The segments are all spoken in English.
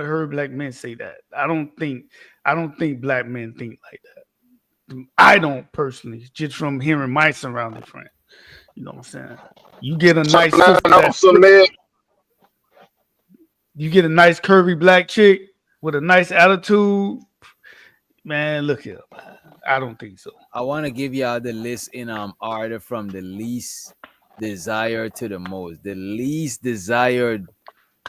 heard black men say that. I don't think black men think like that. I don't personally, just from hearing my surrounding friends. You know what I'm saying? You get a So nice now, sister that so man, you get a nice curvy black chick with a nice attitude, man. Look here, man. I don't think so. I want to give y'all the list in order from the least desired to the most. The least desired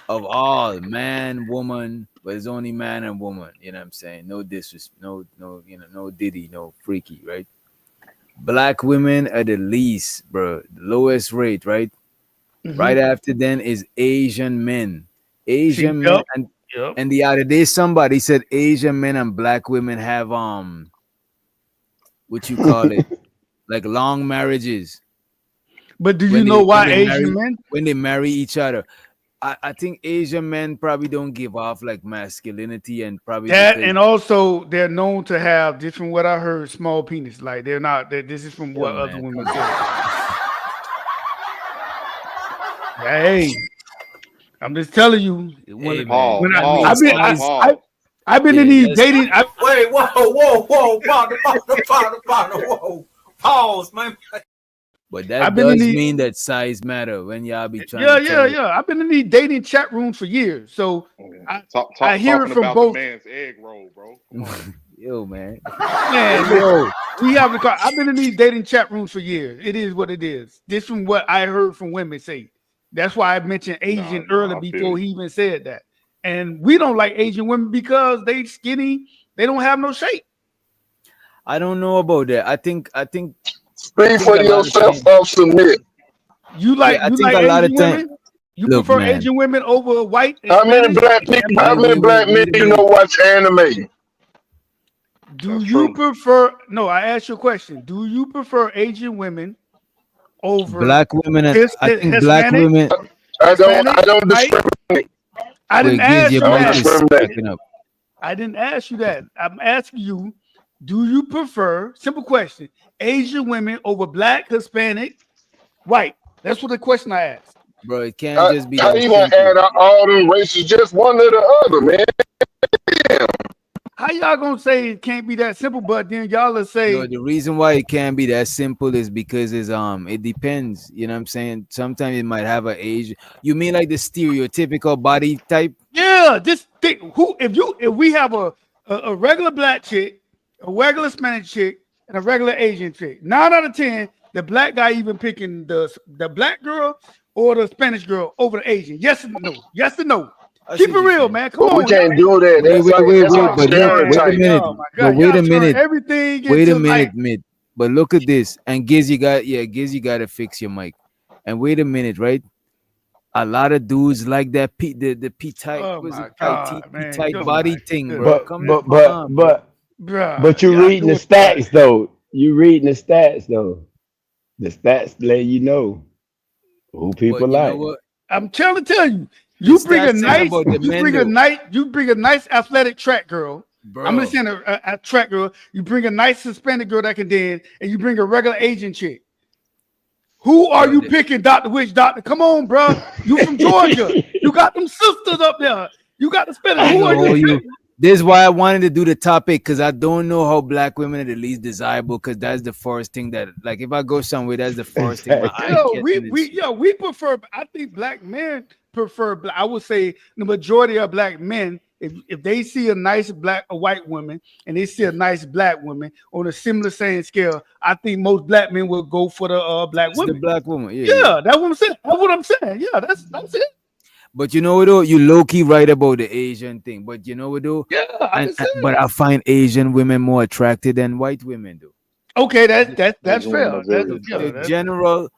of all, man, woman, but it's only man and woman. You know what I'm saying? No disrespect, no, no diddy, no freaky, right? Black women are the least, bro, the lowest rate, right? Mm-hmm. Right after then is Asian men. See, Asian men yep, yep. and the other day somebody said Asian men and black women have what you call it, like long marriages But do you when know they why Asian men? when they marry each other. I think Asian men probably don't give off like masculinity and probably That because and also they're known to have, just from what I heard, small penis. Like they're not. This is from yo what other man, women come on. say. Hey, I'm just telling you. Hey man, Paul, When I, that Paul, I've means been, Paul, always Paul. I've been in yeah, these just dating. Wait, whoa. Pause, man. but that I've been in does these. mean that size matter when y'all be trying Yeah, to tell yeah, it. yeah. I've been in these dating chat rooms for years, so I I hear it Talking from about the both. man's egg roll, bro. Come on. Yo man. Man, Hey listen, yo, we have the car. I've been in these dating chat rooms for years. It is what it is. This from what I heard from women say. That's why I mentioned Nah, Asian earlier I feel before you. he even said that. And we don't like Asian women because they skinny. They don't have no shape. I don't know about that. I speak think for a lot of yourself time. or submit. Yeah, I You think like a lot of Asian time. women? You Look, prefer man. Asian women over white, How many Hispanic, black and people? How African? many black men Wait a you minute. know watch anime? Do That's you true. prefer? No, I asked you a question. Do you prefer Asian women over Black women and I think black Hispanic, women. Hispanic, I don't white? discriminate. I didn't Wait, Giz, ask your I you don't mic that. is discriminate. cracking up. I didn't ask you that. I'm asking you, do you prefer, simple question, Asian women over black, Hispanic, white? That's what the question I asked. Bro, it can't How, just be how that you gonna simple. add all them races just one or the other, man? Damn. How y'all gonna say it can't be that simple, but then y'all will No, say, the reason why it can't be that simple is because it depends. You know what I'm saying? Sometimes it might have a age. You mean like the stereotypical body type? yeah, just think who if we have a regular black chick, a regular Spanish chick, and a regular Asian chick, 9 out of 10, the black guy even picking the black girl or the Spanish girl over the Asian. Yes or no? Yes or no? I see Keep it what you're real, saying. man. Come But we on, y'all. can't do that. That's like a But look, wait a stereotype. minute. Oh my But god, wait y'all a turn minute. everything Wait a into like minute, mid. But look at this. And Giz, you got to fix your mic. And wait a minute, right? A lot of dudes like that the P type, oh was it my petite, god, P man. tight Oh body my thing, bro. goodness. But Come but but on, bro. but Bruh, but you y'all reading the doing too much. stats though. You reading the stats though. The stats let you know who people But you know like. what? I'm trying to tell you, The stats saying about the men though, you bring a nice athletic track girl. I'm gonna bro. send a track girl. You bring a nice Hispanic girl that can dance, and you bring a regular Asian chick. Who are Yo, you picking, Doctor Witch Doctor? Come on, bro. You from Georgia. You got them sisters up there. You got the Spanish. I Who are know you you. picking? This is why I wanted to do the topic because I don't know how black women are the least desirable because that's the first thing that, like, if I go somewhere, that's the first thing my eye Exactly. catching and shit. We prefer. I think black men prefer. I would say the majority of black men, if they see a nice a white woman and they see a nice black woman on a similar same scale, I think most black men will go for the black It's the woman. black woman, yeah, yeah. Yeah, that's what I'm saying. That's what I'm saying. Yeah, that's it. But you know what though, you low key right about the Asian thing. But you know what though, Yeah, I can say but it. I find Asian women more attractive than white women though. Okay, The, that's Asian women fair. are very Yeah, the attractive. general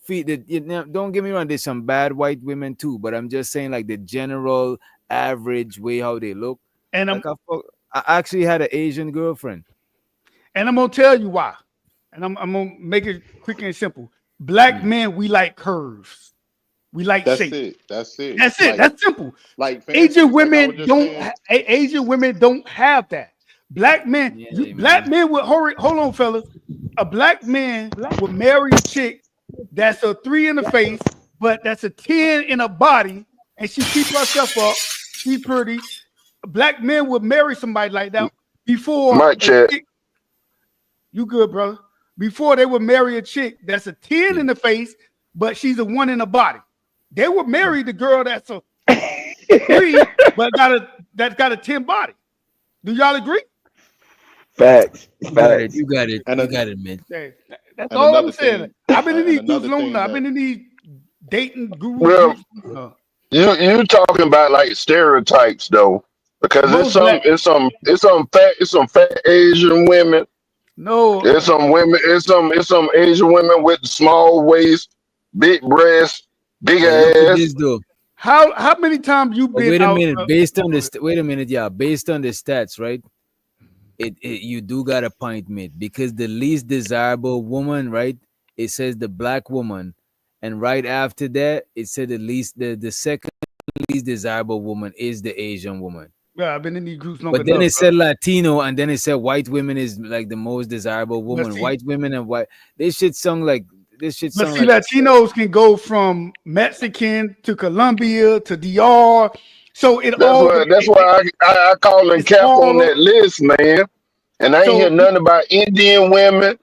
don't get me wrong, there's some bad white women too, but I'm just saying like the general average way how they look. and Like I actually had an Asian girlfriend. I'm gonna tell you why. And I'm gonna make it quick and simple. Black Mm. men, we like curves. We like That's shape. it. That's it. That's it. That's simple. Like Asian fancy. Like I was women just don't. saying. Asian women don't have that. Black men, Yeah, black man. men would hold on, fellas. A black man would marry a chick that's a 3 in the face, but that's a 10 in her body, and she keep herself up. She pretty. black men would marry somebody like that before. Mic check. You good, brother? Before they would marry a chick that's a 10 in the face, but she's a 1 in the body. They would marry the girl that's a 3, but that's got a 10 body. Do y'all agree? Facts. You got it. Facts. You got it. And You got it, man. Hey, that's And all I'm another saying. thing- I've been in these and groups another long thing now. I've that- been in these dating groups. Well, You talking about like stereotypes though, because Most it's some fat Asian women. no, There's some women. It's some Asian women with small waist, big breasts, big But look at ass. this though. how many times you But been wait a out? minute. Based on this, wait a minute. Yeah, based on the stats, right? It you do got a point, mate. Because the least desirable woman, right? It says the black woman, and right after that, it said the second least desirable woman is the Asian woman. Yeah, I've been in these groups long But then enough, it said Latino, and then it said white women is like the most desirable woman. see- White women and white. This shit sound like But see, Latinos can go from Mexican to Colombia to DR. So it That's why I call them It's cap all- on that list, man. And I ain't So- hear nothing about Indian women.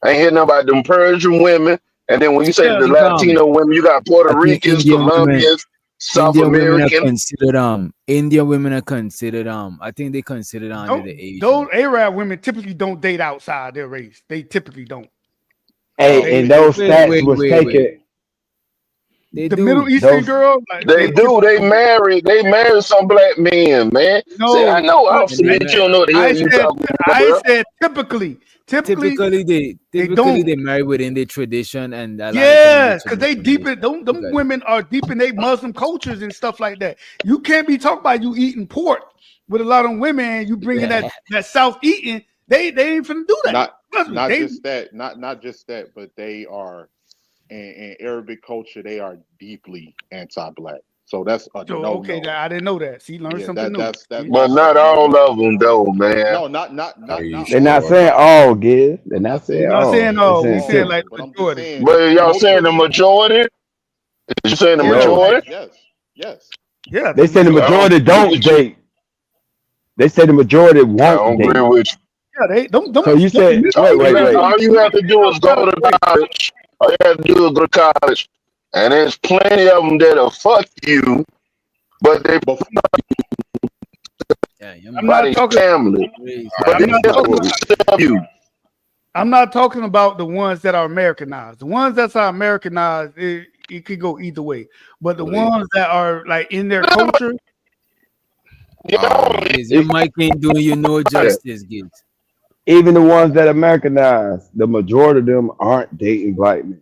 I ain't hear nothing about them Persian women. And then when you say Yeah, the Latino women, you got Puerto I think Ricans, Indian women- Colombians, South Indian women are American. considered Indian women are considered I think they considered under the Asian. Those Arab women typically don't date outside their race. They typically don't. Hey, and those Wait, stats wait, was wait, taken. They The do. Middle Eastern Those- girl, like, They do. They marry some black men, man. No, See, I know. I'll and submit then- you don't know what the I hell you said, talking I about. said typically. Typically they don't. they marry within their tradition and a lot of Yes, times because they tradition. deep in them Okay. women are deep in their Muslim cultures and stuff like that. You can't be talking about you eating pork with a lot of women. You bringing that South eating. They ain't finna do that. Trust me, Not they- just that, not just that, but they are in Arabic culture. They are deeply anti-black. So that's a so, no. okay, I didn't know that. See, learn Yeah, something new. that's- See? But not all of them, though, man. No, not. They're not saying all, Giz. They're not saying We're not all. saying They're all. We saying saying some. like But I'm just majority. saying. But y'all most saying the women- majority? You saying the No. majority? Yes. Yeah, They say the majority don't date. They say the majority I won't don't agree date. with you. yeah, they don't. So you said, wait. All you have to do is go to college. All you have to do is go to college, and there's plenty of them that'll fuck you, but they Yeah, yeah, I'm man. not body talking. family. Crazy. But I'm they not just talking will stab you. I'm not talking about the ones that are Americanized. The ones that are Americanized, it could go either way. But the ones that are like in their culture, Giz, your mic ain't doing you no justice, Giz. Even the ones that Americanized, the majority of them aren't dating black men.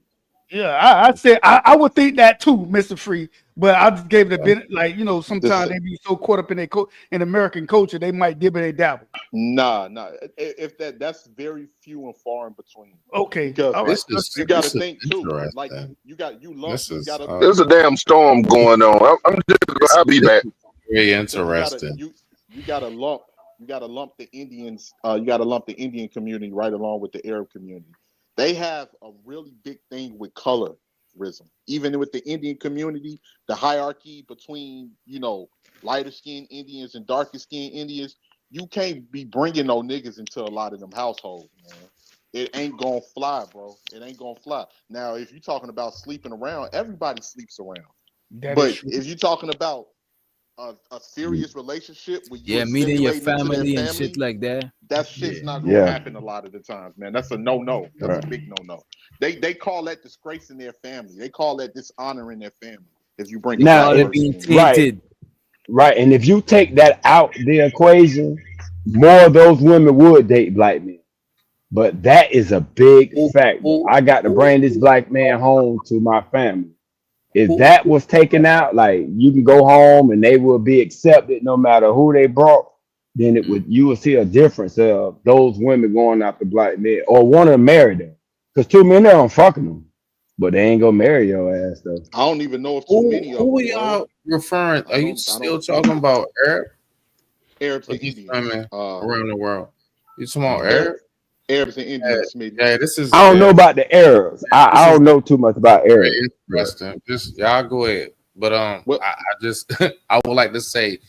yeah, I said I would think that too, Mr. Free. But I just gave it a bit, like, you know, sometimes they be so caught up in their in American culture, they might dib and they dabble. Nah. If that's very few and far in between. Okay, Because all right. you got to this is think too. Like interesting. you lump. This You is, got to. There's a damn storm going on. I'll be back. Very interesting. You got to lump. You got to lump the Indians. You got to lump the Indian community right along with the Arab community. They have a really big thing with colorism. Even with the Indian community, the hierarchy between, you know, lighter skinned Indians and darker skinned Indians, you can't be bringing no niggas into a lot of them households, man. It ain't gonna fly, bro. It ain't gonna fly. Now, if you're talking about sleeping around, everybody sleeps around. That is But true. if you're talking about a serious relationship with you, Yeah, meeting your assimilating into family their and shit like that. that shit's not gonna Yeah. happen a lot of the times, man. That's a no. That's Right. a big no. They call that disgracing their family. They call that dishonoring their family. If you bring a Now, All black they it- being person in. Right. tainted. Right. And if you take that out the equation, more of those women would date black men. But that is a big factor. I got to bring this black man home to my family. If that was taken out, like you can go home and they will be accepted no matter who they brought, then you will see a difference of those women going after black men or want to marry them. Because too many of them fucking them, but they ain't gonna marry your ass though. I don't even know if too many of them. Who are y'all referring? Are you still talking about Arabs or and these Indians. women around the world? You talking about Arab? Arabs and Indians, Smitty. Yeah, this is. I don't know about the Arabs. I don't know too much about very Arabs. interesting. Just y'all go ahead. But Well- I just I would like to say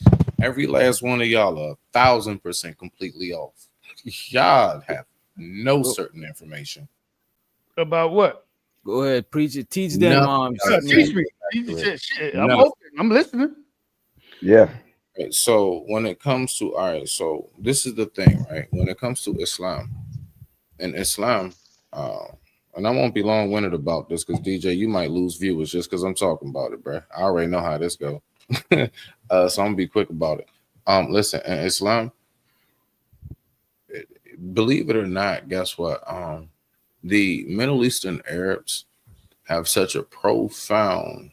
Every last one of y'all are 1,000% completely off. Y'all have no certain information. About what? Go ahead, preach it. Teach them. Yeah, teach me. Shit. I'm No. open. I'm listening. Yeah. Right, so when it comes to so this is the thing, right? When it comes to Islam, and Islam, and I won't be long-winded about this because DJ, you might lose viewers just because I'm talking about it, bro. I already know how this go. So I'm gonna be quick about it. Listen, in Islam, believe it or not, guess what? The Middle Eastern Arabs have such a profound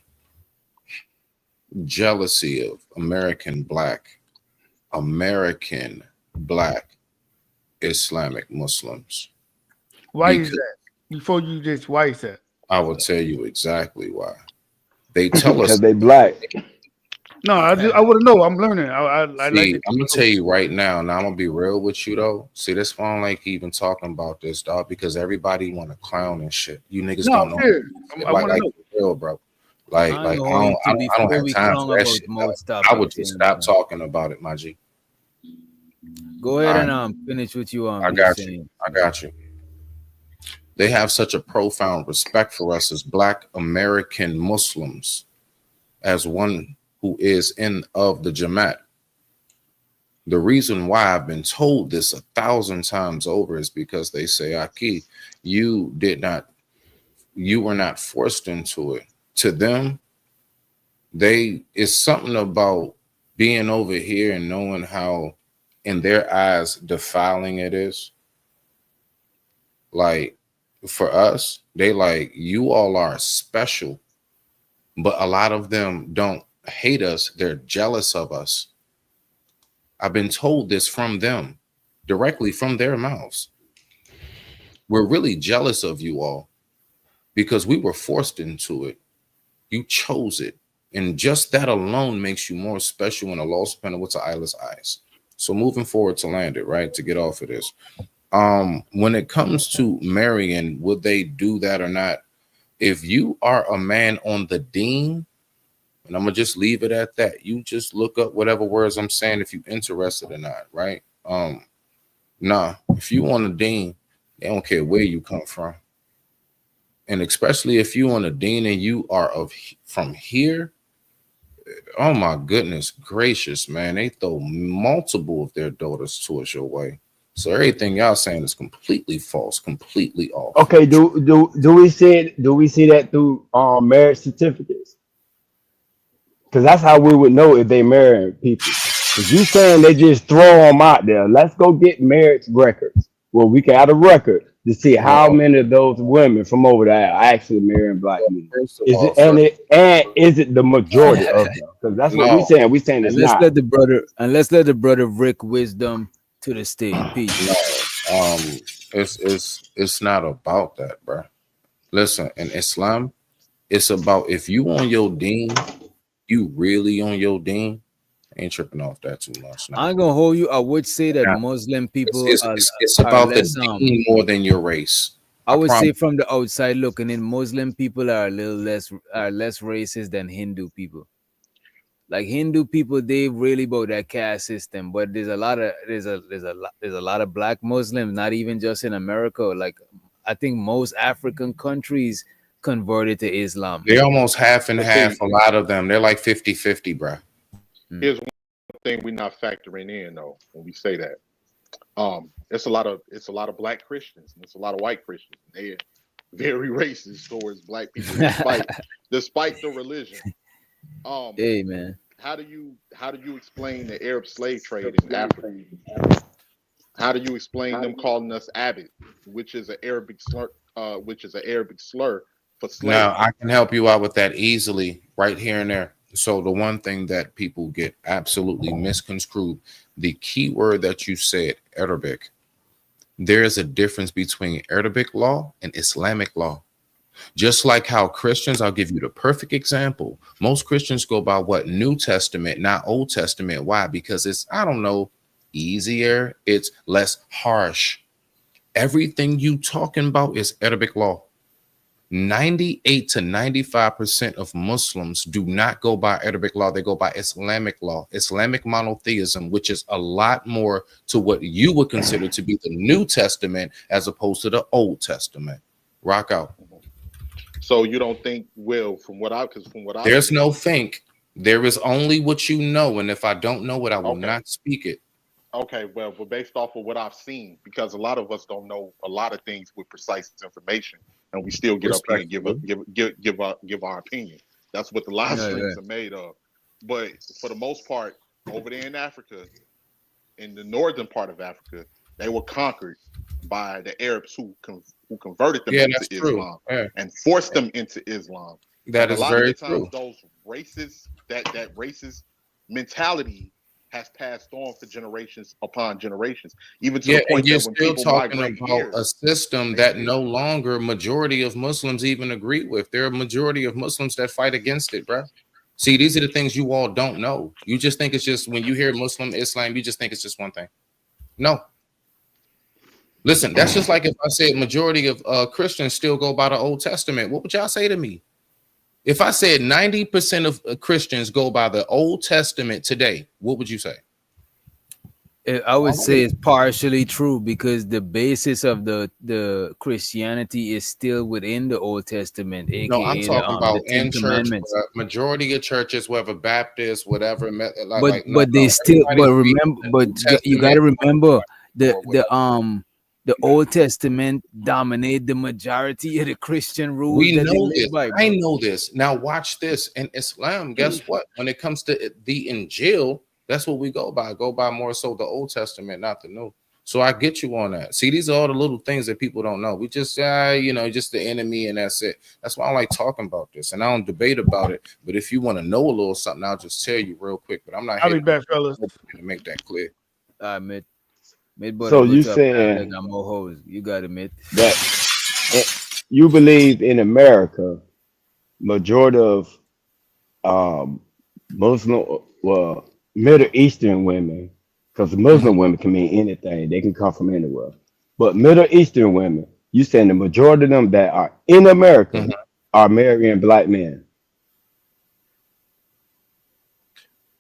jealousy of American black Islamic Muslims. Why is that? Before you just, why is that? I will tell you exactly why. They tell us because they black. No, I wouldn't know. I'm learning. I like See, it. I'm gonna tell you right now. Now I'm gonna be real with you though. See, that's why I don't like even talking about this, dog, because everybody want to clown and shit. You niggas don't know. I want to know. Real, bro. Like I don't have time for that shit. I would just stop talking about it, my G. Go ahead and finish what you I got you. I got you. They have such a profound respect for us as Black American Muslims, as one who is in of the Jamaat. The reason why I've been told this 1,000 times over is because they say, Aki, you were not forced into it. To them, it's something about being over here and knowing how, in their eyes, defiling it is. Like, for us, they like, you all are special, but a lot of them don't hate us. They're jealous of us. I've been told this from them, directly from their mouths. We're really jealous of you all because we were forced into it. You chose it. And just that alone makes you more special in Allah subhanahu wa ta'ala's eyes. So moving forward to land it, right, to get off of this. When it comes to marrying, would they do that or not? If you are a man on the deen, and I'm gonna just leave it at that. You just look up whatever words I'm saying if you're interested or not, right? Nah, if you on the deen, they don't care where you come from. And especially if you on a deen and you are from here, oh my goodness gracious, man, they throw multiple of their daughters towards your way. So everything y'all saying is completely false, completely off. Okay, do we see that through marriage certificates? Because that's how we would know if they marry people. If you saying they just throw them out there, let's go get marriage records. Well, we can have a record to see how many of those women from over there are actually marrying black men. Is it the majority of them? Because that's what we're saying. We're saying it's not. Let the brother Rick Wisdom to the stage. Peace. It's not about that, bro. Listen, in Islam, it's about if you on your deen, you really on your deen. Ain't tripping off that too much. I ain't gonna hold you. I would say that Muslim people it's about the deen more than your race. I would say from the outside looking in, Muslim people are a little less racist than Hindu people. Like Hindu people, they really about that caste system, but there's a lot of black Muslims, not even just in America. Like I think most African countries converted to Islam. They're almost half and half. A lot of them, they're like 50-50, bro. Here's one thing we're not factoring in though when we say that. It's a lot of black Christians and it's a lot of white Christians. They're very racist towards black people despite the religion. Hey man, how do you explain the Arab slave trade in Africa? How do you explain them calling us Abbot, which is an Arabic slur for slave? Now I can help you out with that easily right here and there. So the one thing that people get absolutely misconstrued, the key word that you said, Arabic, there is a difference between Arabic law and Islamic law. Just like how Christians, I'll give you the perfect example. Most Christians go by what? New Testament, not Old Testament. Why? Because it's, I don't know, easier. It's less harsh. Everything you talking about is Arabic law. 98 to 95% of Muslims do not go by Arabic law. They go by Islamic law, Islamic monotheism, which is a lot more to what you would consider to be the New Testament as opposed to the Old Testament. Rock out. So you don't think, Will, from what I've There's seen, no think. There is only what you know. And if I don't know it, I will Okay. not speak it. Okay, well, but based off of what I've seen, because a lot of us don't know a lot of things with precise information, and we still get up here and give our opinion. That's what the live Yeah, streams are made of. But for the most part, over there in Africa, in the northern part of Africa, they were conquered by the Arabs who converted them Yeah, into that's true. Islam Yeah, and forced them into Islam. that And a is lot very of the times, true. those racist that racist mentality has passed on for generations upon generations, even to Yeah, the and point you're that when still people talking migrate about here, a system they that still no longer majority of Muslims even agree with. There are a majority of Muslims that fight against it, bro. See, these are the things you all don't know. You just think it's just when you hear Muslim Islam, you just think it's just one thing. No. Listen, that's just like if I said majority of Christians still go by the Old Testament. What would y'all say to me? If I said 90% of Christians go by the Old Testament today, what would you say? I would say it's partially true because the basis of the Christianity is still within the Old Testament, aka No, I'm talking the about Ten in church. Commandments. Majority of churches, whether Baptist, whatever, But they still, but remember, but you got to remember the Old Testament dominate the majority of the Christian rules we that they know live this. by. I Bro. know this. Now watch this. In Islam, guess what? When it comes to the Injil, that's what we go by. Go by more so the Old Testament, not the New. So I get you on that. See, these are all the little things that people don't know. We just, just the enemy, and that's it. That's why I like talking about this, and I don't debate about it. But if you want to know a little something, I'll just tell you real quick. But I'm not I'll here be back, fellas. to make that clear. Mid brother, So you what's up, man? saying I got more hoes. You got it, mid. that you believe in America, majority of Muslim, well, Middle Eastern women, because Muslim women can mean anything, they can come from anywhere. But Middle Eastern women, you saying the majority of them that are in America are marrying black men.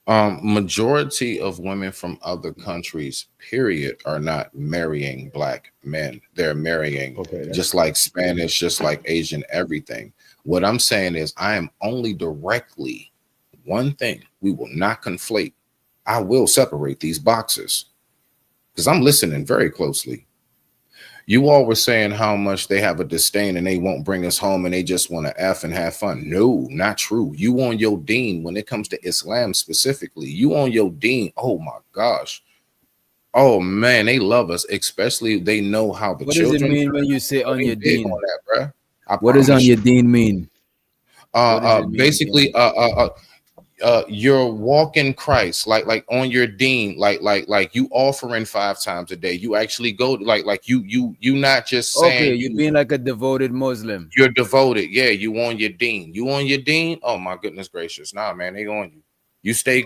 Majority of women from other countries, period, are not marrying black men. They're marrying just like Spanish, just like Asian, everything. What I'm saying is I am only directly one thing. We will not conflate. I will separate these boxes because I'm listening very closely. You all were saying how much they have a disdain and they won't bring us home and they just want to F and have fun. No, not true. You on your deen when it comes to Islam specifically. You on your deen. Oh my gosh. Oh man, they love us, especially they know how the What children. does it mean when you say on your deen? On that, bro. What does on your deen mean? Basically, you're walking Christ, like on your deen, like you offering 5 times a day. You actually go like you not just saying. Okay, you being like a devoted Muslim. You're devoted, yeah. You on your deen. You on your deen. Oh my goodness gracious, nah, man, they on you. You stay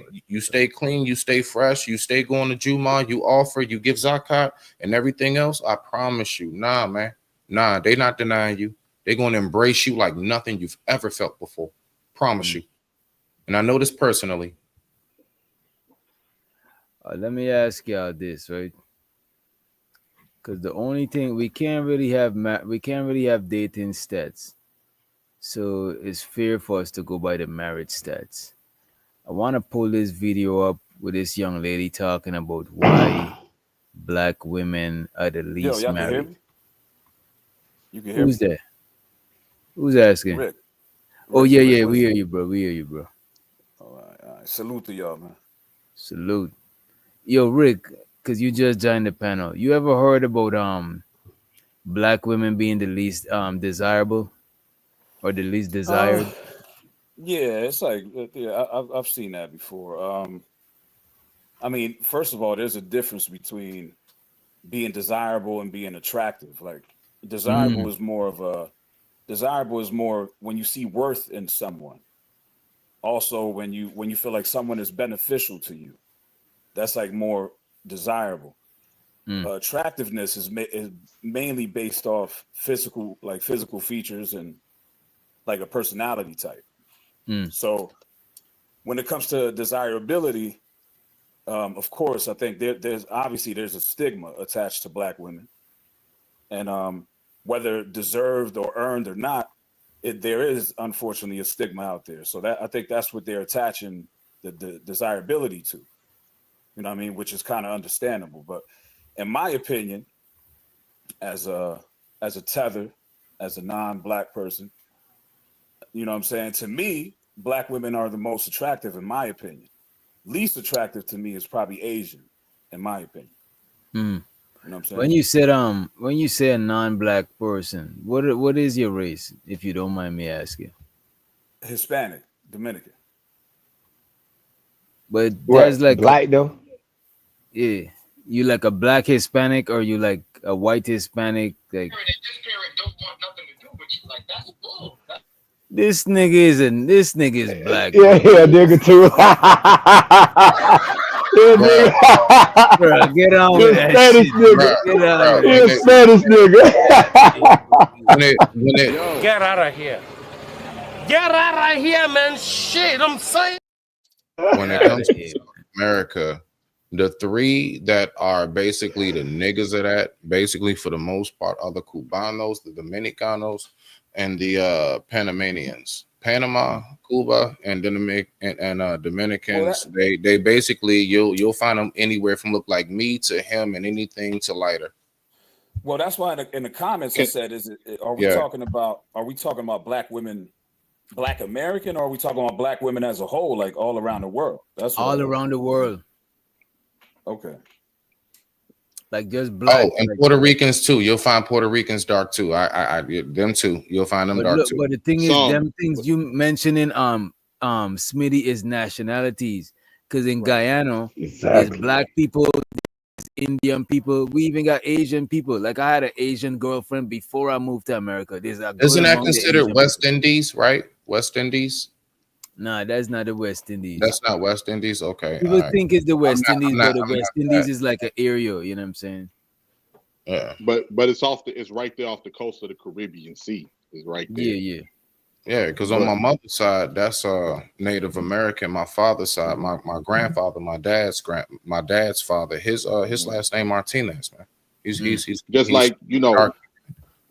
clean. You stay fresh. You stay going to Jumu'ah. You offer. You give zakat and everything else. I promise you, nah, man, nah. They not denying you. They're going to embrace you like nothing you've ever felt before. Promise you. And I know this personally. Let me ask y'all this, right? Because the only thing we can't really have dating stats, so it's fair for us to go by the marriage stats. I want to pull this video up with this young lady talking about why black women are the least y'all married. can hear me? You can hear Who's me? there? Who's asking? Rick. Oh Rick, yeah, Rick we Wisdom. hear you, bro. We hear you, bro. All right. Salute to y'all, man. Salute. Yo, Rick, because you just joined the panel. You ever heard about black women being the least desirable or the least desired? Yeah, it's like I've seen that before. I mean, first of all, there's a difference between being desirable and being attractive. Like desirable is more when you see worth in someone. Also, when you feel like someone is beneficial to you, that's like more desirable. Attractiveness is mainly based off physical features and like a personality type. Mm. So when it comes to desirability, of course, I think there's a stigma attached to Black women, and whether deserved or earned or not, there is unfortunately a stigma out there. So that I think that's what they're attaching the desirability to. You know what I mean? Which is kind of understandable. But in my opinion, as a tether, as a non-Black person, you know what I'm saying? To me, Black women are the most attractive, in my opinion. Least attractive to me is probably Asian, in my opinion. Mm. You know what I'm saying? When you say a non-Black person, what is your race, if you don't mind me asking? Hispanic, Dominican. But What, there's like Black though? yeah, you like a Black Hispanic or you like a white Hispanic? Like this nigga is Black. Yeah, yeah, nigga too. Yeah, nigga. Bro, get on You're with a that Spanish shit. nigga. Get on with You're a that. Spanish nigga. when it Get out of here. Get out of here, man. Shit, I'm saying. when it comes to America, the three that are basically the niggas of that, basically for the most part, are the Cubanos, the Dominicanos, and the Panamanians. Panama, Cuba, and Dominicans. They basically you'll find them anywhere from look like me to him and anything to lighter. Well, that's why in the comments I said, are we talking about Black women, Black American, or are we talking about Black women as a whole, like all around the world? That's what All around the world. Okay. Like just Black. Oh, and like, Puerto Ricans too. You'll find Puerto Ricans dark too. I them too. You'll find them but dark look, too. but the thing is, Some. them things you mentioning Smitty is nationalities. Because in Guyana, there's Exactly. Black people, there's Indian people, we even got Asian people. Like I had an Asian girlfriend before I moved to America. There's a good Isn't that amount of considered Asian West people. Indies, right? West Indies? Nah, that's not the West Indies. That's not West Indies. Okay. People All right. think it's the West not- Indies, I'm not- but the I'm West not Indies that. is like an area, you know what I'm saying? Yeah. But it's right there off the coast of the Caribbean Sea. It's right there. Yeah. Yeah, because on my mother's side, that's Native American. My father's side, my grandfather, my dad's father, his last name Martinez, man. He's Just like, you know, dark.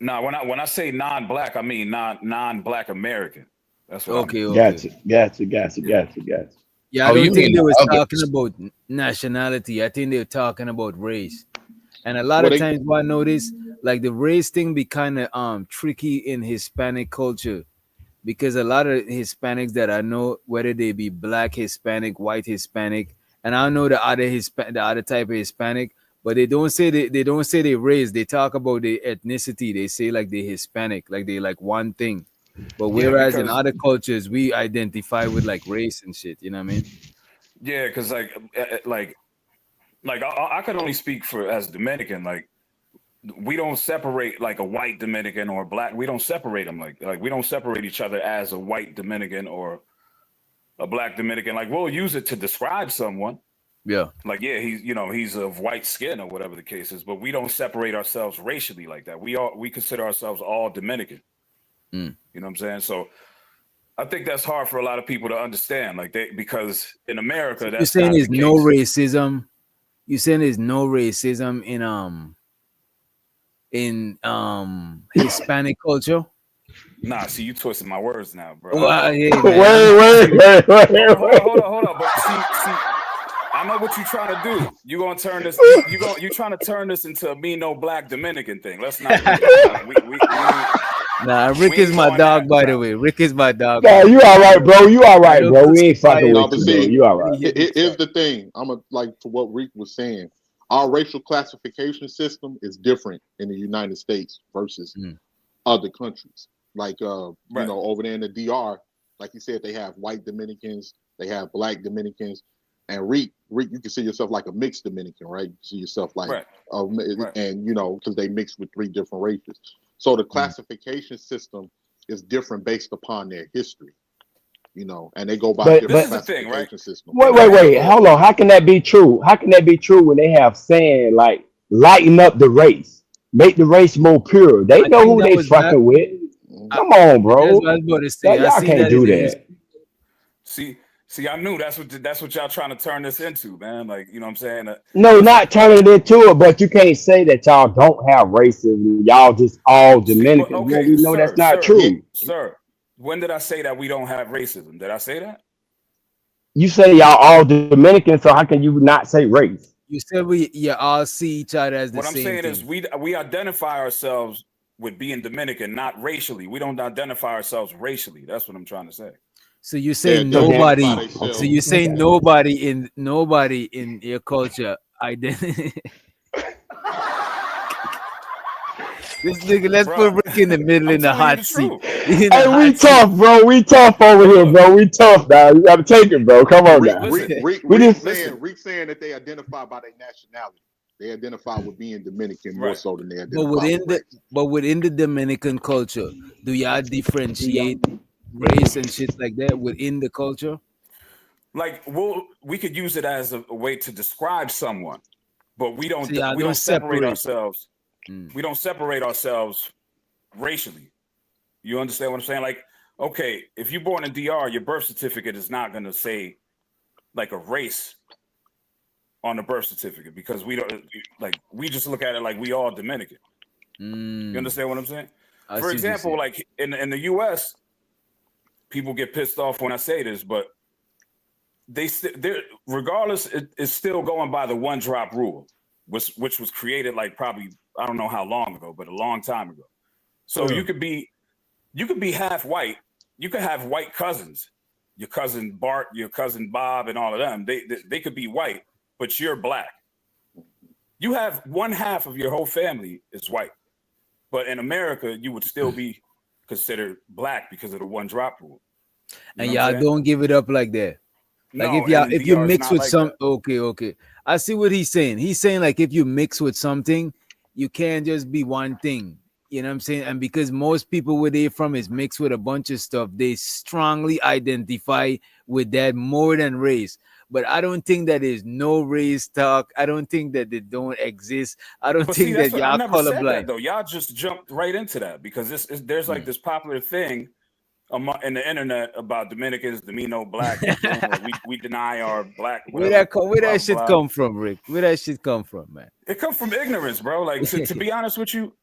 No, when I say non-Black, I mean non-Black American. That's what Okay. Gotcha. Yeah, I Oh, you don't think mean they was others. talking about nationality. I think they were talking about race. And a lot Well, of they- times what I notice, like the race thing be kind of tricky in Hispanic culture. Because a lot of Hispanics that I know, whether they be Black Hispanic, white Hispanic, and I know the other type of Hispanic, but they don't say they race. They talk about the ethnicity. They say like they Hispanic, like they like one thing. But whereas in because- other cultures, we identify with like race and shit. You know what I mean? Yeah, because like I could only speak for as Dominican. Like we don't separate like a white Dominican or Black. We don't separate them like we don't separate each other as a white Dominican or a Black Dominican. Like we'll use it to describe someone. Yeah. Like yeah, he's of white skin or whatever the case is. But we don't separate ourselves racially like that. We consider ourselves all Dominican. Mm. You know what I'm saying? So I think that's hard for a lot of people to understand. Like because in America, You're that's saying not there's the no case. racism. You're saying there's no racism in Hispanic culture. Nah, see, you twisted my words now, bro. Hey, man. Wait. Hold on. But see, I know what you're trying to do. You're gonna turn this. You're trying to turn this into a me no Black Dominican thing. Let's not. Nah, Rick we is ain't my going dog, that by the route. way. Rick is my dog. Nah, you all right, bro. You all right, bro. We ain't fucking No, with but you, bro. see, You all right. Here's the thing. I'm like for what Reek was saying. Our racial classification system is different in the United States versus other countries. Like you know, over there in the DR, like you said, they have white Dominicans, they have Black Dominicans, and Reek, you can see yourself like a mixed Dominican, right? You see yourself like, and you know, because they mix with 3 different races. So the classification system is different based upon their history, you know, and they go by different this is the thing, right? classification system. Wait. Hold on. How can that be true? How can that be true when they have saying like lighten up the race, make the race more pure? They I know think who that they was fucking with. Come on, bro. That's what I was about to say. I Y'all see can't that do in the that. See, I knew that's what y'all trying to turn this into, man. Like, you know what I'm saying? No, Listen, not turning it into it, but you can't say that y'all don't have racism. Y'all just all see, but Dominicans. Well, okay, we know that's not Yeah, true. sir. When did I say that we don't have racism? Did I say that? You say y'all all Dominicans, so how can you not say race? You said you all see each other as the What I'm same saying is thing. we identify ourselves with being Dominican, not racially. We don't identify ourselves racially. That's what I'm trying to say. So you they say identify nobody. So themselves. you say nobody in your culture identity. This nigga, let's put Bruh, Rick in the middle I'm in the telling you hot the seat. truth. In the Hey, we hot seat. tough, bro. We tough over But here, look, bro. We tough now. You gotta take it, bro. Come on now. listen, We just listen. Saying that they identify by their nationality. They identify with being Dominican more Right. so than they But identify within with the race. but within the Dominican culture, do y'all differentiate race and shit like that within the culture? Like we could use it as a way to describe someone, but we So y'all don't don't separate separate. ourselves. Mm. We don't separate ourselves racially. You understand what I'm saying? Like, okay, if you're born in DR, your birth certificate is not gonna say like a race on the birth certificate because we don't we just look at it like we all Dominican. You Mm. understand what I'm saying? I For see what you're example, saying. like in the US, people get pissed off when I say this, but they're regardless, it's still going by the one drop rule, which was created like probably I don't know how long ago, but a long time ago. So you could be half white. You could have white cousins, your cousin Bart, your cousin Bob, and all of them. They could be white, but you're black. You have one half of your whole family is white, but in America, you would still be considered black because of the one drop rule. You And know what y'all I'm saying? don't give it up like that. Like No, and in if you DR, it's mix not with like some that. okay. I see what he's saying. He's saying like if you mix with something, you can't just be one thing. You know what I'm saying? And because most people where they from is mixed with a bunch of stuff, they strongly identify with that more than race. But I don't think that there's no race talk. I don't think that they don't exist. I don't But see, think that's that what I y'all never said that colorblind. though. Y'all just jumped right into that because there's like this popular thing in the internet about Dominicans, Domino, black, we deny our black, Where whatever, where blah that shit blah. come from, Rick? Where that shit come from, man? It comes from ignorance, bro. Like to be honest with you,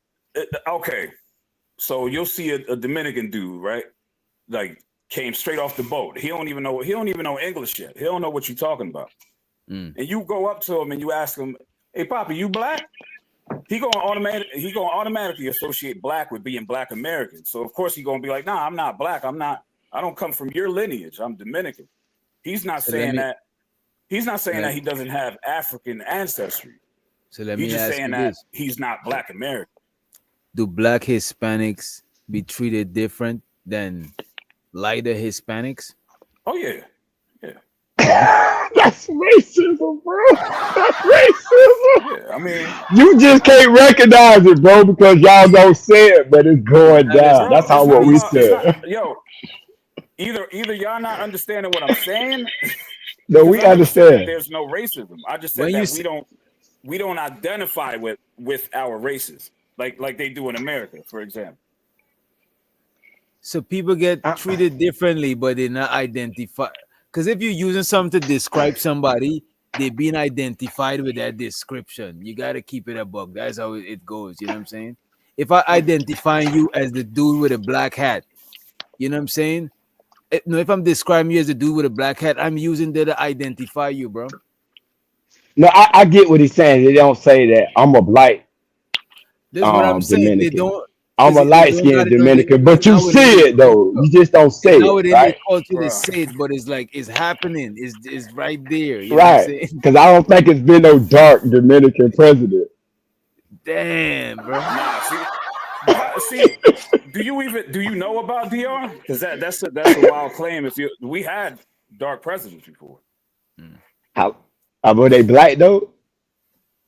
okay. So you'll see a Dominican dude, right? Like came straight off the boat. He don't even know English yet. He don't know what you're talking about. Mm. And you go up to him and you ask him, "Hey, Papa, you black?" He gonna automatically associate black with being black American. So of course he gonna be like, "Nah, I'm not black. I don't come from your lineage. I'm Dominican." He's not So let saying me that. He's not saying let, that he doesn't have African ancestry. so let He's me just ask saying you that this. he's not black American. Do black Hispanics be treated different than lighter Hispanics? Oh yeah, yeah, That's racism, bro. That's racism. yeah. I mean, You just can't recognize it, bro, because y'all don't say it, but it's going Now listen, down. bro, That's how it's what not we about. It's not. said. Yo, either y'all not understanding what I'm saying No, because we I never said that understand. there's no racism. I just said when you that say, we don't identify with our races like they do in America, for example. so people get treated differently, but they're not identified. Because if you're using something to describe somebody, they're being identified with that description. You got to keep it a buck. That's how it goes. You know what I'm saying? If I identify you as the dude with a black hat, you know what I'm saying? No, if I'm describing you as a dude with a black hat, I'm using that to identify you, bro. No, I get what he's saying. They don't say that I'm a black This is what I'm saying. They Dominican. don't, I'm because a they light don't got skinned it on the, Dominican, it's but you not see within their it though. culture. You just don't It's say not it, within their right? culture to Bruh. say it, but it's like it's happening. It's right there. You know what I'm Right. saying? Because I don't think it's been no dark Dominican president. Damn, bro. Nah, see, do you know about DR? Because that's a wild claim. We had dark presidents before. How, were they black though?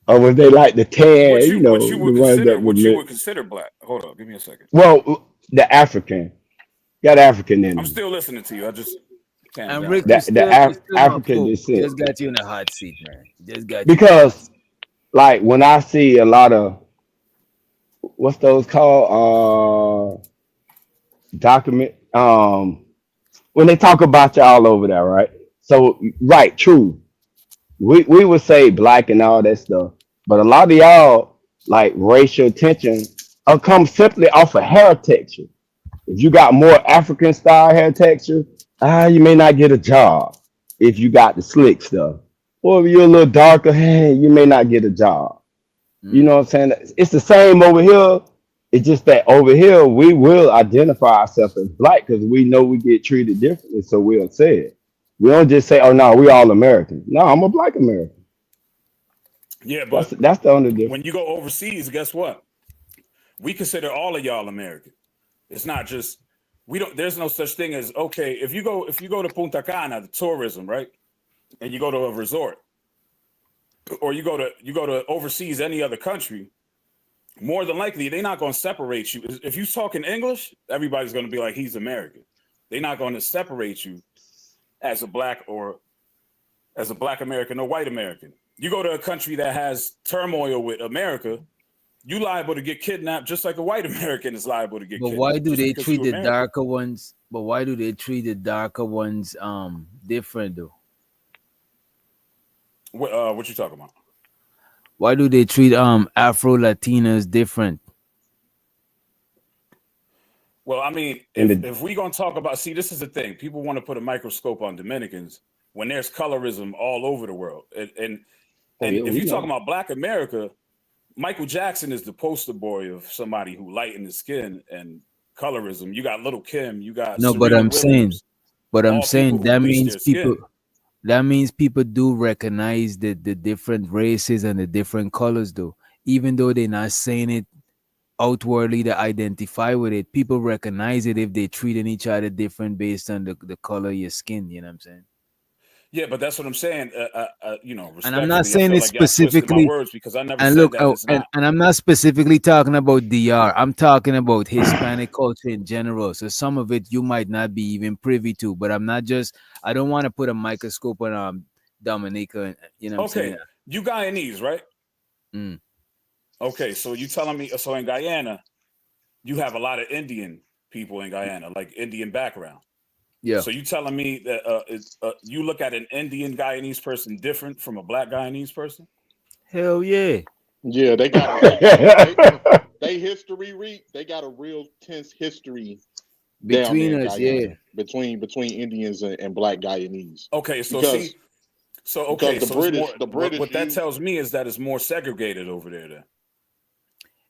Or was they like the tan, What you you know, the ones that were consider black? Hold up, give me a second. well, the African. Got African in I'm them. still listening to you. I just calm And down. Rick, you still not African full. descent. Just got you in a hot seat, man. Just got you in a hot Because seat. like when I see a lot of what's those called? document when they talk about y'all over there, right? So right, true. We would say black and all that stuff, but a lot of y'all like racial tension comes simply off of hair texture. If you got more African style hair texture, you may not get a job if you got the slick stuff. Or if you're a little darker, hey, you may not get a job. You know what I'm saying? It's the same over here. It's just that over here we will identify ourselves as black because we know we get treated differently, so we'll say it. We don't just say, "Oh no, we all American." No, I'm a black American. Yeah, but That's the only difference. when you go overseas, guess what? We consider all of y'all American. It's not just we don't. There's no such thing as okay. If you go to Punta Cana, the tourism, right, and you go to a resort, or you go to overseas any other country, more than likely they're not going to separate you. If you talking English, everybody's going to be like he's American. They're not going to separate you as a black American or white American. You go to a country that has turmoil with America, you liable to get kidnapped just like a white American is liable to get But kidnapped. why do just they because treat you the American. darker ones? But why do they treat the darker ones different though? What you talking about? Why do they treat Afro Latinas different? Well, I mean, if we gonna talk about, see, this is the thing. People want to put a microscope on Dominicans when there's colorism all over the world. And if you're talking about Black America, Michael Jackson is the poster boy of somebody who lightened his skin and colorism. You got Little Kim, you got No, Serena I'm Williams, all saying people who that bleach means their skin. people do recognize the different races and the different colors though. Even though they're not saying it outwardly to identify with it, people recognize it if they're treating each other different based on the color of your skin. You know what I'm saying? Yeah, but that's what I'm saying. And I'm not respectfully, I saying feel it like y'all twisted my specifically. words because I never And said look, that it's not. and I'm not specifically talking about DR. I'm talking about Hispanic culture in general. So some of it you might not be even privy to, but I don't want to put a microscope on Dominica. You know what I'm saying? Okay, you Guyanese, right? Mm. Okay, so you telling me, so in Guyana, you have a lot of Indian people in Guyana, like Indian background. Yeah. So you telling me that you look at an Indian Guyanese person different from a Black Guyanese person? Hell yeah. Yeah, they got they history read. They got a real tense history down Between there in us, Guyana, yeah. between Indians and Black Guyanese. Okay, so Because- okay, the so British- it's more, the British what that use- tells me is that it's more segregated over there. Then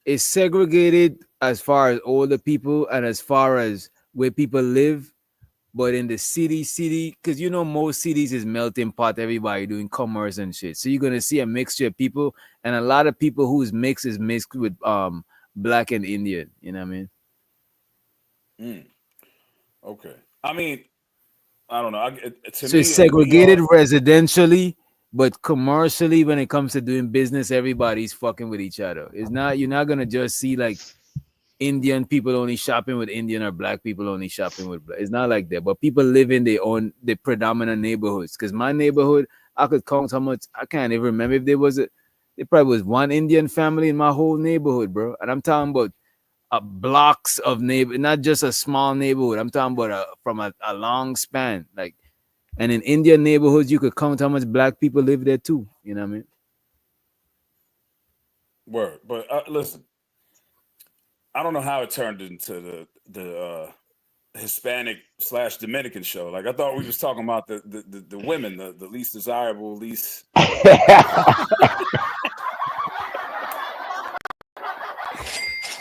It's segregated as far as older people and as far as where people live. But in the city, because most cities is melting pot, everybody doing commerce and shit. So you're gonna see a mixture of people, and a lot of people whose mix is mixed with Black and Indian. You know what I mean? Okay, I mean, I don't know. So it's segregated residentially, but commercially, when it comes to doing business, everybody's fucking with each other. You're not gonna just see like Indian people only shopping with Indian or Black people only shopping with Black. It's not like that. But people live in the predominant neighborhoods. Because my neighborhood, I could count how much. I can't even remember if there probably was one Indian family in my whole neighborhood, bro. And I'm talking about blocks of neighbor, not just a small neighborhood. I'm talking about from a long span. Like, and in Indian neighborhoods, you could count how much Black people live there too. You know what I mean? Word, but listen. I don't know how it turned into the Hispanic / Dominican show. Like I thought we was talking about the women, the least desirable, least.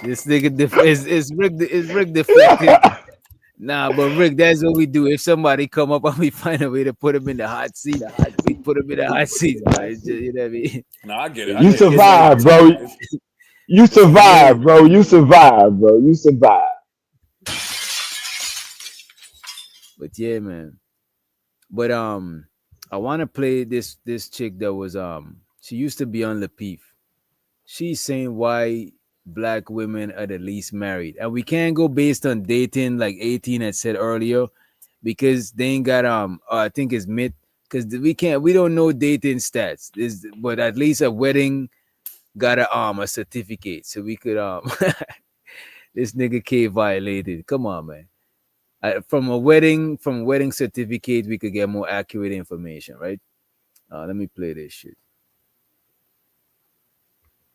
This nigga is Rick deflected. Nah, but Rick, that's what we do. If somebody come up and we find a way to put him in the hot seat, we put him in the hot seat, man. You know what I mean? No, I get it. You survive, bro. You survive, bro. You survive, bro. You survive. But yeah, man. But I want to play this chick that was she used to be on Lapeef. She's saying why Black women are the least married, and we can't go based on dating like 18 had said earlier, because they ain't got I think it's myth, because we don't know dating stats. But at least a wedding got a certificate, so we could this nigga K violated. Come on, man. From a wedding certificate, we could get more accurate information, right? Let me play this shit.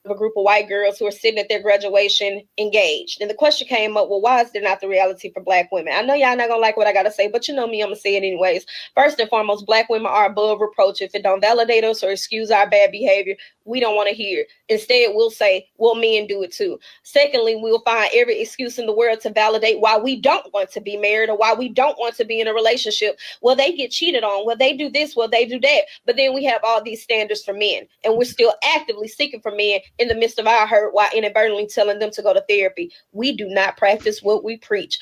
A group of white girls who are sitting at their graduation engaged. And the question came up, well, why is there not the reality for Black women? I know y'all not gonna like what I gotta say, but you know me, I'm gonna say it anyways. First and foremost, Black women are above reproach. If it don't validate us or excuse our bad behavior, we don't want to hear. Instead, we'll say, well, men do it too. Secondly, we'll find every excuse in the world to validate why we don't want to be married or why we don't want to be in a relationship. Well, they get cheated on. Well, they do this. Well, they do that. But then we have all these standards for men, and we're still actively seeking for men in the midst of our hurt while inadvertently telling them to go to therapy. We do not practice what we preach.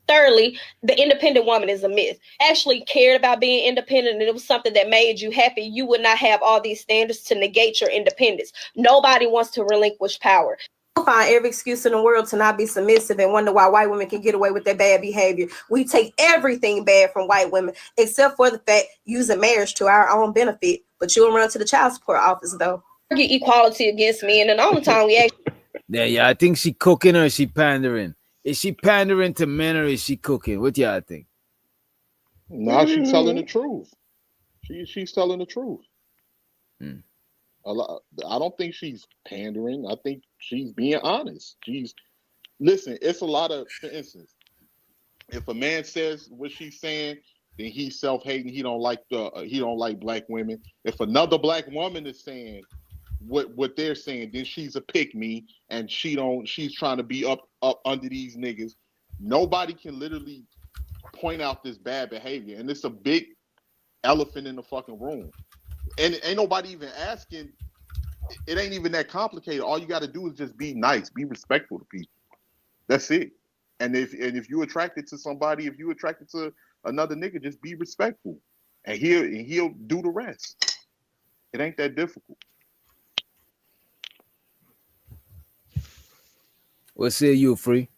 Thirdly, the independent woman is a myth. Actually cared about being independent and it was something that made you happy, you would not have all these standards to negate your independence. Nobody wants to relinquish power. You'll find every excuse in the world to not be submissive and wonder why white women can get away with their bad behavior. We take everything bad from white women, except for the fact using marriage to our own benefit. But you'll run to the child support office, though. Get equality against men, and the only time we actually... Yeah, I think she cooking or she pandering. Is she pandering to men or is she cooking? What y'all think? No, she's telling the truth. She's telling the truth. Hmm. I don't think she's pandering. I think she's being honest. Listen, it's a lot of, for instance, if a man says what she's saying, then he's self-hating. He don't like Black women. If another Black woman is saying what they're saying, then she's a pick-me and she's trying to be up under these niggas. Nobody can literally point out this bad behavior, and it's a big elephant in the fucking room. And ain't nobody even asking. It ain't even that complicated. All you got to do is just be nice, be respectful to people. That's it. And if you're attracted to somebody, if you're attracted to another nigga, just be respectful, and he'll do the rest. It ain't that difficult. What say you, Free?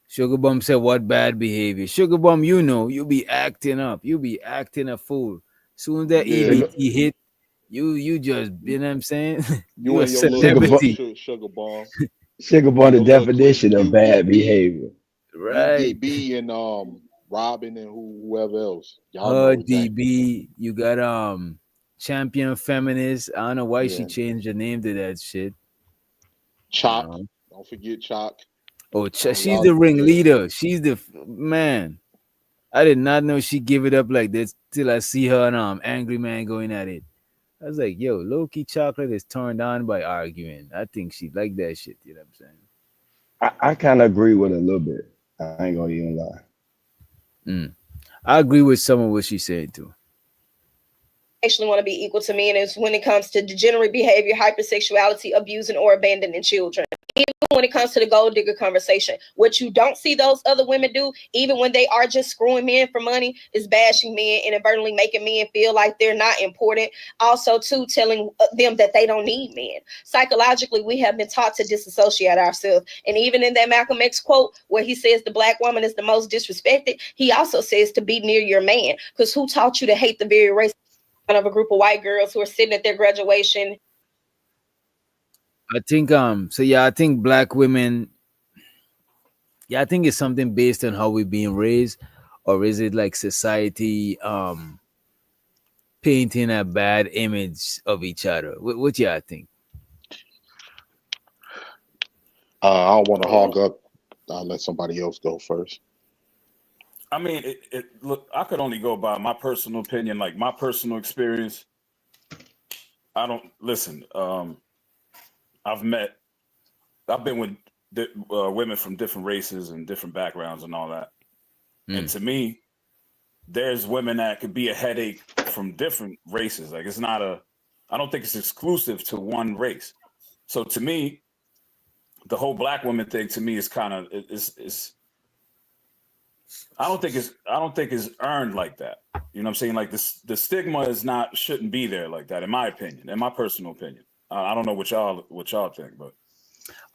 Sugar Bum said, what bad behavior? Sugar Bum, you be acting up. You be acting a fool. Soon as that EBT hit, you just, you know what I'm saying? You a and your celebrity. little sugar bomb. Sugar Bum, the definition of bad behavior. Right. DB and Robin and whoever else. Y'all know exactly. DB, you got Champion Feminist. I don't know why she Yeah. changed the name to that shit. Chalk. Don't forget Chalk. Oh, she's the ringleader. She's the man. I did not know she give it up like this till I see her and Angry Man going at it. I was like, yo, low-key Chocolate is turned on by arguing. I think she like that shit. You know what I'm saying? I kind of agree with it a little bit. I ain't gonna even lie. I agree with some of what she said too. Actually want to be equal to men is when it comes to degenerate behavior, hypersexuality, abusing or abandoning children. Even when it comes to the gold digger conversation, what you don't see those other women do, even when they are just screwing men for money, is bashing men, inadvertently making men feel like they're not important. Also, too, telling them that they don't need men. Psychologically, we have been taught to disassociate ourselves. And even in that Malcolm X quote, where he says the Black woman is the most disrespected, he also says to be near your man. Because who taught you to hate the very race of a group of white girls who are sitting at their graduation? I think I think Black women, I think it's something based on how we're being raised, or is it like society painting a bad image of each other? What y'all think? I don't want to hog up. I'll let somebody else go first. I mean, look, I could only go by my personal opinion, like my personal experience. I don't listen. I've been with women from different races and different backgrounds and all that. And to me, there's women that could be a headache from different races. Like I don't think it's exclusive to one race. So to me, the whole Black woman thing to me is kind of I don't think it's earned like that. You know what I'm saying? Like the stigma shouldn't be there like that, in my opinion, in my personal opinion. I don't know what y'all think, but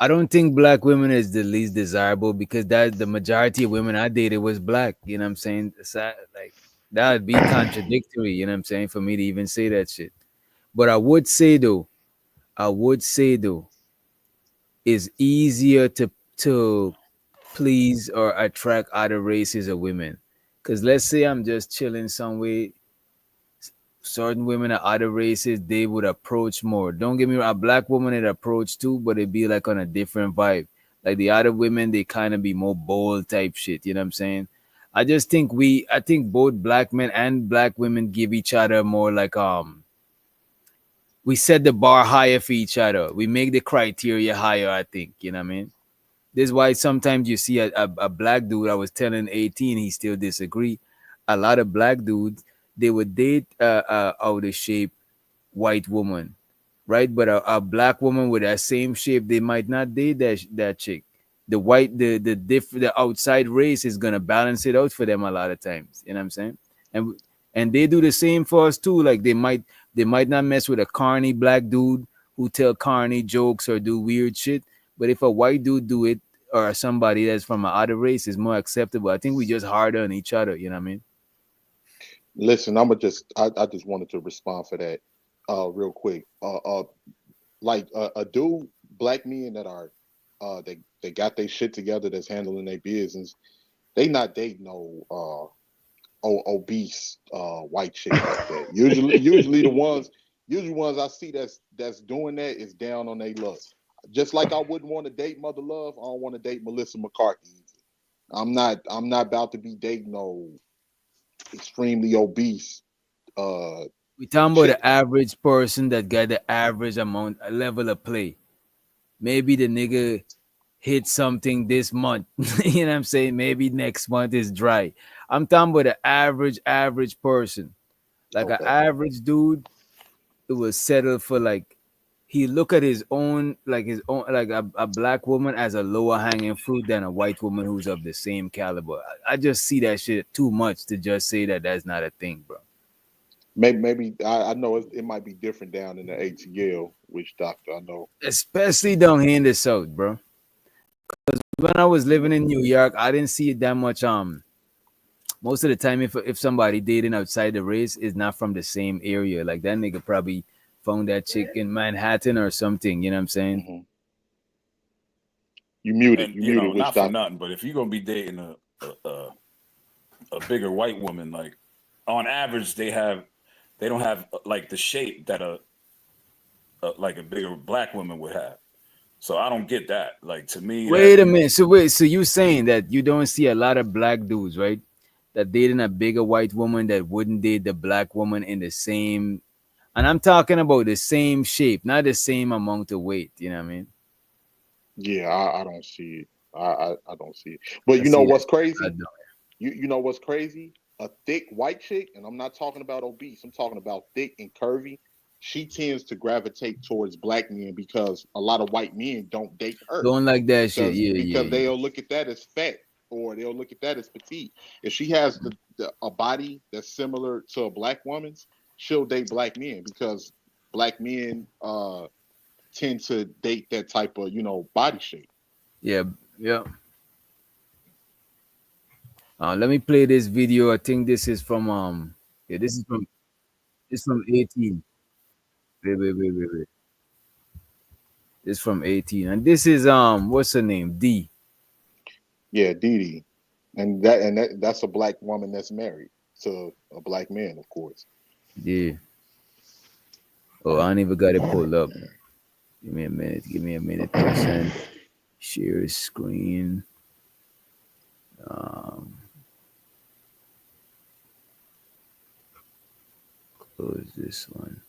I don't think Black women is the least desirable, because the majority of women I dated was Black. You know what I'm saying? Like that would be contradictory. You know what I'm saying? For me to even say that shit. But I would say though, it's easier to please or attract other races of women. Because let's say I'm just chilling somewhere, certain women of other races, they would approach more. Don't get me wrong, a black woman it approach too, but it'd be like on a different vibe. Like the other women, they kind of be more bold type shit. You know what I'm saying? I think both black men and black women give each other more like we set the bar higher for each other. We make the criteria higher, I think. You know what I mean? This is why sometimes you see a black dude. I was telling 18, he still disagree. A lot of black dudes, they would date out of shape white woman, right? But a black woman with that same shape, they might not date that chick. The outside race is gonna balance it out for them a lot of times. You know what I'm saying? And they do the same for us too. Like they might not mess with a carny black dude who tell carny jokes or do weird shit. But if a white dude do it, or somebody that's from another race, is more acceptable. I think we just harder on each other. You know what I mean? Listen, I just wanted to respond for that real quick. Like a dude, black men that are they got their shit together, that's handling their business, they not dating no obese white chick like that. Usually the ones I see that's doing that is down on their luck. Just like I wouldn't want to date Mother Love, I don't want to date Melissa McCarthy. I'm not about to be dating no extremely obese. We talking about the average person that got the average level of play. Maybe the nigga hit something this month. You know what I'm saying? Maybe next month is dry. I'm talking about the average person. Like an average dude who was settled for like, he look at his own like a black woman as a lower hanging fruit than a white woman who's of the same caliber. I just see that shit too much to just say that that's not a thing, bro. Maybe I know it might be different down in the ATL, which doctor I know. Especially down here in the South, bro. Because when I was living in New York, I didn't see it that much. Most of the time, if somebody dating outside the race is not from the same area, like that nigga probably found that chick in Manhattan or something. You know what I'm saying? Mm-hmm. You muted. And, you know, not for nothing, but if you're gonna be dating a bigger white woman, like on average, they don't have like the shape that like a bigger black woman would have. So I don't get that. Like to me, wait a minute. So you saying that you don't see a lot of black dudes, right? That dating a bigger white woman that wouldn't date the black woman in the same, and I'm talking about the same shape, not the same amount of weight. You know what I mean? Yeah, I don't see it. I don't see it. But you know what's crazy? You know what's crazy? A thick white chick, and I'm not talking about obese. I'm talking about thick and curvy. She tends to gravitate towards black men because a lot of white men don't date her. Don't like that shit. Because they'll look at that as fat, or they'll look at that as petite. If she has a body that's similar to a black woman's, she'll date black men because black men tend to date that type of, body shape. Yeah. Let me play this video. I think this is from this is from 18. Wait. This is from 18. And this is what's her name? D. Yeah, Dee. And that's a black woman that's married to a black man, of course. Yeah. Oh, I don't even got it pulled up. Give me a minute. Percent. Share screen. Close this one.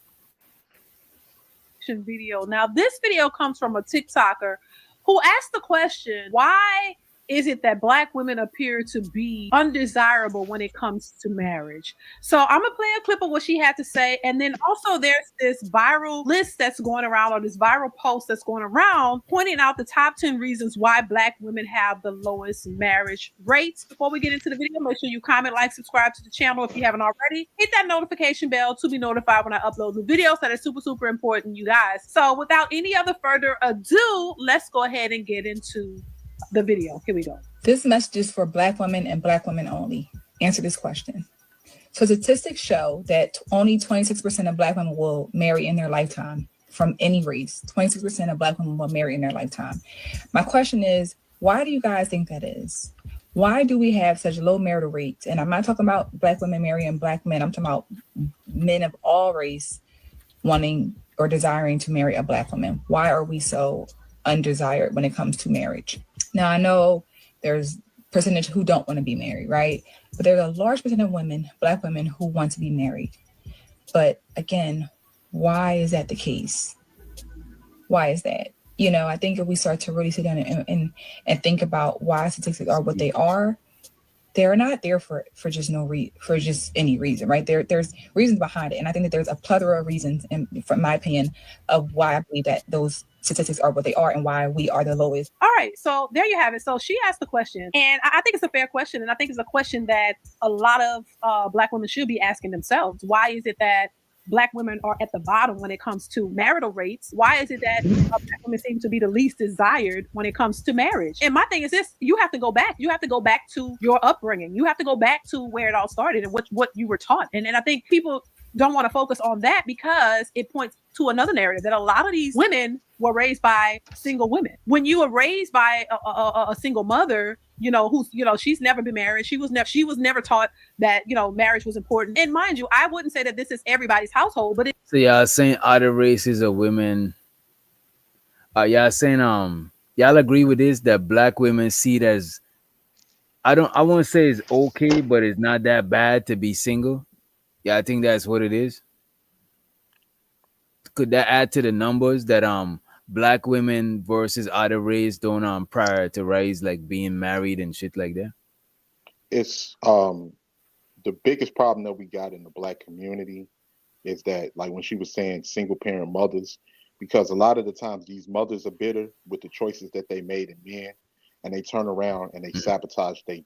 Video. Now, this video comes from a TikToker who asked the question, why is it that black women appear to be undesirable when it comes to marriage? So I'm gonna play a clip of what she had to say, and then also there's this viral list that's going around, or this viral post that's going around pointing out the top 10 reasons why black women have the lowest marriage rates. Before we get into the video, make sure you comment, like, subscribe to the channel if you haven't already. Hit that notification bell to be notified when I upload new videos. That is super, super important, you guys. So without any other further ado, let's go ahead and get into the video. Here we go. This message is for black women and black women only. Answer this question. So statistics show that only 26% of black women will marry in their lifetime from any race. 26% of black women will marry in their lifetime. My question is, Why do you guys think that is? Why do we have such low marital rates? And I'm not talking about black women marrying black men. I'm talking about men of all race wanting or desiring to marry a black woman. Why are we so undesired when it comes to marriage? Now, I know there's percentage who don't want to be married, right? But there's a large percent of women, black women, who want to be married. But again, why is that the case? Why is that? You know, I think if we start to really sit down and think about why statistics are what they are, they're not there for just for just any reason, right? There's reasons behind it, and I think that there's a plethora of reasons, and from my opinion, of why I believe that those statistics are what they are and why we are the lowest. All right, so there you have it. So she asked the question, and I think it's a fair question, and I think it's a question that a lot of black women should be asking themselves. Why is it that black women are at the bottom when it comes to marital rates? Why is it that black women seem to be the least desired when it comes to marriage? And my thing is this: you have to go back. You have to go back to your upbringing. You have to go back to where it all started and what you were taught. And I think people don't want to focus on that because it points to another narrative that a lot of these women were raised by single women. When you were raised by a single mother, you know, who's, you know, she's never been married. She was never taught that, you know, marriage was important. And mind you, I wouldn't say that this is everybody's household, but So y'all saying other races of women, y'all saying y'all agree with this, that black women see it as, I won't say it's okay, but it's not that bad to be single. Yeah, I think that's what it is. Could that add to the numbers that black women versus other race don't prior to race like being married and shit like that? It's the biggest problem that we got in the black community is that, like when she was saying single parent mothers, because a lot of the times these mothers are bitter with the choices that they made in men, and they turn around and they sabotage they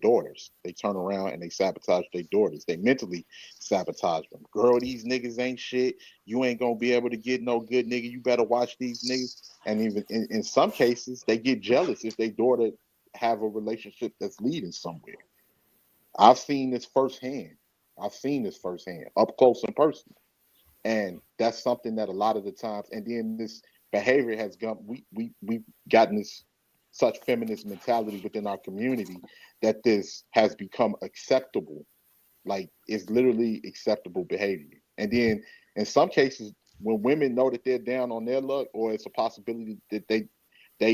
daughters. They turn around and they sabotage their daughters. They mentally sabotage them. Girl, these niggas ain't shit. You ain't gonna be able to get no good nigga. You better watch these niggas. And even in some cases, they get jealous if their daughter have a relationship that's leading somewhere. I've seen this firsthand. Up close and personal. And that's something that a lot of the times, and then this behavior has gone, we've gotten this such feminist mentality within our community that this has become acceptable. Like, it's literally acceptable behavior. And then in some cases, when women know that they're down on their luck, or it's a possibility that they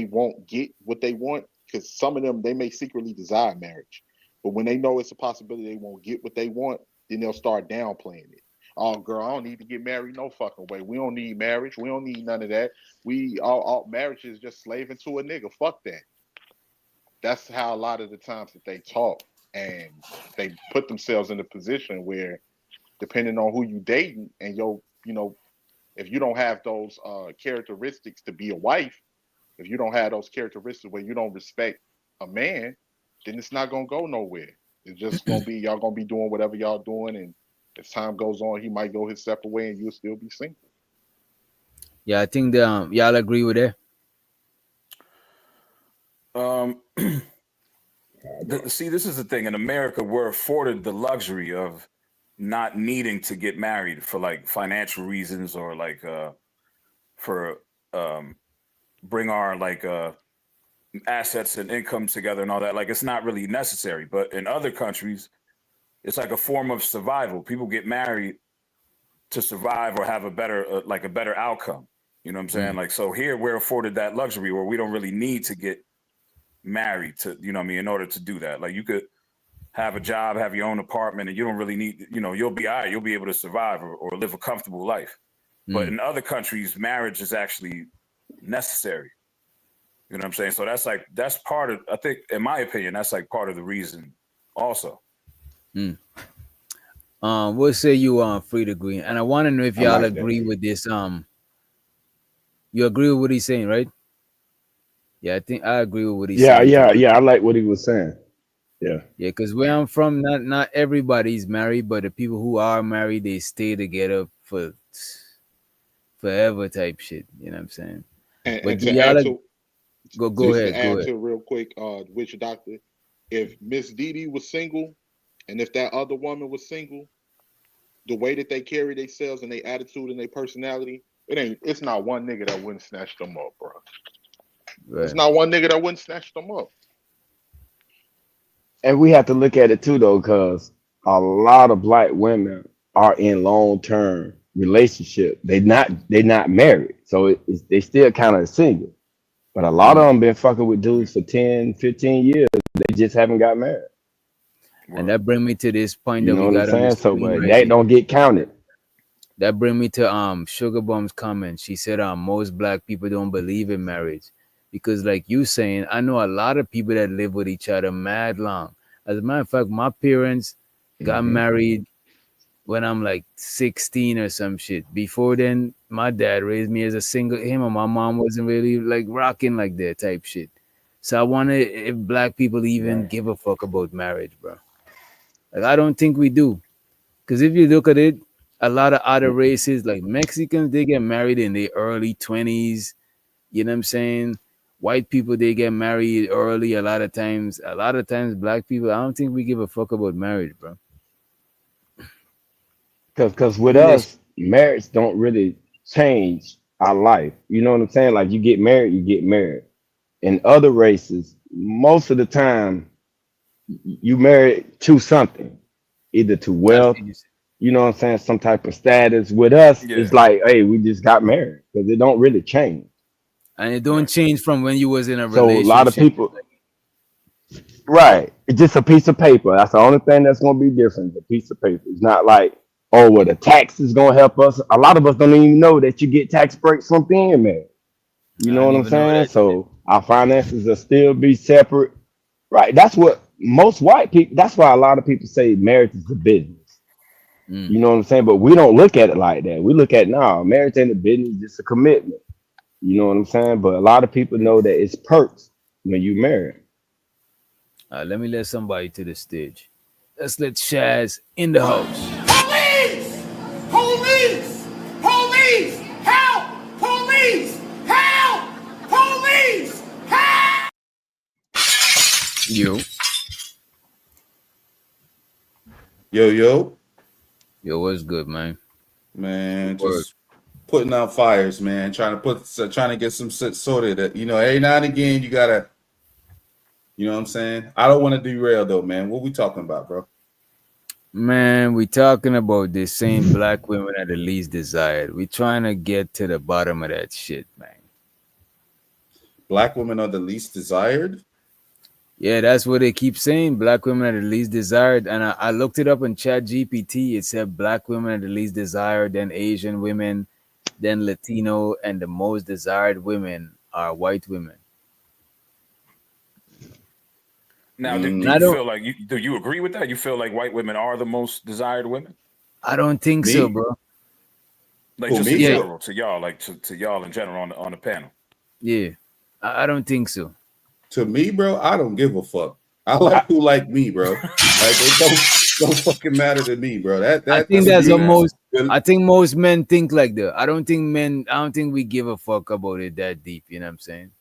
won't get what they want, because some of them, they may secretly desire marriage, but when they know it's a possibility they won't get what they want, then they'll start downplaying it. Oh, girl, I don't need to get married no fucking way. We don't need marriage. We don't need none of that. All marriage is just slaving to a nigga. Fuck that. That's how a lot of the times that they talk, and they put themselves in a position where, depending on who you dating and if you don't have those characteristics to be a wife, if you don't have those characteristics where you don't respect a man, then it's not gonna go nowhere. It's just gonna be, y'all gonna be doing whatever y'all doing, and as time goes on, he might go his separate way and you'll still be single. Yeah, I think that y'all agree with that. See, this is the thing. In America, we're afforded the luxury of not needing to get married for like financial reasons, or like for bring our like assets and income together and all that. Like, it's not really necessary. But in other countries, it's like a form of survival. People get married to survive or have a better outcome. You know what I'm saying? Like, so here we're afforded that luxury where we don't really need to get married to, you know what I mean, in order to do that. Like, you could have a job, have your own apartment, and you don't really need, you'll be all right. You'll be able to survive or live a comfortable life. But in other countries, marriage is actually necessary. You know what I'm saying? So that's part of, I think, in my opinion, that's like part of the reason also. What say you Free to Green? And I want to know if y'all agree with this. You agree with what he's saying, right? Yeah, I think I agree with what he's saying. Yeah. I like what he was saying. Yeah, because where I'm from, not everybody's married, but the people who are married, they stay together for forever type shit. You know what I'm saying? And to add to, go ahead. To real quick, Witch Doctor, if Miss Didi was single, and if that other woman was single, the way that they carry themselves and their attitude and their personality, it's not one nigga that wouldn't snatch them up, bro. There's Right. not one nigga that wouldn't snatch them up. And we have to look at it too, though, because a lot of black women are in long term relationship. They not married, so they still kind of single. But a lot of them been fucking with dudes for 10, 15 years. They just haven't got married. And that bring me to this point You that know we what I'm got on the saying? So, screen but right that here. don't get counted. That bring me to Sugar Bum's comment. She said most black people don't believe in marriage because, like you saying, I know a lot of people that live with each other mad long. As a matter of fact, my parents got married when I'm like 16 or some shit. Before then, my dad raised me as a single. Him and my mom wasn't really like rocking like that type shit. So I wonder if black people even give a fuck about marriage, bro. Like I don't think we do, because if you look at it, a lot of other races like Mexicans, they get married in their early 20s. You know what I'm saying? White people, they get married early a lot of times. A lot of times, black people, I don't think we give a fuck about marriage, bro. Because with Let me let us, marriage don't really change our life. You know what I'm saying? Like you get married, you get married. In other races, most of the time, you married to something, either to wealth, you know what I'm saying, some type of status. With us, Yeah. it's like, hey, we just got married because it don't really change. And it don't change from when you was in a So a lot of relationship. people, right? It's just a piece of paper. That's the only thing that's gonna be different. A piece of paper. It's not like, oh, well, the tax is gonna help us. A lot of us don't even know that you get tax breaks from being married. You I know what didn't I'm even know saying? that. So our finances will still be separate, right? That's what most white people. That's why a lot of people say marriage is a business. You know what I'm saying? But we don't look at it like that. We look at marriage ain't a business, it's a commitment. You know what I'm saying? But a lot of people know that it's perks when you marry. Let me let somebody to the stage. Let's let Shaz in the house. Police! Police! Police! Help! Police! Help! Police! Help! Yo. Yo, what's good, man? Man, Word. just putting out fires, man. Trying to get some shit sorted. Every now and again you gotta, you know what I'm saying? I don't want to derail though, man. What we talking about, bro? Man, we talking about the same black women are the least desired. We trying to get to the bottom of that shit, man. Black women are the least desired. Yeah, that's what they keep saying. Black women are the least desired. And I looked it up on Chat GPT. It said black women are the least desired, then Asian women, then Latino, and the most desired women are white women. Now, do And I you don't feel like do you agree with that? You feel like white women are the most desired women? I don't think so, bro. Like Who, just me? in Yeah. general, to y'all, like to y'all in general on the panel. Yeah. I don't think so. To me, bro, I don't give a fuck. I like who like me, bro. Like it don't fucking matter to me, bro. I think to that's me, almost the- I think most men think like that. I don't think we give a fuck about it that deep, you know what I'm saying?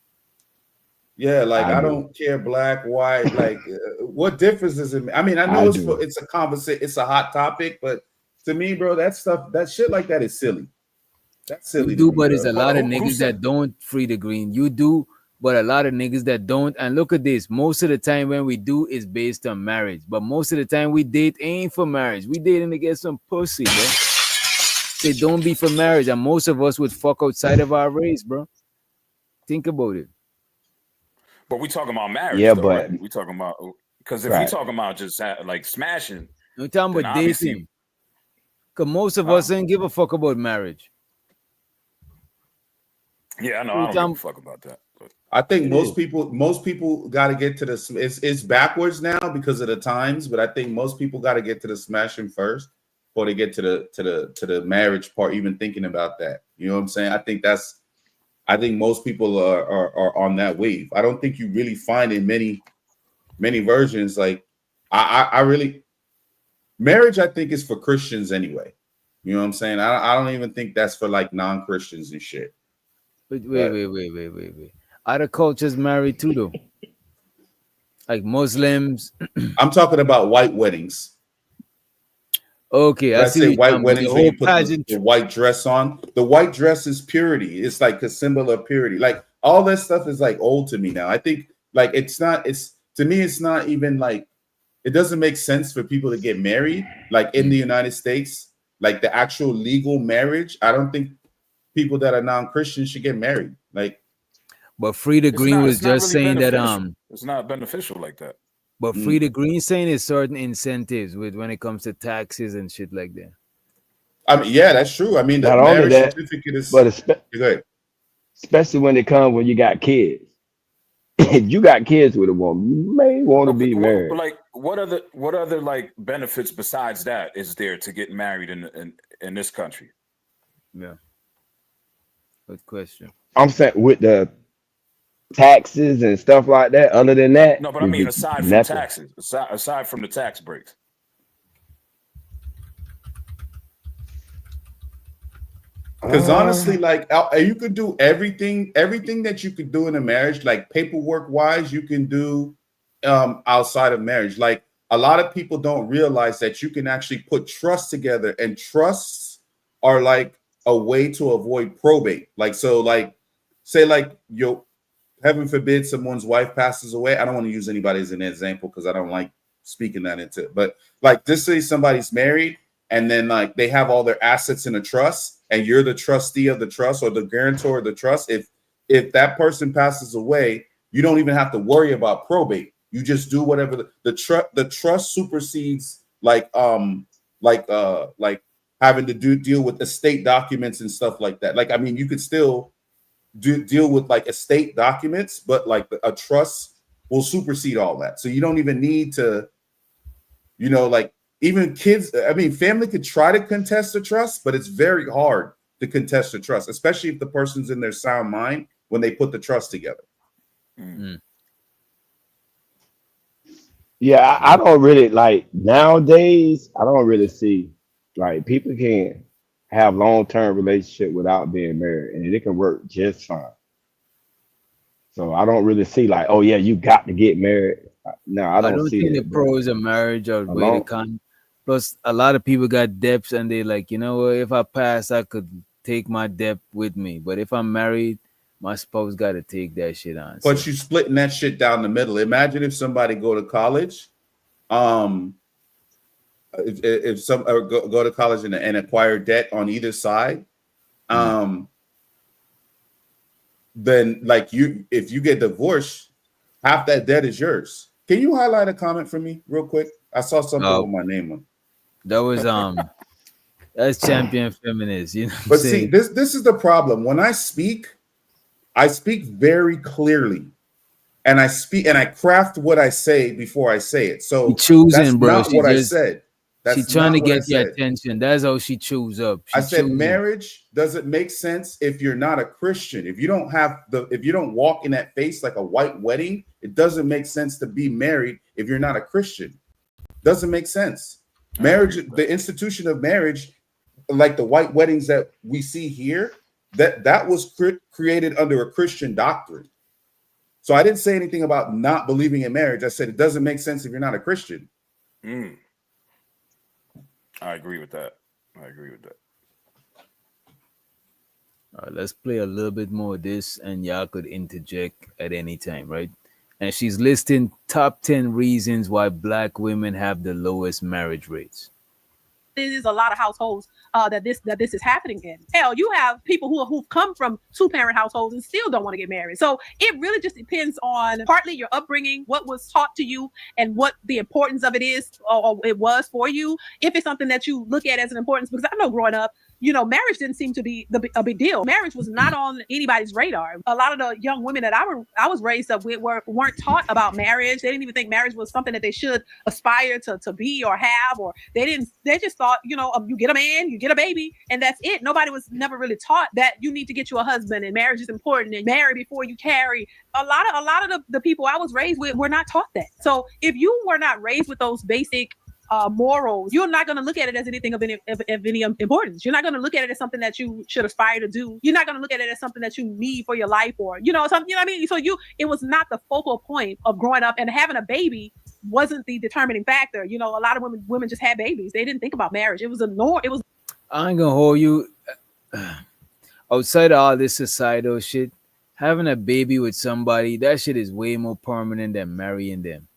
Yeah, like I I do. don't care black, white. Like, what difference does it? I mean, I I know do. it's a conversation, it's a hot topic, but to me, bro, that shit like that is silly. That's silly. You to do, me, but bro. it's a lot of Who niggas said- that don't free the green. You do, but a lot of niggas that don't. And look at this. Most of the time when we do is based on marriage. But most of the time we date ain't for marriage. We dating to get some pussy, bro. Say don't be for marriage. And most of us would fuck outside of our race, bro. Think about it. But we talking about marriage, Yeah, though, but right? We talking about because if right. we talking about just like smashing, We're talking then about obviously, dating. Because most of us ain't give a fuck about marriage. yeah, I know We're I don't give a talking- fuck about that. But I think It most people got to get to the. It's backwards now because of the times, but I think most people got to get to the smashing first before they get to the marriage part. Even thinking about that, you know what I'm saying? I think most people are on that wave. I don't think you really find in many versions. Like I really marriage. I think is for Christians anyway. You know what I'm saying? I don't even think that's for like non-Christians and shit. But wait. Other cultures marry too, though. Like Muslims. I'm talking about white weddings. Okay, When I I see say what you're white talking about. weddings, The when you whole put pageant. the white dress on, the white dress is purity. It's like a symbol of purity. Like all that stuff is like old to me now. I think like it's not even like it doesn't make sense for people to get married like in the United States, like the actual legal marriage. I don't think people that are non-Christian should get married. Like, but Frida Green was just saying that it's not beneficial like that. But Frida Green saying there's certain incentives with when it comes to taxes and shit like that. I mean, yeah, that's true. I mean, the Not only marriage that, certificate is but go ahead. especially when it comes when you got kids. If you got kids with a woman, you may want to be married. But like, what other like benefits besides that is there to get married in this country? Yeah. Good question. I'm saying with the taxes and stuff like that. Other than that, No, but I mean aside from nothing. taxes, aside from the tax breaks. Because honestly, like you could do everything that you could do in a marriage, like paperwork wise, you can do outside of marriage. Like a lot of people don't realize that you can actually put trust together, and trusts are like a way to avoid probate. Like, so like say like heaven forbid someone's wife passes away. I don't want to use anybody as an example because I don't like speaking that into it. But like just say somebody's married and then like they have all their assets in a trust and you're the trustee of the trust or the guarantor of the trust. If that person passes away, you don't even have to worry about probate. You just do whatever the trust supersedes like having to deal with estate documents and stuff like that. Like, I mean, you could still deal with like estate documents, but like a trust will supersede all that. So you don't even need to, like even kids. I mean, family could try to contest the trust, but it's very hard to contest the trust, especially if the person's in their sound mind when they put the trust together. Mm. Yeah, I don't really like nowadays. I don't really see like people can have long-term relationship without being married, and it can work just fine. So I don't really see like, oh yeah, you got to get married. No, I don't see think it. the pros of marriage are way Alone. the con. Plus, a lot of people got debts, and they like, you know what? If I pass, I could take my debt with me. But if I'm married, my spouse got to take that shit on. But you splitting that shit down the middle. Imagine if somebody go to college, if some go to college and acquire debt on either side, then like if you get divorced, half that debt is yours. Can you highlight a comment for me real quick? I saw something with my name on. That was that's champion feminist, you know. But see, this is the problem. When I speak very clearly, and I craft what I say before I say it. So she choosing, that's bro. not She what I just, said. That's she trying to not what I get your said. attention. That's how she choose up. I said marriage doesn't make sense if you're not a Christian. If you don't walk in that face like a white wedding, it doesn't make sense to be married if you're not a Christian. Doesn't make sense. Marriage, the institution of marriage, like the white weddings that we see here, that was created under a Christian doctrine. So I didn't say anything about not believing in marriage. I said it doesn't make sense if you're not a Christian. I agree with that. All right, let's play a little bit more of this, and y'all could interject at any time, right? And she's listing top 10 reasons why Black women have the lowest marriage rates. There's a lot of households that this is happening in. Hell, you have people who've come from 2-parent households and still don't want to get married. So it really just depends on partly your upbringing, what was taught to you, and what the importance of it is or it was for you. If it's something that you look at as an importance, because I know growing up, marriage didn't seem to be a big deal. Marriage was not on anybody's radar. A lot of the young women that I was raised up with weren't taught about marriage. They didn't even think marriage was something that they should aspire to be or have, or they just thought, you get a man, you get a baby, and that's it. Nobody was never really taught that you need to get you a husband and marriage is important and marry before you carry. A lot of the people I was raised with were not taught that. So if you were not raised with those basic morals, you're not going to look at it as anything of any importance. You're not going to look at it as something that you should aspire to do. You're not going to look at it as something that you need for your life, or something. You know what I mean? So it was not the focal point of growing up, and having a baby wasn't the determining factor. A lot of women just had babies. They didn't think about marriage. It was a norm. It was. I ain't gonna hold you. Outside of all this societal shit, having a baby with somebody, that shit is way more permanent than marrying them.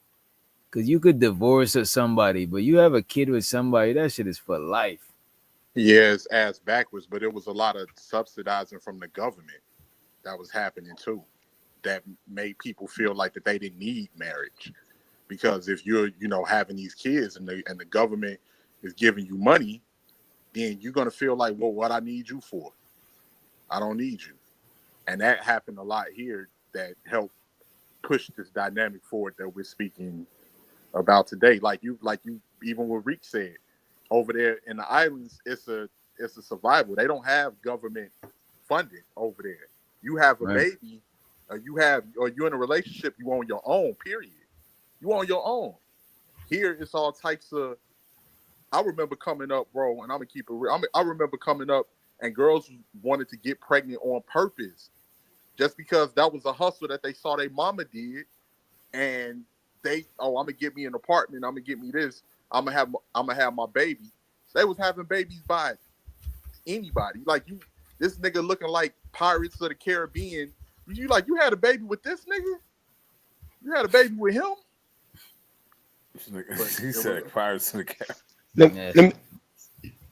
Cause you could divorce or somebody, but you have a kid with somebody, that shit is for life. Yeah, it's ass backwards, but it was a lot of subsidizing from the government that was happening too. That made people feel like that they didn't need marriage, because if you're, having these kids and the government is giving you money, then you're gonna feel like, well, what I need you for? I don't need you. And that happened a lot here that helped push this dynamic forward that we're speaking about today. Like you even what Reek said, over there in the islands, it's a survival. They don't have government funding over there. You have a baby, or you're in a relationship, you on your own, period. You on your own. Here it's all types of, I remember coming up, bro, and I'm gonna keep it real. I remember coming up and girls wanted to get pregnant on purpose just because that was a hustle that they saw their mama did, and I'm gonna get me an apartment, I'm gonna get me this, I'm gonna have my baby. They was having babies by anybody. Like, this nigga looking like Pirates of the Caribbean. You had a baby with this nigga? You had a baby with him? He said Pirates of the Caribbean.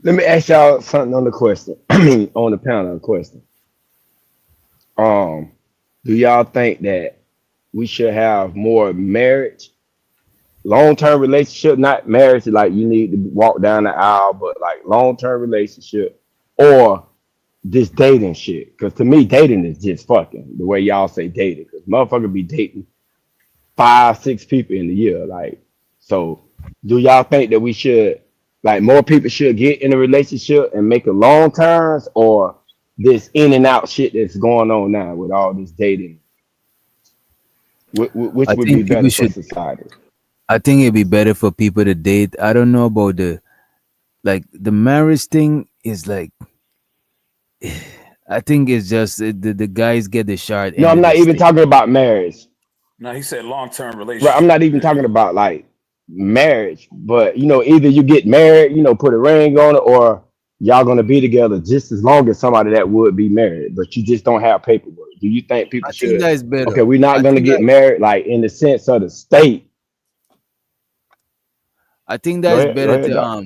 Let me ask y'all something on the question. On the panel question. Do y'all think that we should have more marriage, long-term relationship, not marriage like you need to walk down the aisle, but like long-term relationship, or this dating shit? Because to me, dating is just fucking the way y'all say dating. Because motherfucker be dating 5-6 people in a year. Like, so do y'all think that we should, like, more people should get in a relationship and make it long terms, or this in and out shit that's going on now with all this dating? Which I would think be people better for should. society? I think it'd be better for people to date. I don't know about the marriage thing is like. I think it's just the guys get the short end. No, I'm of not the even stick. talking about marriage. No, he said long-term Right, relationship. I'm not even talking about like marriage, but either you get married, put a ring on it, or y'all gonna be together just as long as somebody that would be married, but you just don't have paperwork. Do you think people I think should? that is better. Okay, we're not I gonna think get married, like in the sense of the state. I think Go that is ahead, better to Doc.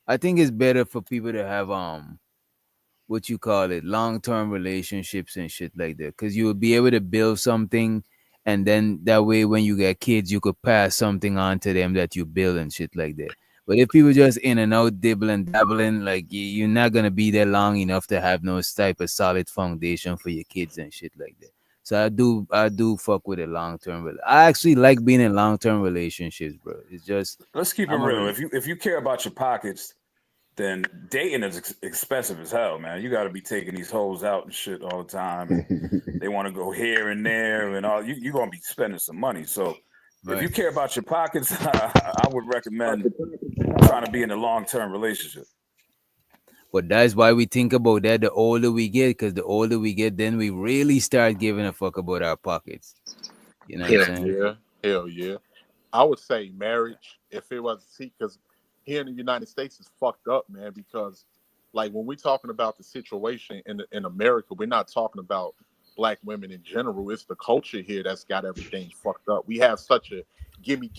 I think it's better for people to have what you call it, long-term relationships and shit like that, because you will be able to build something, and then that way when you get kids you could pass something on to them that you build and shit like that. But if people just in and out dibbling dabbling, like you're not gonna be there long enough to have no type of solid foundation for your kids and shit like that. So I do fuck with a long-term. I actually like being in long-term relationships, bro. It's just Let's keep it I'm real. a, If you care about your pockets, then dating is expensive as hell, man. You got to be taking these hoes out and shit all the time. And they want to go here and there and all. You're gonna be spending some money. So if you right. care about your pockets, I would recommend trying to be in a long-term relationship. But that's why we think about that the older we get, because the older we get, then we really start giving a fuck about our pockets. You know what I'm saying? Hell yeah. I would say marriage, if it was, because here in the United States is fucked up, man, because like when we're talking about the situation in America, we're not talking about black women in general. It's the culture here that's got everything fucked up. We have such a gimme,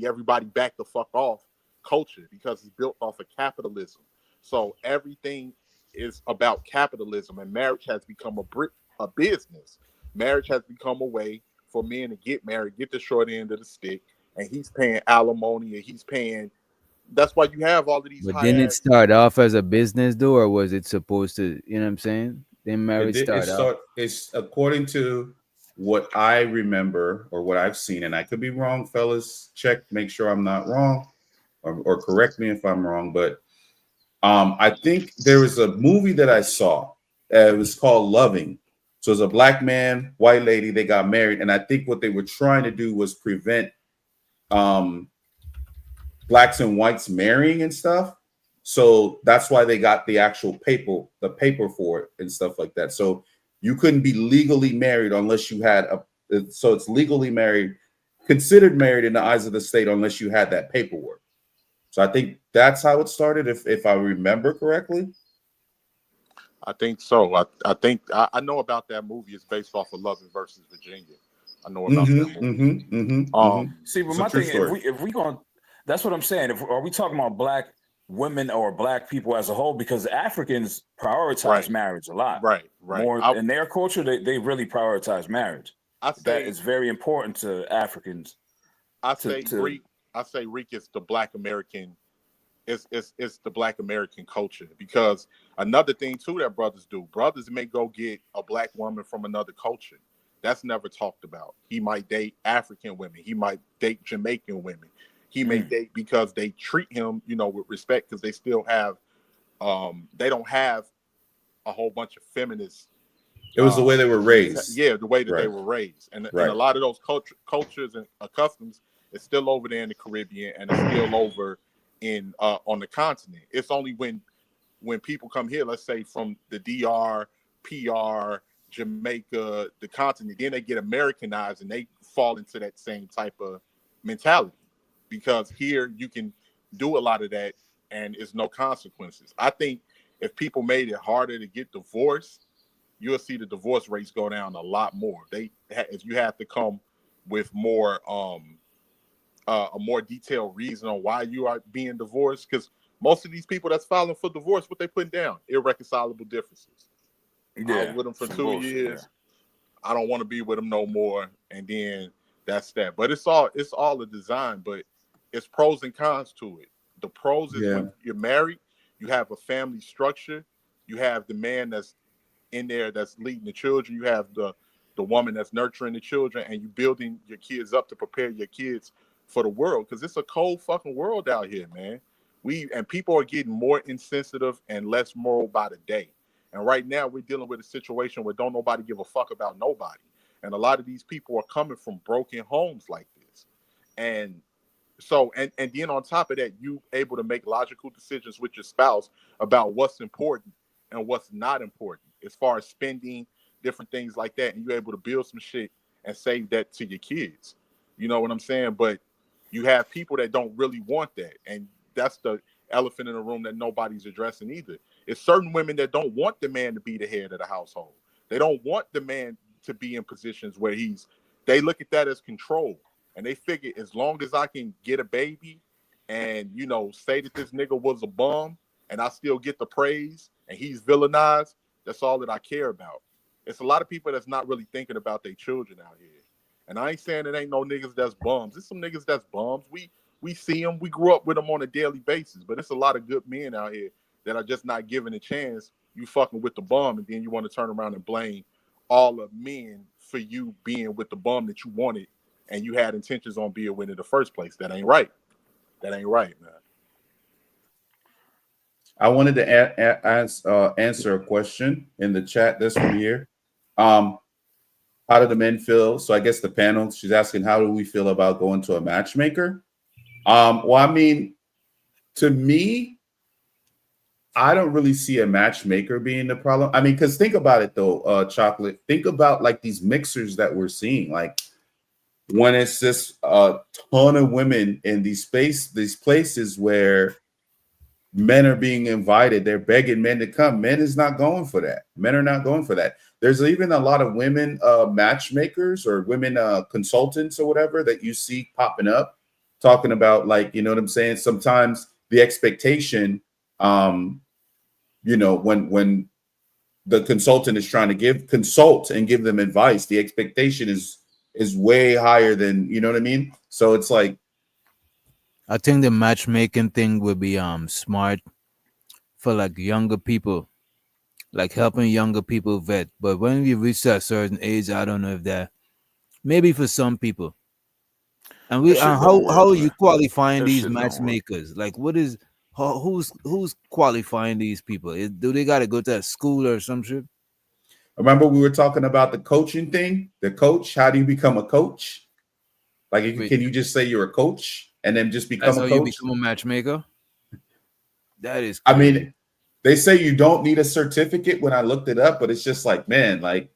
everybody back the fuck off culture, because it's built off of capitalism. So everything is about capitalism, and marriage has become a business. Marriage has become a way for men to get married, get the short end of the stick, and he's paying alimony, and he's paying. That's why you have all of these But high didn't it ass. start off as a business though, or was it supposed to, you know what I'm saying? Didn't marriage start off? It's according to what I remember or what I've seen, and I could be wrong, fellas. Check, make sure I'm not wrong, or correct me if I'm wrong. But I think there was a movie that I saw. It was called Loving. So it's a black man, white lady. They got married, and I think what they were trying to do was prevent blacks and whites marrying and stuff. So that's why they got the actual paper for it and stuff like that. So you couldn't be legally married unless you had so it's legally married, considered married in the eyes of the state unless you had that paperwork. So I think that's how it started, if I remember correctly. I think so. I think I know about that movie. It's based off of Loving versus Virginia. I know about that movie. See, but It's a my true thing, story. if we going, that's what I'm saying. Are we talking about black women or black people as a whole? Because Africans prioritize Right. marriage a lot. Right. More in their culture, they really prioritize marriage. I That say is very important to Africans. I to- say Reek is the Black American. It's the Black American culture, because another thing too that brothers do. Brothers may go get a black woman from another culture. That's never talked about. He might date African women. He might date Jamaican women. He may date because they treat him, with respect, because they still have, they don't have a whole bunch of feminists. It was the way they were raised. Yeah, the way that they Right. were raised, and Right. a lot of those cultures and customs is still over there in the Caribbean, and it's still over in on the continent. It's only when people come here, let's say from the DR, PR, Jamaica, the continent, then they get Americanized and they fall into that same type of mentality, because here you can do a lot of that and it's no consequences. I think if people made it harder to get divorced, you'll see the divorce rates go down a lot more. If you have to come with more a more detailed reason on why you are being divorced, because most of these people that's filing for divorce, what they putting down, irreconcilable differences. I was with them for 2 years. I don't want to be with them no more, and then that's that. But it's all a design, but it's pros and cons to it. The pros is when you're married, you have a family structure, you have the man that's in there that's leading the children, you have the woman that's nurturing the children, and you building your kids up to prepare your kids for the world, because it's a cold fucking world out here, man. People are getting more insensitive and less moral by the day. And right now we're dealing with a situation where don't nobody give a fuck about nobody. And a lot of these people are coming from broken homes like this. And so, and then on top of that, you able to make logical decisions with your spouse about what's important and what's not important, as far as spending, different things like that. And you're able to build some shit and save that to your kids. You know what I'm saying? But you have people that don't really want that. And that's the elephant in the room that nobody's addressing either. It's certain women that don't want the man to be the head of the household. They don't want the man to be in positions where they look at that as control. And they figure, as long as I can get a baby and, say that this nigga was a bum and I still get the praise and he's villainized, that's all that I care about. It's a lot of people that's not really thinking about their children out here. And I ain't saying it ain't no niggas that's bums. There's some niggas that's bums. We see them. We grew up with them on a daily basis. But it's a lot of good men out here that are just not given a chance. You fucking with the bum, and then you want to turn around and blame all of men for you being with the bum that you wanted and you had intentions on being with in the first place. That ain't right. That ain't right, man. I wanted to answer a question in the chat this one here. How do the men feel? So I guess the panel, she's asking, how do we feel about going to a matchmaker? Well, I mean, to me, I don't really see a matchmaker being the problem. I mean, because think about it though, Chocolate. Think about like these mixers that we're seeing. Like when it's just a ton of women in these places where men are being invited, they're begging men to come. Men is not going for that. Men are not going for that. There's even a lot of women matchmakers or women consultants or whatever that you see popping up, talking about, like, you know what I'm saying? Sometimes the expectation, when the consultant is trying to consult and give them advice, the expectation is way higher than, you know what I mean? So it's like, I think the matchmaking thing would be smart for like younger people, like helping younger people vet. But when we reach that certain age, I don't know if that maybe for some people. And how are you qualifying these matchmakers? Like, what is who's qualifying these people? Do they got to go to a school or some shit? Remember we were talking about the coaching thing? The coach, how do you become a coach? Like, can you just say you're a coach and then just become a coach? You become a matchmaker? That is crazy. I mean, they say you don't need a certificate when I looked it up, but it's just like, man, like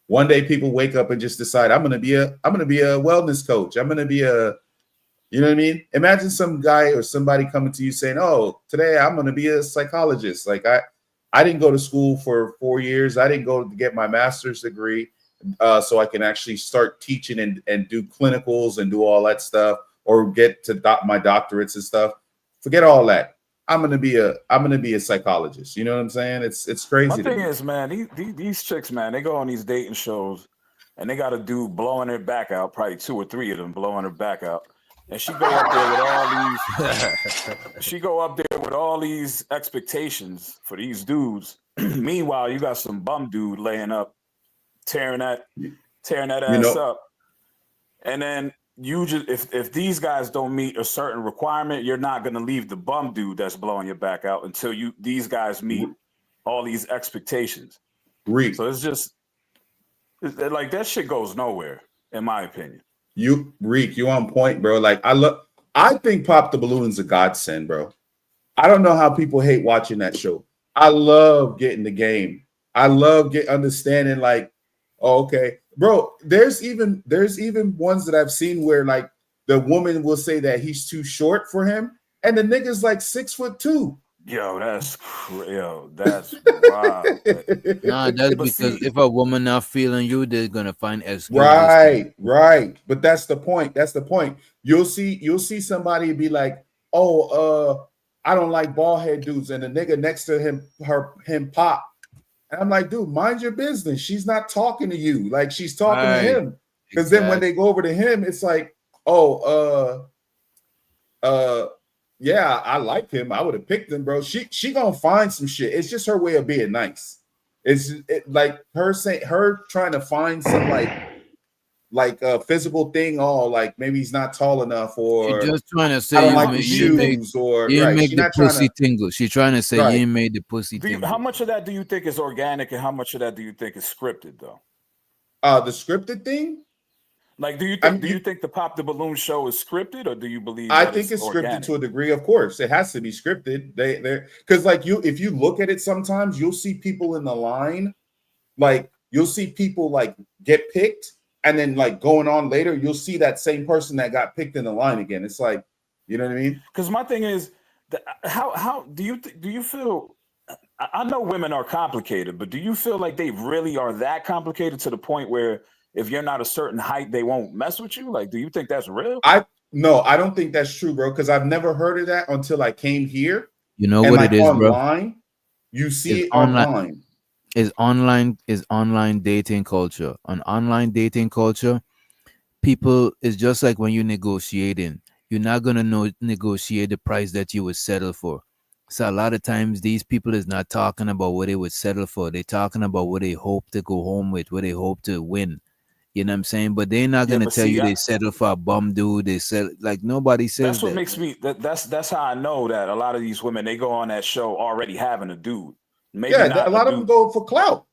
one day people wake up and just decide I'm gonna be a wellness coach. I'm gonna be a, you know what I mean? Imagine some guy or somebody coming to you saying, oh, today I'm gonna be a psychologist. Like I didn't go to school for 4 years. I didn't go to get my master's degree so I can actually start teaching and do clinicals and do all that stuff, or get to my doctorates and stuff. Forget all that. I'm gonna be a psychologist. You know what I'm saying? It's crazy. My thing is, man, these chicks, man, they go on these dating shows and they got a dude blowing their back out, probably 2 or 3 of them blowing her back out. And she go up there with all these expectations for these dudes. Meanwhile, you got some bum dude laying up, tearing that ass up. And then you just if these guys don't meet a certain requirement, you're not gonna leave the bum dude that's blowing your back out until these guys meet all these expectations. So it's just like that shit goes nowhere, in my opinion. You on point, bro. Like I think Pop the Balloon's a godsend, bro. I don't know how people hate watching that show. I love getting the game. I love understanding, like, oh, okay, bro. There's even ones that I've seen where like the woman will say that he's too short for him, and the nigga's like 6'2". Yo, that's wild. Nah, that's because if a woman not feeling you, they're gonna find excuses. Right. But that's the point. You'll see somebody be like, oh, I don't like bald head dudes, and the nigga next to him pop. And I'm like, dude, mind your business. She's not talking to you. Like, she's talking to him. Because then when they go over to him, it's like, yeah, I like him. I would have picked him, bro. She gonna find some shit. It's just her way of being nice. It's like her trying to find some like a physical thing. Oh, like maybe he's not tall enough, or she's just trying to say I don't like the shoes, or you right. make She's the not trying pussy to tingle. She's trying to say you ain't made the pussy tingle. How much of that do you think is organic, and how much of that do you think is scripted, though? The scripted thing. Like, do you think the Pop the Balloon show is scripted, or do you believe? I think it's scripted to a degree. Of course, it has to be scripted. They're because like if you look at it, sometimes you'll see people in the line, like you'll see people like get picked, and then like going on later, you'll see that same person that got picked in the line again. It's like, you know what I mean? Because my thing is, how do you feel? I know women are complicated, but do you feel like they really are that complicated to the point where if you're not a certain height, they won't mess with you? Like, do you think that's real? No, I don't think that's true, bro. Because I've never heard of that until I came here. You know what it is, online, bro? You see it online. Is online dating culture. On online dating culture, people is just like when you're negotiating. You're not gonna negotiate the price that you would settle for. So a lot of times these people is not talking about what they would settle for. They're talking about what they hope to go home with, what they hope to win. You know what I'm saying? But they're not gonna tell you they settle for a bum dude. They settle, like nobody says that's what makes me. That's how I know that a lot of these women, they go on that show already having a dude. Maybe a lot of them go for clout.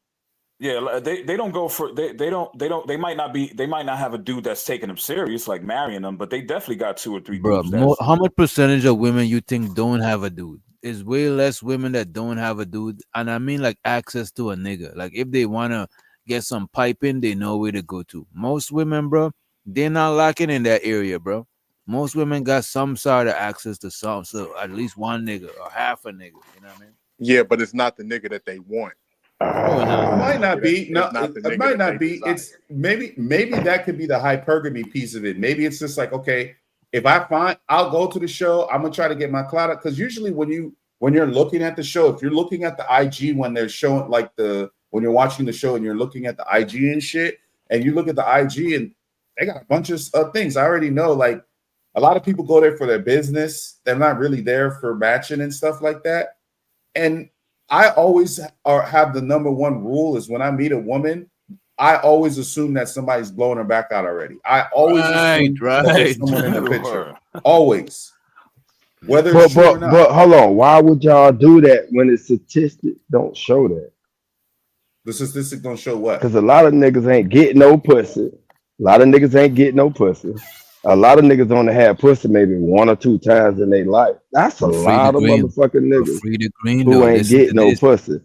Yeah, they don't go for they might not have a dude that's taking them serious, like marrying them, but they definitely got 2 or 3 bro. dudes. How much percentage of women you think don't have a dude? It's way less women that don't have a dude, and I mean like access to a nigga. Like if they wanna get some piping, they know where to go to. Most women, bro, they're not lacking in that area, bro. Most women got some sort of access to some, so at least one nigga or half a nigga. You know what I mean? Yeah, but it's not the nigga that they want. It might not be. No, it might not be. Desire. It's maybe that could be the hypergamy piece of it. Maybe it's just like, okay, if I'll go to the show. I'm gonna try to get my clout up, because usually when you're looking at the show, if you're looking at the IG when they're showing when you're watching the show and you're looking at the IG and shit, and you look at the IG and they got a bunch of things. I already know, like a lot of people go there for their business. They're not really there for matching and stuff like that. And I always have the number one rule is when I meet a woman, I always assume that somebody's blowing her back out already. I always assume that there's someone in the picture. Always. Whether it's true or not. But hold on. Why would y'all do that when the statistics don't show that? The statistics don't show what? Because a lot of niggas ain't getting no pussy. A lot of niggas ain't getting no pussy. A lot of niggas only had pussy maybe 1 or 2 times in their life. That's a lot of motherfucking niggas who ain't getting no pussy.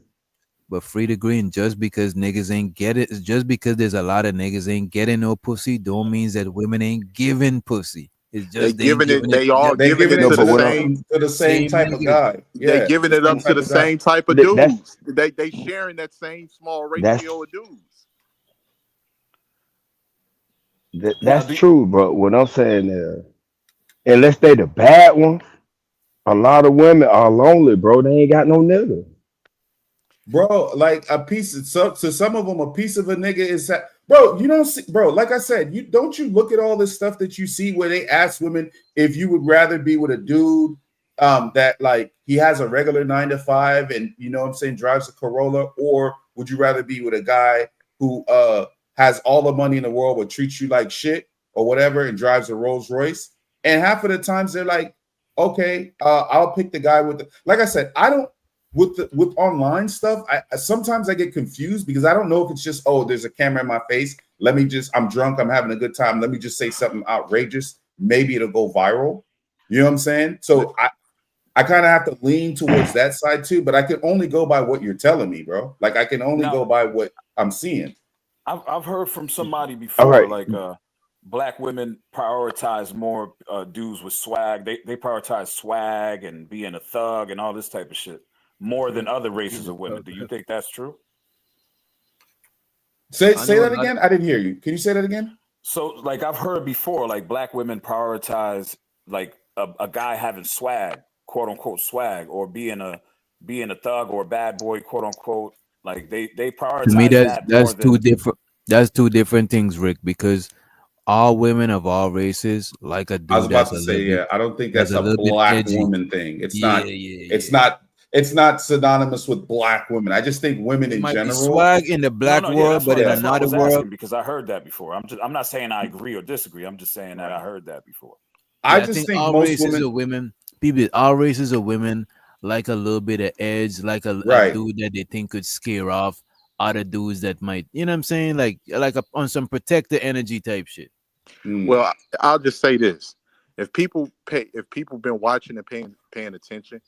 But free to green, just because niggas ain't get it, just because there's a lot of niggas ain't getting no pussy, don't means that women ain't giving pussy. It's They just they ain't giving it. giving it They to all them. They giving giving it it to to the but same. the same Same type of niggas. guy. They Yeah, giving the it up same to type the of guy. same type of that's dudes. They sharing that same small that's ratio of dudes. Now, that's true, but what I'm saying is, unless they the bad ones, a lot of women are lonely, bro. They ain't got no nigga. Bro, like a piece of to some of them, a piece of a nigga is that, bro. You don't see, bro. Like I said, you don't you look at all this stuff that you see where they ask women if you would rather be with a dude that like he has a regular 9 to 5 and you know what I'm saying drives a Corolla, or would you rather be with a guy who has all the money in the world but treats you like shit or whatever and drives a Rolls Royce? And half of the times they're like, okay, I'll pick the guy with the. Like I said, I don't. With online stuff, I sometimes I get confused because I don't know if it's just, oh, there's a camera in my face. I'm drunk, I'm having a good time. Let me just say something outrageous. Maybe it'll go viral. You know what I'm saying? So I kind of have to lean towards that side too, but I can only go by what you're telling me, bro. Like I can only go now by what I'm seeing. I've heard from somebody All before, right, like black women prioritize more dudes with swag. They prioritize swag and being a thug and all this type of shit more than other races of women. Do you think that's true? Say I know a that lot. again. I didn't hear you. Can you say that again? So, like I've heard before, like black women prioritize like a guy having swag, quote unquote swag, or being a thug or a bad boy, quote unquote. Like they To me, prioritize that more that's two than. different. That's two different things, Rick. Because all women of all races like a I was dude about that's to a say, little bit yeah, I don't think that's that's a a little bit black edgy. woman thing. It's Yeah, not, yeah, it's yeah. not, it's not synonymous with black women. I just think women It in might be general. swag in the No, black no, yeah, world, but in Yeah. that's why I another was world, asking because I heard that before. I'm not saying I agree or disagree. I'm just saying that I heard that before. I yeah, I just think think all most races women, of women, people, all races of women like a little bit of edge, like a right. dude that they think could scare off other dudes that might, you know what I'm saying? Like on some protector energy type shit. Well, I'll just say this: if people been watching and paying attention,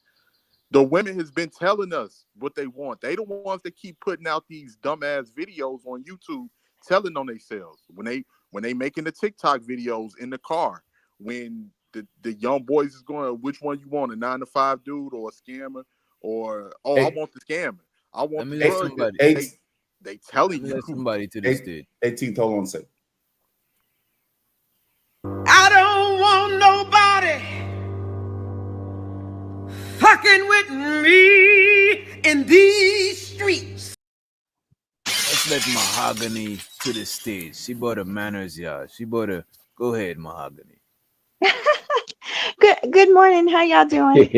the women has been telling us what they want. They the ones that keep putting out these dumbass videos on YouTube, telling on themselves when they making the TikTok videos in the car, when the young boys is going, which one you want, a 9 to 5 dude or a scammer, or I Hey, want the scammer, I Let want me the let drug. somebody. They Let telling me you. let somebody to the stage. 18th, hold on a second. I don't want nobody fucking with me in these streets. Let's let Mahogany to the stage. She bought a manners, y'all. She bought a. Go ahead, Mahogany. Good morning. How y'all doing?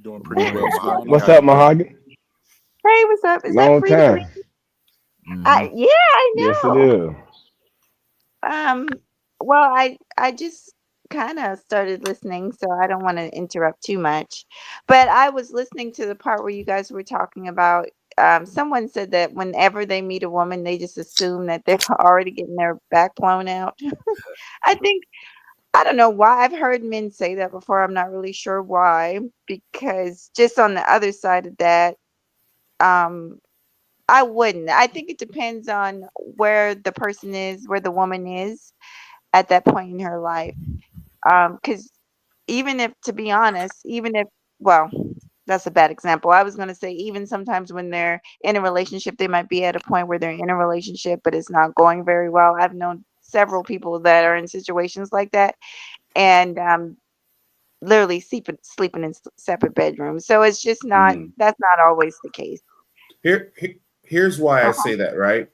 Doing pretty Morning. well, What's going Mahogany. What's How on? up, you doing? Mahogany? Hey, what's up? Is that long free to time. me? Mhm. Yeah, I Yes, it know. is. Well, I just kind of started listening, so I don't want to interrupt too much. But I was listening to the part where you guys were talking about someone said that whenever they meet a woman, they just assume that they're already getting their back blown out. I think I don't know why. I've heard men say that before. I'm not really sure why, because just on the other side of that, um, I wouldn't. I think it depends on where the person is, where the woman is at that point in her life. Because even if, to be honest, even if, well, that's a bad example. I was going to say, even sometimes when they're in a relationship, they might be at a point where they're in a relationship, but it's not going very well. I've known several people that are in situations like that and literally sleeping in separate bedrooms. So it's just not, that's not always the case. Here's why I say that, right?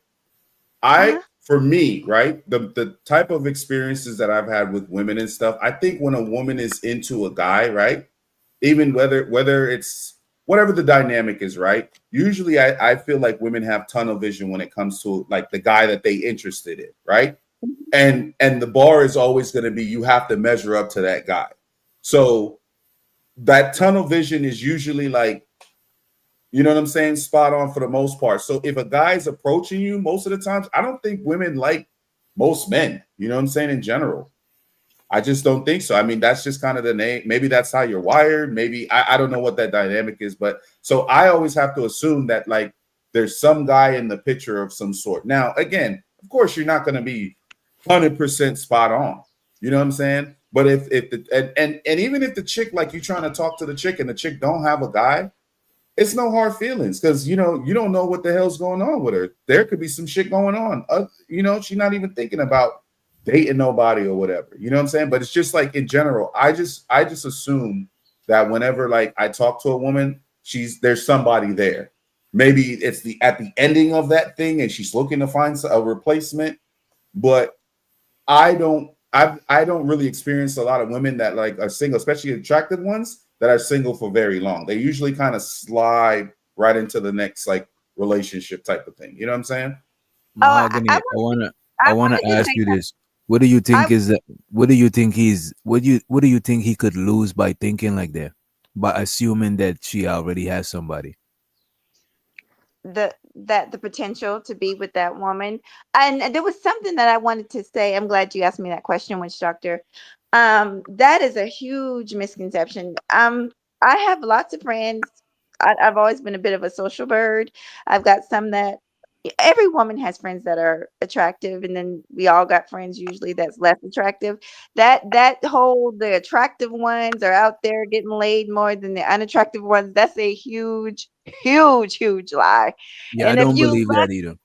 For me, right, the type of experiences that I've had with women and stuff, I think when a woman is into a guy, right, even whether it's whatever the dynamic is, right, usually I feel like women have tunnel vision when it comes to like the guy that they interested in, right? And the bar is always going to be you have to measure up to that guy. So that tunnel vision is usually like, you know what I'm saying, spot on for the most part. So if a guy's approaching you, most of the times, I don't think women like most men, you know what I'm saying, in general. I just don't think so. I mean, that's just kind of the name. Maybe that's how you're wired. Maybe I don't know what that dynamic is, but so I always have to assume that like there's some guy in the picture of some sort. Now, again, of course, you're not going to be 100% spot on. You know what I'm saying? But if the and even if the chick, like, you trying to talk to the chick and the chick don't have a guy, it's no hard feelings, because you don't know what the hell's going on with her. There could be some shit going on. She's not even thinking about dating nobody or whatever. You know what I'm saying? But it's just like, in general, I just assume that whenever, like, I talk to a woman, there's somebody there. Maybe it's at the ending of that thing and she's looking to find a replacement. But I don't really experience a lot of women that, like, are single, especially attractive ones, that are single for very long. They usually kind of slide right into the next, like, relationship type of thing. You know what I'm saying? Mahogany, I wanna ask you this. What do you think what do you think he could lose by thinking like that? By assuming that she already has somebody? The potential to be with that woman. And there was something that I wanted to say. I'm glad you asked me that question, Witch Doctor. That is a huge misconception. I have lots of friends. I've always been a bit of a social bird. I've got some that every woman has friends that are attractive, and then we all got friends usually that's less attractive. The attractive ones are out there getting laid more than the unattractive ones. That's a huge lie. Yeah, And I if don't you believe that either.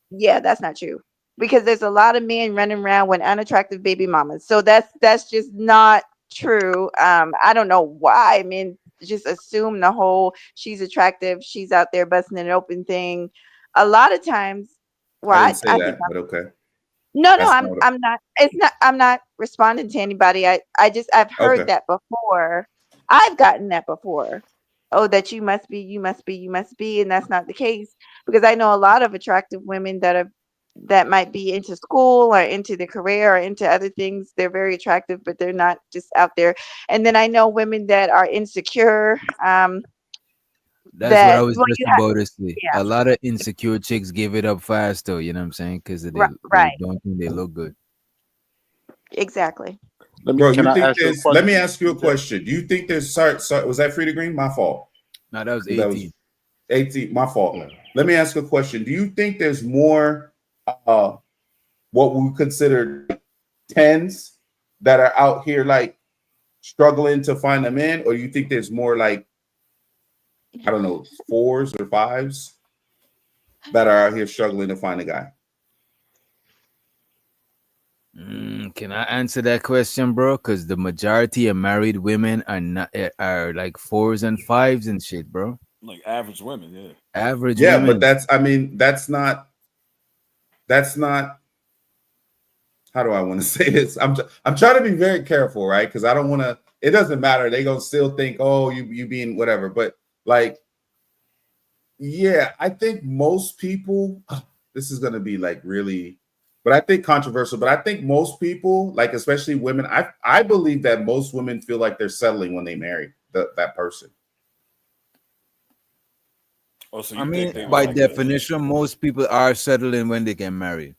yeah, that's not true, because there's a lot of men running around with unattractive baby mamas. So that's just not true. I don't know why men just assume the whole she's attractive, she's out there busting an open thing. A lot of times, I didn't say I that, think but okay. no, That's I'm not. It's not. I'm not responding to anybody. I've heard Okay. that before. I've gotten that before. Oh, that you must be, and that's not the case, because I know a lot of attractive women that might be into school or into the career or into other things. They're very attractive, but they're not just out there. And then I know women that are insecure. That's what I was Well, just about to say. yeah, A lot of insecure chicks give it up fast, though. You know what I'm saying? Because they right, don't think they look good. exactly. Bro, Can you I think ask you a there's? Let me question? ask you a question. Do you think there's? Sorry, was that Free to Green? My fault. No, that was That 18. was 18. My fault. Let me ask you a question. Do you think there's more what we consider tens that are out here, like, struggling to find a man, or you think there's more, like, I don't know, 4s or 5s that are out here struggling to find a guy? Can I answer that question, bro? Because the majority of married women are like 4s and 5s and shit, bro. Like average women, yeah. Average Yeah, women. but that's not. How do I want to say this? I'm trying to be very careful, right? Because I don't want to. It doesn't matter. They gonna still think, oh, you being whatever. But, like, yeah, I think most people. This is gonna be, like, really, but I think controversial. But I think most people, like, especially women, I believe that most women feel like they're settling when they marry that person. Oh, so I you think they mean, was by like a, definition, most people are settling when they get married.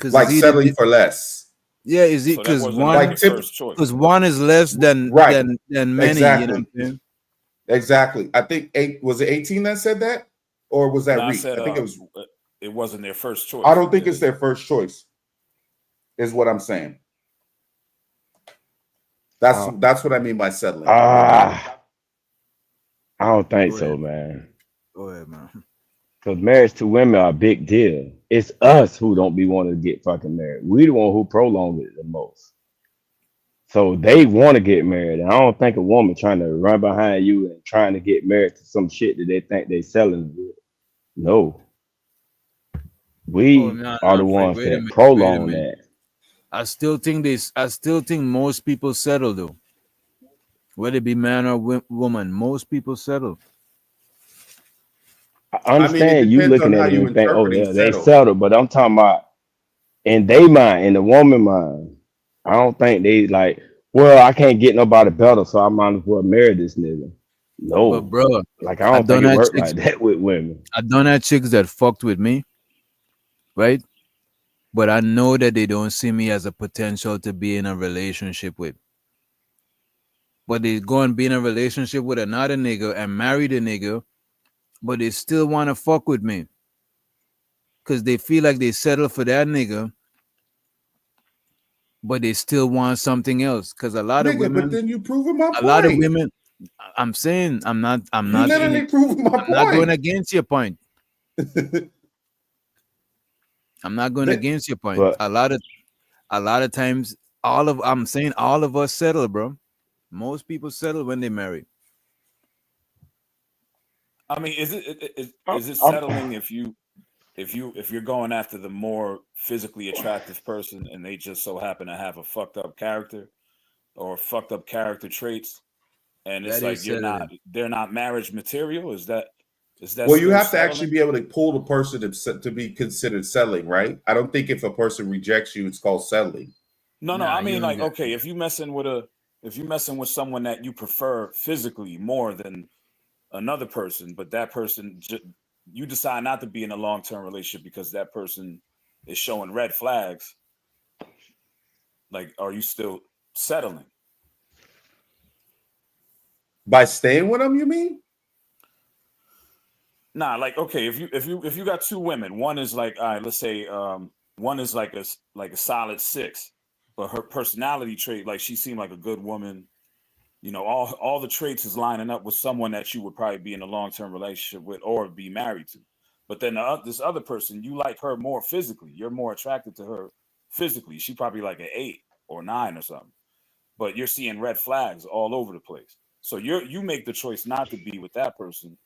Like, settling for less. Yeah, is it so that because wasn't one like their first choice. because one is less than Right. than many. Exactly. You know what I'm saying? Exactly. I think was it 18 that said that, or was that No, I Reek? said I think it was. it wasn't their first choice. I don't think it's their first choice. Is what I'm saying. That's what I mean by settling. I don't think so, man. Go ahead, man. Because marriage to women are a big deal. It's us who don't be wanting to get fucking married. We the one who prolong it the most. So they want to get married. And I don't think a woman trying to run behind you and trying to get married to some shit that they think they selling. No. We are the ones wait a that minute, prolong wait a minute. that. I still think most people settle though. Whether it be man or woman, most people settle. I understand it you depends looking on at how it you and think, oh interpreting yeah, they settle. settled, but I'm talking about in they mind, in the woman mind. I don't think they like, well, I can't get nobody better, so I might as well marry this nigga. No, But bro, like I don't think it had works chicks, like that with women. I done had chicks that fucked with me, right? But I know that they don't see me as a potential to be in a relationship with. But they go and be in a relationship with another nigga and marry the nigga, but they still want to fuck with me. Because they feel like they settle for that nigga. but they still want something else. Because a lot of Nigga, but women, then you proving my a lot of point. women. I'm saying I'm not. I'm You not. literally proving my I'm not going point. against your point. I'm not going That- against your point. But A lot of times, I'm saying all of us settle, bro. Most people settle when they marry. I mean, is it I'm, is it I'm, settling if you're going after the more physically attractive person and they just so happen to have a fucked up character or fucked up character traits, and it's That like is settling. they're not marriage material? Is that well, you still have to actually settling? be able to pull the person to be considered settling, right? I don't think if a person rejects you, it's called settling. No, Nah, I you mean don't like get. okay, if you messing with someone that you prefer physically more than another person, but that person you decide not to be in a long-term relationship because that person is showing red flags, like are you still settling? By staying with them, you mean? Nah, like okay, if you got two women, one is like, all right, let's say one is like a solid 6, but her personality trait, like she seemed like a good woman, you know, all the traits is lining up with someone that you would probably be in a long-term relationship with or be married to. But then this other person, you like her more physically, you're more attracted to her physically. She probably like an 8 or 9 or something, but you're seeing red flags all over the place. So you make the choice not to be with that person,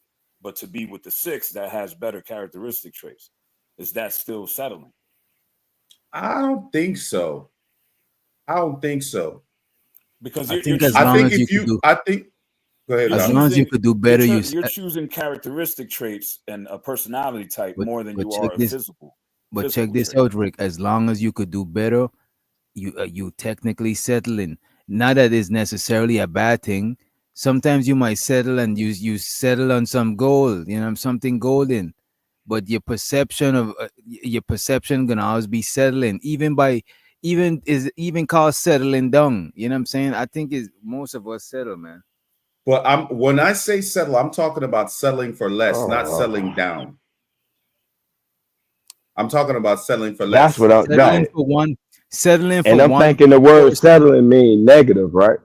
but to be with the 6 that has better characteristic traits. Is that still settling? I don't think so. I don't think so. Because I you're think as I long choosing think as you if could you, do, I think, go ahead, you're as Doc. long as you choosing could do better, you're choosing characteristic traits and a personality type but more than but you check are a this. But check physical this trait. out, Rick. As long as you could do better, you technically settling. Not that it's necessarily a bad thing. Sometimes you might settle and you settle on some gold, something golden. But your perception gonna always be settling, even called settling down. You know what I'm saying? I think is most of us settle, man. But when I say settle, I'm talking about settling for less, not settling oh, down. I'm talking about settling for that's less. what I'm Settling right. for one, settling And for I'm one thinking the word person. settling mean negative, right?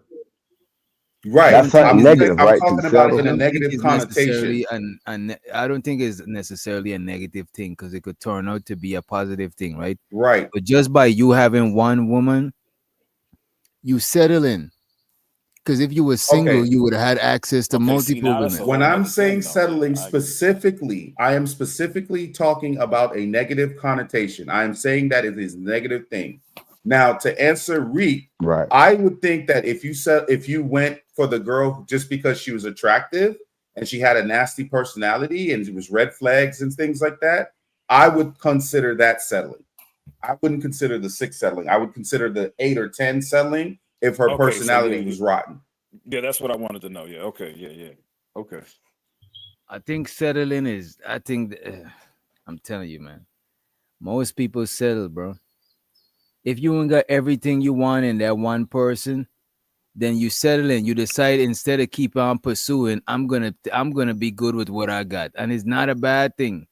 I Right. don't That's think something it's negative, I'm right? To talking about it I in settle. a don't think negative it's connotation. necessarily I don't think it's necessarily a negative thing because it could turn out to be a positive thing, right? Right. But just by you having one woman, you settle in. Because if you were single, Okay. you would have had access to Okay, see multiple now that's a women. When whole I'm nother saying thing though. settling I agree. specifically, I am specifically talking about a negative connotation. I am saying that it is a negative thing. Now, to answer Reek, Right. I would think that if you went for the girl just because she was attractive and she had a nasty personality and it was red flags and things like that, I would consider that settling. I wouldn't consider the 6 settling. I would consider the 8 or 10 settling if her Okay, so personality was rotten. yeah, that's what I wanted to know. Yeah, okay, yeah. Okay. I think settling is, I'm telling you, man, most people settle, bro. If you ain't got everything you want in that one person, then you settle in. You decide instead of keep on pursuing, I'm gonna be good with what I got, and it's not a bad thing.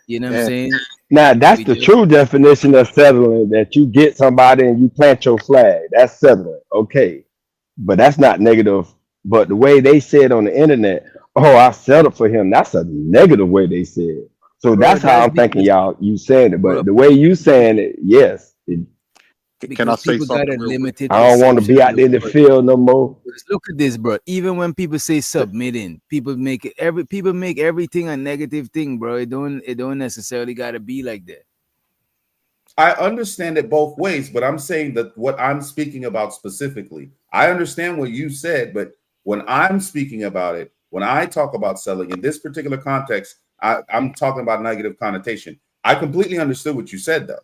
You know what I'm And saying? Now that's We the just true definition of settling. That you get somebody and you plant your flag. That's settling. Okay, but that's not negative. But the way they said on the internet, oh, I settled for him. That's a negative way they said. So bro, that's how that's I'm thinking, because y'all. You saying it, bro, but the way you saying it, yes. can I because say people got something a real quick? limited I don't want to perception be of out the there in the word. field no more. Because look at this, bro. Even when people say submitting, people make everything a negative thing, bro. It don't necessarily gotta be like that. I understand it both ways, but I'm saying that what I'm speaking about specifically, I understand what you said, but when I'm speaking about it, when I talk about selling in this particular context, I'm talking about negative connotation. I completely understood what you said, though.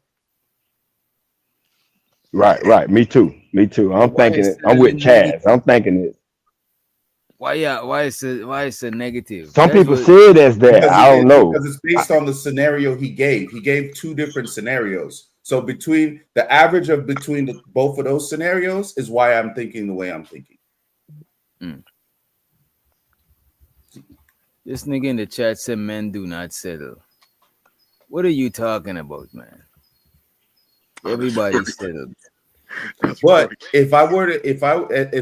Right. Me too. But I'm why thinking is it. I'm with settling negative? Chaz. I'm thinking it. Why is it negative? Some That's people what. see it as that. I don't Because know. it's based on the scenario he gave. He gave 2 different scenarios. So between the average of both of those scenarios is why I'm thinking the way I'm thinking. This nigga in the chat said men do not settle. What are you talking about, man? Everybody settled. But if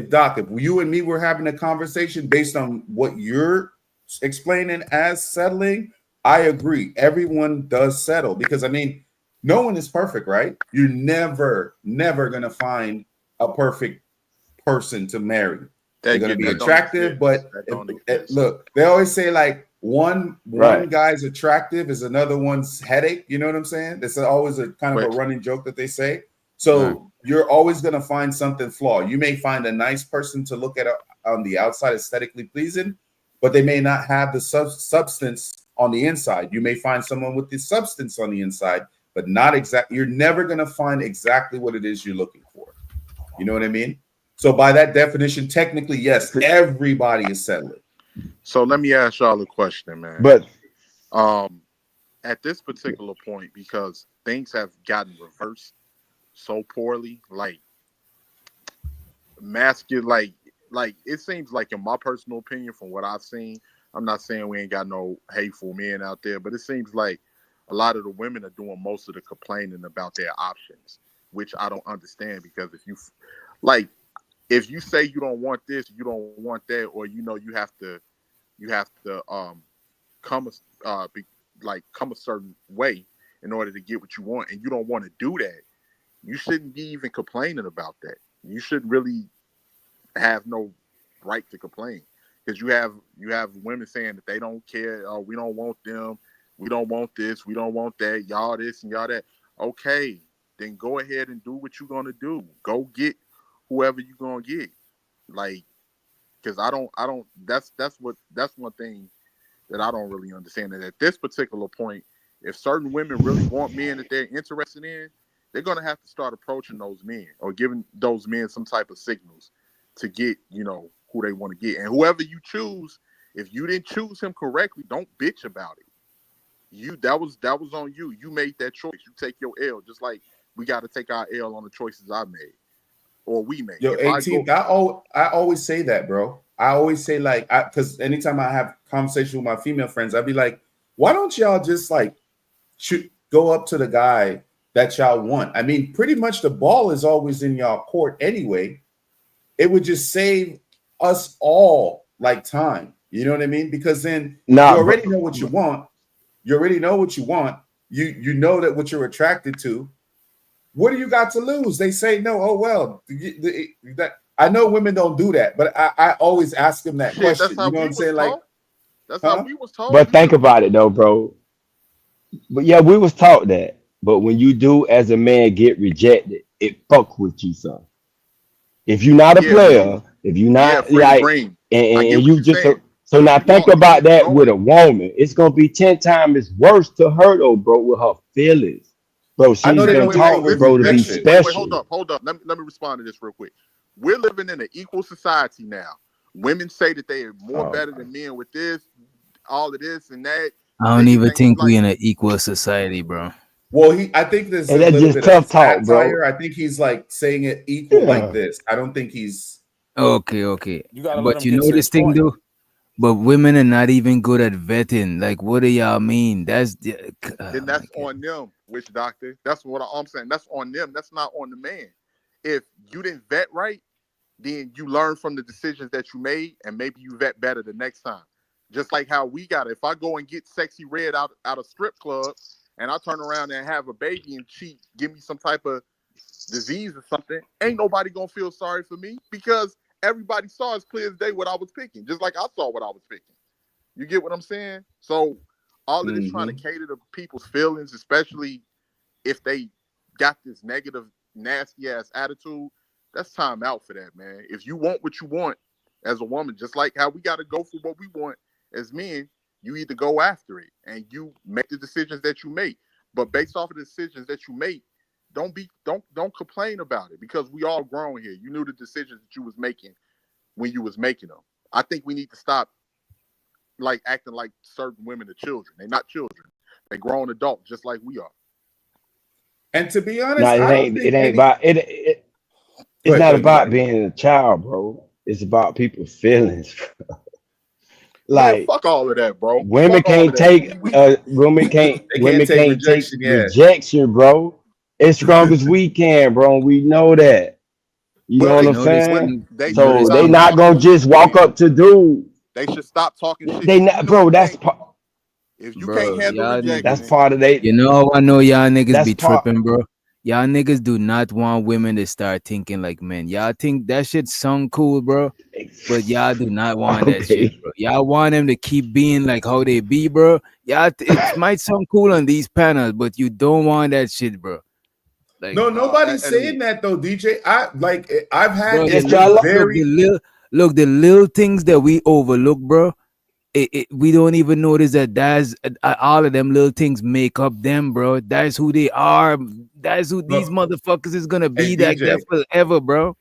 Doc, if you and me were having a conversation based on what you're explaining as settling, I agree. Everyone does settle because I mean, no one is perfect, right? You're never gonna find a perfect person to marry. They're gonna be attractive, but look, they always say like one guy's attractive is another one's headache. You know what I'm saying? That's always a kind of a running joke that they say. So you're always going to find something flawed. You may find a nice person to look at on the outside, aesthetically pleasing, but they may not have the substance on the inside. You may find someone with the substance on the inside, but not exactly. You're never going to find exactly what it is you're looking for. You know what I mean? So by that definition, technically, yes, everybody is settling. So let me ask y'all a question, man. But at this particular point, because things have gotten reversed so poorly, like masculine, like it seems like, in my personal opinion, from what I've seen, I'm not saying we ain't got no hateful men out there, but it seems like a lot of the women are doing most of the complaining about their options, which I don't understand, because if you say you don't want this, you don't want that, or you have to come a certain way in order to get what you want, and you don't want to do that, you shouldn't be even complaining about that. You shouldn't really have no right to complain, because you have women saying that they don't care. Oh, we don't want them. We don't want this. We don't want that. Y'all this and y'all that. Okay, then go ahead and do what you're gonna do. Go get whoever you're gonna get. Like, because I don't. That's one thing that I don't really understand. And at this particular point, if certain women really want men that they're interested in, they're going to have to start approaching those men, or giving those men some type of signals to get, who they want to get. And whoever you choose, if you didn't choose him correctly, don't bitch about it. That was on you. You made that choice. You take your L, just like we got to take our L on the choices I made, or we made. Yo, 18th, I always say that, bro. I always say, like, because anytime I have conversation with my female friends, I'd be like, why don't y'all just like go up to the guy that y'all want? I mean, pretty much the ball is always in y'all court anyway. It would just save us all like time. You know what I mean? Because then you already know what you want. You already know what you want. You know that what you're attracted to. What do you got to lose? They say no. Oh well. I know women don't do that, but I always ask them that question. You know what I'm saying? Like, that's how we was told. But think about it though, bro. But yeah, we was taught that. But when you do as a man get rejected, it fuck with you, son. If you're not a player, if you're not and you just so now think about that with a woman. It's gonna be 10 times worse to her though, bro, with her feelings. Bro, she's been taught, bro, to be special. Hold up. Let me respond to this real quick. We're living in an equal society now. Women say that they are more better than men with this, all of this and that. I don't even think we in an equal society, bro. Well, I think there's a little bit of tough talk, bro. I think he's like saying it equal like this. I don't think he's okay. But you know this thing, though. But women are not even good at vetting. Like, what do y'all mean? Then that's on them, witch doctor. That's what I'm saying. That's on them. That's not on the man. If you didn't vet right, then you learn from the decisions that you made, and maybe you vet better the next time. Just like how we got it. If I go and get Sexy Red out of strip club, and I turn around and have a baby and she give me some type of disease or something, ain't nobody gonna feel sorry for me, because everybody saw as clear as day what I was picking, just like I saw what I was picking. You get what I'm saying? So all of this trying to cater to people's feelings, especially if they got this negative, nasty ass attitude, that's time out for that, man. If you want what you want as a woman, just like how we got to go for what we want as men, you either go after it and you make the decisions that you make. But based off of the decisions that you make, don't complain about it, because we all grown here. You knew the decisions that you was making when you was making them. I think we need to stop like acting like certain women are children. They're not children. They're grown adults just like we are. And to be honest, it's not about being a child, bro. It's about people's feelings. Like, man, fuck all of that, bro. Women can't take rejection, bro. as strong as we can, bro. We know that. You know But what You I'm know this but saying? thing. they You know should So this they stop thing. not talking gonna shit just to walk men. up to dude. They should stop talking shit They to not, you know bro. That's rejection. part. If you can't Bro, handle y'all That's niggas. rejection, part of they. You know, I know y'all niggas That's be part. tripping, bro. Y'all niggas do not want women to start thinking like men. Y'all think that shit sound cool, bro. But y'all do not want that shit, Okay. bro. Y'all want them to keep being like how they be, bro. It might sound cool on these panels, but you don't want that shit, bro. Like, No, no, nobody's and saying that though, DJ. I've had bro, this Yes, y'all. the little things that we overlook, bro. We don't even notice that that's all of them little things make up them, bro. That's who they are. That's who these Look, motherfuckers is gonna hey be like that forever, bro.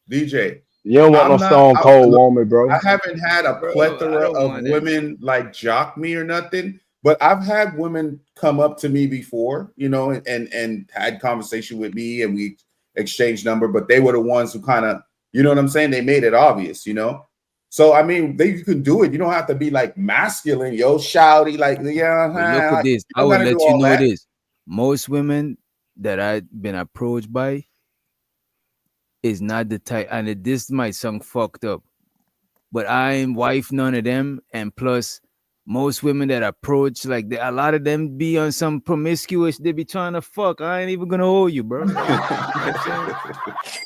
DJ. You don't want no I'm not. stone cold Look, woman, bro. I haven't had a Bro, I plethora don't of want that shit. women like jock me or nothing, but I've had women come up to me before, you know, and had conversation with me, and we exchanged number. But they were the ones who kind of, you know what I'm saying? They made it obvious, you know. So I mean, you can do it. You don't have to be like masculine, yo, shouty, like yeah. But look at Like, this. you I don't will gotta do let you all know that. this. Most women that I've been approached by is not the type, and this might sound fucked up, but I ain't wife none of them. And plus, most women that approach, like a lot of them be on some promiscuous, they be trying to fuck. I ain't even gonna hold you, bro. Like, you know what I'm saying?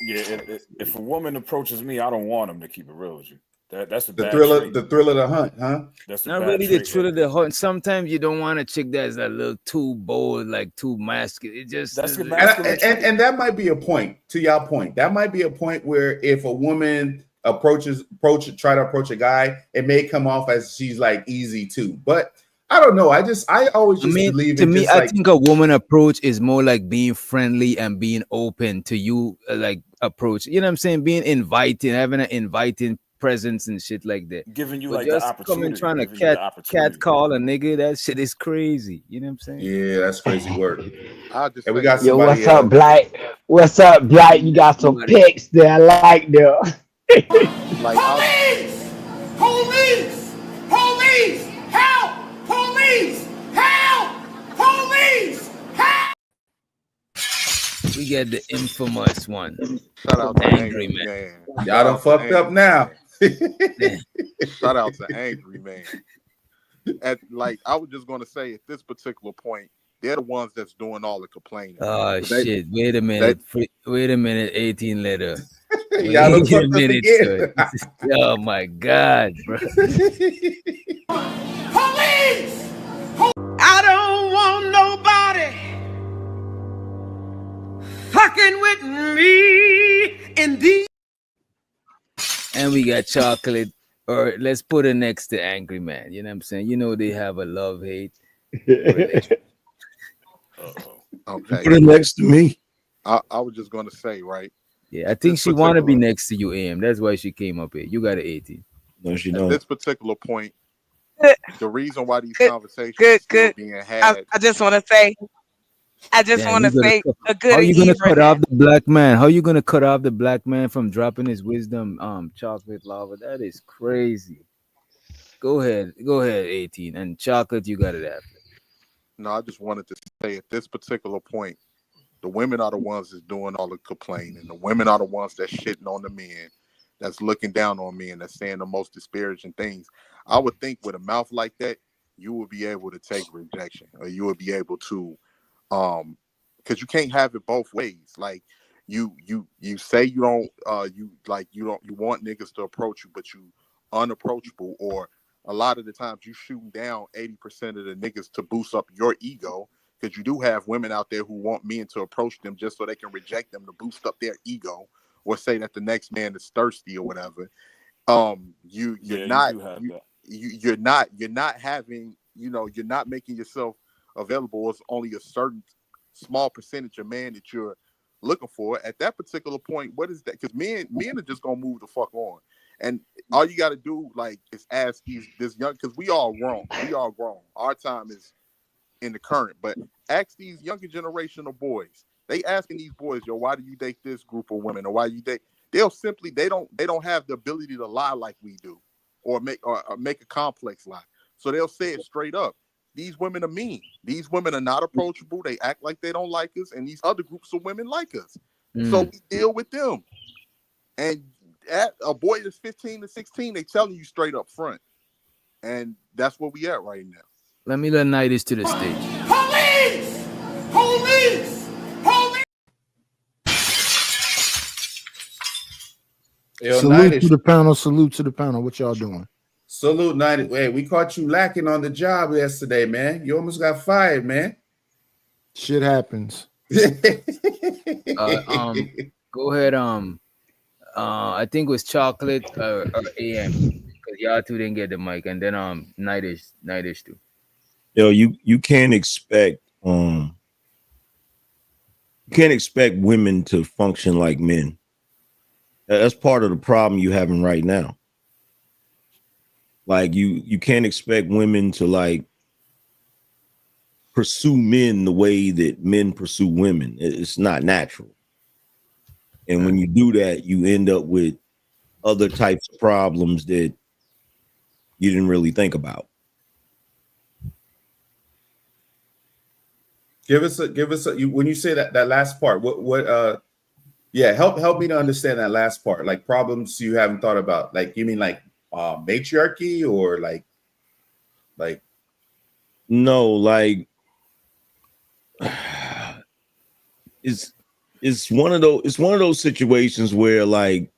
Yeah, if a woman approaches me, I don't want them to keep it real with you. That's a The bad thrill trait. of the hunt, huh? That's a Not bad really the trait. thrill of the hunt. Sometimes you don't want a chick that's a little too bold, like too masculine. It just That's your And, masculine trait. and that might be a point to y'all point. That might be a point where if a woman try to approach a guy, it may come off as she's like easy too. But I don't know. I always I just mean, believe to in me, just I like think a woman approach is more like being friendly and being open to you, like approach. You know what I'm saying? Being inviting, having an inviting presence and shit like that. Giving you But like the just coming opportunity. trying to Giving you the cat opportunity. call a nigga, that shit is crazy. You know what I'm saying? yeah, that's crazy work. I'll just And we say got this. Yo, somebody what's up, else. Blight? What's up, Blight? You got some Somebody, pics there. I like them. Like I'll Police! Police! Police! Help! Police! Help! Police! Help! we get the infamous one, shout out to Angry Angry Man. Man. Y'all Shout done out to fucked up Angry now. Damn. Shout out to Angry Man. I was just gonna say at this particular point, they're the ones that's doing all the complaining. Oh They, shit! Wait a they, minute. Wait a minute. 18 letter. Y'all Wait done a fucked up minute, again. son. Oh my god, bro. Police! I don't want nobody fucking with me in these. And we got chocolate, or let's put it next to Angry Man. You know what I'm saying? You know they have a love-hate relationship. okay. Put it next to me. I was just gonna say, right? Yeah, I think This she want to be particular next to you, AM. That's why she came up here. You got an 18. No, she at don't. this particular point, Good, the reason why these good, conversations are good, still good. being I had, just want to say, I just Damn, want you to gonna say a how good you gonna cut off evening. the black man? How you gonna cut off the black man from dropping his wisdom? Chocolate lava. That is crazy. Go ahead, 18. And chocolate, you got it after. no, I just wanted to say at this particular point, the women are the ones that's doing all the complaining. The women are the ones that's shitting on the men, that's looking down on men, that's saying the most disparaging things. I would think with a mouth like that, you would be able to take rejection, or you would be able to, because you can't have it both ways. Like you say you don't, you want niggas to approach you, but you unapproachable, or a lot of the times you shooting down 80% of the niggas to boost up your ego, because you do have women out there who want men to approach them just so they can reject them to boost up their ego, or say that the next man is thirsty or whatever. You're Yeah, you not do have that. you're not having, you're not making yourself available. It's only a certain small percentage of man that you're looking for at that particular point. What is that? Because men are just gonna move the fuck on, and all you got to do is ask this young, because we all grown. Our time is in the current, but ask these younger generation of boys. They asking these boys, yo, why do you date this group of women, or why you date? They'll simply they don't have the ability to lie like we do, or make a complex lie. So they'll say it straight up. these women are mean. These women are not approachable. They act like they don't like us, and these other groups of women like us. So we deal with them. And at a boy that's 15 to 16, they telling you straight up front. And that's where we at right now. Let me let Nighters to the stage. Police! Police! Police! Yo, Salute Nightish. to the panel. Salute to the panel. What y'all doing? Salute, Nightish. Hey, we caught you lacking on the job yesterday, man. You almost got fired, man. Shit happens. Go ahead. I think it was Chocolate or AM because y'all two didn't get the mic, and then Nightish too. Yo, you can't expect women to function like men. That's part of the problem you having right now. Like you can't expect women to like pursue men the way that men pursue women. It's not natural. And when you do that, you end up with other types of problems that you didn't really think about. Give us a when you say that last part, help me to understand that last part, like problems you haven't thought about. Like you mean like matriarchy or like no, like it's one of those situations where like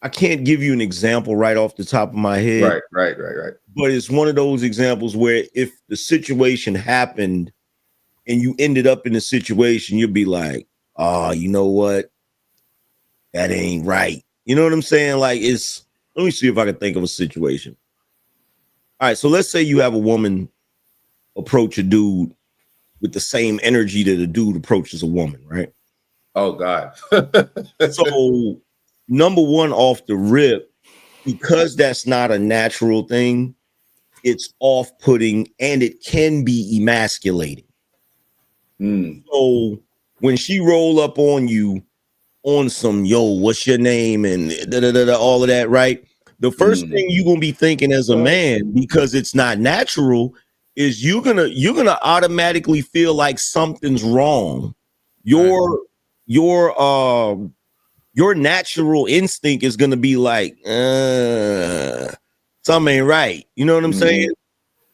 I can't give you an example right off the top of my head. Right. But it's one of those examples where if the situation happened and you ended up in a situation, you'll be like, oh, you know what? That ain't right. You know what I'm saying? Like let me see if I can think of a situation. All right, so let's say you have a woman approach a dude with the same energy that a dude approaches a woman, right? Oh God. So number one, off the rip, because that's not a natural thing, it's off-putting and it can be emasculating. So when she roll up on you on some, yo, what's your name and all of that, right? The first thing you're gonna be thinking as a man, because it's not natural, is you're gonna automatically feel like something's wrong. Your natural instinct is gonna be like, something ain't right. You know what I'm saying?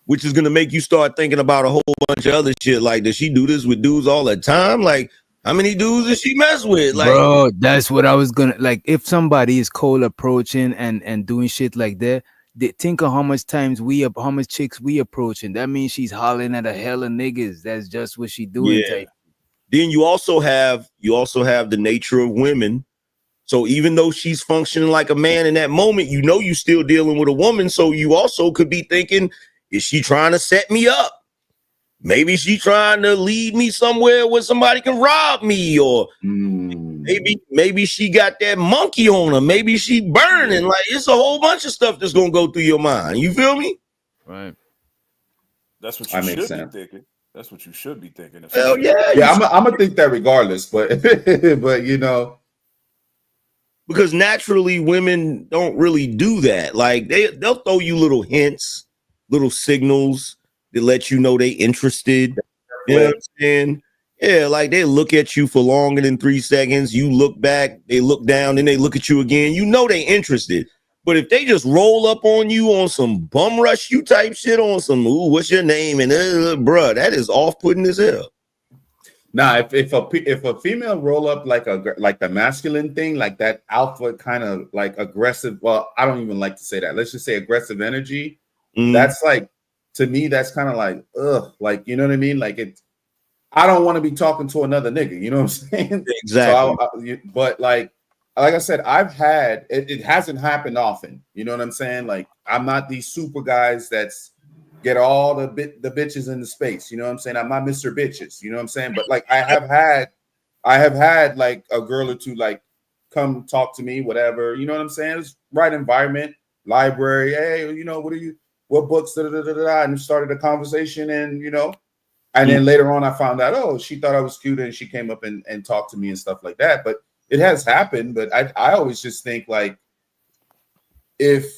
Which is gonna make you start thinking about a whole bunch of other shit. Like, does she do this with dudes all the time? Like, how many dudes does she mess with? Like, Bro, that's what I was gonna like. If somebody is cold approaching and doing shit like that, they think of how much chicks we approaching. That means she's hollering at a hell of niggas. That's just what she doing. Yeah. Then you also have the nature of women. So even though she's functioning like a man in that moment, you know you still dealing with a woman. So you also could be thinking, is she trying to set me up? Maybe she trying to lead me somewhere where somebody can rob me, or maybe she got that monkey on her. Maybe she burning. Like, it's a whole bunch of stuff that's gonna go through your mind. You feel me? Right. That's what That you makes should sense. be thinking. That's what you should be thinking. Hell yeah. Yeah, I'm gonna think that regardless, but but you know. Because naturally women don't really do that. Like they'll throw you little hints, little signals that let you know they interested. You know what I'm saying? Yeah, like they look at you for longer than 3 seconds. You look back, they look down, then they look at you again. You know they interested. But if they just roll up on you on some bum rush you type shit, on some, ooh, what's your name? And bruh, that is off-putting as hell. Nah, if a female roll up like the masculine thing, like that alpha kind of like aggressive. Well, I don't even like to say that. Let's just say aggressive energy. That's like, to me, that's kind of like, ugh, like, you know what I mean? Like I don't want to be talking to another nigga. You know what I'm saying? Exactly. So but like I said, I've had it hasn't happened often. You know what I'm saying? Like I'm not these super guys that's get all the bitches in the space. You know what I'm saying? I'm not Mr. Bitches. You know what I'm saying? But like I have had like a girl or two like come talk to me, whatever. You know what I'm saying? It's right environment, library. Hey, you know, what books? And started a conversation, and you know, and then later on I found out, oh, she thought I was cute, and she came up and talked to me and stuff like that. But it has happened. But I always just think like if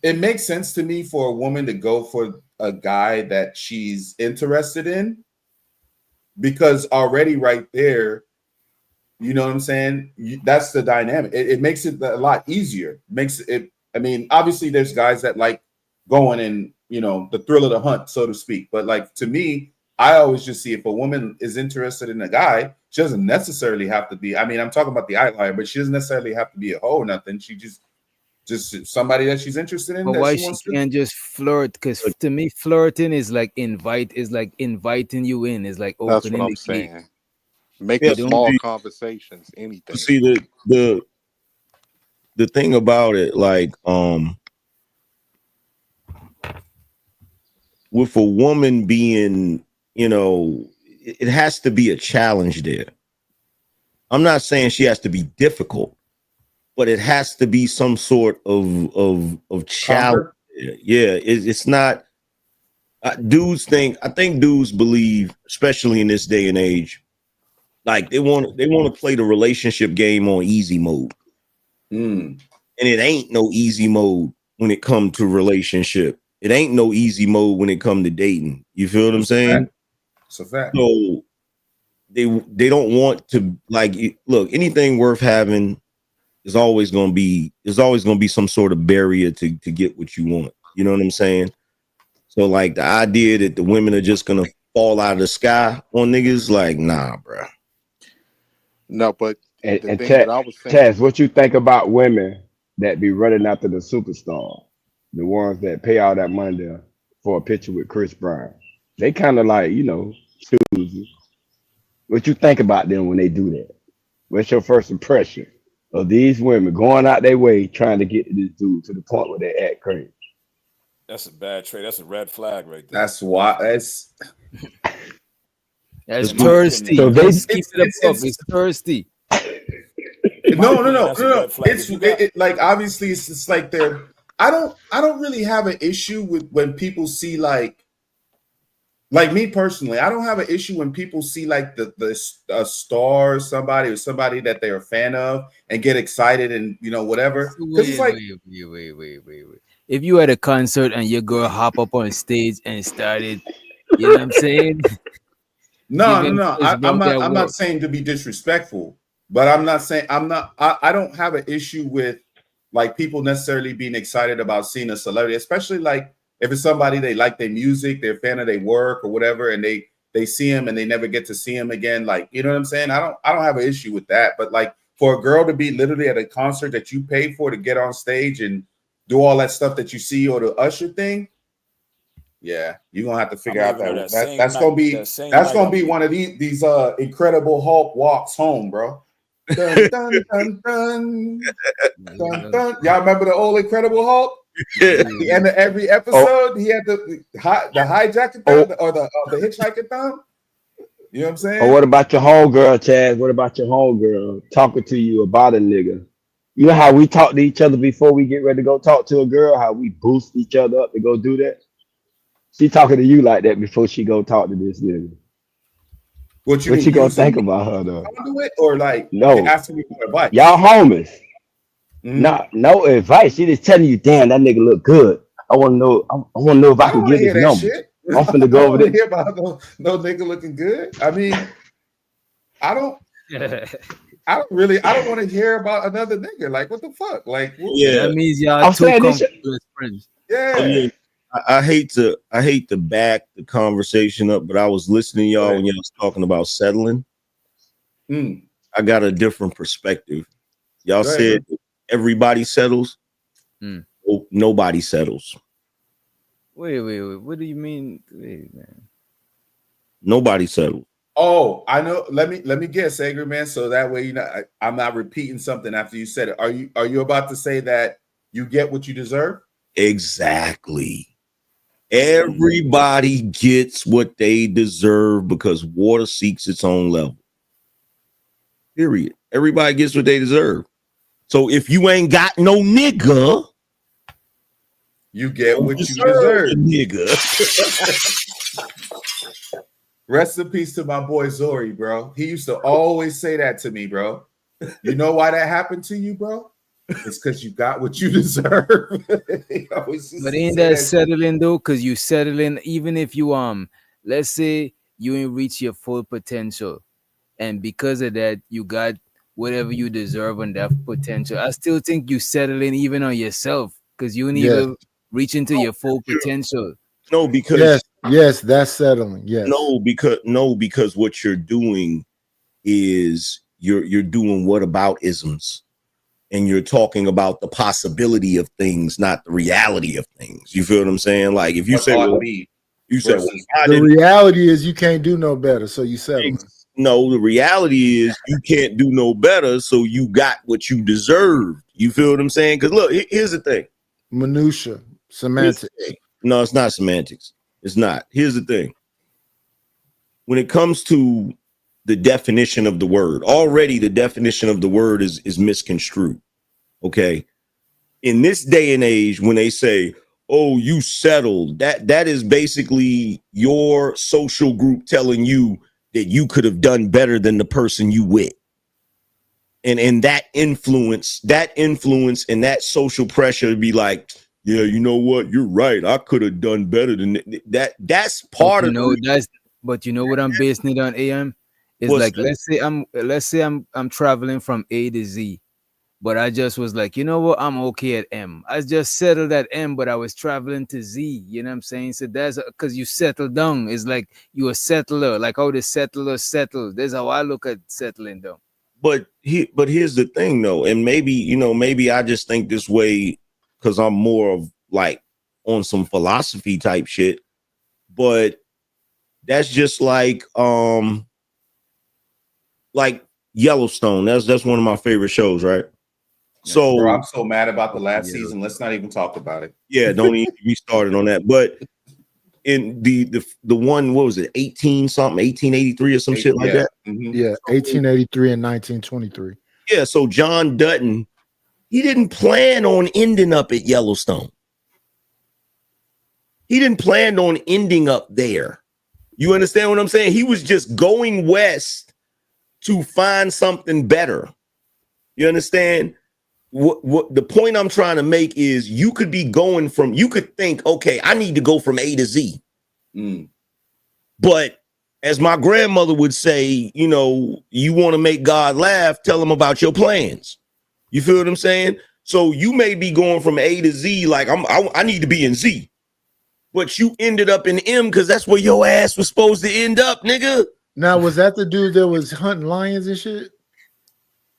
it makes sense to me for a woman to go for a guy that she's interested in, because already right there, you know what I'm saying? That's the dynamic. It makes it a lot easier. Makes it. I mean, obviously, there's guys that like going and, you know, the thrill of the hunt, so to speak. But like, to me, I always just see if a woman is interested in a guy, she doesn't necessarily have to be. I mean, I'm talking about the outlier, but she doesn't necessarily have to be a hoe or nothing. She just somebody that she's interested in. But That why she she wants to. can't just flirt? Because to me, flirting is like inviting you in. It's like That's opening what I'm the gate. saying. Make Yeah, it Don't small be- conversations, anything. See, the thing about it, like, with a woman being, you know, it has to be a challenge there. I'm not saying she has to be difficult, but it has to be some sort of challenge. Yeah, it's not. I think dudes believe, especially in this day and age, like they want to play the relationship game on easy mode, and it ain't no easy mode when it comes to relationship. It ain't no easy mode when it comes to dating. You feel what I'm saying? It's a fact. So they don't want to, like, look, anything worth having is always going to be some sort of barrier to get what you want. You know what I'm saying? So like the idea that the women are just gonna fall out of the sky on niggas, like, nah, bro. No, but And, the and thing that I was saying, Taz, what you think about women that be running after the superstar, the ones that pay all that money for a picture with Chris Brown? They kind of like, you know, choosy. What you think about them when they do that? What's your first impression of these women going out their way trying to get to this dude to the point where they act crazy? That's a bad trait. That's a red flag right there. That's why. That's thirsty. So they Let's keep it up. It's thirsty. No. red flag. It's like, obviously it's just like they're. I don't really have an issue with when people see like me personally. I don't have an issue when people see like a star or somebody that they're a fan of and get excited and, you know, whatever. Because it's like, Wait. If you had a concert and your girl hop up on stage and started, you know what I'm saying? No. I'm that not work. saying to be disrespectful, but I'm not saying I don't have an issue with like people necessarily being excited about seeing a celebrity, especially like if it's somebody they like their music, they're a fan of their work or whatever, and they see him and they never get to see him again. Like, you know what I'm saying? I don't have an issue with that. But like for a girl to be literally at a concert that you paid for to get on stage and do all that stuff that you see, or the Usher thing, yeah, you're gonna have to figure out that's gonna be one of these Incredible Hulk walks home, bro. Dun, dun, dun, dun, dun, dun. Y'all remember the old Incredible Hulk? At the end of every episode, he had the hijacker thumb or the hitchhiker thumb. You know what I'm saying? Or what about your homegirl, Chad? What about your homegirl talking to you about a nigga? You know how we talk to each other before we get ready to go talk to a girl? How we boost each other up to go do that? She talking to you like that before she go talk to this nigga. What you gonna think about her though? Conduit or like No, asking me for advice? y'all homies. No advice. She just telling you, damn, that nigga look good. I want to know. I want to know if I can get his number. Shit. I'm finna go over there. Hear about no nigga looking good. I mean, I don't want to hear about another nigga. Like, what the fuck? Like, Yeah, that means y'all I'm two saying this comfortable friends. Yeah. I mean, I hate to back the conversation up, but I was listening to y'all when y'all was talking about settling. I got a different perspective. Y'all Go ahead, said everybody settles. Oh, nobody settles. Wait. What do you mean? Wait, man. Nobody settles. Oh, I know. Let me guess, Angry Man. So that way, you know, I'm not repeating something after you said it. Are you about to say that you get what you deserve? Exactly. Everybody gets what they deserve because water seeks its own level. Period. Everybody gets what they deserve. So if you ain't got no nigga, you get what you deserve, nigga. Rest in peace to my boy Zori, bro. He used to always say that to me, bro. You know why that happened to you, bro? It's because you got what you deserve. But ain't that settling though? Because you settling even if you let's say you ain't reach your full potential, and because of that you got whatever you deserve on that potential. I still think you settling even on yourself because you ain't even reach into your full potential. No, because yes, that's settling. Yes. No, because what you're doing is you're doing whataboutisms, and you're talking about the possibility of things, not the reality of things. You feel what I'm saying? Like if you say, well, you say, well, the reality is you can't do no better, so you settle. No, the reality is you can't do no better, so you got what you deserve. You feel what I'm saying? Because look, here's the thing. Minutia, semantics. No, it's not semantics. It's not. Here's the thing. When it comes to the definition of the word, already the definition of the word is misconstrued. Okay. In this day and age, when they say, oh, you settled, that is basically your social group telling you that you could have done better than the person you with. And that influence and that social pressure to be like, yeah, you know what? You're right. I could have done better than that. That's part of But you know what I'm basing it on, AM? It's What's like that? let's say I'm traveling from A to Z, but I just was like, you know what? I'm okay at M. I just settled at M, but I was traveling to Z. You know what I'm saying? So that's because you settle down. It's like you a settler, like how the settlers settle. That's how I look at settling down. But here's the thing though, and maybe I just think this way because I'm more of like on some philosophy type shit. But that's just like Yellowstone. That's one of my favorite shows, right? So Bro, I'm so mad about the last season. Let's not even talk about it. Yeah, don't even be started on that. But in the one, what was it, 1883 or some shit like that? Mm-hmm. Yeah, 1883 and 1923. Yeah, so John Dutton, he didn't plan on ending up at Yellowstone. He didn't plan on ending up there. You understand what I'm saying? He was just going west to find something better. You understand? What the point I'm trying to make is you could think, okay, I need to go from A to Z. But as my grandmother would say, you want to make God laugh, tell him about your plans. You feel what I'm saying? So you may be going from A to Z, like I need to be in Z, but you ended up in M because that's where your ass was supposed to end up, nigga. Now, was that the dude that was hunting lions and shit?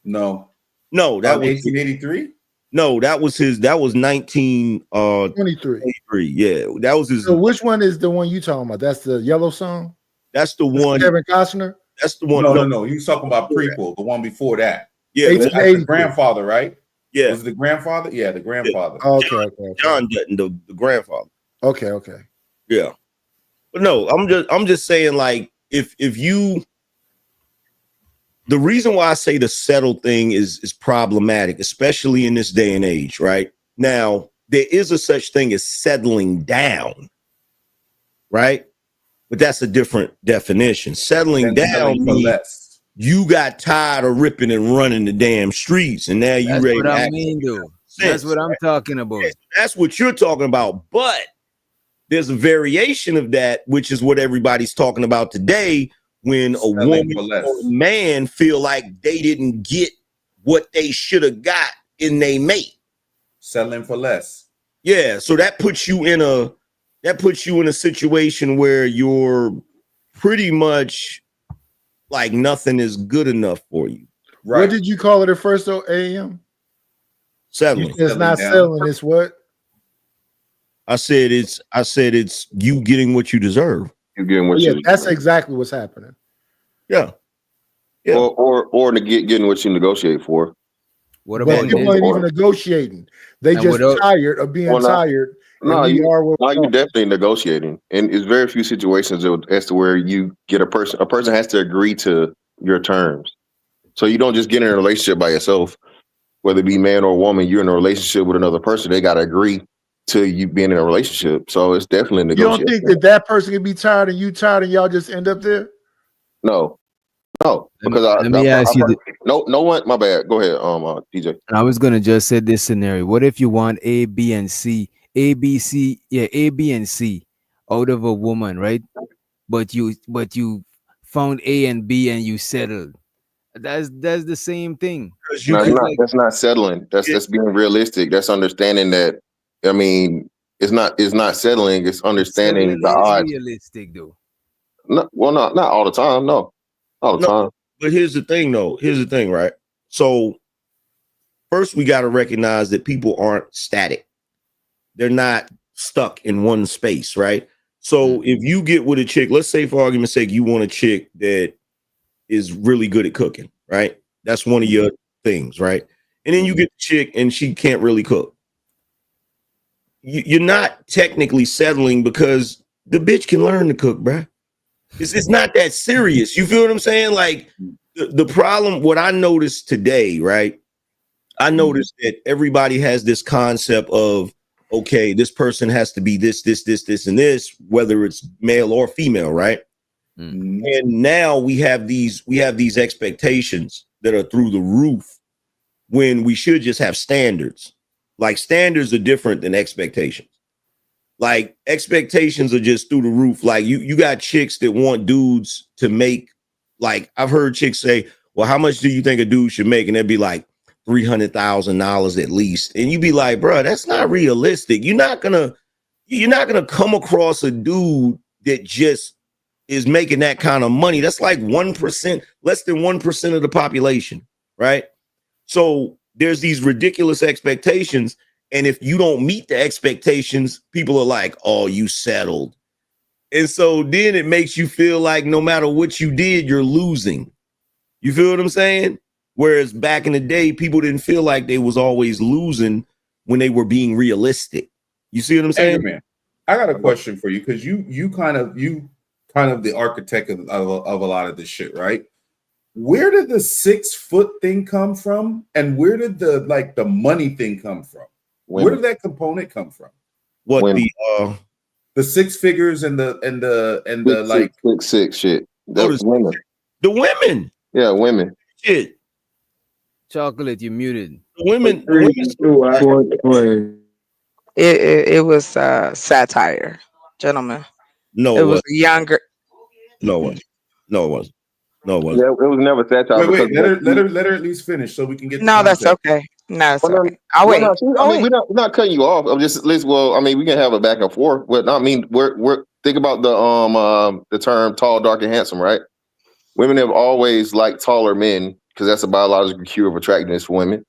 No, that was 1883. No, that was 1923. Yeah, that was his. So which one is the one you talking about? That's the Yellow Song? That's the one. Kevin Costner? That's the one. No. You was talking about prequel, the one before that. Yeah, that's the grandfather, right? Yeah. Was it the grandfather? Yeah, the grandfather. Yeah. Okay. John Dutton, the grandfather. Okay. Yeah. But no, I'm just saying, like, if you, the reason why I say the settle thing is problematic, especially in this day and age, right? Now, there is a such thing as settling down, right? But that's a different definition. Settling down means you got tired of ripping and running the damn streets, and now you ready to act. That's what I'm talking about. That's what you're talking about. But there's a variation of that, which is what everybody's talking about today, when a woman or a man feel like they didn't get what they should have got in their mate. Settling for less. Yeah, so that puts you in a situation where you're pretty much like nothing is good enough for you. Right. What did you call it at first though, AM? Settling. It's not settling, it's what? I said it's you getting what you deserve. You getting what you that's exactly what's happening. Yeah. Or getting what you negotiate for. What about people ain't even negotiating? They just tired of being tired. No, you're definitely negotiating. And it's very few situations as to where you get a person has to agree to your terms. So you don't just get in a relationship by yourself, whether it be man or woman, you're in a relationship with another person. They got to agree to you being in a relationship. So it's definitely negotiation. You don't think that person can be tired and you tired and y'all just end up there? No. No, because let me ask you. No one. My bad. Go ahead, DJ. I was gonna just say this scenario. What if you want A, B, and C, A, B, C, A, B, and C out of a woman, right? But you found A and B and you settled. That's the same thing. No, that's not settling. That's being realistic. That's understanding that. I mean, it's not settling. It's understanding Settling the is odds. realistic though. No, well, not all the time. No, all the time. But here's the thing, though. Here's the thing, right? So first, we got to recognize that people aren't static. They're not stuck in one space, right? So if you get with a chick, let's say for argument's sake, you want a chick that is really good at cooking, right? That's one of your things, right? And then you get the chick and she can't really cook. You're not technically settling because the bitch can learn to cook, bruh. It's not that serious. You feel what I'm saying? Like the problem, what I noticed today, right? I noticed that everybody has this concept of, okay, this person has to be this, and this, whether it's male or female, right? And now we have these expectations that are through the roof when we should just have standards. Like standards are different than expectations. Like expectations are just through the roof. Like you got chicks that want dudes to make, like I've heard chicks say, well, how much do you think a dude should make? And they'd be like $300,000 at least. And you'd be like, bro, that's not realistic. You're not gonna come across a dude that just is making that kind of money. That's like 1%, less than 1% of the population, right? So there's these ridiculous expectations. And if you don't meet the expectations, people are like, oh, you settled. And so then it makes you feel like no matter what you did, you're losing. You feel what I'm saying? Whereas back in the day, people didn't feel like they was always losing when they were being realistic. You see what I'm saying? Hey, man, I got a question for you because you kind of the architect of a lot of this shit, right? Where did the 6 foot thing come from, and where did the money thing come from? Where did that component come from? What the 6 figures and the like six shit? That's women. The women. Yeah, women. Shit. Chocolate, you muted. Women. It was satire, gentlemen. No, it was younger. No, it wasn't. No, it wasn't. Yeah, it was never satire. Wait, let her at least finish so we can get. No, that's okay. No, it's okay. I'll wait. We're not cutting you off. I'm just well. I mean, we can have a back and forth. But I mean, we're think about the term tall, dark, and handsome, right? Women have always liked taller men because that's a biological cue of attractiveness for women.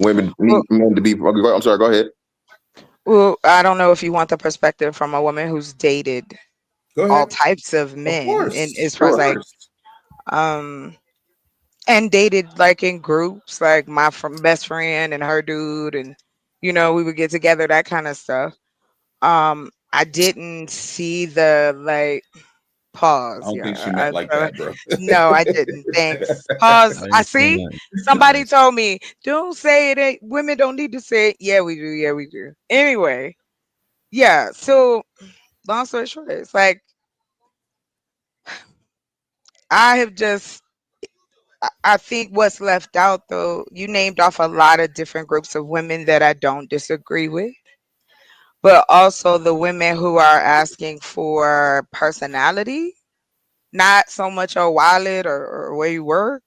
Women need men to be. I'm sorry. Go ahead. Well, I don't know if you want the perspective from a woman who's dated all types of men, and as far as like, and dated like in groups, like my best friend and her dude, and we would get together, that kind of stuff. I didn't see the like. Pause. I don't think she meant like that, bro. No, I didn't. Thanks. Pause. I see. Somebody told me, don't say it. Women don't need to say it. Yeah, we do. Yeah, we do. Anyway, yeah. So, long story short, it's like I think what's left out, though, you named off a lot of different groups of women that I don't disagree with. But also the women who are asking for personality, not so much a wallet or where you work.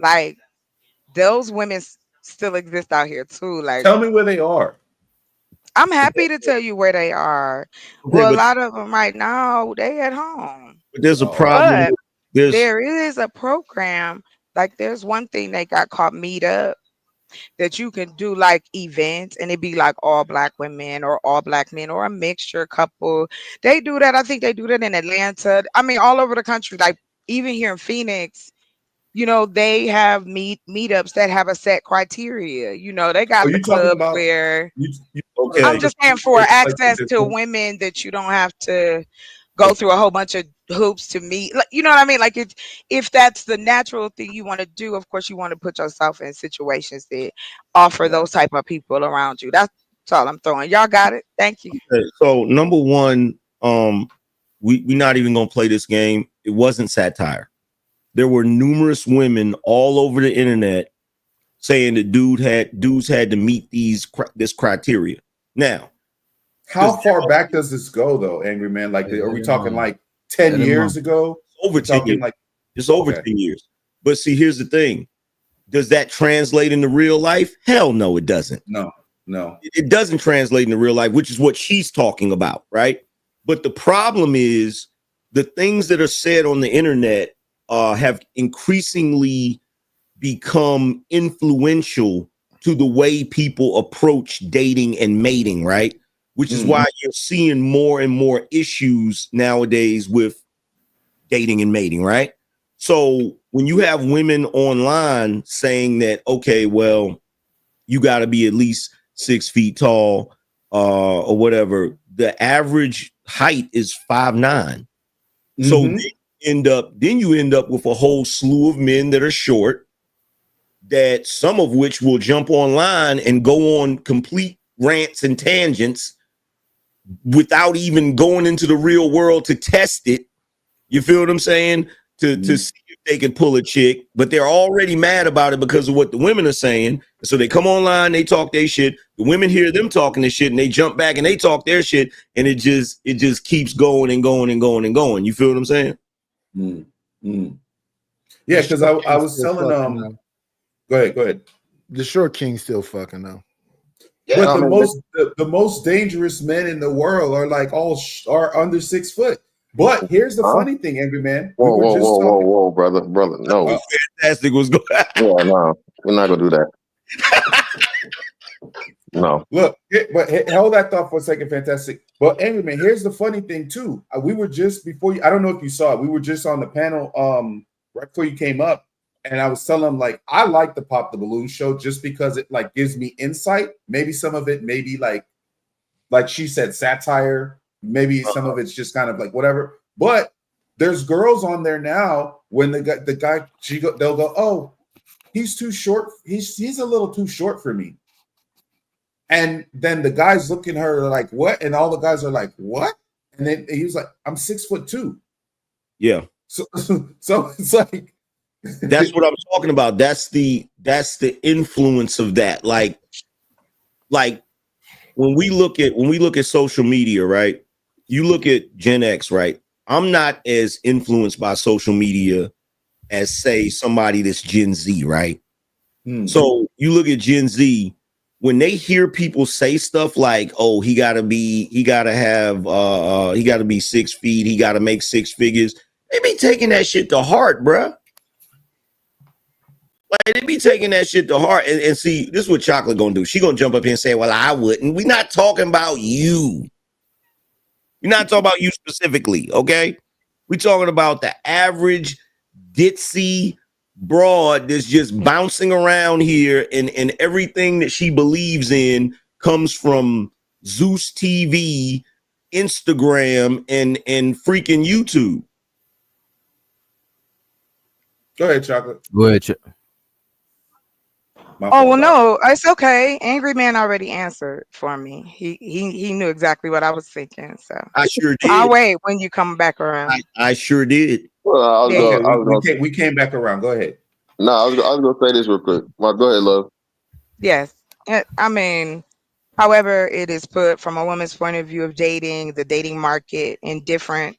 Like those women still exist out here too. Like, tell me where they are. I'm happy to tell you where they are. Okay, well, a lot of them right now, they at home. But there's a problem. There is a program. Like there's one thing they got called Meetup, that you can do like events and it'd be like all black women or all black men or a mixture couple. They do that. I think they do that in Atlanta. I mean, all over the country, like even here in Phoenix, they have meetups that have a set criteria. They got the club where okay. I'm just saying for access to women that you don't have to go through a whole bunch of hoops to meet. You know what I mean? Like if that's the natural thing you want to do, of course you want to put yourself in situations that offer those type of people around you. That's all I'm throwing. Y'all got it. Thank you. Okay, so number one, we're not even gonna play this game. It wasn't satire. there were numerous women all over the internet saying that dudes had to meet this criteria. Now, how far back does this go, though, Angry Man? Like, are we talking like 10 years ago? Over 10 years. It's over 10 years. But see, here's the thing. Does that translate into real life? Hell no, it doesn't. No. It doesn't translate into real life, which is what she's talking about, right? But the problem is the things that are said on the internet have increasingly become influential to the way people approach dating and mating, right? Which is why you're seeing more and more issues nowadays with dating and mating, right? So when you have women online saying that, okay, well, you got to be at least 6 feet tall or whatever, the average height is 5'9". So then you end up with a whole slew of men that are short, that some of which will jump online and go on complete rants and tangents without even going into the real world to test it. You feel what I'm saying? To see if they can pull a chick, but they're already mad about it because of what the women are saying. So they come online, they talk their shit. The women hear them talking their shit, and they jump back and they talk their shit, and it just keeps going and going and going and going. You feel what I'm saying? Yeah, because I was telling Go ahead. The short king still fucking though. Yeah, but the most dangerous men in the world are like are under 6 foot. But here's the funny thing, Angry Man. Whoa, brother. No. Fantastic was going. Yeah, no, we're not gonna do that. No. Look, but hold that thought for a second, Fantastic. But Angry Man, here's the funny thing too. We were just before you. I don't know if you saw it. We were just on the panel right before you came up. And I was telling them, like, I like the Pop the Balloon show just because it like gives me insight. Maybe some of it, maybe like she said, satire. Maybe some of it's just kind of like whatever. But there's girls on there now when they'll go, oh, he's too short. He's a little too short for me. And then the guys look at her like, what? And all the guys are like, what? And then he was like, I'm 6'2". Yeah. So it's like. That's what I'm talking about. That's the influence of that. Like when we look at social media, right? You look at Gen X, right? I'm not as influenced by social media as say somebody that's Gen Z, right? So you look at Gen Z, when they hear people say stuff like, "Oh, he gotta be 6 feet, he gotta make 6 figures," they be taking that shit to heart, bruh. Like, they be taking that shit to heart. And see, this is what Chocolate gonna do. She gonna jump up here and say, well, I wouldn't. We're not talking about you. We're not talking about you specifically, okay? We're talking about the average ditzy broad that's just bouncing around here, and everything that she believes in comes from Zeus TV, Instagram, and freaking YouTube. Go ahead, Chocolate. Go ahead, Oh well, no, it's okay. Angry Man already answered for me. He knew exactly what I was thinking. So I sure did. I'll wait when you come back around. I sure did. Well, we came back around. Go ahead. No, I was gonna say this real quick. Well, go ahead, love. Yes, I mean, however it is put from a woman's point of view of dating, the dating market in different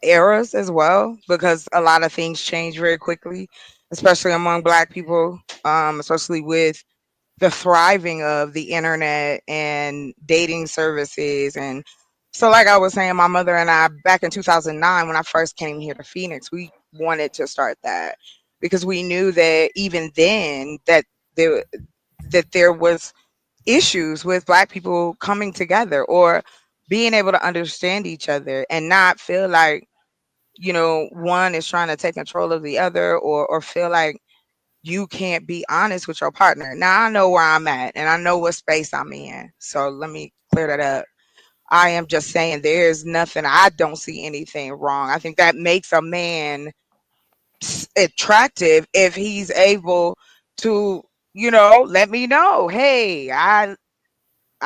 eras as well, because a lot of things change very quickly, especially among Black people, especially with the thriving of the internet and dating services. And so, like I was saying, my mother and I, back in 2009, when I first came here to Phoenix, we wanted to start that because we knew that even then that there was issues with Black people coming together or being able to understand each other and not feel like, you know, one is trying to take control of the other, or feel like you can't be honest with your partner. Now I know where I'm at and I know what space I'm in. So let me clear that up. I am just saying there's nothing, I don't see anything wrong. I think that makes a man attractive if he's able to, you know, let me know, hey, I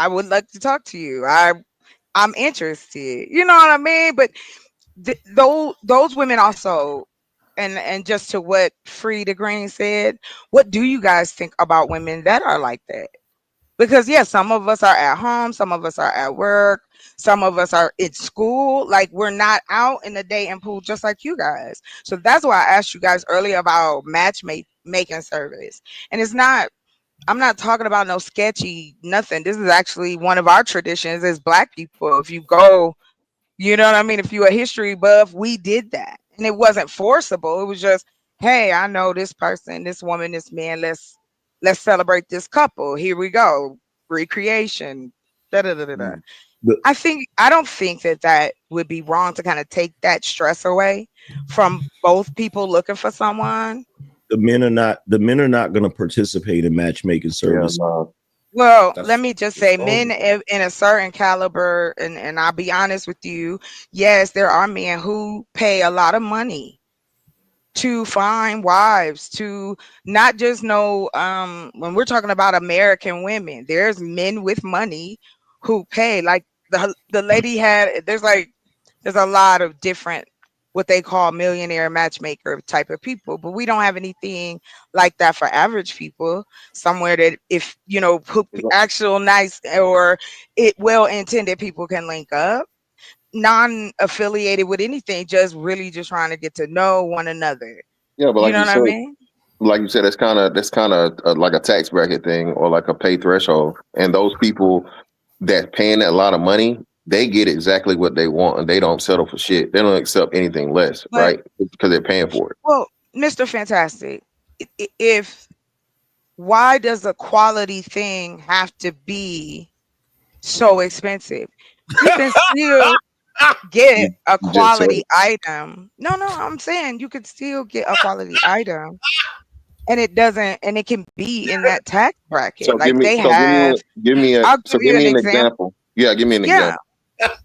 would like to talk to you. I'm interested. You know what I mean? But those women also, and just to what Frida Green said, what do you guys think about women that are like that? Because yes, some of us are at home, some of us are at work, some of us are in school. Like we're not out in the dating pool just like you guys. So that's why I asked you guys earlier about matchmaking service. And it's not, I'm not talking about no sketchy nothing. This is actually one of our traditions as Black people. If you go, you know what I mean? If you're a history buff, we did that. And it wasn't forcible. It was just, hey, I know this person, this woman, this man, let's celebrate this couple. Here we go. Recreation. Da, da, da, da, da. I don't think that would be wrong to kind of take that stress away from both people looking for someone. The men are not going to participate in matchmaking service. Well, let me just say, men in a certain caliber, and I'll be honest with you, yes, there are men who pay a lot of money to find wives, to not just know, when we're talking about American women, there's men with money who pay. Like the lady had, there's a lot of different what they call millionaire matchmaker type of people, but we don't have anything like that for average people. Somewhere that if actual nice or well-intended people can link up, non-affiliated with anything, just trying to get to know one another. Yeah, but you know what I mean? Like you said, that's kind of like a tax bracket thing or like a pay threshold. And those people that paying that lot of money, they get exactly what they want and they don't settle for shit. They don't accept anything less, right? Because they're paying for it. Well, Mr. Fantastic, why does a quality thing have to be so expensive? You can still get a quality item. No, I'm saying you could still get a quality item. And it can be in that tax bracket. So like give me an example. Yeah, give me an example.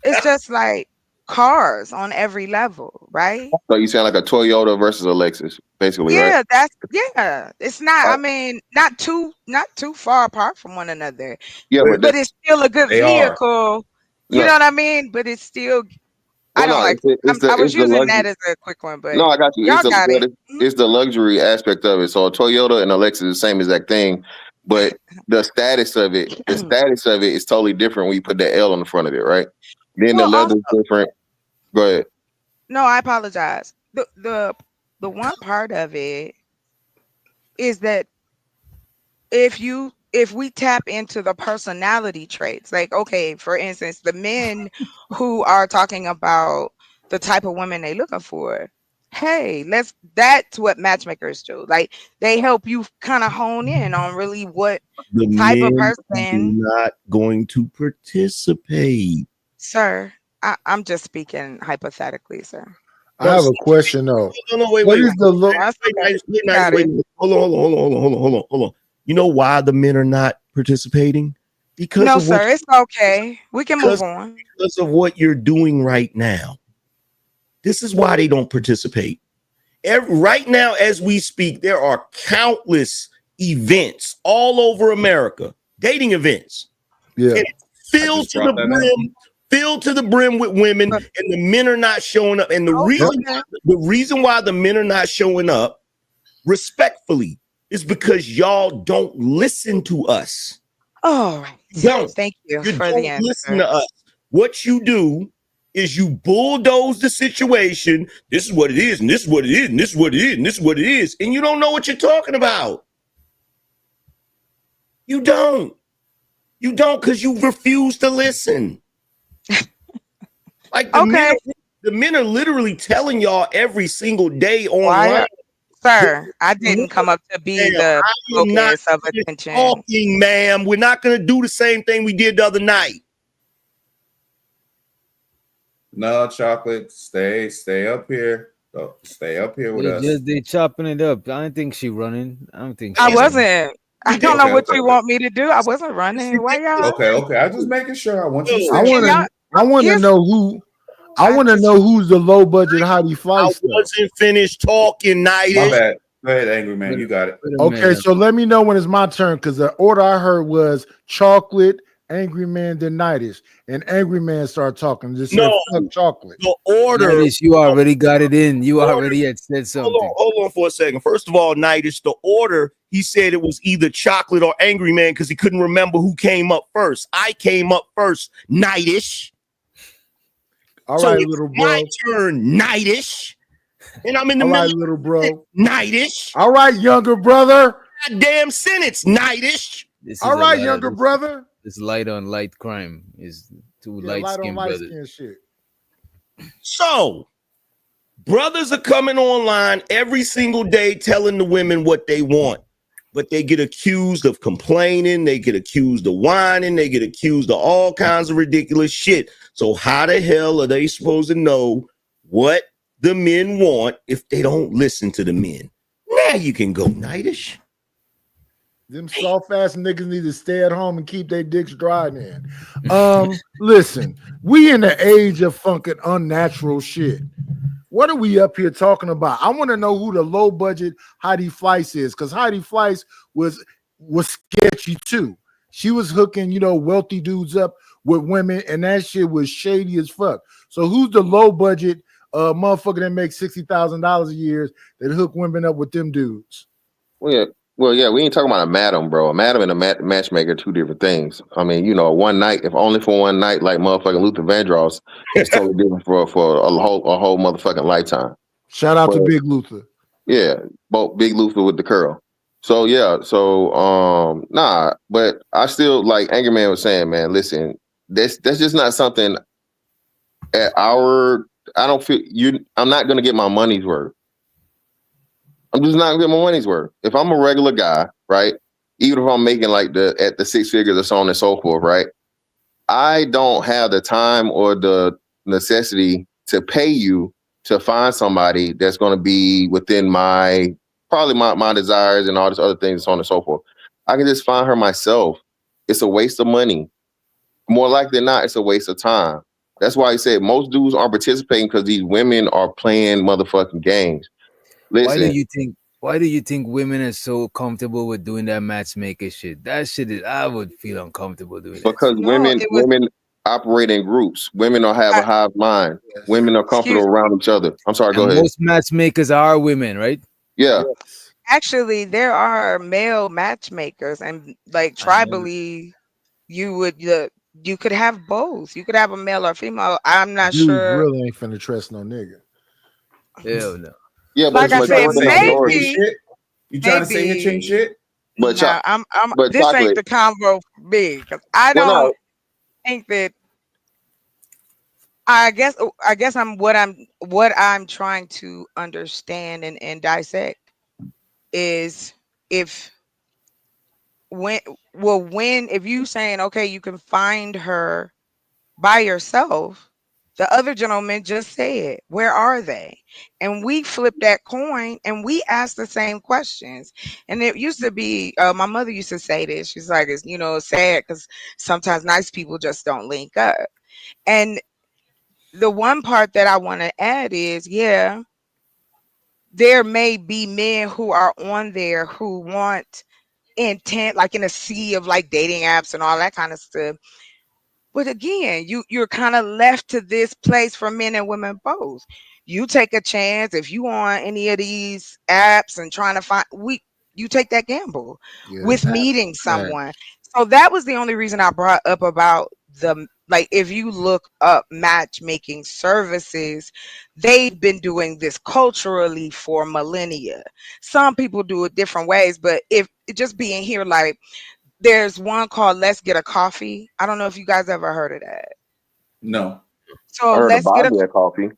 It's just like cars on every level, right? So you sound like a Toyota versus a Lexus, basically, right? It's not. I mean, not too far apart from one another. Yeah, but it's still a good vehicle. You know what I mean? But it's still. I was using that as a quick one, but no, I got you. Y'all got it. It's the luxury aspect of it. So a Toyota and a Lexus is the same exact thing, but the status of it is totally different when you put that L on the front of it, right? Then the leather is different. Go ahead. No, I apologize. The one part of it is that if we tap into the personality traits, like, okay, for instance, the men who are talking about the type of women they're looking for, hey, that's what matchmakers do. Like, they help you kind of hone in on really what type of person. Not going to participate. Sir, I'm just speaking hypothetically, sir. I have a question though. No, wait. What is the look? Wait. Hold on. You know why the men are not participating? Because it's okay. We can move on. Because of what you're doing right now. This is why they don't participate. Right now, as we speak, there are countless events all over America, dating events. Yeah. And it's filled to the brim with women, and the men are not showing up. And the reason why the men are not showing up, respectfully, is because y'all don't listen to us. All right. Don't. Thank you for don't the answer. Listen to us. What you do is you bulldoze the situation. This is what it is, and this is what it is, and this is what it is, and this is what it is. And you don't know what you're talking about. You don't. You don't, because you refuse to listen. Like the men are literally telling y'all every single day online. Sir, I didn't come up to be the focus of attention. Talking, ma'am. We're not going to do the same thing we did the other night. No, Chocolate, stay up here. Stay up here with us. They chopping it up. I don't think she running. I don't think. I wasn't. I don't know what you want me to do. I wasn't running. Why y'all? Okay. I'm just making sure. I want you. I want to know who. I want to know who's the low budget hottie fight. I wasn't finished talking, Night. My bad. Go ahead, Angry Man. You got it. Okay, so let me know when it's my turn, because the order I heard was Chocolate, Angry Man than Nightish, and Angry Man started talking. Just said No, fuck chocolate. the order. Nightish, you already got it in. You already had said something. Hold on for a second. First of all, Nightish, the order, he said it was either chocolate or Angry Man because he couldn't remember who came up first. I came up first, Nightish. All So right, it's little bro. my turn, Nightish. And I'm in the All middle right, little bro. Nightish. All right, younger brother. Goddamn sentence, Nightish. This is All a right, lot younger of brother. this light on light crime is two Yeah, light light on skinned light brothers. skin shit. So, brothers are coming online every single day telling the women what they want, but they get accused of complaining, they get accused of whining, they get accused of all kinds of ridiculous shit. So, how the hell are they supposed to know what the men want if they don't listen to the men? Now you can go, Nightish. Them soft ass niggas need to stay at home and keep their dicks dry, man. Listen, we in the age of fucking unnatural shit. What are we up here talking about? I want to know who the low budget Heidi Fleiss is, because Heidi Fleiss was sketchy too. She was hooking, wealthy dudes up with women, and that shit was shady as fuck. So who's the low budget motherfucker that makes $60,000 a year that hook women up with them dudes? Well, yeah, we ain't talking about a madam, bro. A madam and a matchmaker are two different things. I mean, one night, if only for one night, like motherfucking Luther Vandross, it's totally different for a whole motherfucking lifetime. Shout out to Big Luther. Yeah, both Big Luther with the curl. So yeah, nah, but I still, like Angry Man was saying, man, listen, that's just not something at I don't feel I'm not gonna get my money's worth. I'm just not gonna get my money's worth. If I'm a regular guy, right? Even if I'm making like at the six figures or so on and so forth, right? I don't have the time or the necessity to pay you to find somebody that's gonna be within my desires and all these other things, so on and so forth. I can just find her myself. It's a waste of money. More likely than not, it's a waste of time. That's why I said most dudes aren't participating because these women are playing motherfucking games. Listen, Why do you think women are so comfortable with doing that matchmaker shit? That shit is, I would feel uncomfortable doing that. Because women operate in groups. Women don't have a hive mind. Women are comfortable around each other. I'm sorry, go ahead. Most matchmakers are women, right? Yeah. Actually, there are male matchmakers, and like tribally, you could have both. You could have a male or female. I'm not Dudes sure. really ain't finna trust no nigga. Hell no. Yeah, Like I said, maybe you trying to say hitching shit? But no, but this chocolate. ain't the convo big. 'Cause I Well, don't no. think that. I guess what I'm trying to understand and dissect is if you saying, okay, you can find her by yourself. The other gentleman just said, where are they? And we flipped that coin and we asked the same questions. And it used to be, my mother used to say this. She's like, it's sad because sometimes nice people just don't link up. And the one part that I want to add is, yeah, there may be men who are on there who want intent, like in a sea of like dating apps and all that kind of stuff. But again, you're kind of left to this place for men and women both. You take a chance if you on any of these apps and trying to find you take that gamble with meeting someone. So that was the only reason I brought up about if you look up matchmaking services, they've been doing this culturally for millennia. Some people do it different ways, but if just being here, like there's one called Let's Get a Coffee. I don't know if you guys ever heard of that. No. So I heard Let's of Get Bobby a at coffee.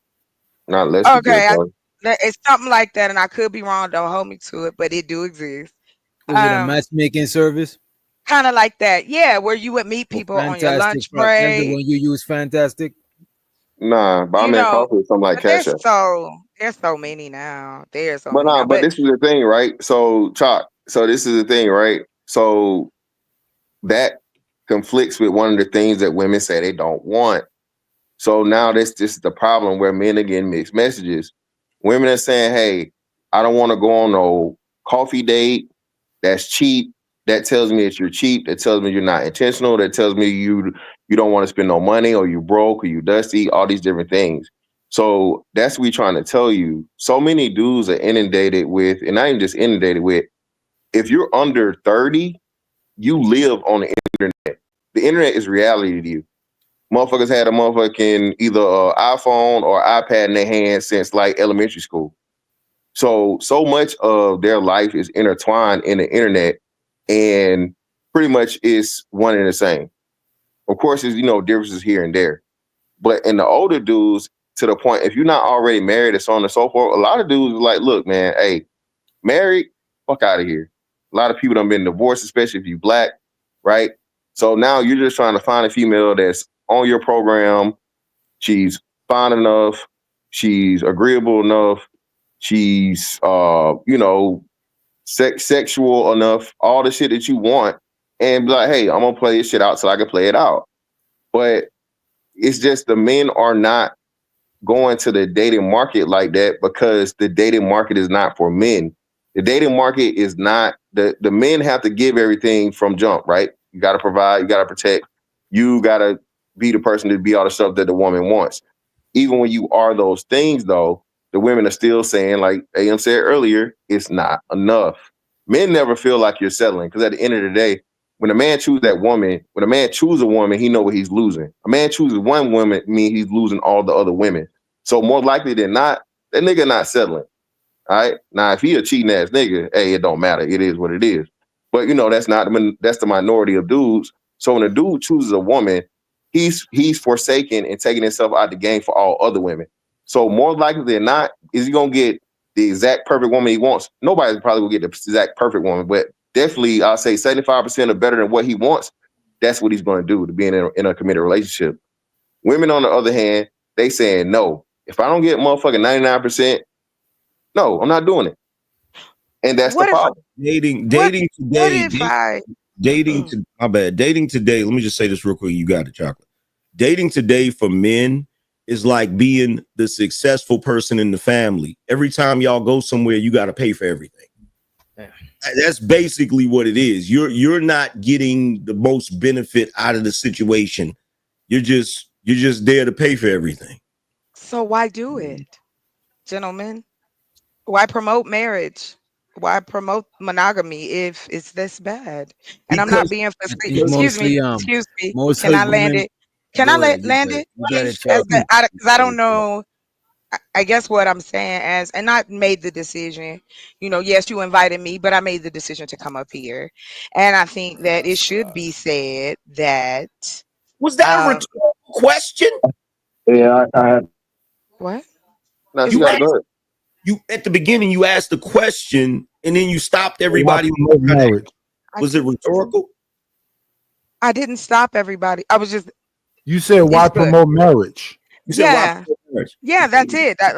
Not Let's Okay, Get a Coffee. it's something like that, and I could be wrong. Don't hold me to it, but it do exist. Is it a matchmaking service? Kind of like that, yeah, where you would meet people on your lunch break. That's the one you use, Fantastic. Nah, Bobby at Coffee is something like Cash App. There's so many now. There's so But many. nah, but this is the thing, right? So Chalk. So this is the thing, right? So that conflicts with one of the things that women say they don't want. So now this is the problem where men are getting mixed messages. Women are saying, hey, I don't want to go on no coffee date that's cheap, that tells me that you're cheap. That tells me you're not intentional. That tells me you don't want to spend no money, or you broke, or you dusty. All these different things. So that's what we're trying to tell you. So many dudes are inundated with, and not even just inundated with. If you're under 30, you live on the internet. The internet is reality to you. Motherfuckers had a motherfucking either iPhone or iPad in their hands since like elementary school. So much of their life is intertwined in the internet, and pretty much is one and the same. Of course, there's differences here and there, but in the older dudes, to the point, if you're not already married and so on and so forth, a lot of dudes are like, look, man, hey, married, fuck out of here. A lot of people done been divorced, especially if you black, right? So now you're just trying to find a female that's on your program. She's fine enough. She's agreeable enough. She's, sexual enough, all the shit that you want, and be like, hey, I'm going to play this shit out so I can play it out. But it's just the men are not going to the dating market like that, because the dating market is not for men. The dating market is not, the men have to give everything from jump, right? You got to provide, you got to protect, you got to be the person to be all the stuff that the woman wants. Even when you are those things, though, the women are still saying, like AM said earlier, it's not enough. Men never feel like you're settling, because at the end of the day, when a man chooses a woman, he know what he's losing. A man chooses one woman, mean he's losing all the other women. So more likely than not, that nigga not settling. All right. Now, if he a cheating ass nigga, hey, it don't matter. It is what it is. But that's the minority of dudes. So when a dude chooses a woman, he's forsaken and taking himself out of the game for all other women. So more likely than not, is he gonna get the exact perfect woman he wants? Nobody probably will get the exact perfect woman, but definitely I'll say 75% or better than what he wants. That's what he's going to do to be in a committed relationship. Women, on the other hand, they saying no. If I don't get motherfucking 99%, no, I'm not doing it. And that's the problem. Dating today. Dating today. Let me just say this real quick. You got it, Chocolate. Dating today for men is like being the successful person in the family. Every time y'all go somewhere, you got to pay for everything. Yeah. That's basically what it is. You're not getting the most benefit out of the situation. You're just there to pay for everything. So why do it, gentlemen? Why promote marriage? Why promote monogamy if it's this bad? And I'm not being facetious. Excuse me. Can I land it? Can I land it? Because I don't know. I guess what I'm saying and I made the decision, yes, you invited me, but I made the decision to come up here. And I think that it should be said that. Was that a rhetorical question? Yeah, I what? No, you gotta go ahead. You at the beginning, you asked the question and then you stopped everybody. Was it rhetorical? I didn't stop everybody. I was just. You said why promote marriage? You said why promote marriage? Yeah, that's it. That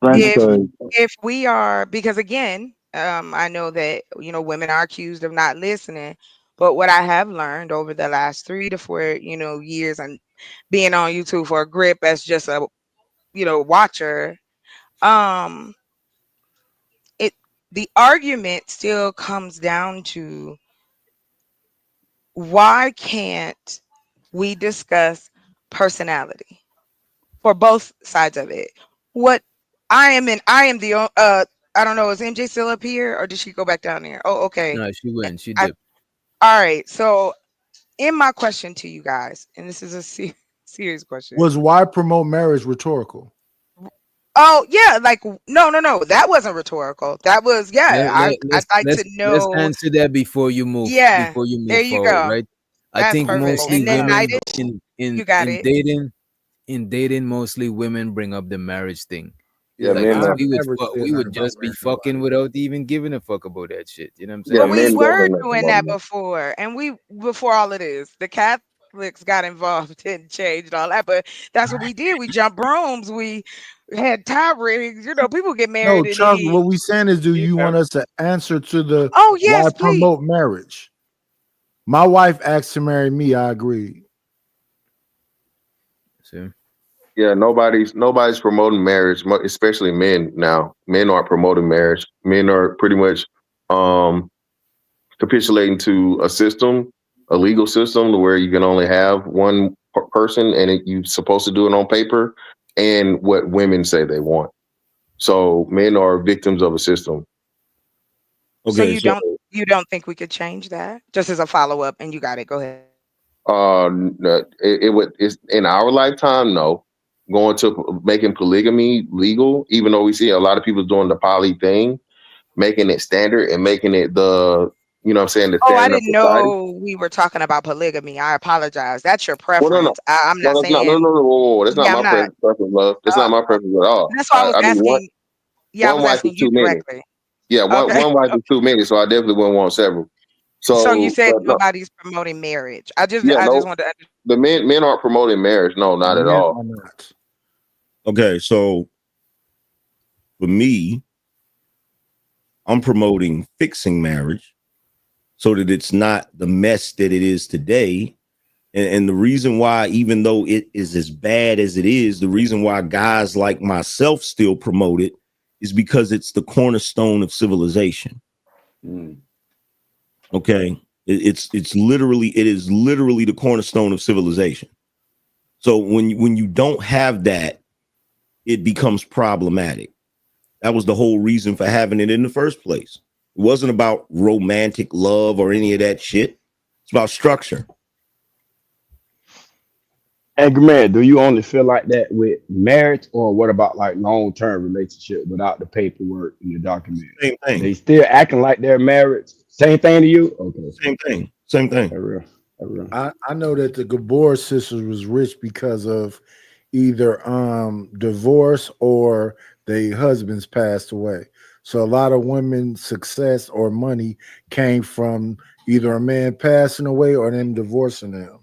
if we are, because again, I know that women are accused of not listening, but what I have learned over the last 3 to 4 years and being on YouTube for a grip as just a watcher, the argument still comes down to why can't we discuss personality for both sides of it? What I am the I don't know, is MJ still up here or did she go back down there? Oh, okay. No, she went. She dipped. All right. So in my question to you guys, and this is a serious question. Was why promote marriage rhetorical? Oh yeah, like no, that wasn't rhetorical. That was I'd like to know. Let's answer that before you move. Yeah, before you move there you forward, go. right? That's I think perfect. mostly And then women in you got it. dating, mostly women bring up the marriage thing. Yeah, like men we would just be fucking without even giving a fuck about that shit. You know what I'm saying? But we were doing that before, and before all of this, the Catholics got involved and changed all that. But that's what we did. We jumped brooms. We had tie rings. People get married. No, Chuck. What we saying is, do you want us to answer to the yes, why please. Promote marriage? My wife asked to marry me. I agreed. See? Yeah, nobody's promoting marriage, especially men now. Men aren't promoting marriage. Men are pretty much capitulating to a system, a legal system, to where you can only have one person, and you're supposed to do it on paper, and what women say they want. So men are victims of a system. So you don't think we could change that? Just as a follow up, and you got it. Go ahead. It's in our lifetime, no. Going to making polygamy legal, even though we see a lot of people doing the poly thing, making it standard and making it the, you know what I'm saying, the Oh, I standard of didn't society. know we were talking about polygamy. I apologize. That's your Well, no, no. preference. I'm No, not that's not, saying. whoa. That's not Yeah, my I'm not. preference, love. That's not my preference at all. That's why I was I mean, asking. Yeah, I one was wife is asking you too many. directly. Yeah, Okay. one wife is too many, so I definitely wouldn't want several. So you said But no, nobody's promoting marriage. I just no, wanted to. the men aren't promoting marriage. No, not at all. Okay, so for me, I'm promoting fixing marriage so that it's not the mess that it is today. And the reason why, even though it is as bad as it is, the reason why guys like myself still promote it is because it's the cornerstone of civilization. Okay, it is literally the cornerstone of civilization. So when you don't have that, it becomes problematic. That was the whole reason for having it in the first place. It wasn't about romantic love or any of that shit. It's about structure. Angry Man, do you only feel like that with marriage, or what about like long-term relationship without the paperwork and the document? Same thing. They still acting like they're married. Same thing to you? Okay. Same thing. I know that the Gabor sisters was rich because of either divorce or their husbands passed away. So a lot of women's success or money came from either a man passing away or them divorcing them.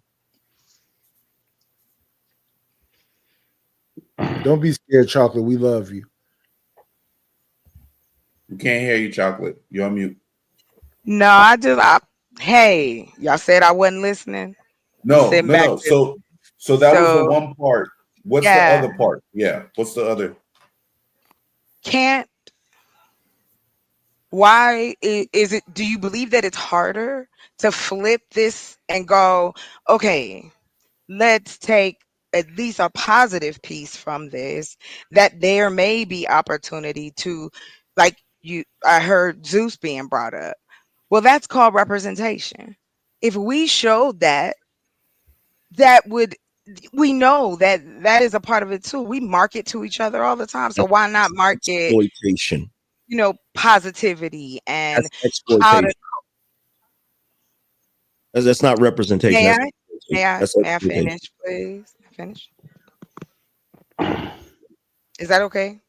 Don't be scared, Chocolate. We love you. We can't hear you, Chocolate. You're on mute. No, hey, y'all said I wasn't listening. No. So So that was the one part. What's yeah. the other part? Yeah. What's the other? Why is it? Do you believe that it's harder to flip this and go, okay, let's take at least a positive piece from this, that there may be opportunity to, like I heard Zeus being brought up. Well, that's called representation. If we showed that we know that is a part of it too. We market to each other all the time. So why not market Exploitation. Positivity and That's how to. exploitation. That's not representation. May I exploitation. finish, please? Finish. Is that okay?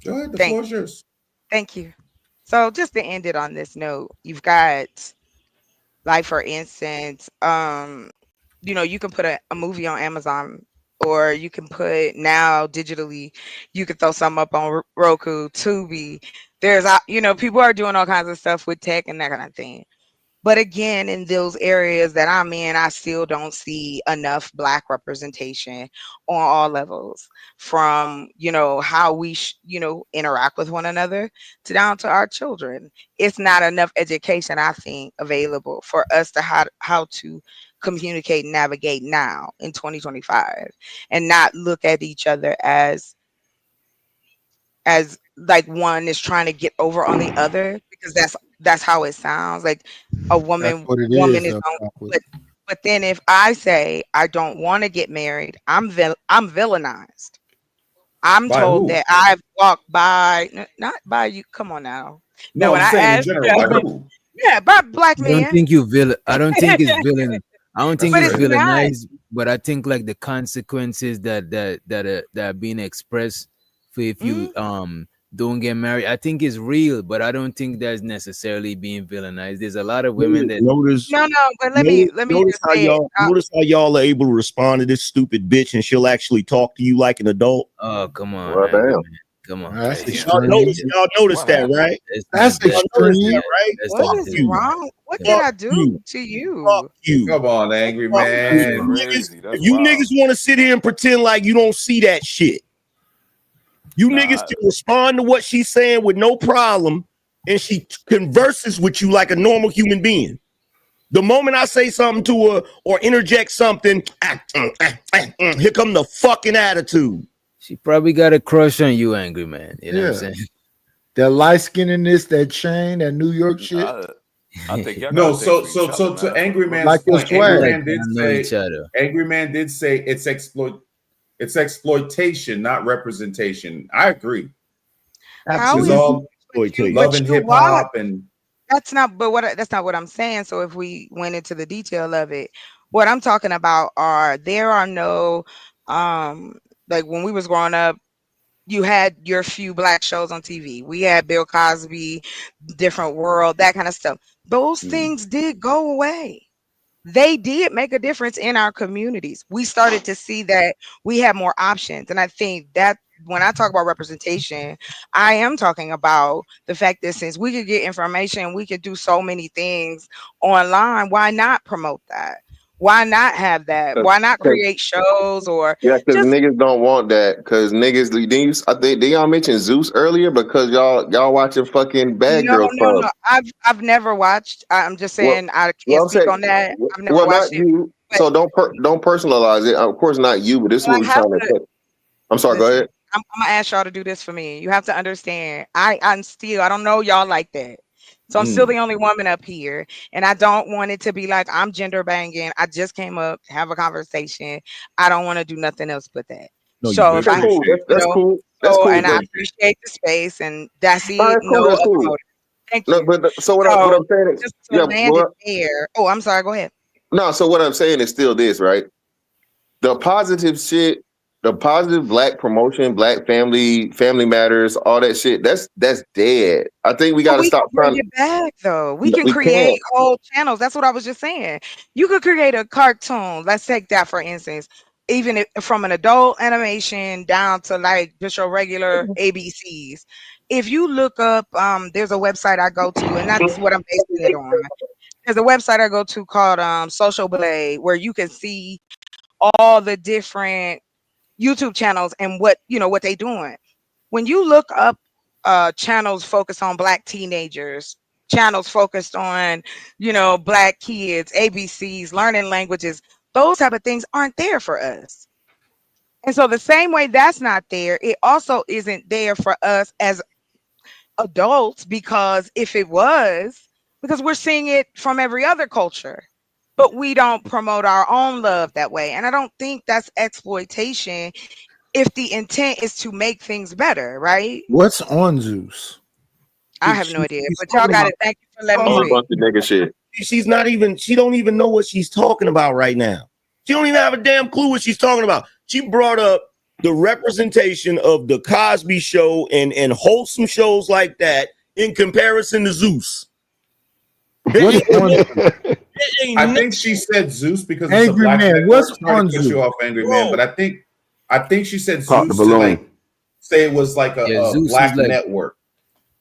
Go ahead. The floor is yours. Thank you. So just to end it on this note, you've got, like, for instance, you can put a movie on Amazon, or you can put now digitally, you can throw something up on Roku, Tubi. There's, people are doing all kinds of stuff with tech and that kind of thing. But again, in those areas that I'm in, I still don't see enough Black representation on all levels, from, how we, interact with one another to down to our children. It's not enough education, I think, available for us to how to communicate and navigate now in 2025, and not look at each other as like one is trying to get over on the other, because that's how it sounds like. A woman is but then if I say I don't want to get married, I'm villainized. I'm By told who? that I've walked by, not by you. Come on now. No, when I'm I saying in ask, general. By who? yeah, by Black I don't men. think I don't think it's villain. I don't think But it's it's not. villainized, but I think like the consequences that are being expressed for if you don't get married, I think is real, but I don't think that's necessarily being villainized. There's a lot of women that Notice. No, but let me Notice just how say it. notice how y'all are able to respond to this stupid bitch, and she'll actually talk to you like an adult. Oh, come on, Well, man. damn. Come on. That's Y'all notice that, right? That's Y'all notice extreme. that, right? What Fuck is you. wrong? What did Fuck I do you. to you? Fuck you. Come on, Angry Fuck Man. you. Crazy. That's If you wild. niggas want to sit here and pretend like you don't see that shit, you niggas can respond to what she's saying with no problem, and she converses with you like a normal human being. The moment I say something to her or interject something, here come the fucking attitude. She probably got a crush on you, Angry Man. You know what I'm saying? That light skinnedness, that chain, that New York shit. I think y'all No, gotta so think for each other, to man. Angry Man's Like your point, swag. Angry Man did say it's exploitation, not representation. I agree. How It's is all exploitation? love But and you hip hop and That's not, but that's not what I'm saying. So if we went into the detail of it, what I'm talking about there are no, like when we was growing up, you had your few black shows on TV. We had Bill Cosby, Different World, that kind of stuff. Those things did go away. They did make a difference in our communities. We started to see that we had more options. And I think that when I talk about representation, I am talking about the fact that since we could get information, we could do so many things online. Why not promote that? Why not have that? Why not create shows or Yeah, because just niggas don't want that. Because niggas, I think y'all mentioned Zeus earlier because y'all watching fucking Bad Girls Club. no. I've never watched. I'm just saying I Well, can't I'm speak saying, on that. I've never well, watched not it. you. So don't personalize it. Of course, not you. But this is But I what we're have trying to to say. I'm sorry. Go listen. ahead. I'm gonna ask y'all to do this for me. You have to understand. I'm still. I don't know y'all like that. So I'm still the only woman up here, and I don't want it to be like I'm gender banging. I just came up to have a conversation. I don't want to do nothing else but that. No, you So good. if I, Cool. That's cool. That's so cool. and I But appreciate the space, and that's all it. right, cool. No That's other cool. motive. Thank No, you. but so what So I'm saying is, just to yeah. land it there. Oh, I'm sorry. Go ahead. No. So what I'm saying is still this, right? The positive shit, the positive black promotion, black family matters, all that shit. That's dead. I think we got But to we can stop bring trying. it back though. We can We create can't. whole channels. That's what I was just saying. You could create a cartoon. Let's take that for instance. Even if, from an adult animation down to like just your regular ABCs. If you look up, there's a website I go to, and that's what I'm basing it on. There's a website I go to called Social Blade, where you can see all the different YouTube channels and what they doing. When you look up channels focused on black teenagers, channels focused on black kids, ABCs, learning languages, those type of things aren't there for us. And so the same way that's not there, it also isn't there for us as adults, because if it was, because we're seeing it from every other culture, but we don't promote our own love that way. And I don't think that's exploitation if the intent is to make things better, right? What's on Zeus? I have no idea, but y'all got it. Thank you for letting me Whole read. bunch of nigga shit. She don't even know what she's talking about right now. She don't even have a damn clue what she's talking about. She brought up the representation of the Cosby Show and wholesome shows like that in comparison to Zeus. What's on I think she said Zeus because it's a Angry black Man? network. What's Sorry on to cut Zeus? you off, Angry Man, but I think she said Pop the Zeus to balloon. like say it was like a Zeus black is like, network.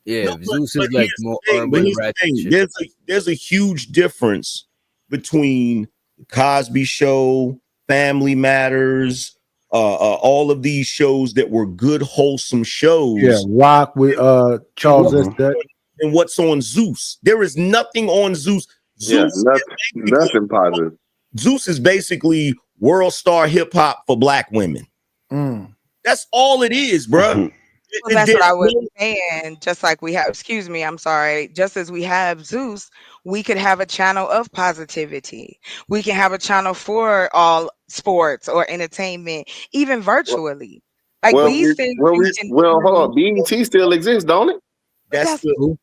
yeah, Zeus is But like here's the more thing, but urban here's the ratchet thing. shit. There's a huge difference between the Cosby Show, Family Matters, all of these shows that were good, wholesome shows. Yeah, Rock with Charles S. Dutton. And what's on Zeus? There is nothing on Zeus. Yeah, Zeus, nothing positive. Zeus is basically world star hip hop for black women. That's all it is, bro. Well, that's what I was saying. Just like we have, excuse me, I'm sorry. Just as we have Zeus, we could have a channel of positivity. We can have a channel for all sports or entertainment, even virtually. Like these things. You can hold do. on. BET still exists, don't it? That's the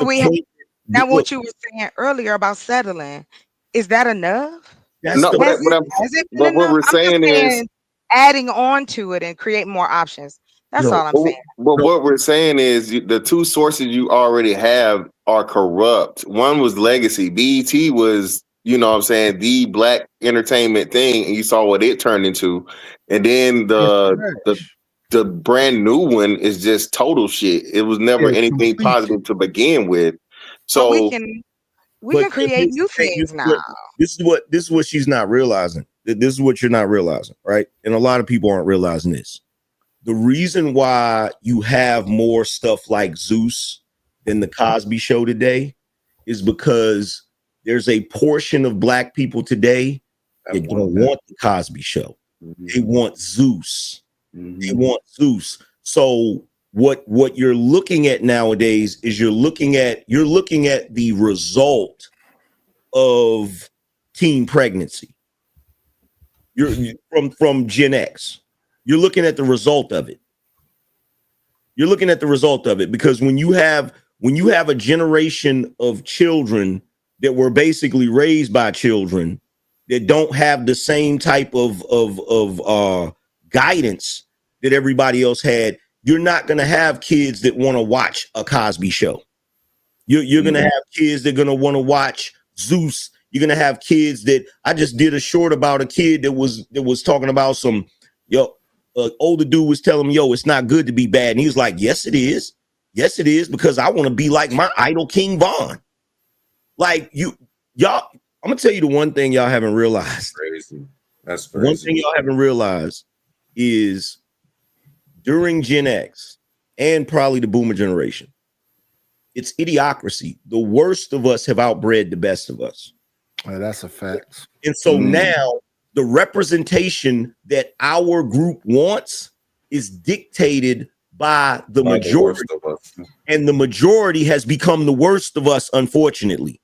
we have, point. now what you were saying earlier about settling, is that enough? No, Has it been but what enough? we're I'm just saying is, saying adding on to it and create more options. That's all I'm saying. But what we're saying is the two sources you already have are corrupt. One was Legacy. BET was, you know what I'm saying, the black entertainment thing, and you saw what it turned into. And then the brand new one is just total shit. It was never anything positive to begin with. So we can create new things now. This is what she's not realizing. This is what you're not realizing, right? And a lot of people aren't realizing this. The reason why you have more stuff like Zeus than the Cosby Show today is because there's a portion of black people today that don't want the Cosby Show. They want Zeus. They want Zeus. So what you're looking at nowadays is you're looking at the result of teen pregnancy. You're from Gen X. You're looking at the result of it. You're looking at the result of it because when you have a generation of children that were basically raised by children that don't have the same type of guidance that everybody else had, you're not going to have kids that want to watch a Cosby Show. You're going to have kids that are going to want to watch Zeus. You're going to have kids that I just did a short about a kid that was talking about some older dude was telling him, it's not good to be bad. And he was like, yes, it is. Yes, it is, because I want to be like my idol, King Von. Like y'all, I'm gonna tell you the one thing y'all haven't realized. That's crazy. One thing y'all haven't realized is during Gen X and probably the boomer generation, it's idiocracy. The worst of us have outbred the best of us. That's a fact. And so now the representation that our group wants is dictated by the majority, and the majority has become the worst of us, unfortunately.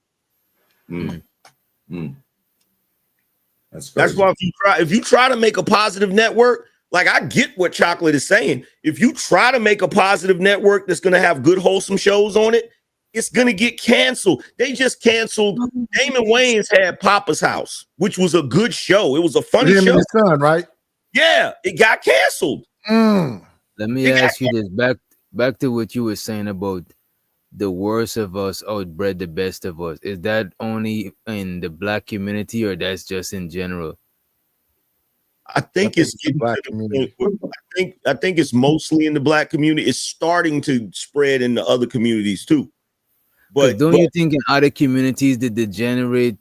That's why if you try to make a positive network, like I get what Chocolate is saying. If you try to make a positive network that's going to have good, wholesome shows on it, it's going to get canceled. They just canceled. Damon Wayans had Papa's House, which was a good show. It was a funny show. His son, right? Yeah, it got canceled. Let me ask you this, back to what you were saying about the worst of us outbred the best of us. Is that only in the black community or that's just in general? I think it's black community. I think it's mostly in the black community. It's starting to spread in the other communities too. But don't you think in other communities the degenerate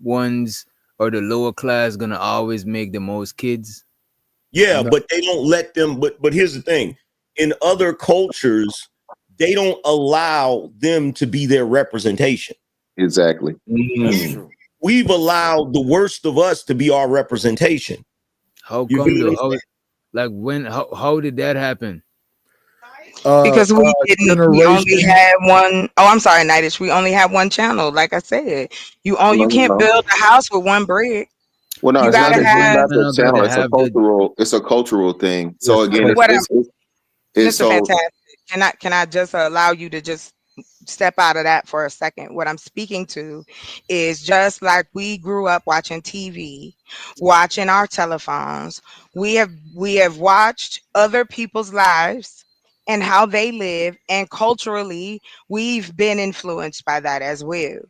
ones or the lower class gonna always make the most kids? Yeah, but they don't let them. But here's the thing: in other cultures, they don't allow them to be their representation. Exactly. We've allowed the worst of us to be our representation. How come though? How did that happen? Because we only had one. Oh, I'm sorry, Nightish. We only have one channel. Like I said, you can't build a house with one brick. Well, no, you it's not have the channel. It's a cultural thing. So again, it's Mr. Fantastic. Can I just allow you to just step out of that for a second? What I'm speaking to is just like we grew up watching TV, watching our telephones. We have watched other people's lives and how they live, and culturally, we've been influenced by that as well.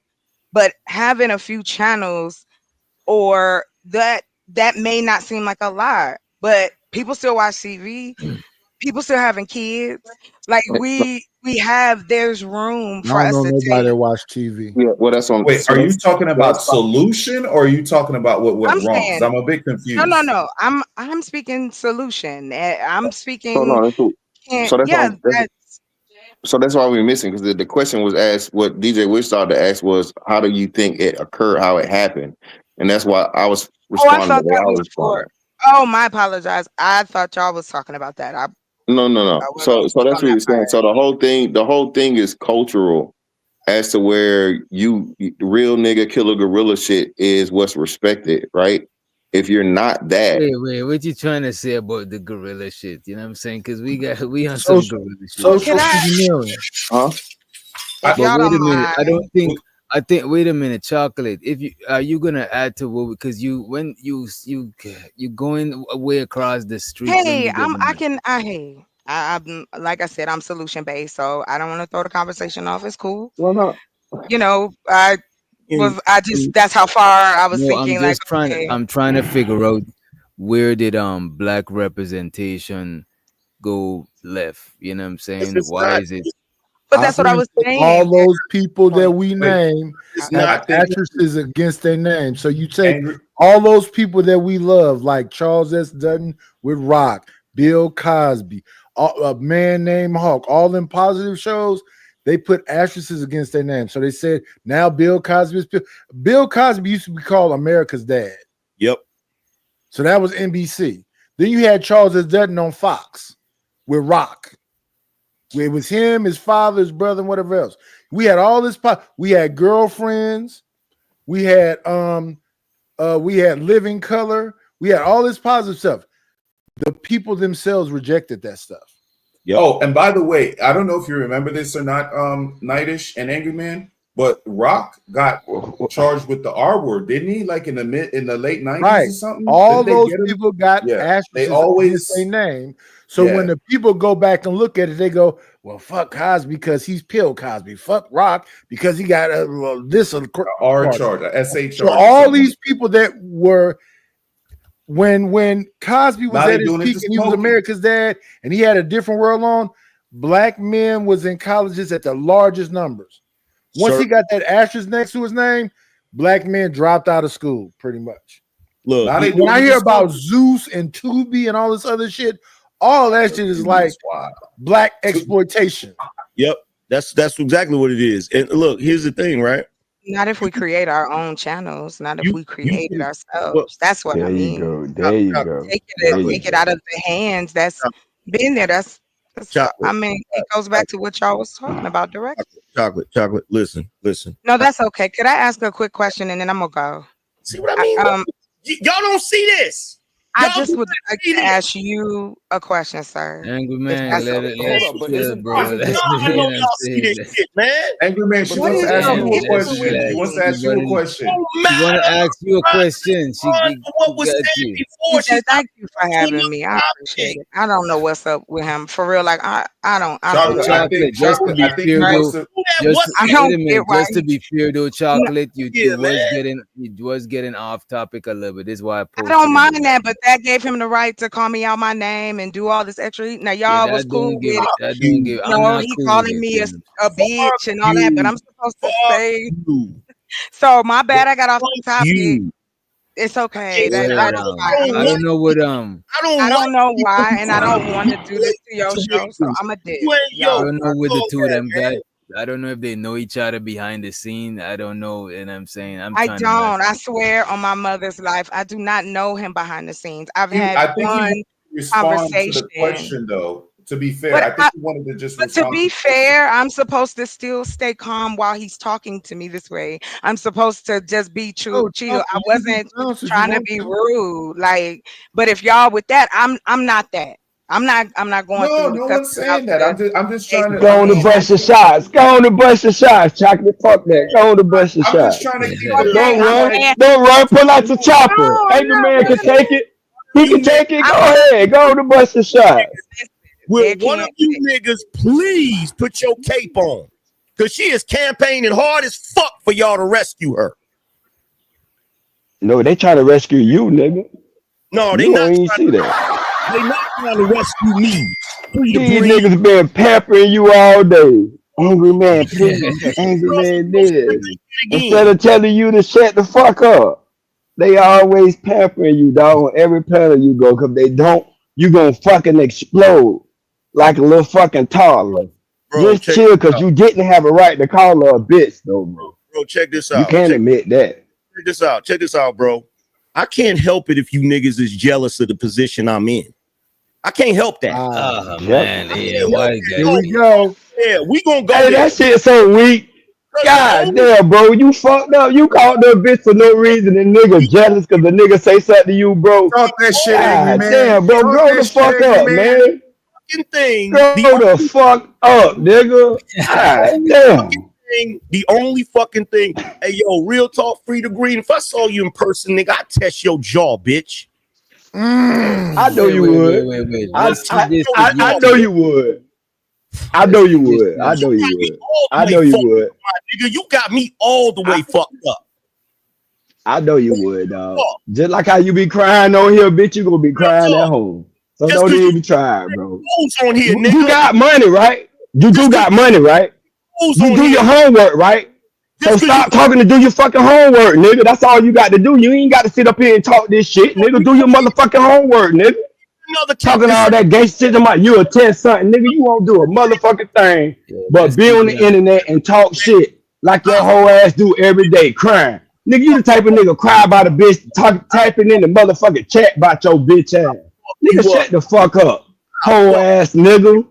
But having a few channels, or that may not seem like a lot, but people still watch TV. People still having kids. Like there's room for us to nobody watch TV. Yeah, well, that's what. Wait, are you talking about solution, or are you talking about what went wrong? 'Cause I'm a bit confused. No. I'm speaking solution. I'm speaking. So that's why we're missing, because the question was asked. What DJ Wish started to ask was, how do you think it occurred? How it happened? And that's why I was responding. I thought that was for. Oh, my apologize. I thought y'all was talking about that. No. So that's what you're saying. So the whole thing is cultural, as to where real nigga killer gorilla shit is what's respected, right? If you're not that, wait, what you trying to say about the gorilla shit? You know what I'm saying? Because we on some gorilla shit. Social engineering. Huh? But wait a minute. I think. Wait a minute, Chocolate. If you are you gonna add to what? Because you going way across the street. Hey, I'm like I said, I'm solution based, so I don't want to throw the conversation off. It's cool. Well, no. That's how far I was thinking. I'm trying to figure out where did black representation go left. You know what I'm saying? Why is it? But that's what I was saying. All those people that we name have asterisks against their name. So you take all those people that we love, like Charles S. Dutton with Rock, Bill Cosby, a Man Named Hawk, all them positive shows. they put asterisks against their name. So they said now Bill Cosby is Bill Cosby used to be called America's Dad. Yep. So that was NBC. Then you had Charles S. Dutton on Fox with Rock. It was him, his father, his brother, and whatever else. We had all this. We had Girlfriends. We had Living Color. We had all this positive stuff. The people themselves rejected that stuff. Yep. Oh, and by the way, I don't know if you remember this or not, Nightish and Angry Man, but Rock got charged with the R word, didn't he? Like in the late 90s right. or something. All those people got asterisks they always say name. So when the people go back and look at it, they go, "Well, fuck Cosby because he's Bill Cosby. Fuck Rock because he got this R charge, a SA charge." So all these people that were when Cosby was at his peak and he was America's Dad and he had a different world on, black men was in colleges at the largest numbers. Once he got that asterisk next to his name, black men dropped out of school pretty much. Look, when I hear about Zeus and Tubi and all this other shit, all that shit is like black exploitation. Yep, that's exactly what it is. And look, here's the thing, right? Not if we create our own channels. Not if we create it ourselves. That's what I mean. There you go. Take it out of the hands that's been there. That's I mean, it goes back to what y'all was talking about directly. Chocolate. Listen. No, that's okay. Could I ask a quick question and then I'm gonna go? See what I mean? Y'all don't see this. I just would like to ask you a question, sir. Angry Man, let it bro. Angry Man, she wants to ask you a question. She wants to ask you a question. She want to ask you a question. What was said before? Thank you for having me. I appreciate it. I don't know what's up with him for real. Like I don't. Chocolate, just to be fair though, Chocolate, you was getting off topic a little bit. This is why I don't mind that, but that gave him the right to call me out my name and do all this extra. Now y'all was cool with it. He calling me a bitch and all that, but I'm supposed to say. So my bad, I got off the topic. It's okay. I don't know what I don't know why, and I don't want to do this to your show, so I'm a dick. I don't know what the two of them got. I don't know if they know each other behind the scene. I don't know, and I'm saying I don't. I swear on my mother's life, I do not know him behind the scenes. I've had one conversation. To the question, though. To be fair, I think you wanted to just. But to be fair, I'm supposed to still stay calm while he's talking to me this way. I'm supposed to just be chill. I wasn't trying to be rude. Like, but if y'all with that, I'm not that. I'm not going through. No one's saying that. I'm just trying to go on to bust the shots. Go on to bust the shots. Chocolate, fuck that. Go on to bust the shots. I'm just trying to keep it. Don't run. Pull out the chopper. Angry Man can take it. He can take it. Go ahead. Go on to bust the shots. Will one of you niggas please put your cape on? Because she is campaigning hard as fuck for y'all to rescue her. No, they trying to rescue you, nigga. No, they not trying to that. They not trying to rescue me. These niggas been peppering you all day. Angry Man, please. Angry Man did. Instead of telling you to shut the fuck up, they always peppering you, dog. On every panel you go, because they don't, you gonna fucking explode like a little fucking toddler. Bro, just chill, because you didn't have a right to call her a bitch, though, bro. Bro, check this out. You can't admit that. Check this out, bro. I can't help it if you niggas is jealous of the position I'm in. I can't help that. Man, yeah, why here we go. Yeah, we gonna go. Hey, that shit so weak. God damn, bro, you fucked up. You called her a bitch for no reason, and nigga jealous because the nigga say something to you, bro. Talk that shit, God man. damn, bro, grow the fuck up, man. Thing, grow the fuck up, nigga. God damn. The only fucking thing, hey yo, real talk, Free to Green. If I saw you in person, nigga, I'd test your jaw, bitch. I know you would. I know you would. I know you would. I know you would. I know you would. Nigga, you got me all the way fucked up. I know you would, dog. Just like how you be crying on here, bitch, you gonna be crying at home. So don't even try, bro. On here, nigga. You got money, right? You do got money, right? You do your homework, right? So stop talking to do your fucking homework, nigga. That's all you got to do. You ain't got to sit up here and talk this shit, nigga. Do your motherfucking homework, nigga. another talking all that gay shit about you a 10 something, nigga. You won't do a motherfucking thing but be on the internet and talk shit like your whole ass do every day, crying. Nigga, you the type of nigga cry about a bitch typing in the motherfucking chat about your bitch ass. Nigga, shut the fuck up. Whole ass nigga.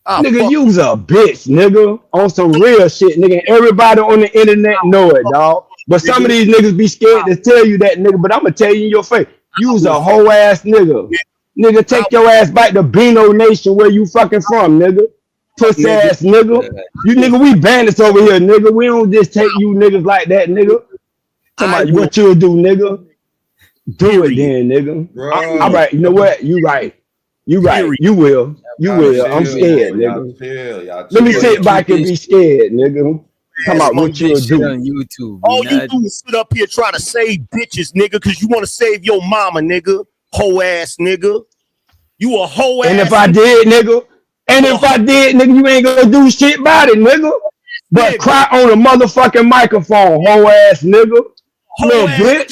Nigga, you's a bitch, nigga. On some real shit, nigga. Everybody on the internet know it, dog. But some of these niggas be scared to tell you that, nigga. But I'm gonna tell you in your face. You's a whole ass nigga. Nigga, take your ass back to Beano Nation where you fucking from, nigga. Pussy ass nigga. You nigga, we bandits over here, nigga. We don't just take you niggas like that, nigga. Talking about what you'll do, nigga. Do it then, nigga. All right, you know what? You right. You right. You will. You will. I'm scared, nigga. Let me sit back and be scared, nigga. Come out what you'll do on YouTube. All you do is sit up here trying to save bitches, nigga, because you want to save your mama, nigga. Hoe ass nigga. You a hoe ass. And if I did, nigga, you ain't gonna do shit about it, nigga. But cry on a motherfucking microphone, hoe ass nigga. Little bitch.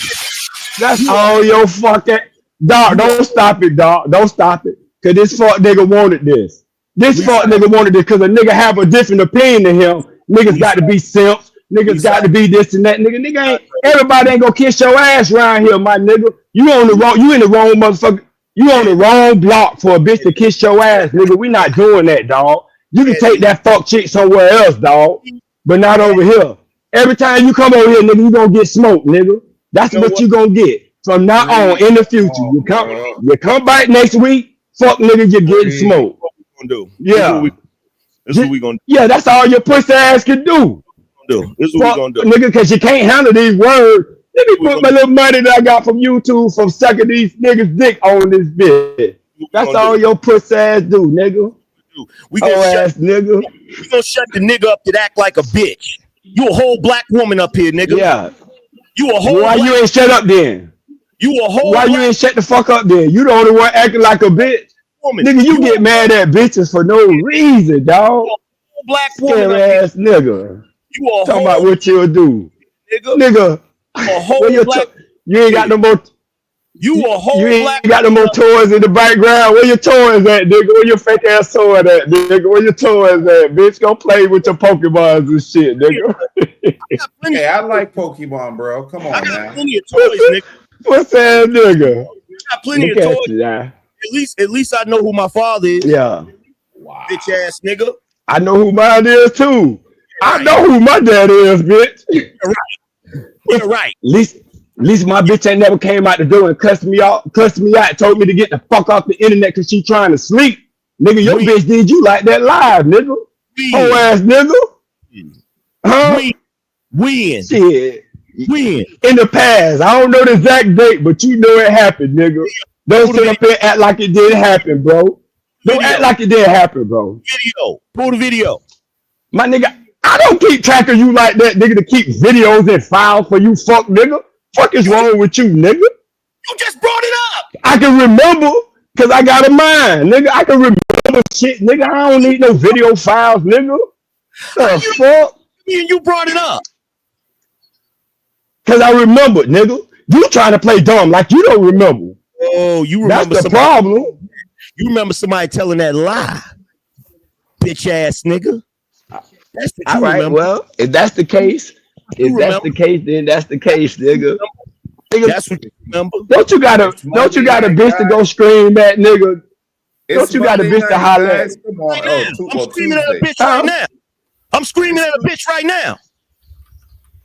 That's all your fucking dog. Don't stop it, dog. Don't stop it. Cause this fuck nigga wanted this. This fuck nigga wanted this because a nigga have a different opinion than him. Niggas got to be simps. Niggas got to be this and that. Nigga ain't everybody ain't gonna kiss your ass around here, my nigga. You on the wrong, you in the wrong motherfucker. You on the wrong block for a bitch to kiss your ass, nigga. We not doing that, dog. You can take that fuck chick somewhere else, dog. But not over here. Every time you come over here, nigga, you gonna get smoked, nigga. That's what you gonna get from now on in the future. You come back next week, fuck nigga, you getting smoked. Yeah. This is what we gonna do. Yeah, that's all your pussy ass can do. This is what we gonna do. Nigga, cause you can't handle these words. Let me put my little money that I got from YouTube from sucking these niggas' dick on this bitch. That's all your pussy ass do, nigga. We gonna nigga. We gonna shut the nigga up that act like a bitch. You a whole black woman up here, nigga. Yeah. You a whole. Why you ain't shut up then? You a whole. Why you ain't shut the fuck up then? You the only one acting like a bitch. Woman. Nigga, you get mad at bitches for no reason, dog. Black woman Scary ass nigga. You a talking about what you'll do, nigga. A whole black. You ain't got no more. You a whole You ain't black. got no more toys in the background. Where your toys at, nigga? Where your fake ass toy at, nigga? Where your toys at, bitch? Go play with your Pokemons and shit, nigga. Hey, I like Pokemon, bro. Come on, man. Plenty of toys, nigga. What's that, nigga? I got plenty of Look at toys. you, yeah. At least I know who my father is. Yeah. Wow. Bitch ass nigga. I know who mine is too. I know who my dad is, bitch. You're right. At least my bitch ain't never came out the door and cussed me out, told me to get the fuck off the internet because she trying to sleep. Nigga, your bitch did you like that live, nigga. Whole ass nigga. Huh? When? Shit. When? In the past. I don't know the exact date, but you know it happened, nigga. Don't sit up there and act like it didn't happen, bro. Don't act like it didn't happen, bro. Video. Pull the video. My nigga, I don't keep track of you like that, nigga, to keep videos and files for you, fuck nigga. Fuck is wrong with you, nigga? You just brought it up. I can remember because I got a mind, nigga. I can remember shit, nigga. I don't need no video files, nigga. The fuck? You brought it up. Because I remember, nigga. You trying to play dumb like you don't remember. Oh, you remember That's the problem. You remember somebody telling that lie. Bitch ass nigga. That's the All right, remember. well, if that's the case, then that's the case, nigga. That's what you remember. Don't you got a bitch to go scream at, nigga? Don't you got a bitch to holler at? Come on. I'm screaming at a bitch right now. I'm screaming at a bitch right now.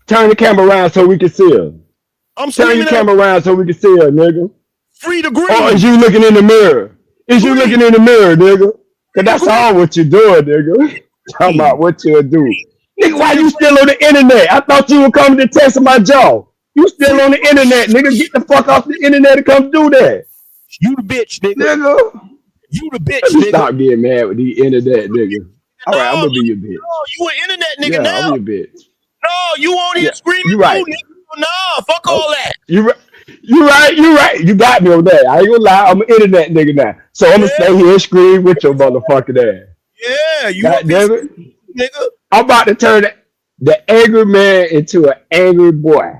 Turn the camera around so we can see her. I'm Turn screaming your camera around so we can see her, nigga. Free the green. Or is you looking in the mirror? Is you looking in the mirror, nigga? Cause that's all what you're doing, nigga. Talking about what you'll do. Nigga, why you still on the internet? I thought you were coming to test my jaw. You still on the internet, nigga. Get the fuck off the internet and come do that. You the bitch, nigga. Nigga. You the bitch, Let me nigga. stop getting mad with the internet, nigga. All right, I'm gonna be your bitch. No, you an internet nigga Yeah, now. I'm your bitch. No, you on here Yeah, screaming you right. too, nigga. No, fuck all that. You right. You got me on that. I ain't gonna lie. I'm an internet nigga now. So I'm gonna stay here and scream with your motherfucking ass. Yeah, you God damn it. nigga. I'm about to turn the angry man into an angry boy.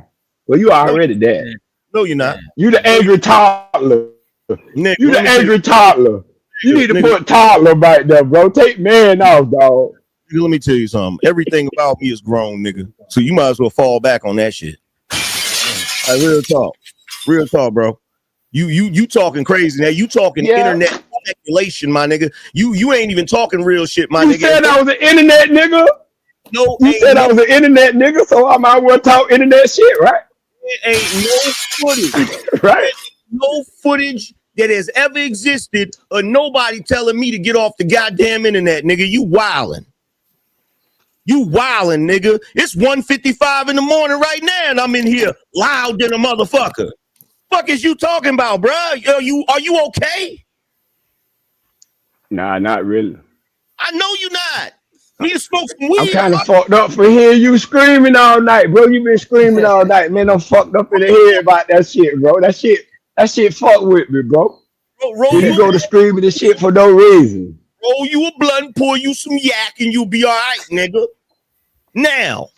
Well, you already there. No, you're not. You the angry toddler. Nigga, You the let me tell angry toddler. You need to nigga, put toddler right there, bro. Take man off, dog. let me tell you something. Everything about me is grown, nigga. So you might as well fall back on that shit. Like, real talk, bro. You talking crazy now. You talking internet speculation, my nigga. You ain't even talking real shit, my You nigga. said I was an internet nigga. No, You said I was an internet nigga, so I might well talk internet shit, right? Ain't no footage, right? No footage that has ever existed of nobody telling me to get off the goddamn internet, nigga. You wildin'. You wildin', nigga. It's 1:55 in the morning right now, and I'm in here loud than a motherfucker. Fuck is you talking about, bro? Are you okay? Nah, not really. I know you not. We just smoke some weed. I'm kind of fucked up for hearing you screaming all night, bro. You been screaming all night, man. I'm fucked up in the head about that shit, bro. That shit fuck with me, bro. Roll You go to screaming this shit for no reason. Roll you a blunt, pour you some yak, and you'll be all right, nigga. Now,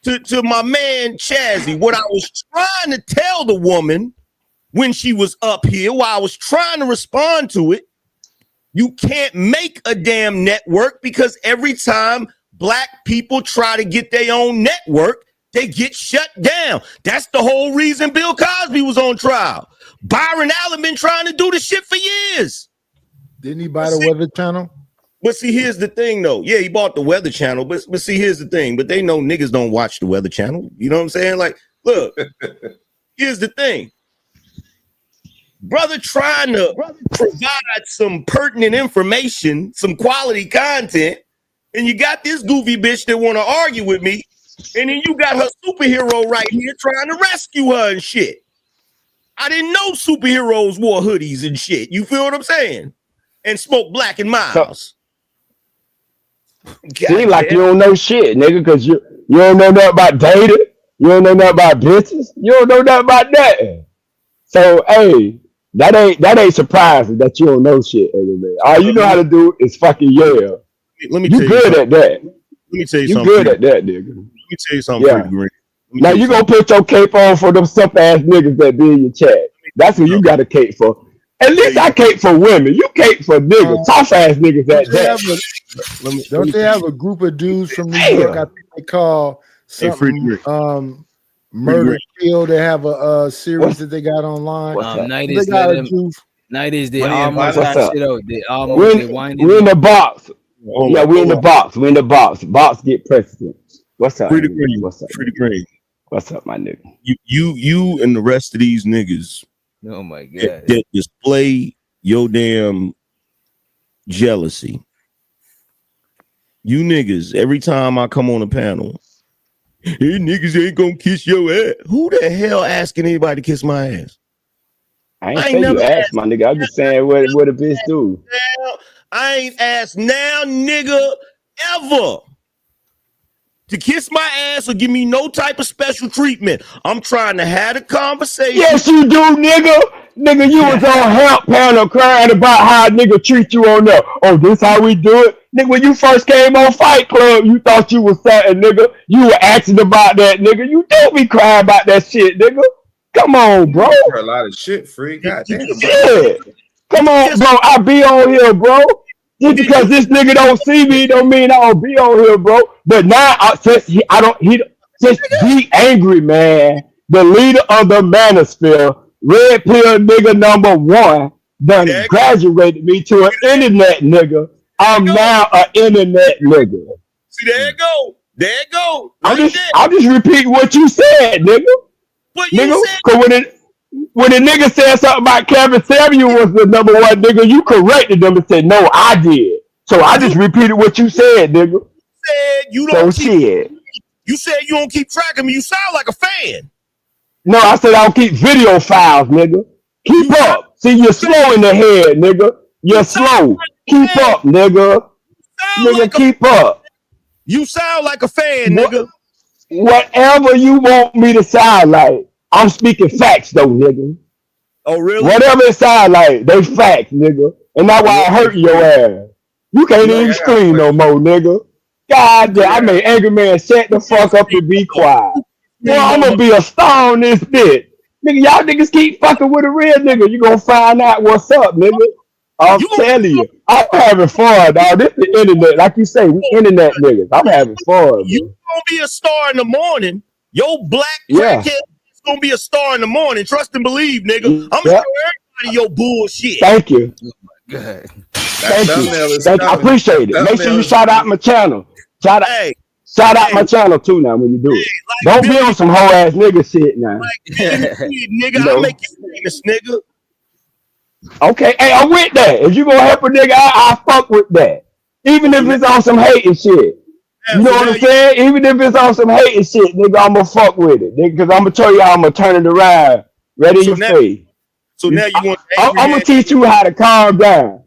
to my man Chazzy, what I was trying to tell the woman when she was up here, while I was trying to respond to it, you can't make a damn network because every time black people try to get their own network, they get shut down. That's the whole reason Bill Cosby was on trial. Byron Allen been trying to do this shit for years. Didn't he buy the Weather Channel? But see, here's the thing, though. Yeah, he bought the Weather Channel, but see, here's the thing. But they know niggas don't watch the Weather Channel. You know what I'm saying? Like, look, here's the thing. Brother trying to provide some pertinent information, some quality content, and you got this goofy bitch that want to argue with me, and then you got her superhero right here trying to rescue her and shit. I didn't know superheroes wore hoodies and shit. You feel what I'm saying? And smoke Black and Miles. Seem like you don't know shit, nigga, because you don't know nothing about data. You don't know nothing about bitches. You don't know nothing about nothing. So, hey, that ain't surprising that you don't know shit, man. All you know how to do is fucking yell. Let me you tell good you at that. Let me tell you You something. good at that, nigga. Let me tell you something. Yeah. Pretty green. Now you gonna put your cape on for them sup ass niggas that be in your chat. That's what you got a cape for. At least I cape for women. You cape for niggas, tough ass niggas at that. Don't they have a group of dudes from New York? I think they call something Murder Kill. They have a series that they got online. Night They is got a them. juice. Night is they Money and almost violence. got shit out. They almost We're they in, winding we're in the up. box. Hold Yeah, on, we're in hold the on. box. We're in the box. Box get precedent. What's up? Free to nigga? green. What's up? Free to green. What's up, my nigga? You and the rest of these niggas Oh my god. that display your damn jealousy. You niggas, every time I come on a panel, hey, niggas ain't gonna kiss your ass. Who the hell asking anybody to kiss my ass? I ain't I say ain't you never asked, asked. my nigga. I'm just saying what a bitch do. I ain't asked now, nigga, ever to kiss my ass or give me no type of special treatment. I'm trying to have a conversation. Yes, you do, nigga. Nigga, you was on help panel crying about how a nigga treat you on there. Oh, this how we do it? Nigga, when you first came on Fight Club, you thought you was something, nigga. You were asking about that, nigga. You do be crying about that shit, nigga. Come on, bro. For a lot of shit, free. God damn, bro. Shit. Come on, bro. I be on here, bro. Just because this nigga don't see me don't mean I don't be on here, bro. But now, since be angry, man. The leader of the manosphere, Red Pill nigga number 1, done graduated me to an internet nigga. I'm now an internet nigga. See, there it go. There it go. I'm just repeating what you said, nigga. What you Nigga, said? cause when the nigga said something about Kevin Samuel was the number 1 nigga, you corrected them and said, no, I did. So I just repeated what you said, nigga. Said you So don't keep, shit. You said you don't keep track of me. You sound like a fan. No, I said I don't keep video files, nigga. Keep up. See, you're slow in the head, nigga. You're slow. Keep up, nigga. Nigga, keep up. You sound like a fan, nigga. Whatever you want me to sound like, I'm speaking facts though, nigga. Oh, really? Whatever it sound like, they facts, nigga. And that's why I hurt your ass. You can't even scream no more, nigga. God damn, I made Angry Man shut the fuck up and be quiet. Well, I'm gonna be a star on this bitch. Nigga, y'all niggas keep fucking with a real nigga. You gonna find out what's up, nigga. I'm telling you, I'm having fun, dog. This the internet, like you say, we internet niggas. I'm having fun. You Man. gonna be a star in the morning. Your black Yeah. crackhead is gonna be a star in the morning. Trust and believe, nigga. I'm gonna Yep. show everybody your bullshit. Thank you. Good. Thank you. thumbnail is Thank you. I coming. appreciate it. Make sure Thumbnail you is shout out my channel. Shout out. Hey, Shout out my channel too now when you do it. Don't be on some hoe ass nigga shit now. nigga, You I'll know? make you famous, nigga. Okay, hey, I'm with that. If you gonna help a nigga, I fuck with that. Even if it's on some hating shit. You know what I'm saying? Even if it's on some hating shit, nigga, I'm gonna fuck with it. Nigga, cause I'm gonna show you how I'm gonna turn it around. Right in your face. So now you want I'm gonna teach you how to calm down.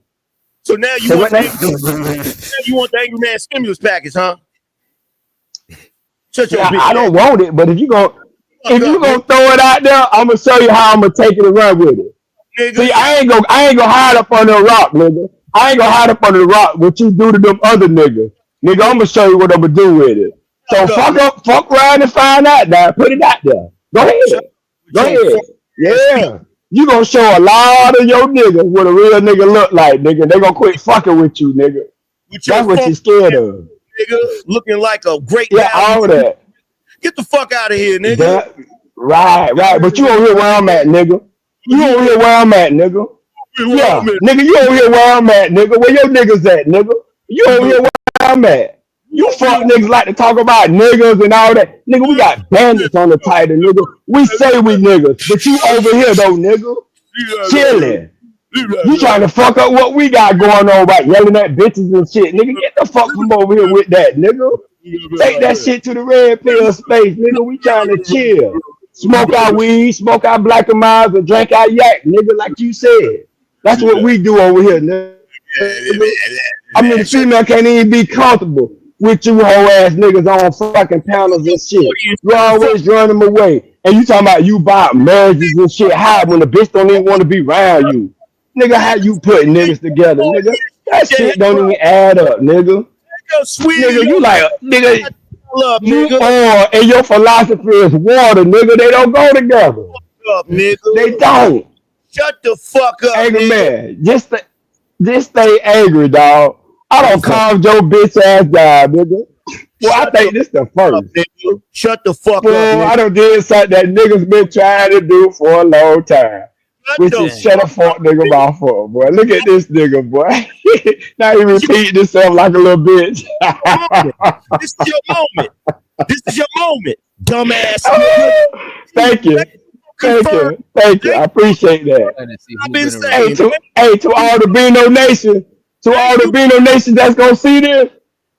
So now you So want what the angry man stimulus package, huh? Shut your Yeah, bitch I ass. don't want it, but if you gonna throw it out there, I'm gonna show you how I'm gonna take it and run with it. Nigga, See, I ain't gonna hide up under a rock, nigga. I ain't gonna hide up under the rock what you do to them other niggas. Nigga, I'm gonna show you what I'm gonna do with it. So fuck around and find out now. Put it out there. Go ahead. Go ahead. Yeah. You gonna show a lot of your niggas what a real nigga look like, nigga. They gonna quit fucking with you, nigga. That's what you scared of. Nigga, looking like a great Yeah, all that. Get the fuck out of here, nigga. Right. But you over here where I'm at, nigga. You over here where I'm at, nigga. Yeah, nigga, you over here where I'm at, nigga. Where your niggas at, nigga? You over here where I'm at. You fuck niggas like to talk about niggas and all that. Nigga, we got bandits on the title, nigga. We say we niggas, but you over here though, nigga. Chilling. You trying to fuck up what we got going on by yelling at bitches and shit. Nigga, get the fuck from over here with that, nigga. Take that shit to the red pill space, nigga. We trying to chill. Smoke our weed, smoke our black and miles, and drink our yak, nigga, like you said. That's what we do over here, nigga. I mean, the female can't even be comfortable with you hoe ass niggas on fucking panels and shit. You always run them away. And you talking about you buy marriages and shit. How when the bitch don't even want to be around you? Nigga, how you put niggas together, nigga? That shit don't even add up, nigga. Nigga, you like, nigga, you are, and your philosophy is water, nigga. They don't go together. Up, nigga. They don't. Shut the fuck up, angry nigga. man. Just stay angry, dog. I don't calm your bitch ass down, nigga. Well, I think this the first. Nigga. Shut the fuck Well, up, nigga. I done did something that niggas been trying to do for a long time. Which is shut a fuck nigga mouth up, boy. Look at this nigga, boy. Now he repeating himself like a little bitch. This is your moment. This is your moment, dumbass. Thank you. Thank you. I appreciate that. I've been saying, To all the Beano Nation, that's gonna see this,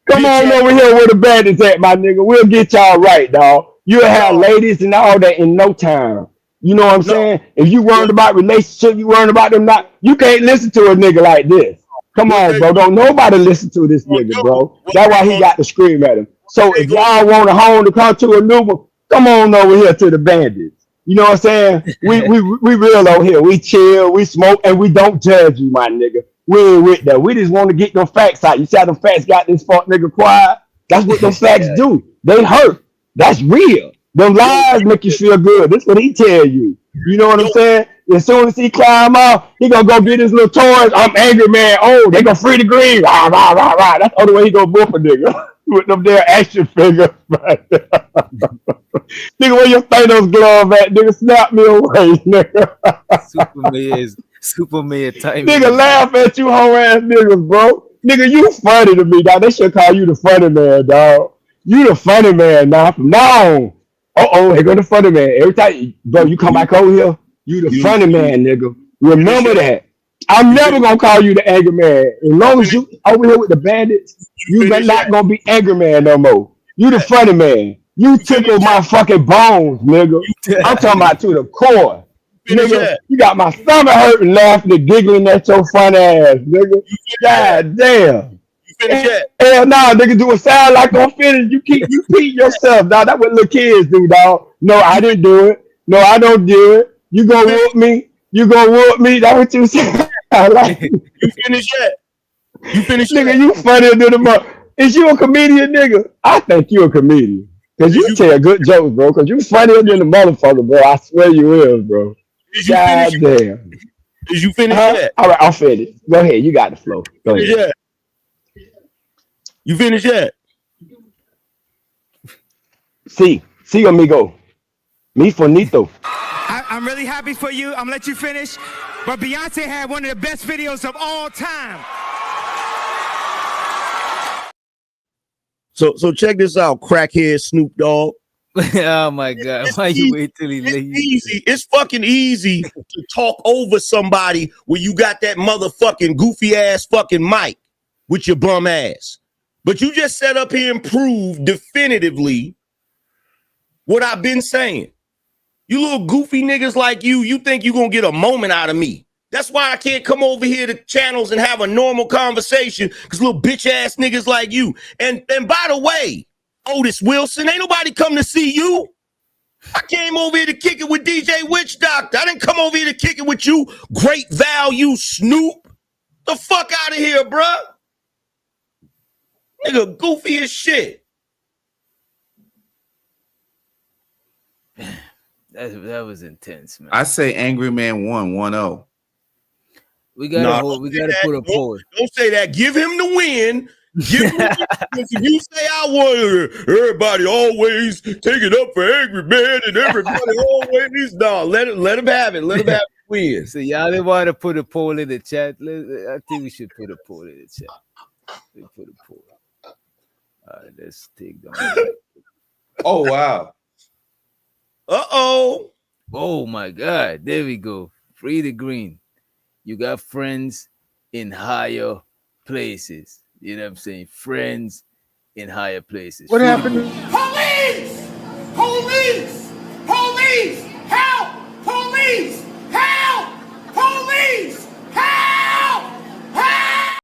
come on over here where the bandits at, my nigga. We'll get y'all right, dog. You'll have ladies and all that in no time. You know what I'm saying? If you worried about relationship, you worried about them not, you can't listen to a nigga like this. Come on, bro. Don't nobody listen to this nigga, bro. That's why he got to scream at him. So if y'all want a home to come to a new one, come on over here to the bandits. You know what I'm saying? We real over here. We chill, we smoke, and we don't judge you, my nigga. We ain't with that. We just want to get them facts out. You see how them facts got this fuck nigga quiet? That's what them facts do. They hurt. That's real. Them lies make you feel good. This is what he tell you. You know what I'm saying? As soon as he climb off, he gonna go get his little toys. I'm angry, man. Oh, they gonna free the green. Rah, rah, rah, rah. That's the only way he gonna whoop a nigga. With them there action figures. Nigga, where your Thanos glove at? Nigga, snap me away, nigga. Superman time. Nigga, laugh at you hoe ass niggas, bro. Nigga, you funny to me, dog. They should call you the funny man, dog. You the funny man now. From now on. Here go the funny man. Every time, bro, you come back over here, you the funny man, nigga. Remember that. I'm never gonna call you the angry man. As long as you over here with the bandits, you not gonna be angry man no more. You the funny man. You tickle my fucking bones, nigga. I'm talking about to the core. Nigga, you got my stomach hurting, laughing and giggling at your funny ass, nigga. God damn. Hell no, nigga, do it sound like I'm finished. You repeat yourself, dog. That's what little kids do, dog. No, I didn't do it. No, I don't do it. You gonna whoop me. You gonna whoop me. That's what you said. Like, you finished yet? You finished nigga, you funnier than the mother. Is you a comedian, nigga? I think you a comedian. Cause you tell good jokes, bro. Cause you funnier than the motherfucker, bro. I swear you is, bro. Did you God finish? damn. Did you finish Huh? yet? All right, I'll finish. Go ahead. You got the flow. Go Finish ahead. yet? You finished yet? See, amigo. Mi finito. I'm really happy for you. I'm gonna let you finish. But Beyonce had one of the best videos of all time. So check this out, crackhead Snoop Dogg. Oh my God! Why you wait till he It's leaves? easy. It's fucking easy to talk over somebody when you got that motherfucking goofy ass fucking mic with your bum ass. But you just sat up here and proved definitively what I've been saying. You little goofy niggas like you think you're gonna get a moment out of me. That's why I can't come over here to channels and have a normal conversation, because little bitch ass niggas like you. And by the way, Otis Wilson, ain't nobody come to see you. I came over here to kick it with DJ Witch Doctor. I didn't come over here to kick it with you, Great Value Snoop. The fuck out of here, bruh. Nigga, goofy as shit. That was intense, man. I say Angry Man 1-1-0. We gotta put a poll. Don't say that. Give him the win. Give him the win. If you say I want everybody always take it up for Angry Man and everybody always let him have it. Let him have the win. So y'all didn't want to put a poll in the chat. I think we should put a poll in the chat. We put a poll. All right, let's take them. Oh wow. Uh-oh. Oh my God. There we go. Free the green. You got friends in higher places. You know what I'm saying? Friends in higher places. What happened? Police! Police! Police! Help! Police! Help! Police! Help! Help!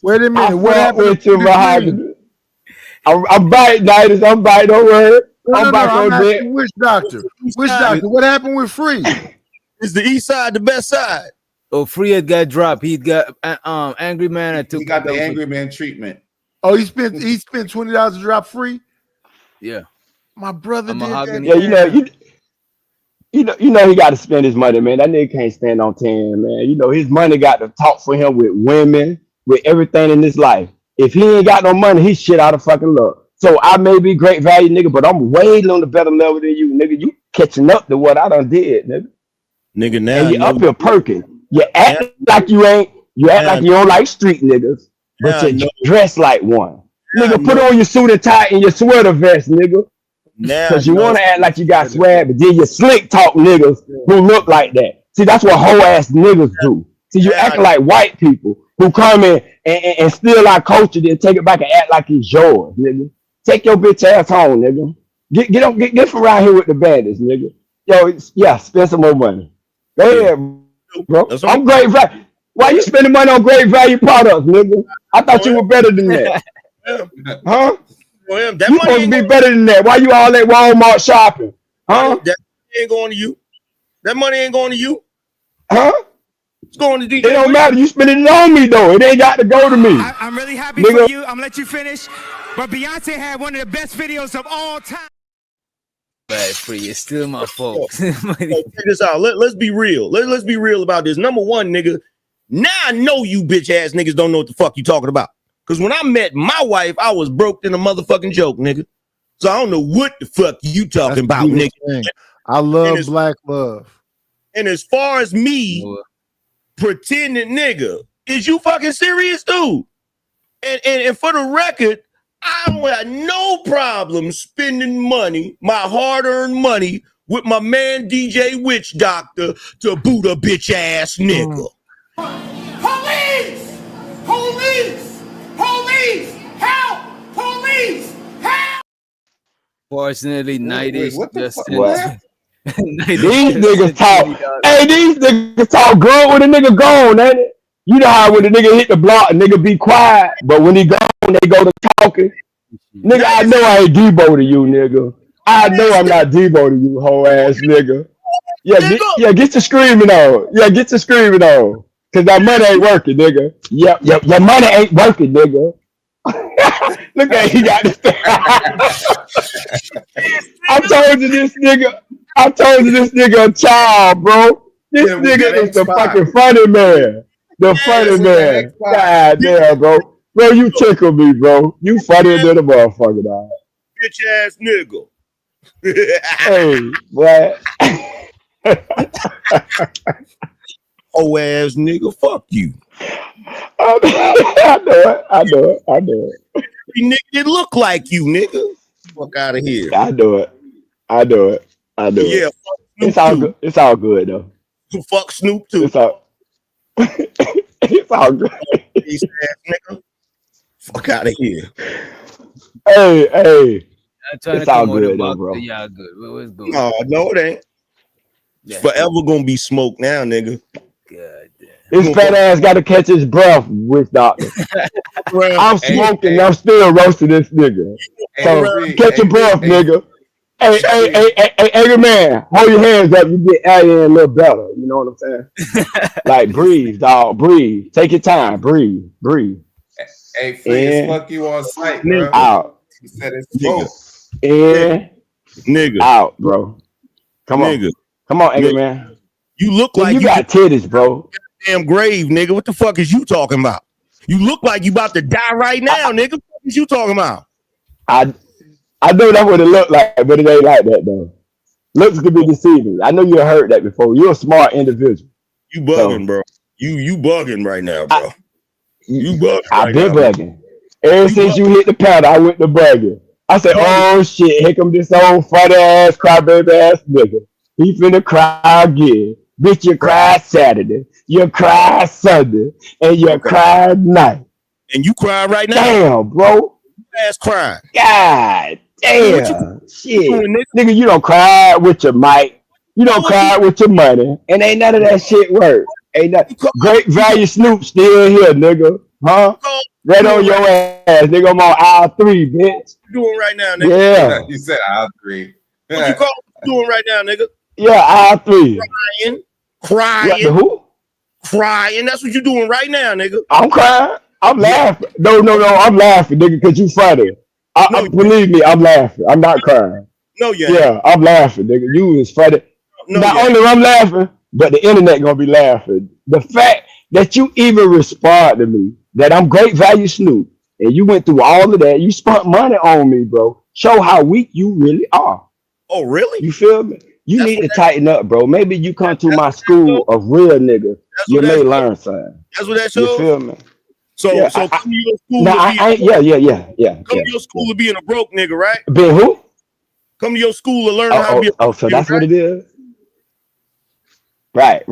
Wait a minute. What happened with to you, the Mahogany? I'm biting, Nidus. I'm biting. Don't worry. I'm back on deck. Which doctor? Which doctor? What happened with Free? Is the east side the best side? Oh, Free had got dropped. He got Angry Man. I took. He got the Angry Man treatment. Oh, he spent $20 to drop Free. Yeah, my brother did that. Yeah, you know he got to spend his money, man. That nigga can't stand on 10, man. You know his money got to talk for him with women, with everything in his life. If he ain't got no money, he's shit out of fucking luck. So I may be great value, nigga, but I'm way on the better level than you, nigga. You catching up to what I done did, nigga. Nigga, now and you up here perking. You act like you ain't. You act like you don't like street niggas, but you dress like one. Nigga, put on your suit and tie and your sweater vest, nigga. Because you want to act like you got swag, but then you slick talk niggas who look like that. See, that's what hoe ass niggas do. See, you act like white people who come in and steal our culture, then take it back and act like it's yours, nigga. Take your bitch ass home, nigga. Get from around here with the bandits, nigga. Yo, yeah, spend some more money. Go ahead, bro. I'm great value. Why you spending money on great value products, nigga? I thought you were better than that. Huh? That You supposed to be better than that. Why you all at Walmart shopping? Huh? That ain't going to you. That money ain't going to you. Huh? It's going to DJ. It don't matter. You spending it on me though. It ain't got to go to me. I'm really happy for you. I'm gonna let you finish. But Beyonce had one of the best videos of all time. Bad Free. It's still my fault. Check this out. Let's be real. Let's be real about this. Number one, nigga. Now I know you bitch ass niggas don't know what the fuck you talking about. Because when I met my wife, I was broke than a motherfucking joke, nigga. So I don't know what the fuck you talking about, nigga. I love black love. And as far as me pretending, nigga, is you fucking serious, dude? And for the record, I don't have no problem spending money, my hard-earned money, with my man DJ Witch Doctor to boot a bitch ass nigga. Police! Police! Police! Help! Police! Help! Fortunately, Nighties just What? These niggas talk. Hey, these niggas talk good when the nigga gone, ain't it? You know how when the nigga hit the block, the nigga be quiet, but when he gone, they go to talking. Nigga, I know I ain't Debo to you, nigga. I know I'm not Debo to you, hoe ass nigga. Yeah, get your screaming on. Yeah, get your screaming on. Cause that money ain't working, nigga. Your money ain't working, nigga. Look at he got this. I told you this nigga a child, bro. This Yeah, we nigga got is the X5. fucking funny man. The funny we got man. X5. God damn, bro. Bro, you tickle me, bro. You funnier than a motherfucker, dog. Bitch ass nigga. Hey, what? Oh ass nigga, fuck you. I know it. Every nigga that look like you, nigga. Fuck out of here. I know it. Yeah, fuck It's Snoop all too. good. It's all good though. Fuck Snoop too. It's all it's all good. Piece ass nigga. Fuck out of here. Hey, I'm trying it's to all come out the good though, box. bro. Yeah, good. What's good? No, it ain't. Yeah. Forever gonna be smoke now, nigga. God damn. His fat ass got to catch his breath, witch doctor. I'm smoking. I'm still roasting this nigga. So catch your breath, nigga. Hey, angry man, hold your hands up. You get out here a little better. You know what I'm saying? Like breathe, dog. Breathe. Take your time. Breathe. Hey, free as In, fuck you on site, bro. out. He said it's smoke. In, nigga, out, bro. Come on, nigga. come on, angry Nigga. man. You look Well, like you got titties, bro. damn grave, nigga. What the fuck is you talking about? You look like you about to die right now, nigga. What is you talking about? I know that's what it looked like, but it ain't like that though. Looks could be deceiving. I know you heard that before. You're a smart individual. You bugging, bro. You bugging right now, bro. You bugging. I've right been now. bugging. Ever since you hit the powder, I went to bugging. I said, oh shit, here come this old funny ass crybaby ass nigga. He finna cry again. Bitch, you cried Saturday, you cried Sunday, and you cried night. And you crying right now? Damn, bro. Ass crying. God damn. Shit. doing, Nigga, you don't cry with your mic. You don't cry with your money. And ain't none of that shit work. Ain't nothing. Great value Snoop still here, nigga. Huh? Right on your ass, nigga. I'm on aisle 3, bitch. Doing right now, nigga. Yeah. You said I'll agree. What you call doing right now, nigga? Yeah, aisle 3. Crying. What, the who? Crying. That's what you doing right now, nigga. I'm crying. I'm laughing. No, I'm laughing, nigga, because you funny. Believe me, I'm laughing. I'm not crying. No, you ain't. Yeah, I'm laughing, nigga. You is funny. No, Not you ain't. only I'm laughing, but the internet gonna be laughing. The fact that you even respond to me, that I'm great value Snoop, and you went through all of that, you spent money on me, bro. Show how weak you really are. Oh, really? You feel me? You need to tighten up, bro. Maybe you come to my school of real niggas. You may learn something. That's what that You shows. feel me? So, Yeah, come to your school. No, to be yeah. Come to your school to being a broke nigga, right? Been who? Come to your school to learn how to be a broke So nigga, that's right? what it is? Right,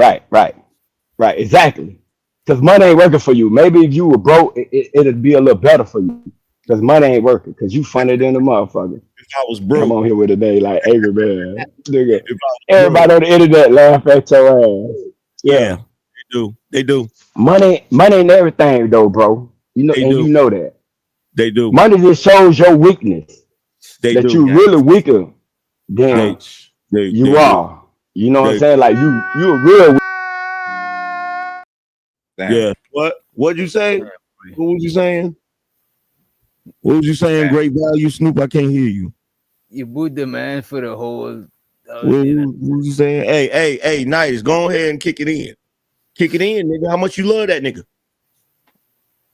exactly. Because money ain't working for you. Maybe if you were broke, it'd be a little better for you. Because money ain't working. Because you funnier than a motherfucker. If I was broke. Come on here with a day like angry man. Nigga. If I was Everybody on the internet laugh at your ass. Yeah, they do. Money ain't everything though, bro. You know, They and do. you know that. They do. Money just shows your weakness. They that do. you really weaker than you they are. You know what I'm They- saying? Like you a real. Yeah. What'd you say? What was you saying? What was you saying? Great value, Snoop. I can't hear you. You booed the man for the whole. What was you saying? Hey, nice. Go ahead and kick it in. Kick it in, nigga. How much you love that nigga?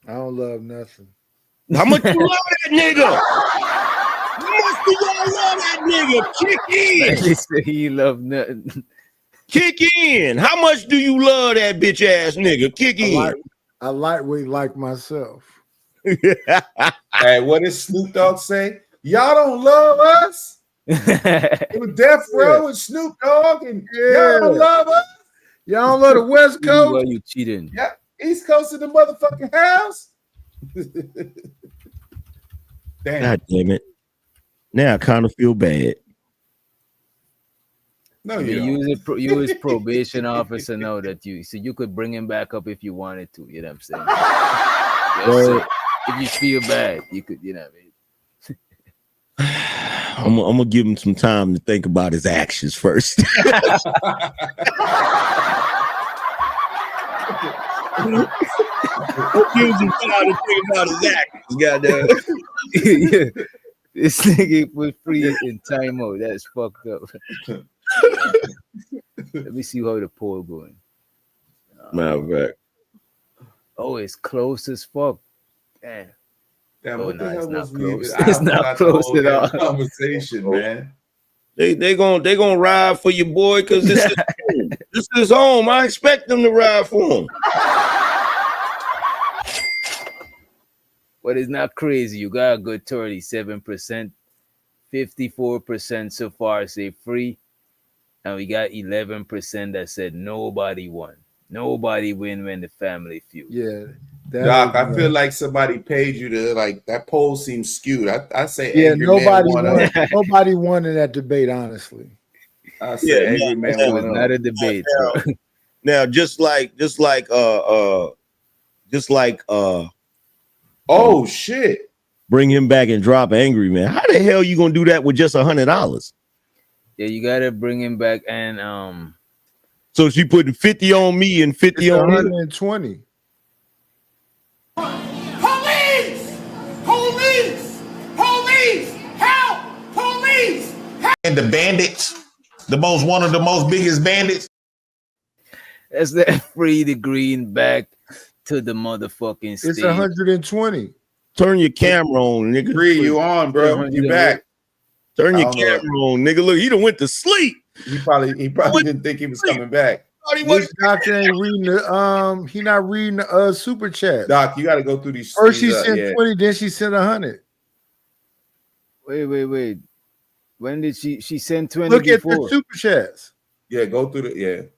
I don't love nothing. How much you love that nigga? How much do y'all love that nigga? Kick in. He said he love nothing. Kick in. How much do you love that bitch ass nigga? Kick in. I lightweight like myself. Hey, what does Snoop Dogg say? Y'all don't love us? It was Death Row and Snoop Dogg, and y'all don't love us? Y'all don't love the West Well, Coast? you cheating. Yeah, East Coast of the motherfucking house? Damn. God damn it. Now I kind of feel bad. No, you as probation officer know that you could bring him back up if you wanted to. You know what I'm saying? Well, if you feel bad, you could. You know what I mean? I'm gonna give him some time to think about his actions first. Give him some time to think about his actions, goddamn. Yeah. This nigga was free in timeout. That's fucked up. Let me see how the poll going. Matter of fact. Oh, it's close as fuck. Damn. Damn, Oh, what no, the it's hell not was we? close. I It's not forgot the close whole at damn all. conversation, man. They gonna ride for your boy because this is home. This is home. I expect them to ride for him. But it's not crazy. You got a good 37%, 54% so far say free, and we got 11% that said nobody won. Nobody win when the family feud. Yeah. Doc, I feel like somebody paid you to like that poll seems skewed. I say yeah, Angry Man nobody won. won. Nobody won in that debate, honestly. I say Yeah, Angry Man It won. was not a debate, bro. Now, just like oh shit. Bring him back and drop Angry Man. How the hell you gonna do that with just $100? Yeah, you gotta bring him back and So she putting 50 on me and 50 It's on him. 120. Police! Police! Police! Help! Police! And the bandits, one of the most biggest bandits. that's that free the green back to the motherfucking stage. It's 120. Turn your camera on, nigga. Free, you on, bro. You back. Turn I your don't know. camera on, nigga. Look, he done went to sleep. He probably didn't think he was coming back. This doctor ain't reading the he not reading the super chat. Doc, you gotta go through these. First she these, sent 20, then she sent 100. Wait. When did she sent 20 Look before? at the super chats. Yeah, go through the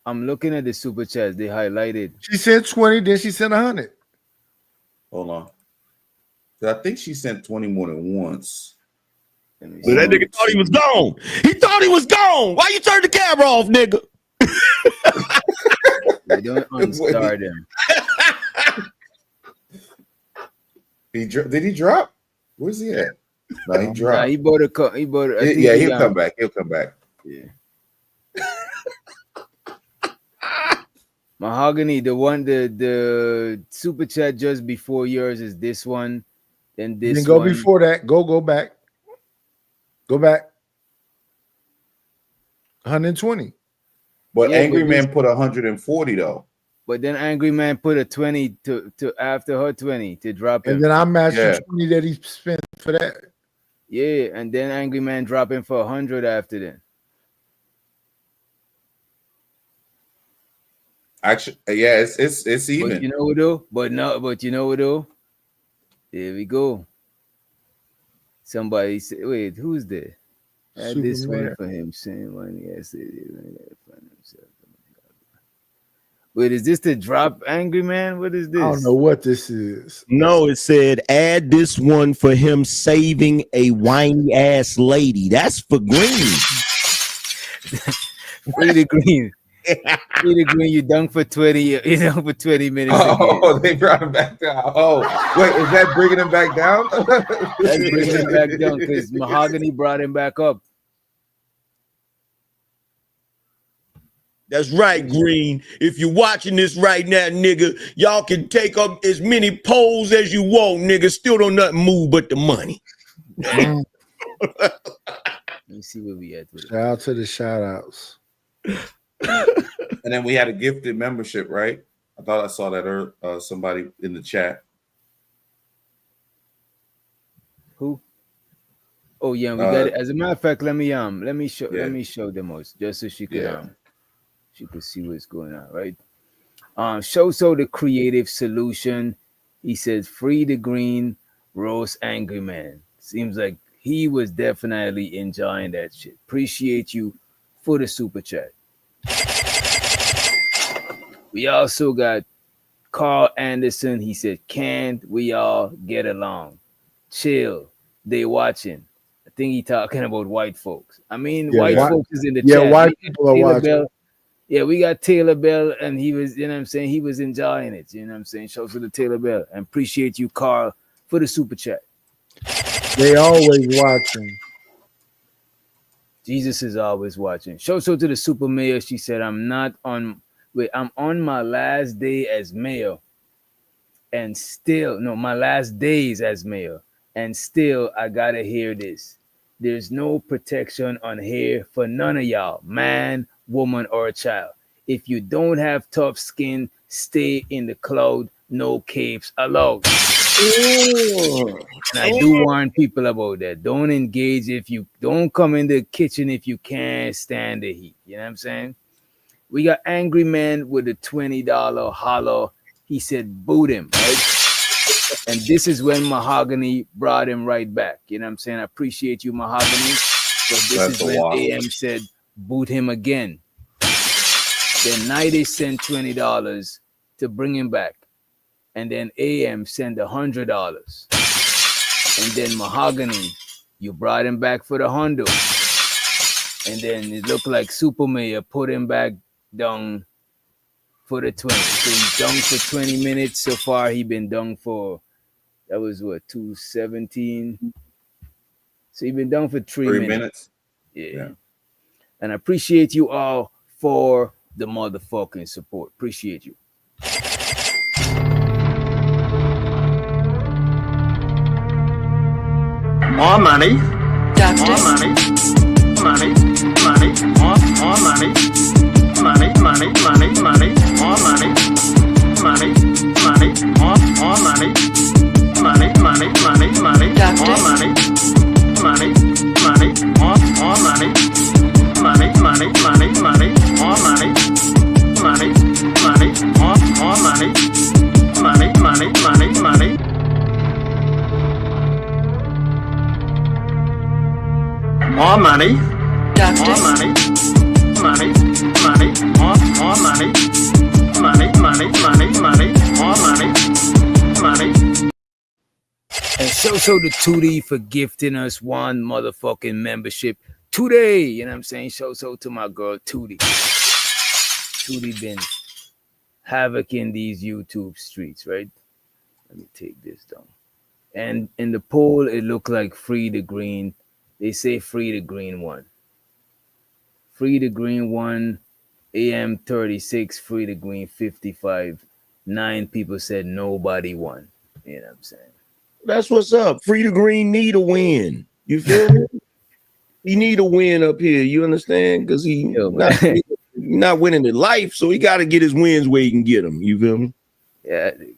I'm looking at the super chats. They highlighted. She sent 20, then she sent 100. Hold on. I think she sent 20 more than once. But that nigga thought he was gone. He thought he was gone. Why you turn the camera off, nigga? They don't unstar them. Did he drop? Where's he at? No, he dropped. Nah, he bought a. He bought. I think Yeah, he, he'll come back. He'll come back. Yeah. Mahogany, the super chat just before yours is this one, then this Then go one. before that. Go back. Go back. 120. But Yeah, Angry but Man this- put 140 though. But then Angry Man put a 20 to after her 20 to drop him. And then I matched Yeah. the 20 that he spent for that. Yeah, and then Angry Man drop him for 100 after then. Actually, yeah, it's even. But you know what though? But you know what though? There we go. Somebody said, wait, who's there? Add this one Superman. for him. Same one. Yes. Wait, is this the drop Angry Man? What is this? I don't know what this is. No, it said add this one for him saving a whiny ass lady. That's for Green. Free the green. Free the green. You dunk for 20. You dunk for 20 minutes. Oh, they brought him back down. Oh, wait, is that bringing him back down? That's bringing him back down because Mahogany brought him back up. That's right, Green. If you're watching this right now, nigga, y'all can take up as many polls as you want, nigga. Still don't nothing move but the money. Let me see where we at with it. Shout out to the shout outs. And then we had a gifted membership, right? I thought I saw that somebody in the chat. Who? Oh yeah, we got it. As a matter of fact, let me show them most just so she could she could see what's going on, right? Show so the creative solution. He says free the green, roast Angry Man. Seems like he was definitely enjoying that shit. Appreciate you for the super chat. We also got Carl Anderson. He said, "Can't we all get along? Chill. They watching." I think he talking about white folks. I mean, white folks is in the chat. White people are Taylor watching. Bell. Yeah, we got Taylor Bell, and he was, you know what I'm saying? He was enjoying it. You know what I'm saying? Shout out to the Taylor Bell. And appreciate you, Carl, for the super chat. They always watching. Jesus is always watching. Shout out to the super mayor. She said, I'm on my last day as mayor. and still, no, my last days as mayor, and still I gotta hear this. There's no protection on here for none of y'all, man, woman, or a child. If you don't have tough skin, stay in the cloud. No capes allowed. And I do warn people about that. Don't engage if you don't come in the kitchen if you can't stand the heat. You know what I'm saying? We got Angry Man with a $20 holler. He said, boot him, right? And this is when Mahogany brought him right back. You know what I'm saying? I appreciate you, Mahogany. But this That's is a when lot. AM said, boot him again. Then Nighty sent $20 to bring him back. And then AM sent $100. And then Mahogany, you brought him back for the Hondo. And then it looked like Super Mayor put him back down for the 20. So he's done for 20 minutes. So far, he been done for, that was what, 217? So he been done for 3 minutes. Yeah. And I appreciate you all for the motherfucking support. Appreciate you. More money. More money. Money. Money. More money. Money. Money. Money. Money. More money. Money. Money. More money. Money. Money. Money. Money. More money. Money. Money. More money. Money. Money. Money. Money. More money. Money. Money. More money. Money. Money. Money. Money. More money. More money. Money. Money. More money. Money. Money. Money. Money. More money. Money. And so to Tootie for gifting us one motherfucking membership today. You know what I'm saying? So to my girl Tootie. Tootie been havoc in these YouTube streets, right? Let me take this down. And in the poll, it looked like Free the Green. They say Free the Green one. Free the Green one, AM 36, Free the Green 55. 9 people said nobody won. You know what I'm saying? That's what's up. Free the Green need a win. You feel me? He need a win up here. You understand? Because he not winning in life, so he got to get his wins where he can get them. You feel me? Yeah, man.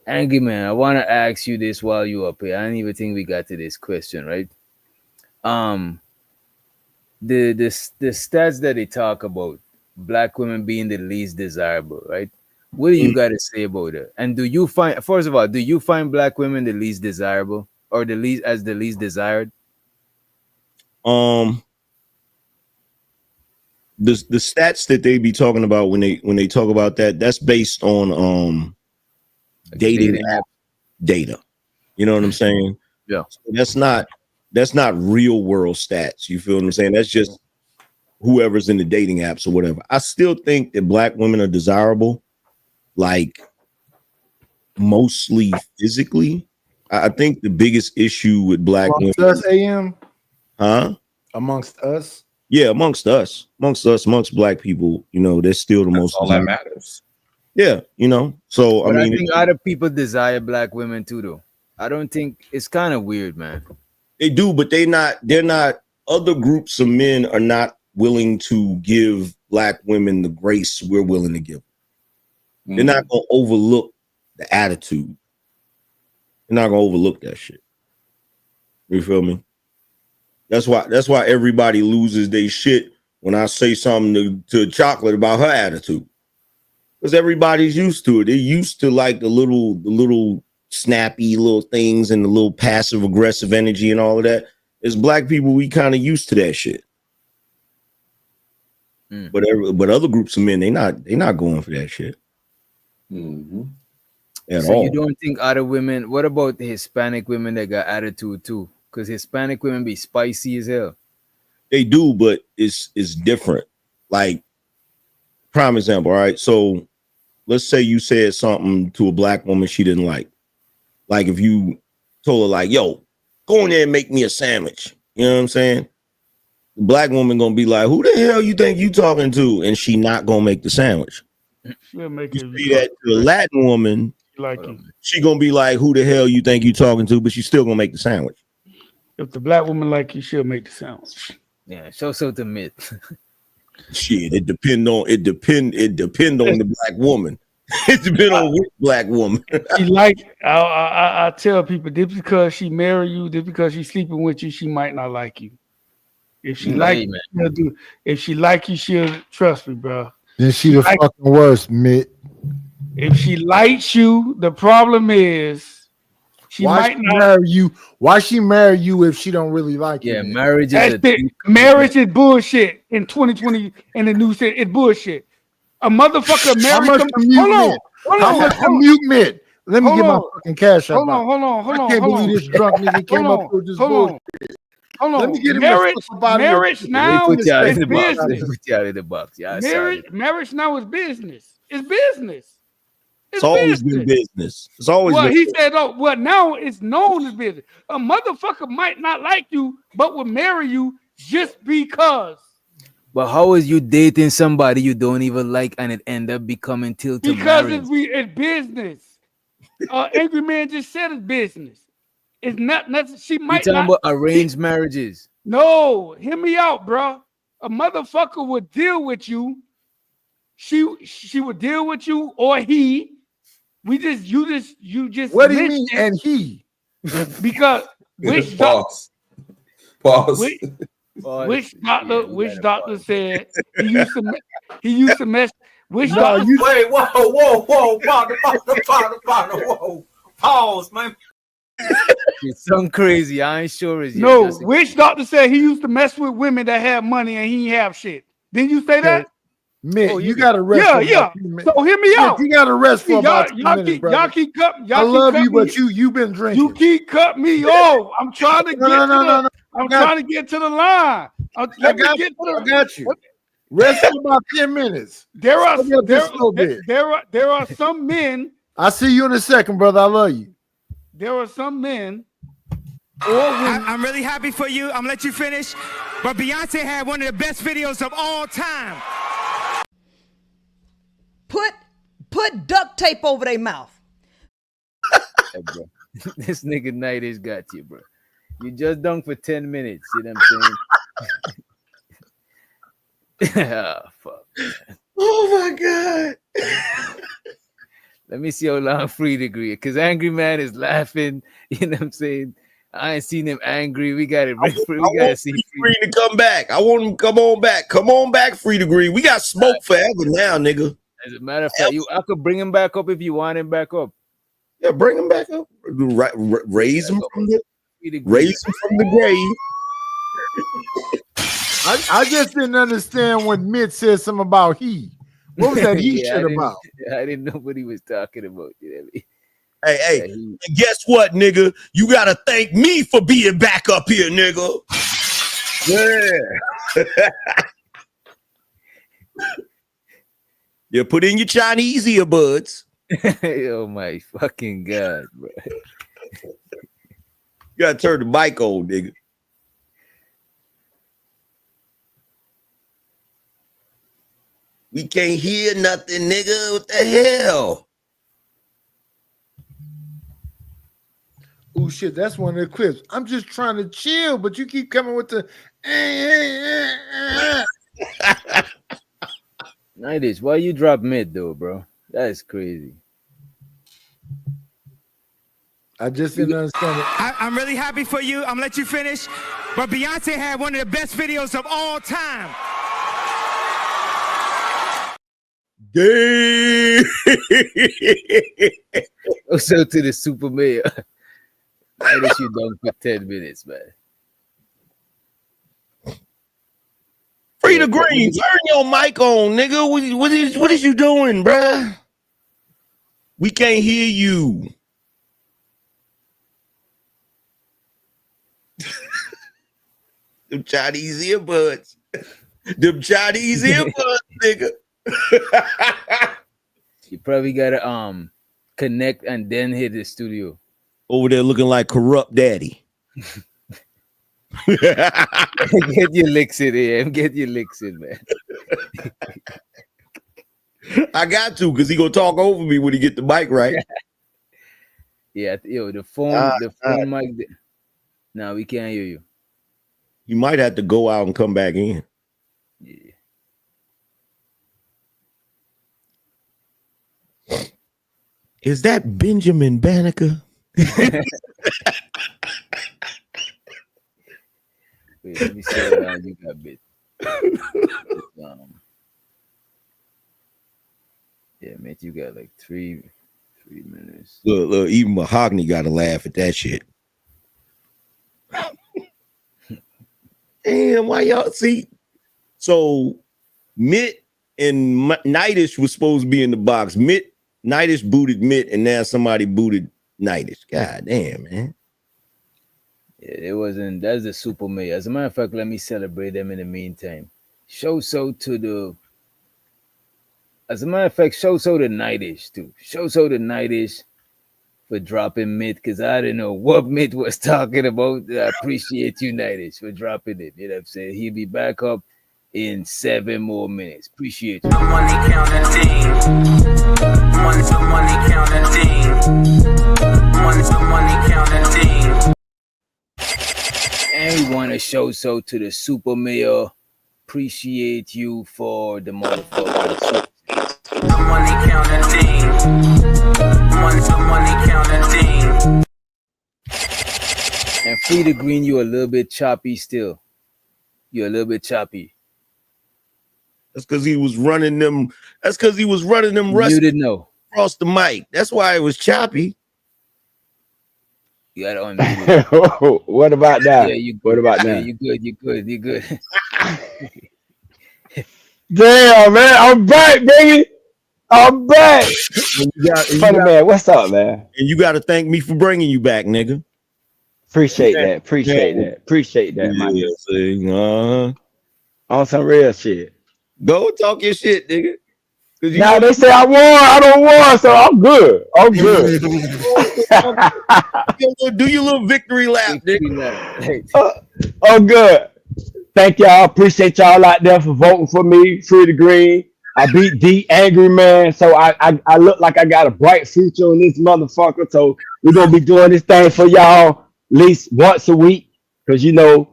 Angry Man, I want to ask you this while you up here. I didn't even think we got to this question, right? The stats that they talk about, black women being the least desirable, right? What do you got to say about it? And do you find, first of all, do you find black women the least desirable or the least desired? The stats that they be talking about when they talk about that's based on dating app data. You know what I'm saying? Yeah. So that's not real world stats. You feel what I'm saying? That's just whoever's in the dating apps or whatever. I still think that black women are desirable, like mostly physically. I think the biggest issue with black Amongst women, us, AM? huh? Amongst us? Yeah, amongst black people, you know, that's still the most all that matters. Yeah, you know. So But I mean, I think other people desire black women too, though. I don't think it's kind of weird, man. they do, but they're not. Other groups of men are not willing to give black women the grace we're willing to give. They're not gonna overlook the attitude. They're not gonna overlook that shit. You feel me? That's why everybody loses their shit when I say something to Chocolate about her attitude. Because everybody's used to it. They're used to like the little snappy little things and the little passive aggressive energy and all of that. As black people, we kind of used to that shit. But other groups of men, they not going for that shit. At So all. you don't think other women? What about the Hispanic women that got attitude too? Because Hispanic women be spicy as hell. They do, but it's different. Like, prime example, all right? So let's say you said something to a black woman she didn't like. Like if you told her, like, yo, go in there and make me a sandwich. You know what I'm saying? The black woman gonna be like, who the hell you think you talking to? And she not gonna make the sandwich. She'll make You it. say that to a Latin woman, Like you. she gonna be like, "Who the hell you think you talking to?" But she's still gonna make the sandwich. If the black woman like you, she'll make the sandwich. Yeah, show so the myth. Shit, it depend on the black woman. It depends on which black woman. She like I tell people just because she marry you, just because she's sleeping with you, she might not like you. If she like you, she'll do. If she like you, she'll trust me, bro. Then she the fucking worst, Mitt. If she likes you, the problem is she Why might she not marry you? Why she marry you if she don't really like you? Yeah, then? marriage That's is it. Marriage is bullshit in 2020 in the new city. It's bullshit. A motherfucker How married much some. to mute Hold on. Mitt? Hold How on. much to Hold on. mute Mitt? Let me Hold get my on. fucking cash up. Hold on. I can't believe this drunk nigga came Hold up on. with this Hold bullshit. on. Hold Let on. me get him Marriage, the fuck up out of here. marriage They now put you out is in the box. They business. put you out in the box. Yeah, I saw it. Marriage now is business. It's business. It's always been business. It's always Well, been. he said, oh, well, now it's known as business. A motherfucker might not like you, but will marry you just because. But how is you dating somebody you don't even like and it end up becoming till to Because marriage? it's business. Angry Man just said it's business. It's not nothing. She You might talking not. about arranged marriages? No, hear me out, bro. A motherfucker would deal with you. She would deal with you, or he. You just. What do you mean? mentioned- And he? Because which Pause. Pause. Which doctor said he used to mess. Which No, doctor? you Wait, whoa. Whoa. Pause, man. It's some crazy. I ain't sure it's No, which doctor said he used to mess with women that had money and he ain't have shit? Didn't you say that? Mitt, you got to rest. Yeah, for yeah. about 2 minutes. So hear me Mitt, out. You got to rest for See, about 2 minutes, brother. y'all keep cutting. I love you, but you've been drinking. You keep cutting me off. I'm trying to No. I'm trying to get to the line. I got you. Rest for about 10 minutes. There are Slow up just a little bit. there are some men. I'll see you in a second, brother. I love you. There are some men. Or women. I'm really happy for you. I'm gonna let you finish. But Beyonce had one of the best videos of all time. Put duct tape over their mouth. Hey, bro. This nigga Nightish got you, bro. You just dunk for 10 minutes. You know what I'm saying? Oh, fuck. Man. Oh my god. Let me see how long Free Degree. Because Angry Man is laughing. You know what I'm saying? I ain't seen him angry. We got it. We got to see Free to come back. I want him to come on back. Come on back, Free Degree. We got smoke forever now, nigga. As a matter of fact, I could bring him back up if you want him back up. Yeah, bring him back up. Raise him from the grave. I just didn't understand when Mitt said something about he. What was that he Yeah, shit about? I didn't know what he was talking about. You know what I mean? Hey, and guess what, nigga? You gotta thank me for being back up here, nigga. Yeah. You put in your Chinese earbuds. Oh my fucking god, bro. You gotta turn the mic on, nigga. We can't hear nothing, nigga. What the hell? Oh shit, that's one of the clips. I'm just trying to chill, but you keep coming with the Nightish, why you drop mid though, bro? That is crazy. I just didn't understand it. I'm really happy for you. I'm gonna let you finish. But Beyonce had one of the best videos of all time. Gay. Also to the super mayor. Nightish, you done for 10 minutes, man. Free the green. Turn your mic on, nigga. What is you doing, bruh? We can't hear you. Them Chinese earbuds. Them Chinese earbuds, nigga. You probably gotta connect and then hit the studio. Over there looking like corrupt daddy. Get your licks in here. Get your licks in, man. I got to, because he gonna talk over me when he get the mic right. Yeah, yo, the phone mic. No, we can't hear you. You might have to go out and come back in. Yeah. Is that Benjamin Banneker? Wait, let me see how you got bit. Yeah, mate, you got like 3 minutes. Look, even Mahogany got to laugh at that shit. Damn, why y'all see? So Mitt and Nightish was supposed to be in the box. Nightish booted Mitt, and now somebody booted Nightish. God damn, man. Yeah, it wasn't. That's the super mayor. As a matter of fact, let me celebrate them in the meantime. Show so to the. As a matter of fact, show so to Nightish too. Show so to Nightish for dropping Mitt, because I didn't know what Mitt was talking about. I appreciate you, Nightish, for dropping it. You know what I'm saying? He'll be back up in 7 more minutes. Appreciate you. Money counting team. Money counting team. Money counting team. And we want to show so to the super mayor. Appreciate you for the motherfucking Money counting team. Money counting team. And Free the Green, you're a little bit choppy still. You're a little bit choppy. That's because he was running them. That's because he was running them You didn't know. across the mic. That's why it was choppy. You got to unmute. What about that? Yeah, you What about yeah, that? you good. You good. You good. Damn, man, I'm back, baby. I'm back. Funny got- man, what's up, man? And you got to thank me for bringing you back, nigga. Appreciate that. Appreciate that. Appreciate that, my Yeah, nigga. see, On some real shit. Go talk your shit, nigga. 'Cause you Now they say I won. I don't won, so I'm good. I'm good. do your little victory lap, nigga. I'm good. Thank y'all. Appreciate y'all out there for voting for me. Free the Green. I beat D Angry Man, so I look like I got a bright future in this motherfucker. So we're gonna be doing this thing for y'all at least once a week, cause you know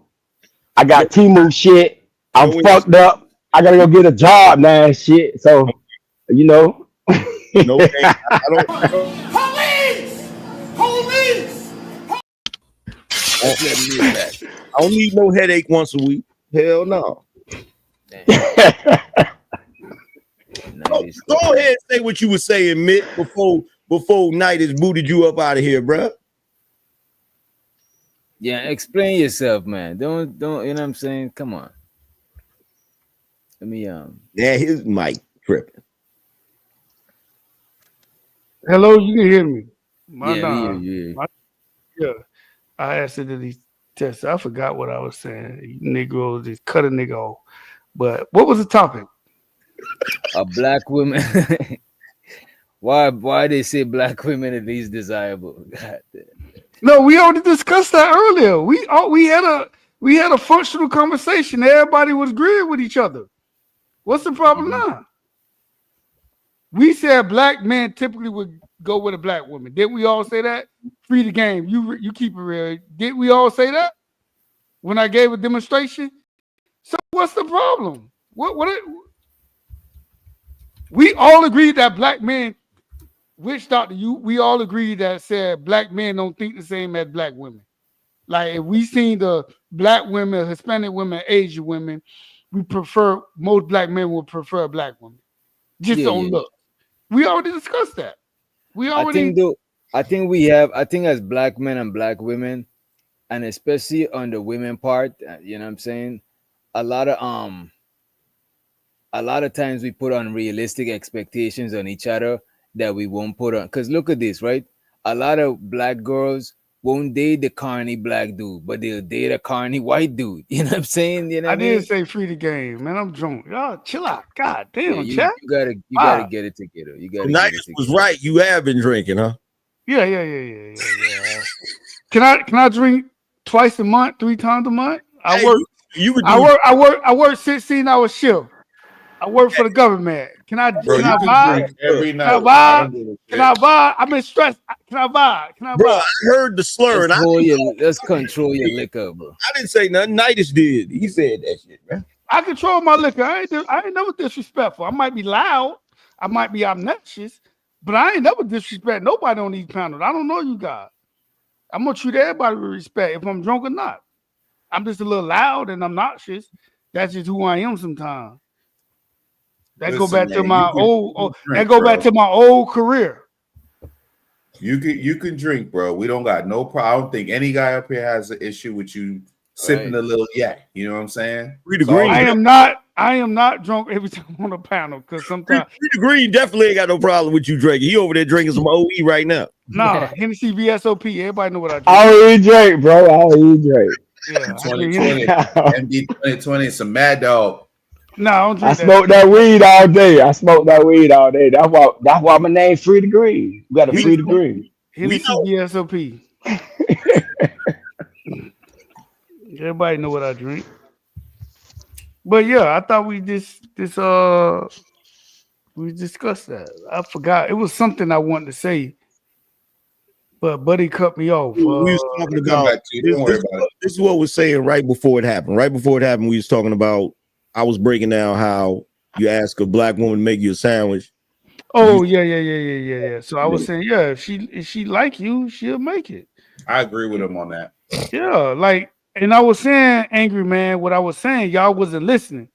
I got Timu shit. I'm fucked up. I gotta go get a job now and shit. So you know. No, I don't. Police! I don't need no headache once a week. Hell no. Go ahead and say what you were saying, Mitt, before Night has booted you up out of here, bruh. Yeah, explain yourself, man. Don't you know what I'm saying? Come on. Let me Yeah, his mic tripping. Hello, you can hear me. My Yeah, nah, we hear you. yeah. I accidentally tested. I forgot what I was saying. You Negroes just cut a nigga off. But what was the topic? A black woman. Why they say black women are least desirable? God damn. No, we already discussed that earlier. We had a functional conversation. Everybody was agreeing with each other. What's the problem now? We said black men typically would go with a black woman. Did we all say that? Free the game. You keep it real. Did we all say that when I gave a demonstration? So what's the problem? We all agreed that black men. Which doctor we all agreed that said black men don't think the same as black women. Like if we seen the black women, Hispanic women, Asian women, most black men would prefer black women. Just don't look. We already discussed that. I think as black men and black women, and especially on the women part, you know what I'm saying? A lot of times we put unrealistic expectations on each other that we won't put on. Because look at this, right? A lot of black girls won't date the carny black dude, but they'll date a carny white dude. You know what I'm saying? You know I what I mean? didn't say free the game, man. I'm drunk. Y'all chill out. God damn, You chat. gotta get it together. You gotta Night get it was together. right. You have been drinking, huh? Yeah. Can I drink twice a month, 3 times a month? I Hey, work. you could I work 16-hour shift. I work for the government. Can I Bro, can you I can vibe? drink every Can I night. I vibe? don't give a Can I shit. vibe? I've been stressed. Can I vibe? Can I Bro, vibe? I heard the slur, and Let's control your liquor, bro. I didn't say nothing. Nitus did. He said that shit, man. I control my liquor. I ain't never disrespectful. I might be loud. I might be obnoxious, but I ain't never disrespect nobody on these panels. I don't know you guys. I'm gonna treat everybody with respect if I'm drunk or not. I'm just a little loud and obnoxious. That's just who I am sometimes. That go Listen, back to man, my you can old drink, that go back bro. to my old career. You can drink, bro. We don't got no problem. I don't think any guy up here has an issue with you sipping a little yak. You know what I'm saying? I am not drunk every time on a panel because sometimes Green definitely ain't got no problem with you drinking. He over there drinking some OE right now. nah, Hennessy VSOP. Everybody know what I drink. I don't eat drink, bro. I don't eat drink. Yeah, I drink 2020, Hennessy. MD 2020, some Mad Dog. No, I don't I drink smoke that weed all day. I smoke that weed all day. That's why my name's Free Degree. We got a Free Degree. Hennessy VSOP. Everybody know what I drink. But yeah, I thought we discussed that. I forgot. It was something I wanted to say, but Buddy cut me off. We was talking about this is what we're saying right before it happened. Right before it happened, we was talking about. I was breaking down how you ask a black woman to make you a sandwich. Oh yeah. So I was saying, yeah, if she like you, she'll make it. I agree with him on that. Yeah, like, and I was saying, Angry Man, what I was saying, y'all wasn't listening.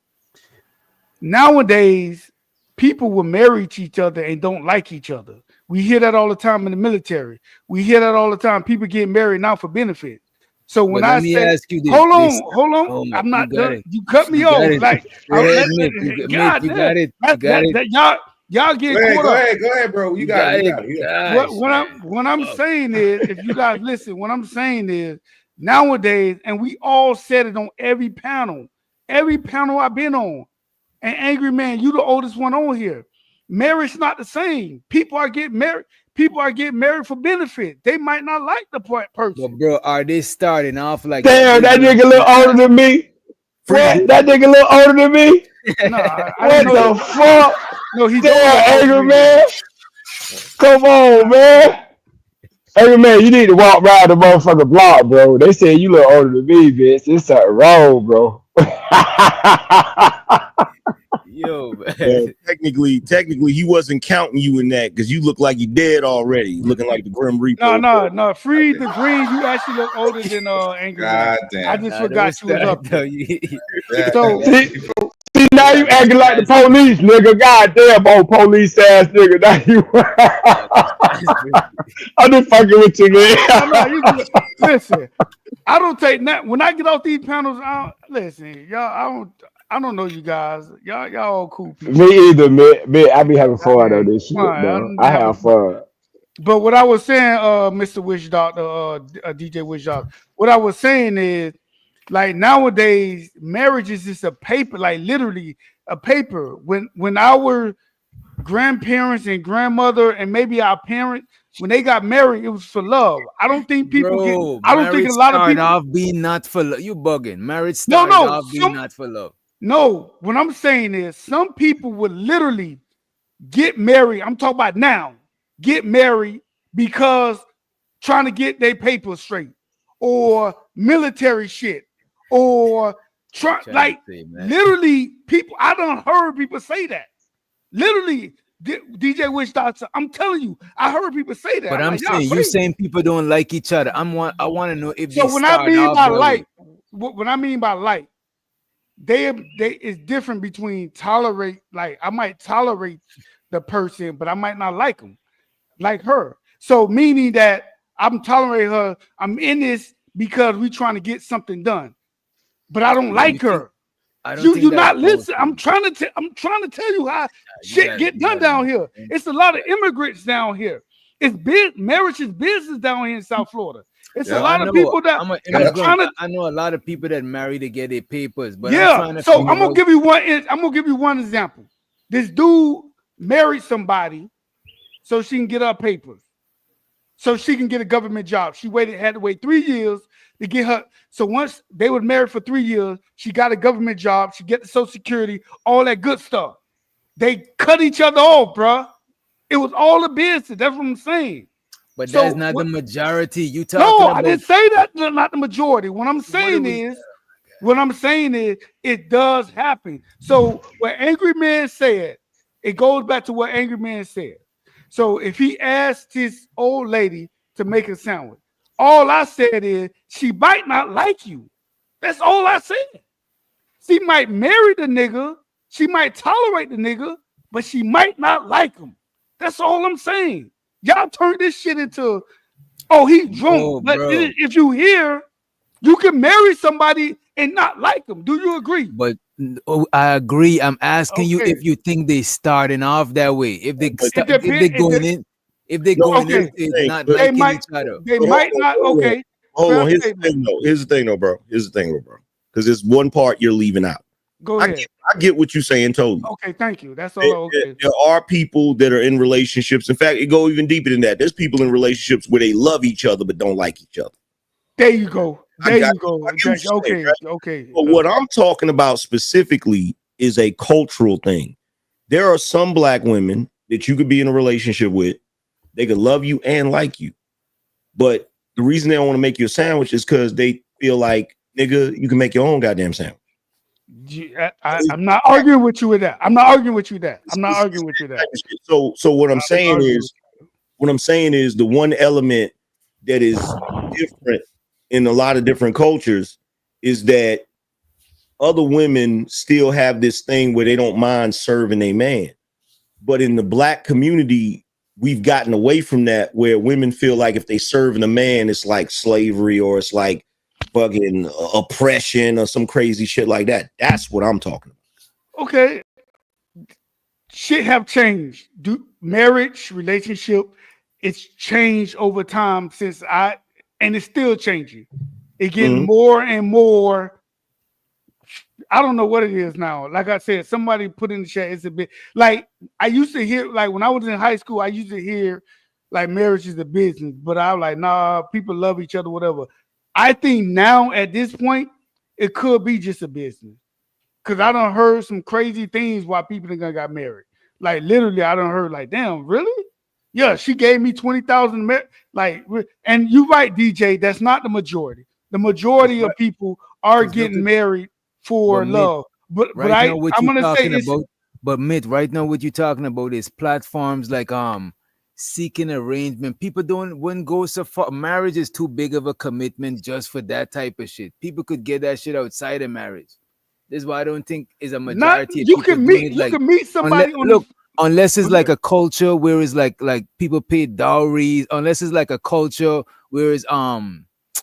Nowadays, people will marry each other and don't like each other. We hear that all the time in the military. We hear that all the time. People get married now for benefit. So when I say, hold on, I'm not done. You cut me off. Like, God damn. Y'all get caught up. Go ahead, bro. You got it. What I'm saying is, if you guys listen, what I'm saying is nowadays, and we all said it on every panel I've been on. And Angry Man, you the oldest one on here. Marriage not the same. People are getting married for benefit. They might not like the person. But bro, are they starting off like Damn, that nigga a little older than me? What? That nigga a little older than me? What the fuck? No, he's Angry Man. Come on, man. Angry Man, you need to walk around the motherfucking block, bro. They said you look older than me, bitch. It's something wrong, bro. Yo, man. Well, technically, he wasn't counting you in that because you look like you dead already, looking like the Grim Reaper. No. Free the Green. You actually look older than Angry Man. I just forgot you was up there. So see, now you acting like the police, nigga. Goddamn, old police ass nigga. Now you. I'm just fucking with you, man. Listen, I don't take that. When I get off these panels, listen, y'all. I don't know you guys. Y'all all cool people. Me either, man. I be having fun on this shit, though. I have fun. But what I was saying, Mr. Witch Doctor, DJ Witch Doctor, what I was saying is, like, nowadays, marriage is just a paper, like literally a paper. When our grandparents and grandmother and maybe our parents, when they got married, it was for love. I don't think people I don't think a lot of people off being not for love. You bugging. Marriage started off being not for love. No, what I'm saying is some people would literally get married. I'm talking about now, get married because trying to get their papers straight or military shit or literally people. I done heard people say that. Literally, DJ Witch Doctor, I'm telling you, I heard people say that. But I'm saying you saying people don't like each other. I want to know if so when I mean by like, what I mean by like. They is different between tolerate, like I might tolerate the person, but I might not like them, like her. So meaning that I'm tolerating her, I'm in this because we trying to get something done, but I don't like her. You not listen. I'm trying to tell you how shit get done down here. It's a lot of immigrants down here. It's marriage is business down here in South Florida. It's a lot of people that I know a lot of people that marry to get their papers, but so I'm gonna give you one example. This dude married somebody so she can get her papers. so she can get a government job. She had to wait 3 years to get her. So once they were married for 3 years, she got a government job. She get the Social Security, all that good stuff. They cut each other off, bruh. It was all a business. That's what I'm saying. But So that's not what- the majority. You talking No, about? I didn't say that. Not the majority. What I'm saying is, it does happen. So what Angry Man said, it goes back to what Angry Man said. So if he asked his old lady to make a sandwich, all I said is she might not like you. That's all I said. She might marry the nigga, she might tolerate the nigga, but she might not like him. That's all I'm saying. Y'all turn this shit into, oh, he drunk. Oh, but bro. if you hear, you can marry somebody and not like them. Do you agree? But I agree. I'm asking you Okay. if you think they starting off that way. If they But it start, if they depend- it going de- in, if they No, going in, okay. it's not They liking might- each other. They Hold might on, not. hold on. Okay. Hold Fair on. Here's the statement. thing, though. Here's the thing, though, bro. Because there's one part you're leaving out. Go I ahead. get what you're saying totally. Okay, thank you. That's There, all. there- Okay. there are people that are in relationships. In fact, it go even deeper than that. There's people in relationships where they love each other but don't like each other. There you go. I There got you go. I get what you're Okay. saying, right? Okay. But what I'm talking about specifically is a cultural thing. There are some black women that you could be in a relationship with. They could love you and like you. But the reason they don't want to make you a sandwich is because they feel like, nigga, you can make your own goddamn sandwich. I'm not arguing with you with that. I'm not arguing with you that. I'm not arguing with you that. So what I'm saying arguing is the one element that is different in a lot of different cultures is that other women still have this thing where they don't mind serving a man. But in the black community, we've gotten away from that, where women feel like if they serving a man, it's like slavery or it's like fucking oppression or some crazy shit like that. That's what I'm talking about. Okay. Shit have changed. Marriage, relationship, it's changed over time and it's still changing. It getting more and more. I don't know what it is now. Like I said, somebody put in the chat, it's a bit like I used to hear, like when I was in high school, I used to hear like marriage is a business, but I was like, nah, people love each other, whatever. I think now at this point, it could be just a business. Cause I done heard some crazy things why people think I got married. Like literally, I done heard like, damn, really? Yeah, she gave me 20,000. Like, and you're right, DJ. That's not the majority. The majority of people are getting married for But Mitt, love. But right now, what I'm you gonna say talking it's, about? But Mitt, right now, what you talking about is platforms like seeking arrangement. People wouldn't go so far. Marriage is too big of a commitment just for that type of shit. People could get that shit outside of marriage. This is why I don't think is a majority. Of you people can doing meet it like, you can meet somebody on look, unless it's like a culture where it's like people pay dowries. Unless it's like a culture where it's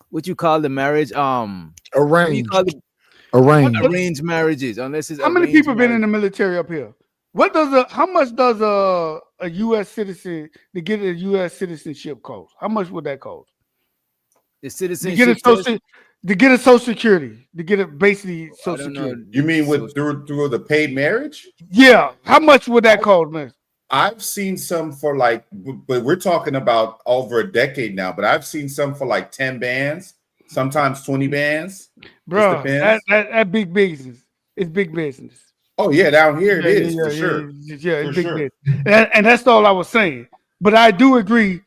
what you call the marriage what do you call it? Arranged marriages. Unless it's how many arranged people been in marriage. the military up here? How much does a U.S. citizen to get a U.S. citizenship cost? How much would that cost? The To citizenship get a test? social security, to get it basically social security. You mean through the paid marriage? Yeah. How much would that cost, man? I've seen some for like, but we're talking about over a decade now. But I've seen some for like 10 bands, sometimes 20 bands. Bro, that big business. It's big business. Oh yeah, down here it Yeah, is yeah, for yeah, sure. Yeah, it's For big sure. business. And that's all I was saying. But I do agree.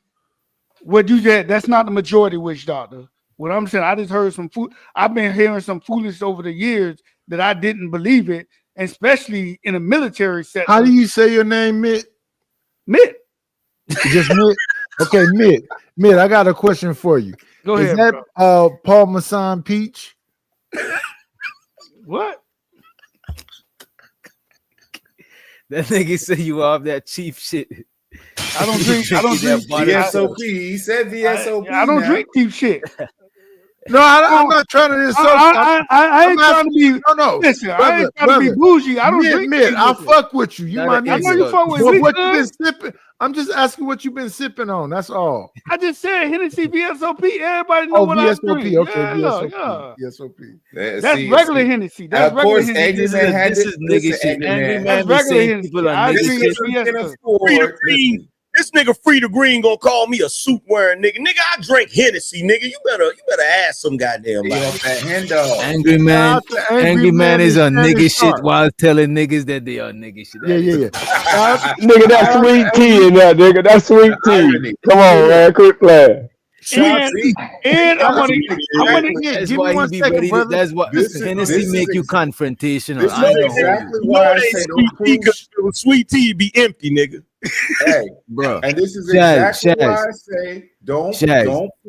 What you said, that's not the majority, witch doctor. What I'm saying, I just heard I've been hearing some foolish over the years that I didn't believe it, and especially in a military sector. How do you say your name, Mitt? Mitt. Just Mitt. Okay, Mitt. Mitt, I got a question for you. Go Is ahead, that Paul Masson Peach? What? That nigga say you off that cheap shit. I don't drink. I don't drink VSOP. He said VSOP. I don't now. drink cheap shit. No, I'm not trying to insult. I ain't trying to be. No. Listen, I ain't trying to be bougie. I don't drink. Mitt, cheap I shit. fuck with you. You Not my an nigga. I know you fuck with But me. what you been sipping? I'm just asking what you've been sipping on. That's all. I just said Hennessy VSOP. Everybody know what I VSOP. drink. Okay, Yeah, VSOP. yeah. VSOP. That's regular Hennessy. That's regular Hennessy. This is nigga shit. Angry man That's be regular saying Hennessy. people are I nigga drink shit. Fiesta. This nigga Frida Green gonna call me a suit wearing nigga. Nigga, I drink Hennessy, nigga. You better ask some goddamn body. Angry man, angry man is on nigga shit while telling niggas that they are nigga shit. Yeah. Nigga, that's sweet tea in that, nigga. That's sweet tea. Come on, man. Quit playing. And I want to That's give why me he one be second, ready. brother. That's what Hennessy make you confrontational. This I is know. exactly why I say don't prove. Sweet tea be empty, nigga. Hey, bro. And this is Shaz, exactly why Shaz. I say don't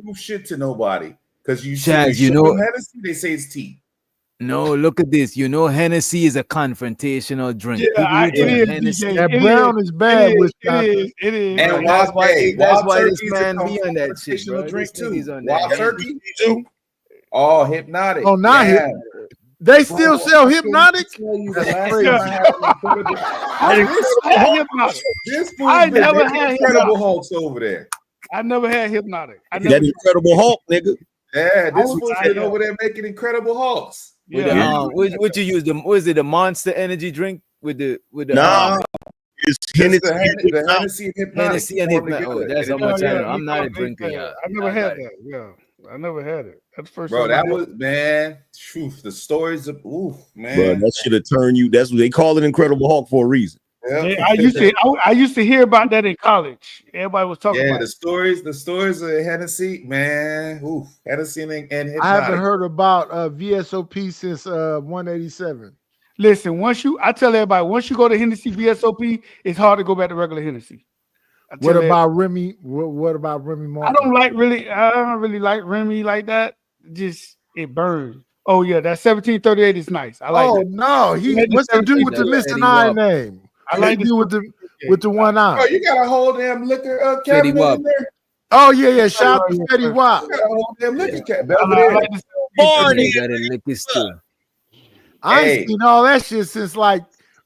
prove shit to nobody. Because you Shaz, see, you know- Hennessy, they say it's tea. No, look at this. You know, Hennessy is a confrontational drink. Yeah, People who it drink is, Hennessy. DJ. That It brown is bad It with it is. And that's why wild this turkey is a man be on that shit, confrontational bro. drink This too. nigga's on Wild that. turkey too. Oh, Hypnotic. Oh, not yeah. They still sell Hypnotic? That's crazy. This I fool's been never making had Incredible Hypnotic. Hulks over there. I never had Hypnotic. I That never. Incredible Hulk, nigga. Yeah, this was- fool's I- been over there making Incredible Hulks. With the, what you use? Was it the Monster Energy drink with the Nah, it's Hennessy. The Hennessy and Hypnotic. Hennessy and formed Hypnotic. Oh, together. that's how It- much I know. you I'm not a know, drinker, yeah. yeah. I never had that. Yeah, I never had it. That's the first Bro, time. that I had was man. Truth, the stories of man. Bro, that should have turned you. That's what they call it, Incredible Hulk, for a reason. Yep. Yeah, I used to hear about that in college. Everybody was talking Yeah, about the stories of Hennessy, man. Ooh, Hennessy and Hypnotic. I haven't heard about VSOP since 187. Listen, I tell everybody, once you go to Hennessy VSOP, it's hard to go back to regular Hennessy. I What tell about Remy? What about Remy Martin? I don't really like Remy like that. Just it burns. Oh yeah, that 1738 is nice. I like. Oh that. no, what's the dude with the missing eye name? I like the dude with the one eye. Oh, you got a whole damn liquor Fetty cabinet Wap. in there. Oh yeah. Shout out to Fetty Wap. You got a whole damn liquor cabinet. I like this- You gotta lick it still. I Hey. ain't seen all that shit since like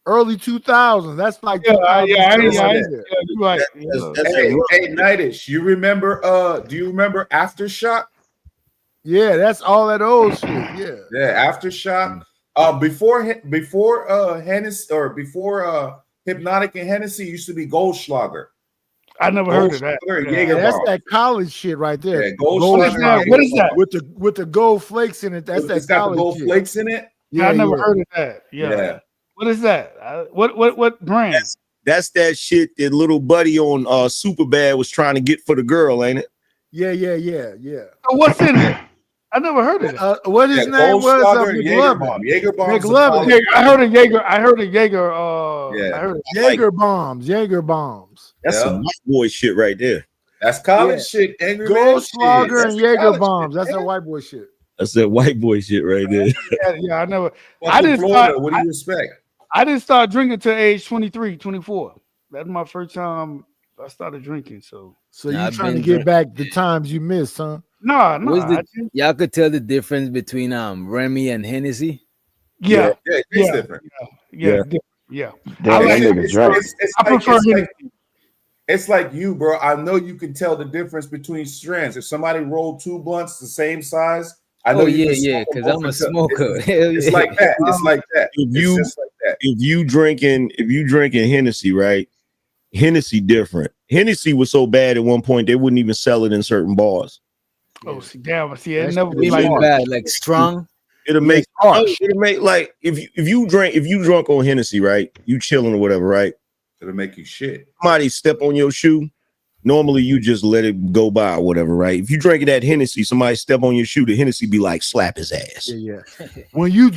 early 2000s. That's like you're right. That's Hey, Nightish, you remember? Do you remember Aftershock? Yeah, that's all that old shit. Yeah. Yeah, Aftershock. Before Hennessy or before Hypnotic and Hennessy used to be Goldschlager. I never heard of that. Goldschlager, Yeah, Jaeger that's bomb. that college shit right there. Yeah, Goldschlager. What is that? With the gold flakes in it. That's It's that got the college gold shit. flakes in it. Yeah, I never yeah. heard of that. Yeah. Yeah. What is that? What brand? That's that shit that little buddy on Superbad was trying to get for the girl, ain't it? Yeah. So what's in it? I never heard of it. What his name was? Goldschlager and Jaeger McLovin. bomb. Jaeger bomb. McLovin. Yeah, I heard of Jaeger. I heard of Jaeger. Yeah. I heard of Jaeger bombs. That's Yeah. some white boy shit right there. That's college shit. Angry man shit. Goldschlager That's and the Jaeger college bombs. shit, That's that man. white boy shit. That's that white boy shit right there. yeah, I never. Fuck I with didn't Florida. start. What do you expect? I didn't start drinking till age 23, 24. That's my first time I started drinking. So So Nah, you I've trying to been get drink- back the times you missed, huh? no, What's I the, didn't- y'all could tell the difference between Remy and Hennessy. yeah, Yeah, it's yeah, different. yeah. Yeah. Damn, that It's- nigga's it's- drunk. it's I like- prefer it's like- Hennessy. It's like you, bro. I know you can tell the difference between strands. If somebody rolled two blunts the same size, I know Oh you yeah, can yeah. smoke them Because both I'm a and tell. smoker. Hell It's yeah. like that. It's like that. If It's you- just like that. If you drinking Hennessy, right? Hennessy different. Hennessy was so bad at one point they wouldn't even sell it in certain bars. Oh, see, damn. See, it That's never the be It like ain't that. bad, like strong. It'll make harsh. it'll make like if you drunk on Hennessy, right? You chilling or whatever, right? It'll make you shit. Somebody step on your shoe. Normally you just let it go by or whatever, right? If you drinking that Hennessy, somebody step on your shoe, the Hennessy be like slap his ass. Yeah. When you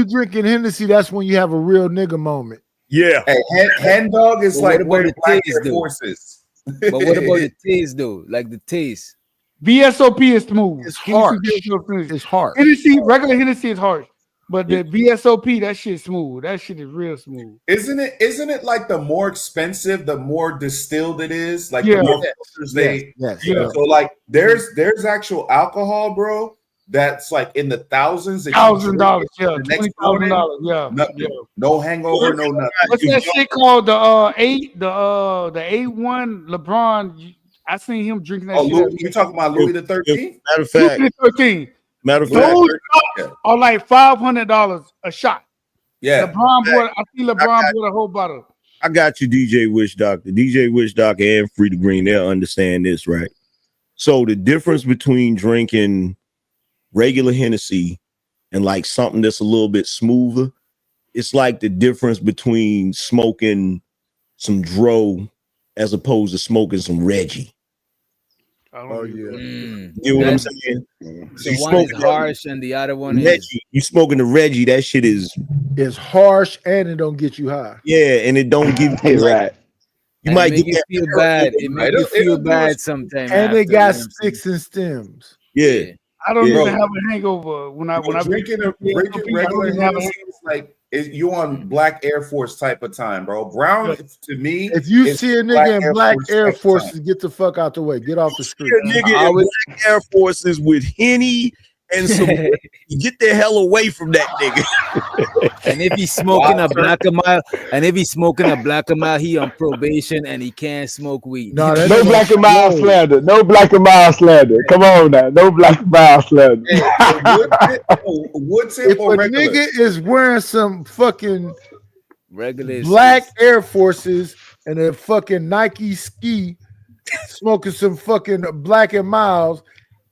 drinking Hennessy, that's when you have a real nigga moment. Yeah. Hey, hen dog is But like what where about the the Black taste, Air though? Force is. But what about the taste though? Like the taste. VSOP is smooth. It's harsh. Hennessy It's hard. regular Hennessy is harsh, but the VSOP that shit smooth. That shit is real smooth. Isn't it like the more expensive, the more distilled it is? Like Yeah. the more filters they Yes. Yeah. So like there's actual alcohol, bro, that's like in the thousands. that you drink $1,000, yeah, the next $20,000, morning, yeah, nothing. yeah. No hangover, no nothing. What's that shit called? The A1 LeBron. I seen him drinking that Oh, shit. Louis, you talking about Louis the 13th? Matter of fact, Louis the 13. matter of fact, Those shots are like $500 a shot. Yeah. LeBron bought. I see LeBron bought a whole bottle. I got you, DJ Wish Doctor. DJ Wish Doctor and Free the Green, they'll understand this, right? So the difference between drinking regular Hennessy and like something that's a little bit smoother, it's like the difference between smoking some Dro as opposed to smoking some Reggie. Oh yeah. Mm. You know what I'm That's- saying? The one is harsh and the other one is Reggie. You smoking the Reggie, that shit is It's harsh and it don't get you high. yeah, and it don't give you like, Right. you and might it make get you that feel arrow bad. in It it, make right? you It'll feel do bad it. sometimes. And they after, got you know what I'm saying? sticks and stems. Yeah. I don't Yeah. even have a hangover when I drinking a I drinking don't regular even have a Hennessy is like you on Black Air Force type of time, bro. Brown to me, If you is see a nigga in black Air type of Forces, time. get the fuck out the way. Get off the street. A nigga in Black Air Forces with Henny and some get the hell away from that nigga. And if he's smoking a black a mile, he on probation and he can't smoke weed. No, that No nigga- black and mild Yo. slander. No black and mild slander. Come on now. No black and mild slander. Wood tip If or a regular? nigga is wearing some fucking Regular black Air Forces and a fucking Nike ski, smoking some fucking Black and Miles,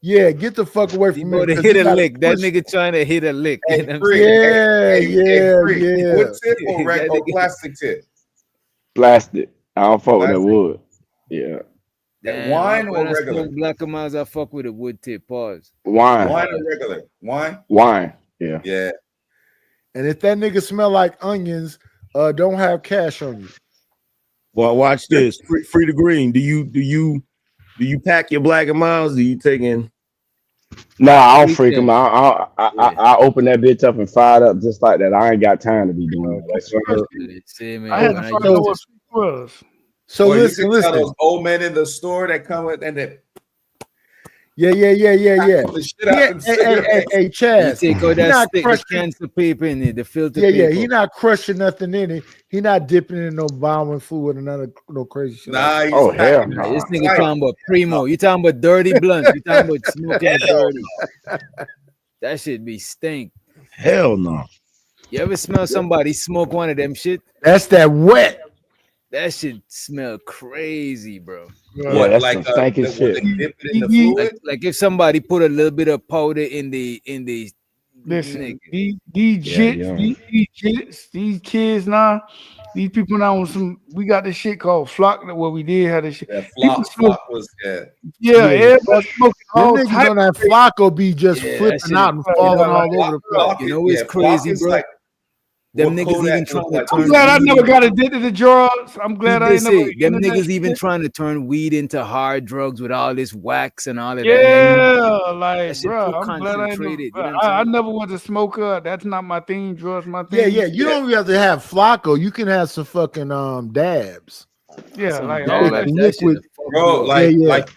yeah, get the fuck away He from me. about to 'cause hit you a gotta lick. That push- nigga trying to hit a lick. You know what I'm Free. saying? Yeah, Free. yeah. Wood tip or, That or nigga- plastic tip? Plastic. I don't fuck with that Plastic. wood. Yeah. Damn, Wine when or I regular? smoke black and miles, I fuck with a wood tip. Pause. Wine. Wine or regular? Wine? Wine. Yeah. Yeah. And if that nigga smell like onions, don't have cash on you. Well, watch this. Free the Green. Do you pack your Black and Miles? Do you take in? Nah, I don't Freak freak them. them. I open that bitch up and fire it up just like that. I ain't got time to be doing that. See, man, I had when to I find used out to- what it was. So Or you listen, can tell listen. those old men in the store that come with and they Yeah. pull the shit out Yeah, them hey, cigarettes. hey, You Chaz. take out He that not stick, the crushing. cancer paper in it, the filter Yeah, paper. he not crushing nothing in it. He not dipping in no vowing fluid and none of no crazy shit. Nah, he's Oh, hell packing no. it This nigga tight. talking about primo. You talking about dirty blunts. You talking about smoking dirty. That shit be stink. Hell no. You ever smell somebody smoke one of them shit? That's that wet. That shit smell crazy, bro. Yeah, that's some stanky when shit. they dip it in the fluid? Like if somebody put a little bit of powder in the Listen, nigga. these Yeah, jits, yeah. these kids now, these people now on some. We got this shit called flock. What we did had this shit. Yeah, People flock was yeah. Yeah, everybody smoking Them all niggas type on that Flocko be just Yeah, that flipping shit out is and crazy. falling Yeah, all like over the place. You know what's crazy, is bro? like Them what niggas Kodak even look trying like. to I'm turn glad I weed never into- got addicted to drugs. I'm glad I They ain't never. say them into that niggas even shit. trying to turn weed into hard drugs with all this wax and all of that. Yeah, like, That shit bro, too I'm glad I ain't never. concentrated. You know Bro, what I'm I saying? never was a smoker. That's not my thing. Drugs, my Yeah, thing. yeah. You don't even have to have Flocko. You can have some fucking dabs. Yeah, Some like dab, all that that. shit liquid. will fuck Bro, you up. like Yeah, yeah. like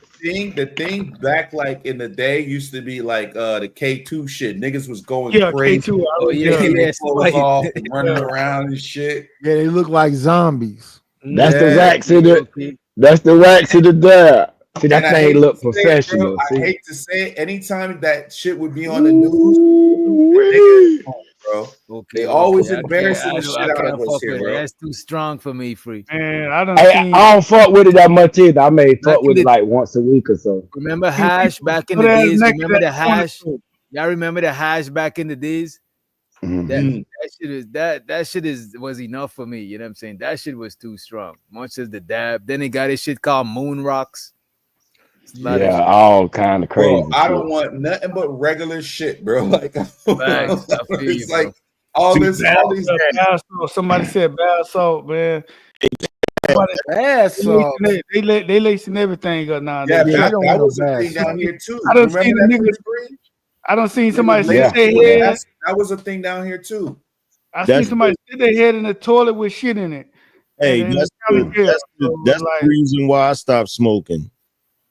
the thing back like in the day used to be like the K2 shit. Niggas was going Yeah, crazy. K2. I Oh was yeah, Taking yeah, their clothes Spike. off and running around and shit. Yeah, they look like zombies. That's the Yeah. wax in the. That's the wax in the dab. See, that And I hate thing look to say it, bro, professional. I See? hate to say it. Anytime that shit would be on the news, Ooh-wee. bro, Okay, they always okay, I embarrassing can't- the I shit out can't of us fuck here, with it. bro. That's too strong for me, free. Man, I done Hey, seen. I don't fuck with it that much either. I may Back fuck in with the it like once a week or so. remember hash back in the Put that days. neck to Remember the that corner hash? store. Y'all remember the hash back in the days? Mhm. That shit was enough for me. You know what I'm saying? That shit was too strong. Much as the dab. Then they got this shit called moon rocks. It's a lot of Yeah, shit. all kind of crazy. Bro, I shit. don't want nothing but regular shit, bro. Like, Facts, I feel you, it's like bro. all See, this, bath all these. salt. Somebody said bath salt, man. Somebody- Bath salt. They lacing everything up now. Yeah, Yeah, you that, don't that want was no a bad thing down here too. I don't Remember see that the Free niggas. Green? I don't seen Niggas somebody lacing stick their with head. acid. That was a thing down here too. I seen That's somebody stick their head in the toilet with shit in it. Hey, And that's the the, county jail. that's the, So, that's like, the reason why I stopped smoking.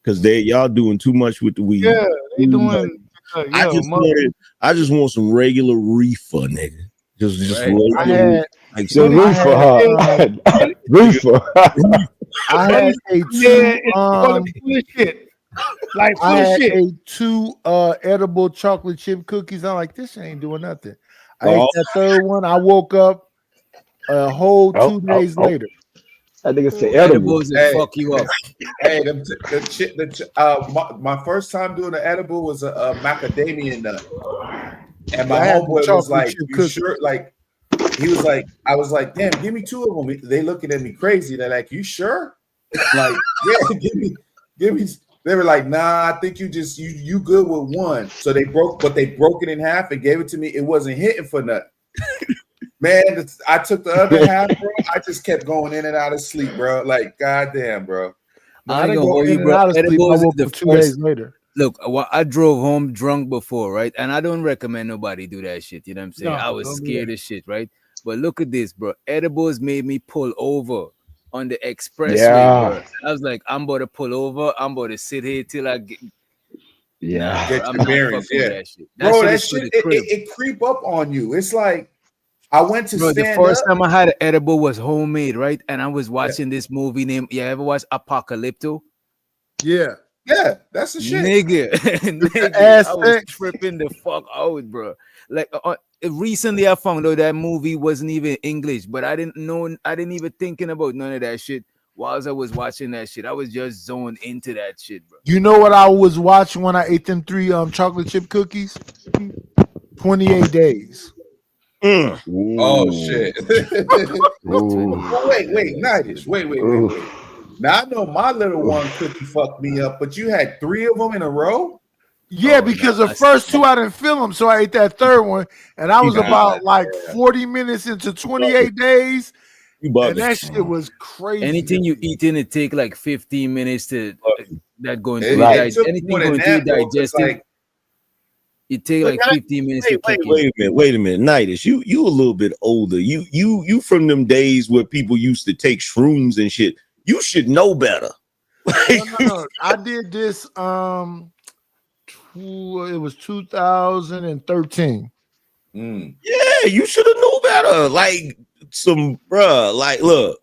Cause y'all doing too much with the weed. yeah, they doing. I just want some regular reefer, nigga. Just Right. regular, I had like The some- reefer, huh? Reefer. I had a Yeah, two it's full of shit. Like full I of had shit. a two edible chocolate chip cookies. I'm like, this ain't doing nothing. I Oh. ate that third one. I woke up a whole 2 days later. That nigga say edible. Edibles will fuck you up. Hey, my first time doing an edible was a macadamia nut, and my I had homeboy was chocolate like, chip "You cookies. sure?" Like, he was like, "I was like, damn, give me 2 of them." They looking at me crazy. They're like, "You sure?" Like, yeah, give me. They were like, "Nah, I think you good with 1." So they broke it in half and gave it to me. It wasn't hitting for nothing. Man, I took the other half, bro. I just kept going in and out of sleep, bro. Like, goddamn, bro. I ain't I gonna go hold in you, and bro. out of sleep. I Edibles is woke the up 2 days first. later. Look, I drove home drunk before, right? And I don't recommend nobody do that shit. You know what I'm saying? No, I was don't do scared that. as shit, right? But look at this, bro. Edibles made me pull over on the expressway, Yeah. bro. I was like, I'm about to pull over. I'm about to sit here till I get. Yeah. Get I'm your not bearings, fucking with yeah. that shit. Bro, that is for shit the crib. it creep up on you. It's like I went to Bro, the stand first up. time I had an edible was homemade, right? And I was watching this movie named, you ever watch Apocalypto? Yeah. Yeah, that's the shit. Nigga, nigga, I was Aztec. tripping the fuck out, bro. Like recently, I found out that movie wasn't even English, but I didn't even thinking about none of that shit whilst I was watching that shit. I was just zoned into that shit, bro. You know what I was watching when I ate them 3 chocolate chip cookies? 28 days. Oh shit. Oh, wait, Nightish. Wait. Now I know my little one cookie fucked me up, but you had 3 of them in a row? Yeah, because the first 2 I didn't feel them, so I ate that 3rd one, and I was about like 40 minutes into 28 days, and that shit was crazy. Anything you eat in it take like 15 minutes to that go into It took anything more than going through that, bro, 'cause, digestive. like, It take But like not- 15 minutes to kick in. Wait a minute, Nightish. You a little bit older. You from them days where people used to take shrooms and shit. You should know better. No. I did this. It was 2013. Yeah, you should have known better. Like bruh. Like, look,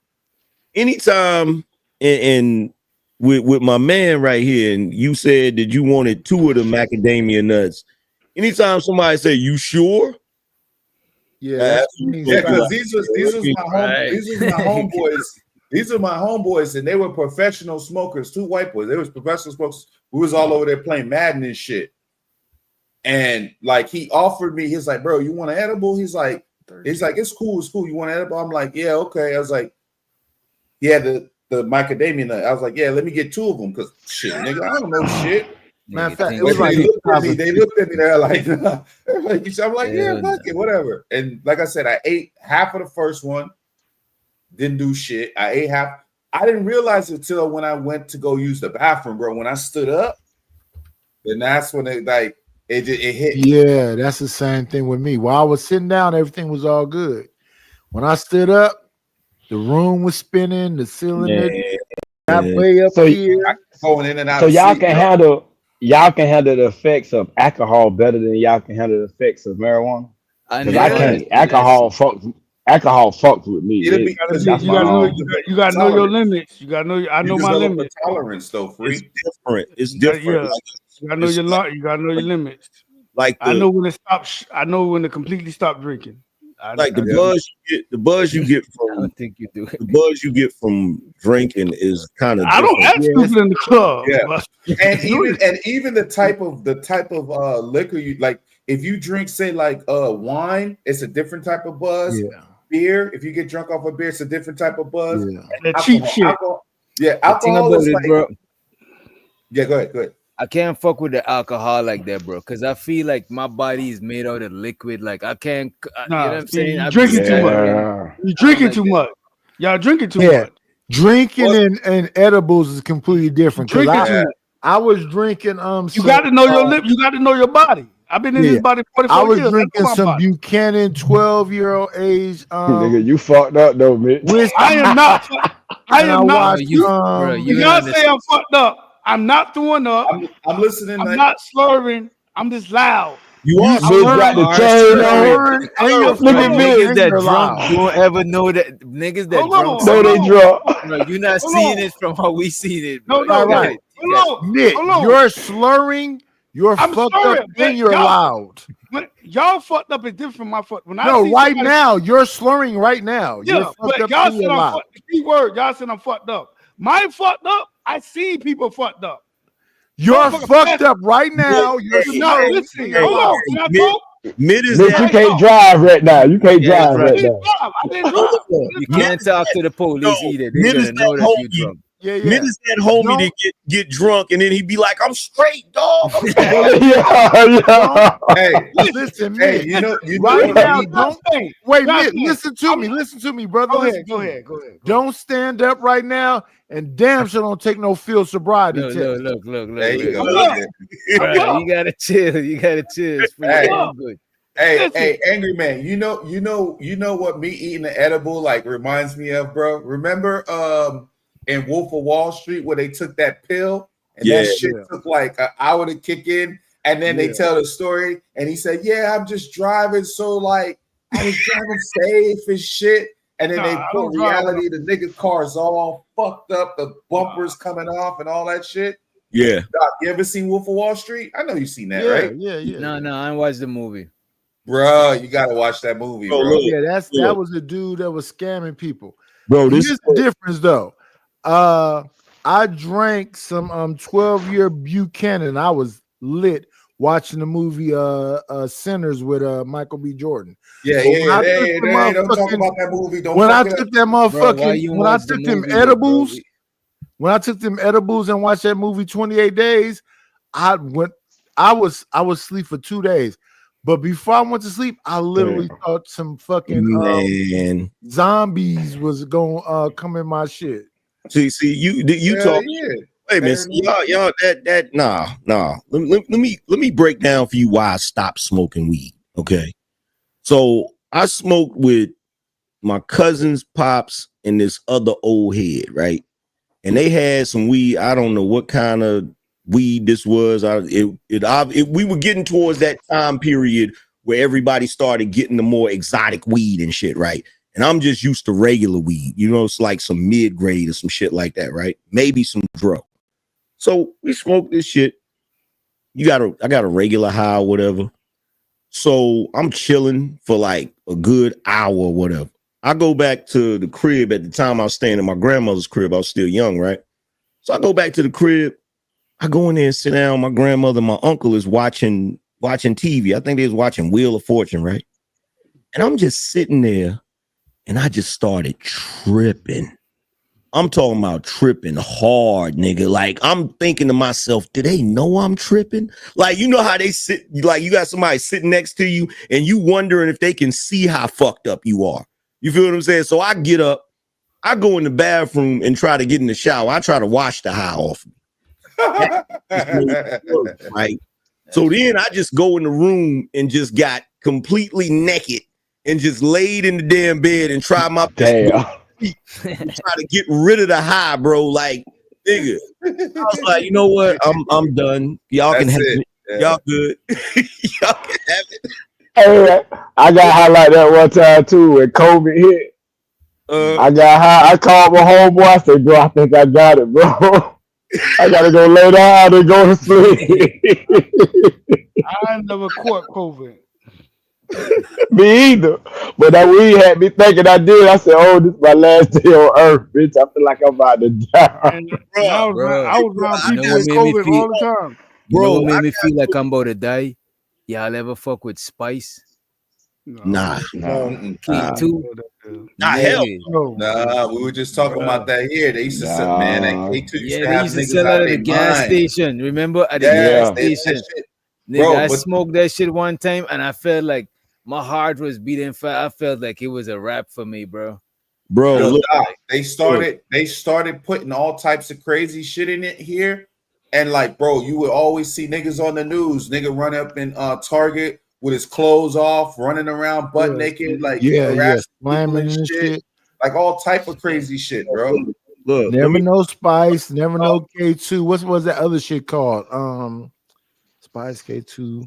anytime and with my man right here, and you said that you wanted 2 of the macadamia nuts. Anytime somebody say, "You sure?" Yeah, because these was my homeboys. These are my homeboys, and they were professional smokers. 2 white boys. They was professional smokers. We was all over there playing Madden and shit. And like he offered me, he's like, "Bro, you want an edible?" He's like, "It's cool. You want an edible?" I'm like, "Yeah, okay." I was like, "Yeah, the macadamia nut." I was like, "Yeah, let me get 2 of them because shit, nigga, I don't know shit." Matter of fact, it But was like they looked at me. They're like, nah. They're like, I'm like, yeah, fuck it, whatever. And like I said, I ate half of the first one, didn't do shit. I ate half. I didn't realize it until when I went to go use the bathroom, bro. When I stood up, then that's when it hit. Yeah, that's the same thing with me. While I was sitting down, everything was all good. When I stood up, the room was spinning, the ceiling got way up here, going in and out. So y'all can handle the effects of alcohol better than y'all can handle the effects of marijuana. Because I can't. Alcohol fucks with me. You gotta know your limits. You gotta know. I know my limits. Tolerance though, free. It's different. Yeah, you gotta know your lot. You gotta know your limits. Like I know when to stop. I know when to completely stop drinking. The buzz you get from. I don't think you do. The buzz you get from drinking is kind of. I don't have stupid in the club. Yeah, and even the type of liquor you like. If you drink, say like wine, it's a different type of buzz. Yeah. Beer, if you get drunk off a beer, it's a different type of buzz. Yeah. And the cheap shit. Alcohol is like, bro. Yeah, go ahead. I can't fuck with the alcohol like that, bro, because I feel like my body is made out of liquid. Like I can't. You know what I'm saying? You're drinking too much. You're drinking too much. Y'all drinking too much. Drinking and edibles is completely different. Drinking too much. I was drinking. You got to know your lip. You got to know your body. I've been in this body 44 I was years. drinking some Buchanan 12-year-old age. Nigga, you fucked up though, man. I am not. I am not. you Y'all say I'm fucked up. I'm not throwing up. I'm listening. I'm not slurring. I'm just loud. You are got the chain on. Look at niggas that drunk. You don't ever know that niggas that drunk. No, they drunk. Bro, you're not seeing it from how we seen it. No, right. Nick, you're slurring. You're fucked slurring, up and you're y'all- loud. when y'all fucked up is different from my fuck. When I No, see right somebody- now you're slurring right now. Yeah, You're fucked but up y'all in said your I'm life. fucked. The key word, y'all said I'm fucked up. My fucked up. I see people fucked up. You're Motherfucker, fucked up right now. You're You're not slurring listening. in your Hold life. on. Can I talk? Mid is Mitch, you that can't drive right now. You can't Yeah, drive that's right right. now. I didn't drive. You can't talk to the police either. They're Mid is gonna know that that you homie. drunk. Yeah, yeah. Mid is that homie Don't- that get drunk and then he be like, I'm straight, dog. I'm straight. Yeah. Hey, Listen, hey, Mitch. you know Right what now, we- don't Hey, wait, Josh, Mitch. Listen to me, brother. Go Listen ahead. to Go me. ahead. Go ahead. Don't stand up right now, and damn sure don't take no field sobriety Look, test. look. There you go. I'm up. Bro, you gotta chill. You gotta chill. It's for Hey. your own good. Hey, Angry Man, you know what me eating an edible like reminds me of, bro? Remember in Wolf of Wall Street where they took that pill and that Yeah. shit took like an hour to kick in, and then they Yeah. tell the story and he said, yeah, I'm just driving, so like I was driving safe and shit. And then Nah, they I put don't drive reality, the nigga car's all fucked up, the bumpers coming off and all that shit. Yeah. Doc, you ever seen Wolf of Wall Street? I know you've seen that, Yeah, right? yeah. No, I ain't watched the movie. Bro, you gotta watch that movie, Bro, bro. look. Yeah, that Look. was a dude that was scamming people. Bro, this Here's the difference though. I drank some 12-year Buchanan. I was lit watching the movie Sinners with Michael B. Jordan. Yeah, But when I took hey, the hey, don't talk motherfucking- about that movie. Don't when I fuck it took up. that Bro, why motherfucking you when I watch the took them movie, bro? edibles, when I took them edibles and watched that movie 28 days, I was asleep for 2 days. But before I went to sleep, I literally thought some fucking man. zombies was gonna come in my shit. See, you Hell talk. yeah. Wait a minute, see, y'all, that nah. Let me break down for you why I stopped smoking weed. Okay, so I smoked with my cousin's pops and this other old head, right? And they had some weed. I don't know what kind of weed this was. We were getting towards that time period where everybody started getting the more exotic weed and shit, right? And I'm just used to regular weed, you know, it's like some mid-grade or some shit like that, right? Maybe some dro. So we smoked this shit. I got a regular high or whatever. So I'm chilling for like a good hour or whatever. I go back to the crib. At the time I was staying in my grandmother's crib. I was still young, right? So I go back to the crib. I go in there and sit down. My grandmother, my uncle is watching TV. I think they was watching Wheel of Fortune, right? And I'm just sitting there and I just started tripping. I'm talking about tripping hard, nigga. Like, I'm thinking to myself, do they know I'm tripping? Like, you know how they sit, like you got somebody sitting next to you and you wondering if they can see how fucked up you are. You feel what I'm saying? So I get up, I go in the bathroom and try to get in the shower. I try to wash the high off me. Right? So then I just go in the room and just got completely naked and just laid in the damn bed and tried my best try to get rid of the high, bro. Like, nigga, I was like, you know what? I'm done. Y'all can have it. Yeah. Y'all good. Y'all can have it. Hey, I got high like that one time too when COVID hit. I got high. I called my homeboy. I said, bro, I think I got it, bro. I gotta go lay down and go to sleep. I never caught COVID. Me either. But that weed had me thinking I did. I said, oh, this is my last day on earth, bitch. I feel like I'm about to die. I was around people with COVID all the time. You know what made me feel like I'm about to die? Y'all ever fuck with Spice? Nah. K2? Nah, hell no. Nah, we were just talking about that here. They used to sell, man. They used to Yeah, they have used to niggas sell out at of the their gas mind. station. Remember at the Yeah, gas they- station? that shit- Nigga, Bro, I but- smoked that shit one time and I felt like my heart was beating fast. I felt like it was a wrap for me, bro. Bro, Yo, look, Doc, they started putting all types of crazy shit in it here. And like, bro, you would always see niggas on the news, nigga run up in Target with his clothes off, running around butt naked, like harassing people slamming and and shit. shit. Like all type of crazy shit, bro. Look, Never know Spice, never know K2. What was that other shit called? Spice K2.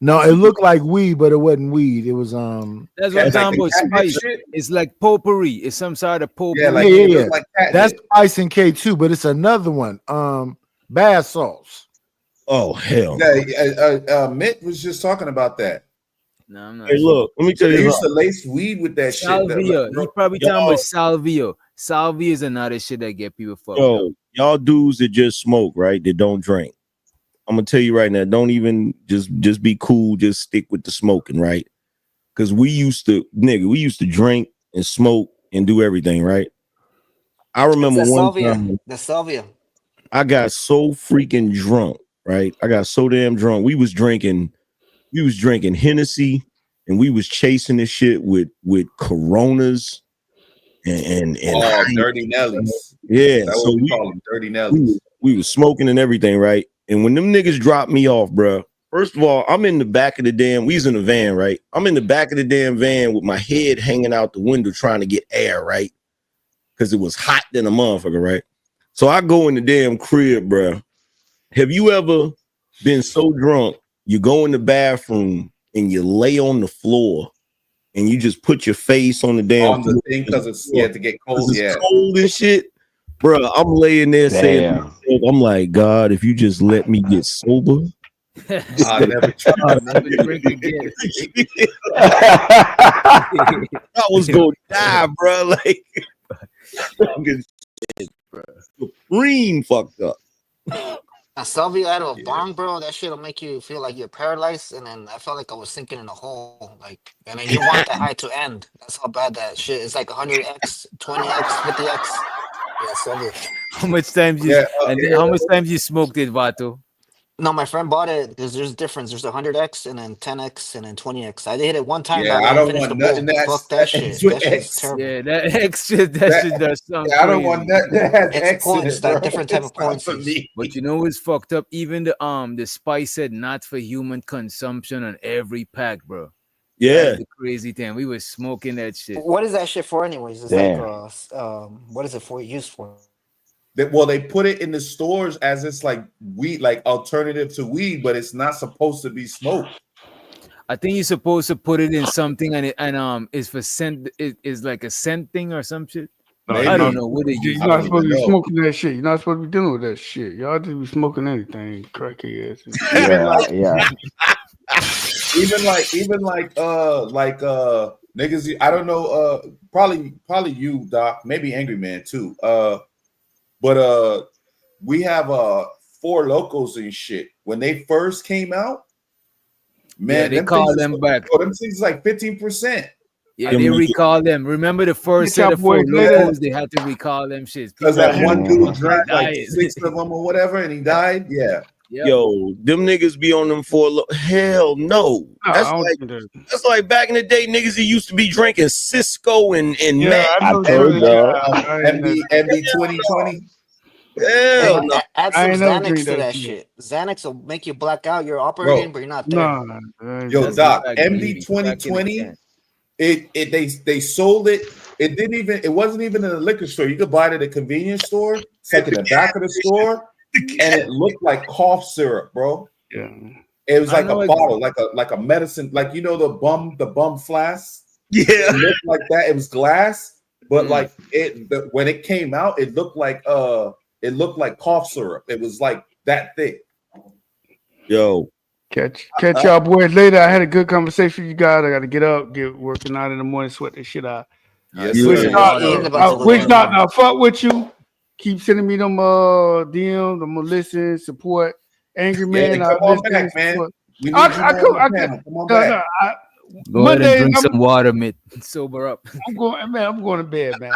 No, it looked like weed, but it wasn't weed. It was That's what I'm talking about. Spice. It's like potpourri. It's some sort of potpourri. yeah. That's Spice and K2, but it's another one. Bath salts. Oh hell. Yeah, Mitt was just talking about that. No, I'm not Hey, sure. look, let me tell They you used to something. lace weed with that shit. Salvia. He probably talking Y'all- about salvia. Salvia is another shit that get people fucked up. Yo, y'all dudes that just smoke, right? That don't drink. I'm gonna tell you right now, don't even just be cool, just stick with the smoking, right? Because we used to drink and smoke and do everything, right? I remember It's the one Salvia. time The Salvia. I got so freaking drunk, right? I got so damn drunk. We was drinking Hennessy, and we was chasing this shit with Coronas and Dirty Nellies. yeah. That's So what we call them, Dirty we Nellies. we was smoking and everything, right? And when them niggas dropped me off, bro. First of all, I'm in the back of the damn. We was in the van, right? I'm in the back of the damn van with my head hanging out the window trying to get air, right? Because it was hot than a motherfucker, right? So I go in the damn crib, bro. Have you ever been so drunk you go in the bathroom and you lay on the floor and you just put your face on the damn On the thing because it's to get cold. it's Yeah. cold and shit, bro? I'm laying there saying, Damn. I'm like, God, if you just let me get sober. I'll never try. Never drink again. I was gonna die, bro. Like, fucking shit, bro. Supreme fucked up. A Salvia out of a bong, bro. That shit'll make you feel like you're paralyzed. And then I felt like I was sinking in a hole. Like, and then you want the high to end. That's how bad that shit is. Like 100x, 20x, 50x. Yeah, Salvia. How much time you how much time you smoked it, Vato? No, my friend bought it because there's a difference. There's 100x and then 10x and then 20x. I hit it one time. Yeah, but I don't finished want the nothing bowl. that's Fuck that shit. That shit's terrible. Yeah, that extra that shit does something. I don't want that. That has It's X in points, it, like bro. different type It's of not points. for me. But you know what's fucked up? Even the spice said not for human consumption on every pack, bro. Yeah. That's the crazy thing. We were smoking that shit. What is that shit for, anyways? It's Damn. like, what is it for? Used for? Well, they put it in the stores as it's like weed, like alternative to weed, but it's not supposed to be smoked. I think you're supposed to put it in something and it's for scent. It is like a scent thing or some shit. I don't know what they use. You're not supposed to be smoking that shit. You're not supposed to be dealing with that shit. Y'all just be smoking anything, cracky ass. Yeah. even like niggas. I don't know. Probably you, Doc. Maybe Angry Man too. But we have Four Locos and shit. When they first came out, man, they call them back. Oh, them things like 15%. Yeah, they recall them. Remember the first set of Four Locos? They had to recall them shits. Because that one dude drank like Dying. 6 of them or whatever, and he died. Yeah. Yo, them niggas be on them hell no. That's like back in the day, niggas that used to be drinking Cisco and Mac. MD 2020. Hell no. Add some Xanax to that shit. Xanax will make you black out. You're operating, but you're not there. Yo, Doc, MD 2020. They sold it. It wasn't even in a liquor store. You could buy it at a convenience store. It's like in the back of the store, and it looked like cough syrup, bro. Yeah. It was like a bottle, like a medicine, like you know the bum flask. Yeah, it looked like that. It was glass, but like when it came out, it looked like cough syrup. It was like that thick. Yo, catch y'all boys later. I had a good conversation with you guys. I got to get up, get working out in the morning, sweat this shit out. Yes, Wish not. Now fuck with you. Keep sending me them DMs. I'm gonna listen, support. Angry Man. Come on back, man. We need Come on back. Go ahead and drink some water, mate. Sober up. I'm going to bed, man.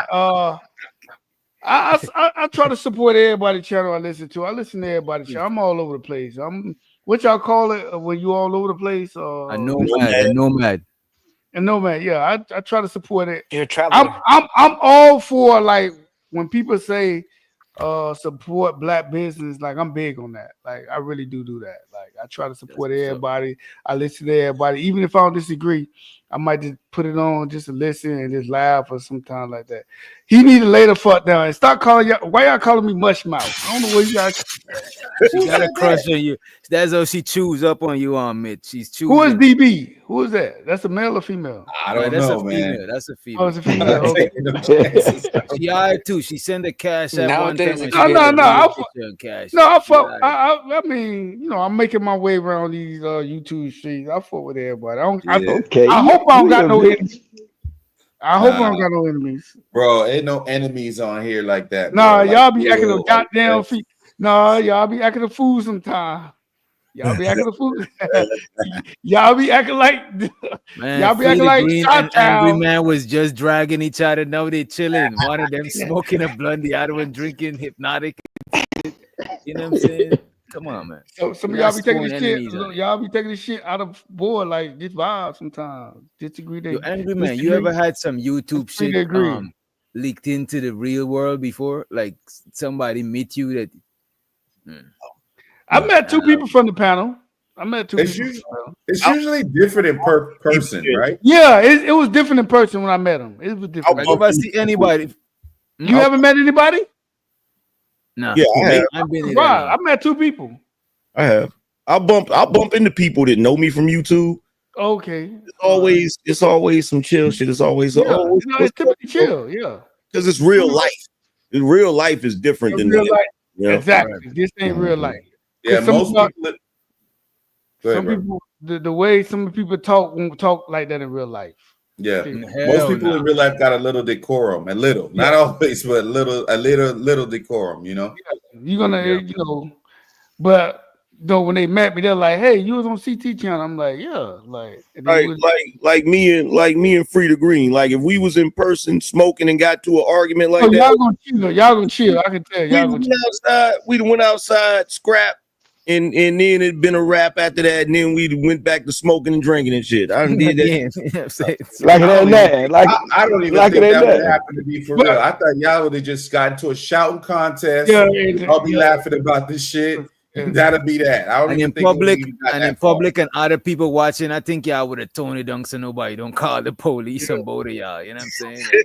I try to support everybody channel I listen to. I listen to everybody's channel. I'm all over the place. I'm what y'all call it when you all over the place? A nomad. A nomad, yeah. I try to support it. You're traveling. I'm all for like when people say support black business, like I'm big on that. Like I really do that. Like I try to support everybody. I listen to everybody, even if I don't disagree. I might just put it on just to listen and just laugh or sometimes like that. He need to lay the fuck down and stop calling y'all. Why y'all calling me mush mouth? I don't know what you guys. She got a crush on you. That's how she chews up on you, Mitch. She's choosing. Who is DB? Who is that? That's a male or female? I don't that's know, a man. female. That's a female. Oh, it's a female. Okay. She alright too. She sent a cash at one time. No. I fuck. I mean, you know, I'm making my way around these YouTube streets. I fuck with everybody. I hope I don't got no enemies. I hope I don't got no enemies. Bro, ain't no enemies on here like that. Nah, bro. y'all Like, be acting a real, goddamn like, feet. Nah, y'all be acting a fool sometime. Y'all be acting a fool. Y'all be acting like Man, y'all be acting like Green and Angry Chi-Town. Man was just dragging each other. Now they chilling. One of them smoking a blunt, the other one drinking hypnotic. You know what I'm saying? Come on, man. So some of We're y'all not be taking scoring this shit. enemies on it. Y'all be taking this shit out of board like this vibe sometimes. Disagree. Yo, Angry Man, you ever had some YouTube shit agree. leaked into the real world before? Like somebody meet you that. I met two people from the panel. I met two It's people. usually, it's usually different in person, right? Yeah, it was different in person when I met him. It was different. Like if I see anybody, You haven't met anybody? no. Yeah, I have. I've been Right. I met two people. I have. I'll bump into people that know me from YouTube. Okay. It's always some chill shit. It's always Yeah, you know, it's typically chill. Yeah. because it's real life. In real life is different than Real that. life. You know? Exactly. This ain't real life. Yeah, 'Cause some most people- people. Go ahead, Some bro. people, the way some people talk won't talk like that in real life. Yeah, Hell most people in real life got a little decorum, not always, but a little decorum. You know. You're gonna, you know, but though when they met me, they're like, "Hey, you was on CT channel." I'm like, "Yeah," like, and they Like me and Frida Green. Like if we was in person smoking and got to an argument like oh, that, y'all gonna chill. Y'all gonna chill. I can tell. Y'all gonna chill. we went outside, scrap, and then it'd been a wrap after that, and then we went back to smoking and drinking and shit. I done did that. Like it ain't that. Like I don't even like think it ain't that would that. happen to be for real. I thought y'all would have just got into a shouting contest. Yeah, I'll be laughing about this shit. That'll be that. I don't And even in think it would've public, even got and that in far. public, and other people watching, I think y'all would have toned it down so nobody don't call the police on both of y'all. You know what I'm saying?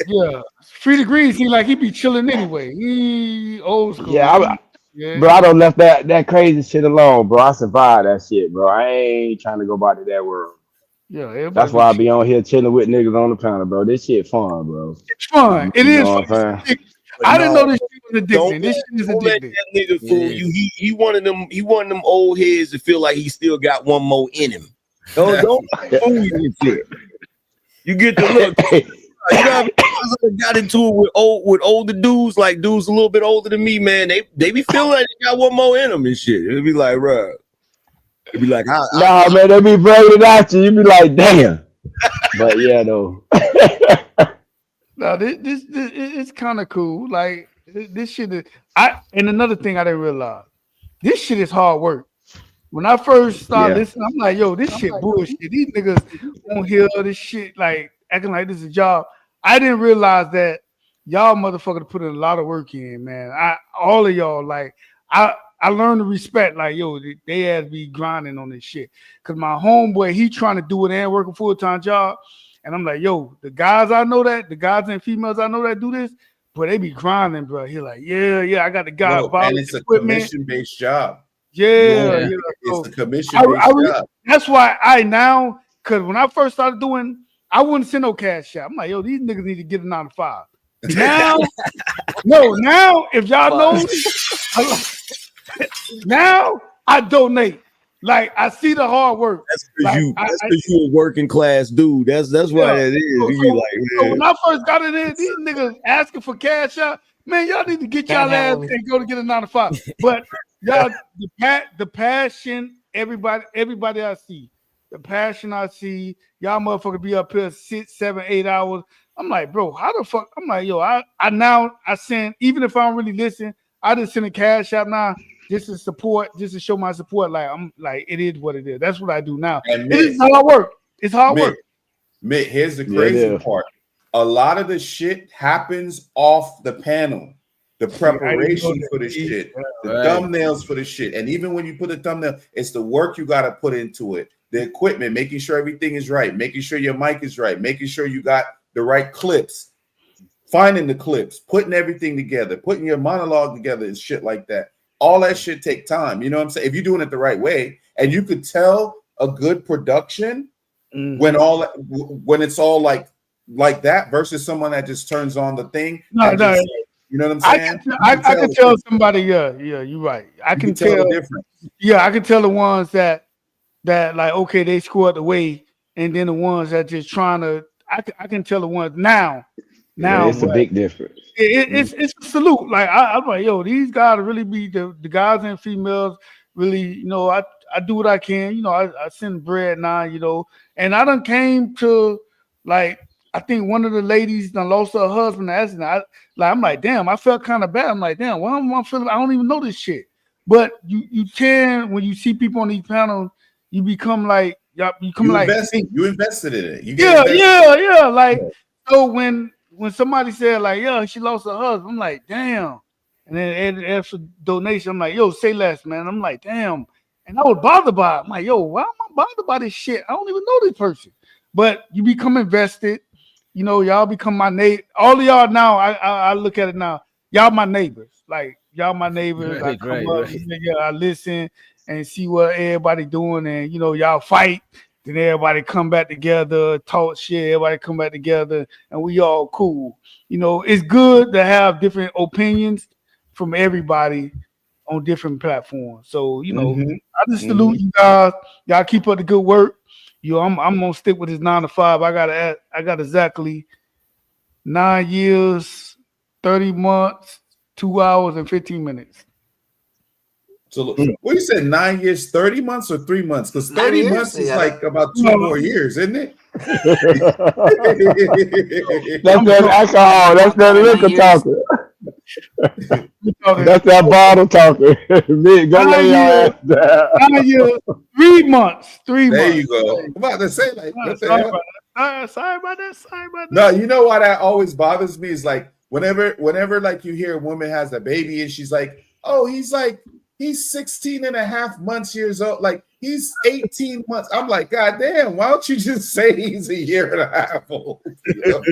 Yeah, Frida Green seems like he be chilling anyway. He old school. Yeah, Yeah. bro, I don't left that crazy shit alone, bro. I survived that shit, bro. I ain't trying to go back to that world. Yeah, everybody That's why I be on here chilling with niggas on the panel, bro. This shit fun, bro. It's fun. It You is know fun. what I'm saying? I didn't know this shit was Don't addicting. This shit is Don't let addicting. that nigga fool you. He one of them. He one of them old heads that feel like he still got one more in him. Don't fool you with shit. You get the look. You know, I got into it with older dudes, like dudes a little bit older than me, man. They be feeling like they got one more in them and shit. It'd be like, bro. It'd be like, Nah, man, they be bringing it at you. You be like, damn. But yeah, though. No, this it's kind of cool. Like this shit is. And another thing I didn't realize, this shit is hard work. When I first started listening, I'm like, yo, this shit bullshit. These niggas won't hear this shit like acting like this is a job. I didn't realize that y'all motherfuckers put in a lot of work in, man. All of y'all, like, I learned to respect, like, yo, they had to be grinding on this shit. Cause my homeboy, he trying to do it and work a full-time job. And I'm like, yo, the guys I know that, the guys and females I know that do this, but they be grinding, bro. He like, yeah, I got the guy. Bro, and it's a commission-based job. Yeah. It's a commission-based job. That's why because when I first started doing, I wouldn't send no cash out. I'm like, yo, these niggas need to get a 9 to 5. Now, now if y'all know, now I donate. Like I see the hard work. That's because you a working class dude. That's why it is. You be like, so man. when I first got in there, these niggas asking for cash out. Man, y'all need to get y'all ass and go to get a 9 to 5. But y'all, the passion, everybody I see, the passion I see, y'all motherfucker be up here 6, 7, 8 hours. I'm like, bro, how the fuck? I'm like, yo, I send, even if I don't really listen, I just send a cash out now. Just to support, just to show my support. Like I'm like, it is what it is. That's what I do now. And it is hard work. It's hard work. Mitt, here's the crazy part. A lot of the shit happens off the panel. the I didn't know preparation that. for the shit, the Right. thumbnails for the shit. And even when you put the thumbnail, it's the work you got to put into it. The equipment, making sure everything is right, making sure your mic is right, making sure you got the right clips, finding the clips, putting everything together, putting your monologue together and shit like that. All that shit take time. You know what I'm saying? If you're doing it the right way, and you could tell a good production when it's all like that versus someone that just turns on the thing. No, and no. just, you know what I'm I saying? can, I can tell somebody. Yeah, you're right. I can tell tell. the difference. Yeah, I can tell the ones that like okay, they scored the way, and then the ones that just trying to. I can tell the ones now. Yeah, it's a but big difference. it's a salute. Like I'm like, yo, these guys really be the guys and females really. You know, I do what I can. You know, I send bread now. You know, and I done came to like. I think one of the ladies done lost her husband in an accident. I'm like, damn, I felt kind of bad. I'm like, damn, why am I feeling? I don't even know this shit. But you can, when you see people on these panels, you become like, y'all become You like, invested in it. You get yeah. Like, so when somebody said like, yeah, she lost her husband, I'm like, damn. And then asked for donation. I'm like, yo, say less, man. I'm like, damn. And I was bothered by it. I'm like, yo, why am I bothered by this shit? I don't even know this person. But you become invested. You know, y'all become my neighbor. All of y'all now, I look at it now. Y'all my neighbors. Like, y'all my neighbors. I come up, yeah, I listen and see what everybody doing. And, you know, y'all fight. Then everybody come back together, talk shit. Everybody come back together. And we all cool. You know, it's good to have different opinions from everybody on different platforms. So, you know, I just salute you guys. Y'all keep up the good work. Yo, I'm gonna stick with this 9 to 5. I got exactly 9 years, 30 months, 2 hours, and 15 minutes. So what you said, 9 years, 30 months or 3 months? Because 30 years? months is Yeah. like about 2 more years, isn't it? That's that alcohol. That's that liquor talking. That's that bottle talking. Big, go lay your ass down. 9 years, 3 months. 3 months. There you go. I'm about to say, like, what the Sorry hell? about that. Sorry about that. No, you know why that always bothers me is like whenever like you hear a woman has a baby and she's like, oh, he's 16 and a half years old. Like he's 18 months. I'm like, God damn, why don't you just say he's a year and a half old? You know?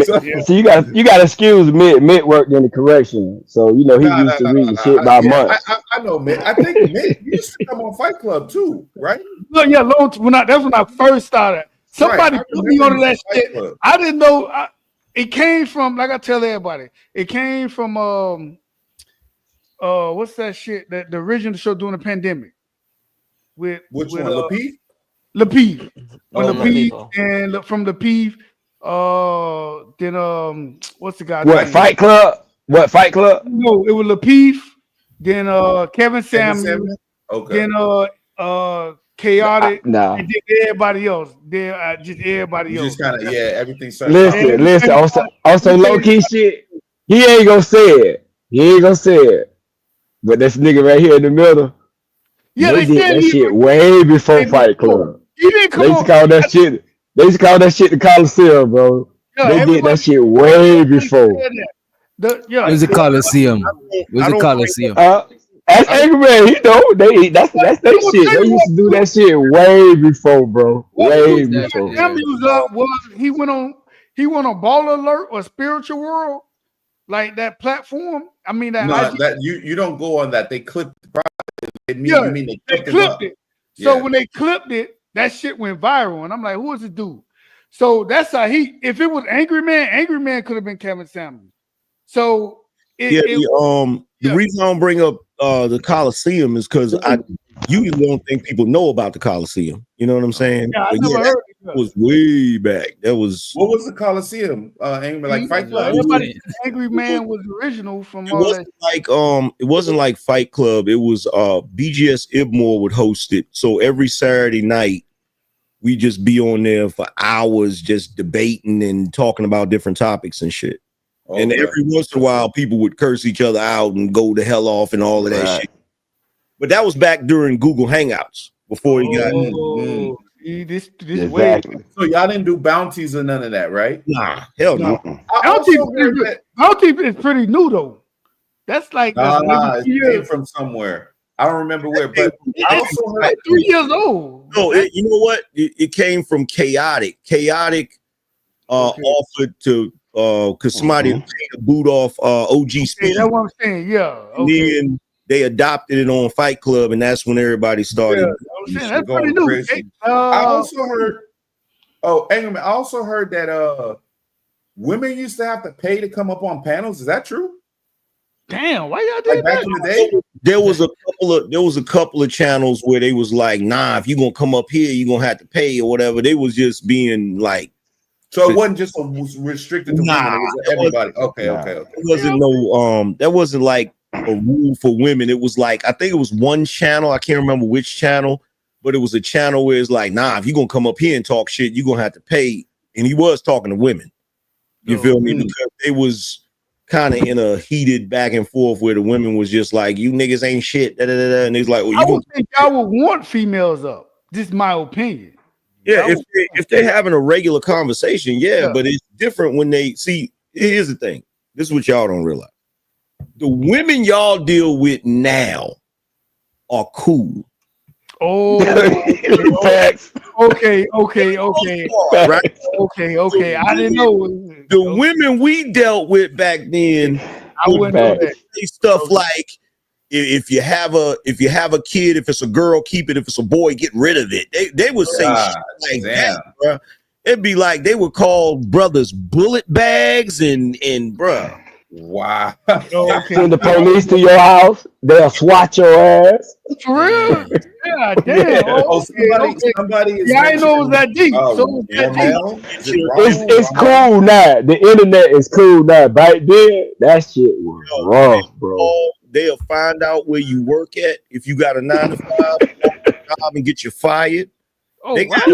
So you got to excuse Mitt worked in the correction, so you know he used to reading shit by months. I know, Mitt. I think Mitt used to come on Fight Club too, right? Look, yeah, that's when I first started. Somebody Right, I put me on remember that Fight shit. Club. I didn't know. It came from, like I tell everybody, it came from what's that shit? The original show during the pandemic. Which one? Lapeef? Lapeef. When Oh, Lapeef Lapeef. and from Lapeef, then what's the guy? What Fight Club? What Fight Club? No, it was Lapeef. Then Kevin Samuels. Okay. Then Chaotic. Nah. And then everybody else. Then just everybody else. Just kind of everything started. Listen. Also low key shit. He ain't gonna say it. But this nigga right here in the middle, Yeah, they they did said that he- shit way before Fight Club. He didn't They come used on. to call that shit. They used to call that shit the Coliseum, bro. Yeah, They did everybody- that shit way before. Yeah, Where's the Coliseum? Where's the Coliseum? That's Angry Man. He know that's their shit. They used to do that shit way before, bro. Way before. Samuels he went on Ball Alert or Spiritual World, like that platform. I mean that. No, IG that you don't go on that. They clipped the product. Yeah, You mean they they clipped clipped it? it. So Yeah. when they clipped it, that shit went viral, and I'm like, who is this dude? So that's how if it was Angry Man could have been Kevin Samuels. So The reason I don't bring up the Coliseum is because I usually don't think people know about the Coliseum. You know what I'm saying? Yeah, I But never heard that was way back. That was What was the Coliseum? Angry like Fight Club. everybody, Angry Man was original from it all that. wasn't like Fight Club. It was BGS Ibmore would host it. So every Saturday night we just be on there for hours just debating and talking about different topics and shit. And Okay. every once in a while people would curse each other out and go the hell off and all of that shit. But that was back during Google Hangouts before you got This way. So y'all didn't do bounties or none of that, right? Nah, hell no. Bounty is pretty new though. That's like Nah, maybe nah, 2 it came years. from somewhere. I don't remember where, but I It's also like heard 3 years old. No, you know what? It came from Chaotic. Chaotic offered to because somebody paid a boot off OG Hey, Speed. that's what I'm saying. Yeah. And Okay. then they adopted it on Fight Club, and that's when everybody started. I'm saying that's pretty going new. crazy. I also heard. Oh, hang on a minute. I also heard that women used to have to pay to come up on panels. Is that true? Damn, why y'all did Like back that? in the day? There was a couple of channels where they was like, nah, if you gonna come up here, you're gonna have to pay or whatever. They was just being like, so it wasn't just restricted to women, it was everybody. Okay. It wasn't that wasn't like a rule for women. It was like, I think it was one channel, I can't remember which channel, but it was a channel where it's like, nah, if you're gonna come up here and talk shit, you're gonna have to pay. And he was talking to women. You feel me? Because they was kind of in a heated back and forth where the women was just like, you niggas ain't shit, da, da, da, da. And he's like, well, I you would think y'all would want females up. This is my opinion. yeah, if they're having a regular conversation, yeah, but it's different when they see. Here's the thing. This is what y'all don't realize. The women y'all deal with now are cool. Oh, Facts. okay. Right? Okay. I didn't know. The women we dealt with back then, I wouldn't know that. say stuff like, if you have a kid, if it's a girl, keep it. If it's a boy, get rid of it. They would say shit like that, bro. It'd be like they would call brothers bullet bags and bruh. Wow. Send the police to your house, they'll swat your ass. For real? Yeah, damn. Somebody is yeah, I didn't know it was that deep. So It's cool now. The internet is cool now. Back then, that shit was rough, bro. They'll find out where you work at. If you got a 9 to 5 job and get you fired. Oh, they got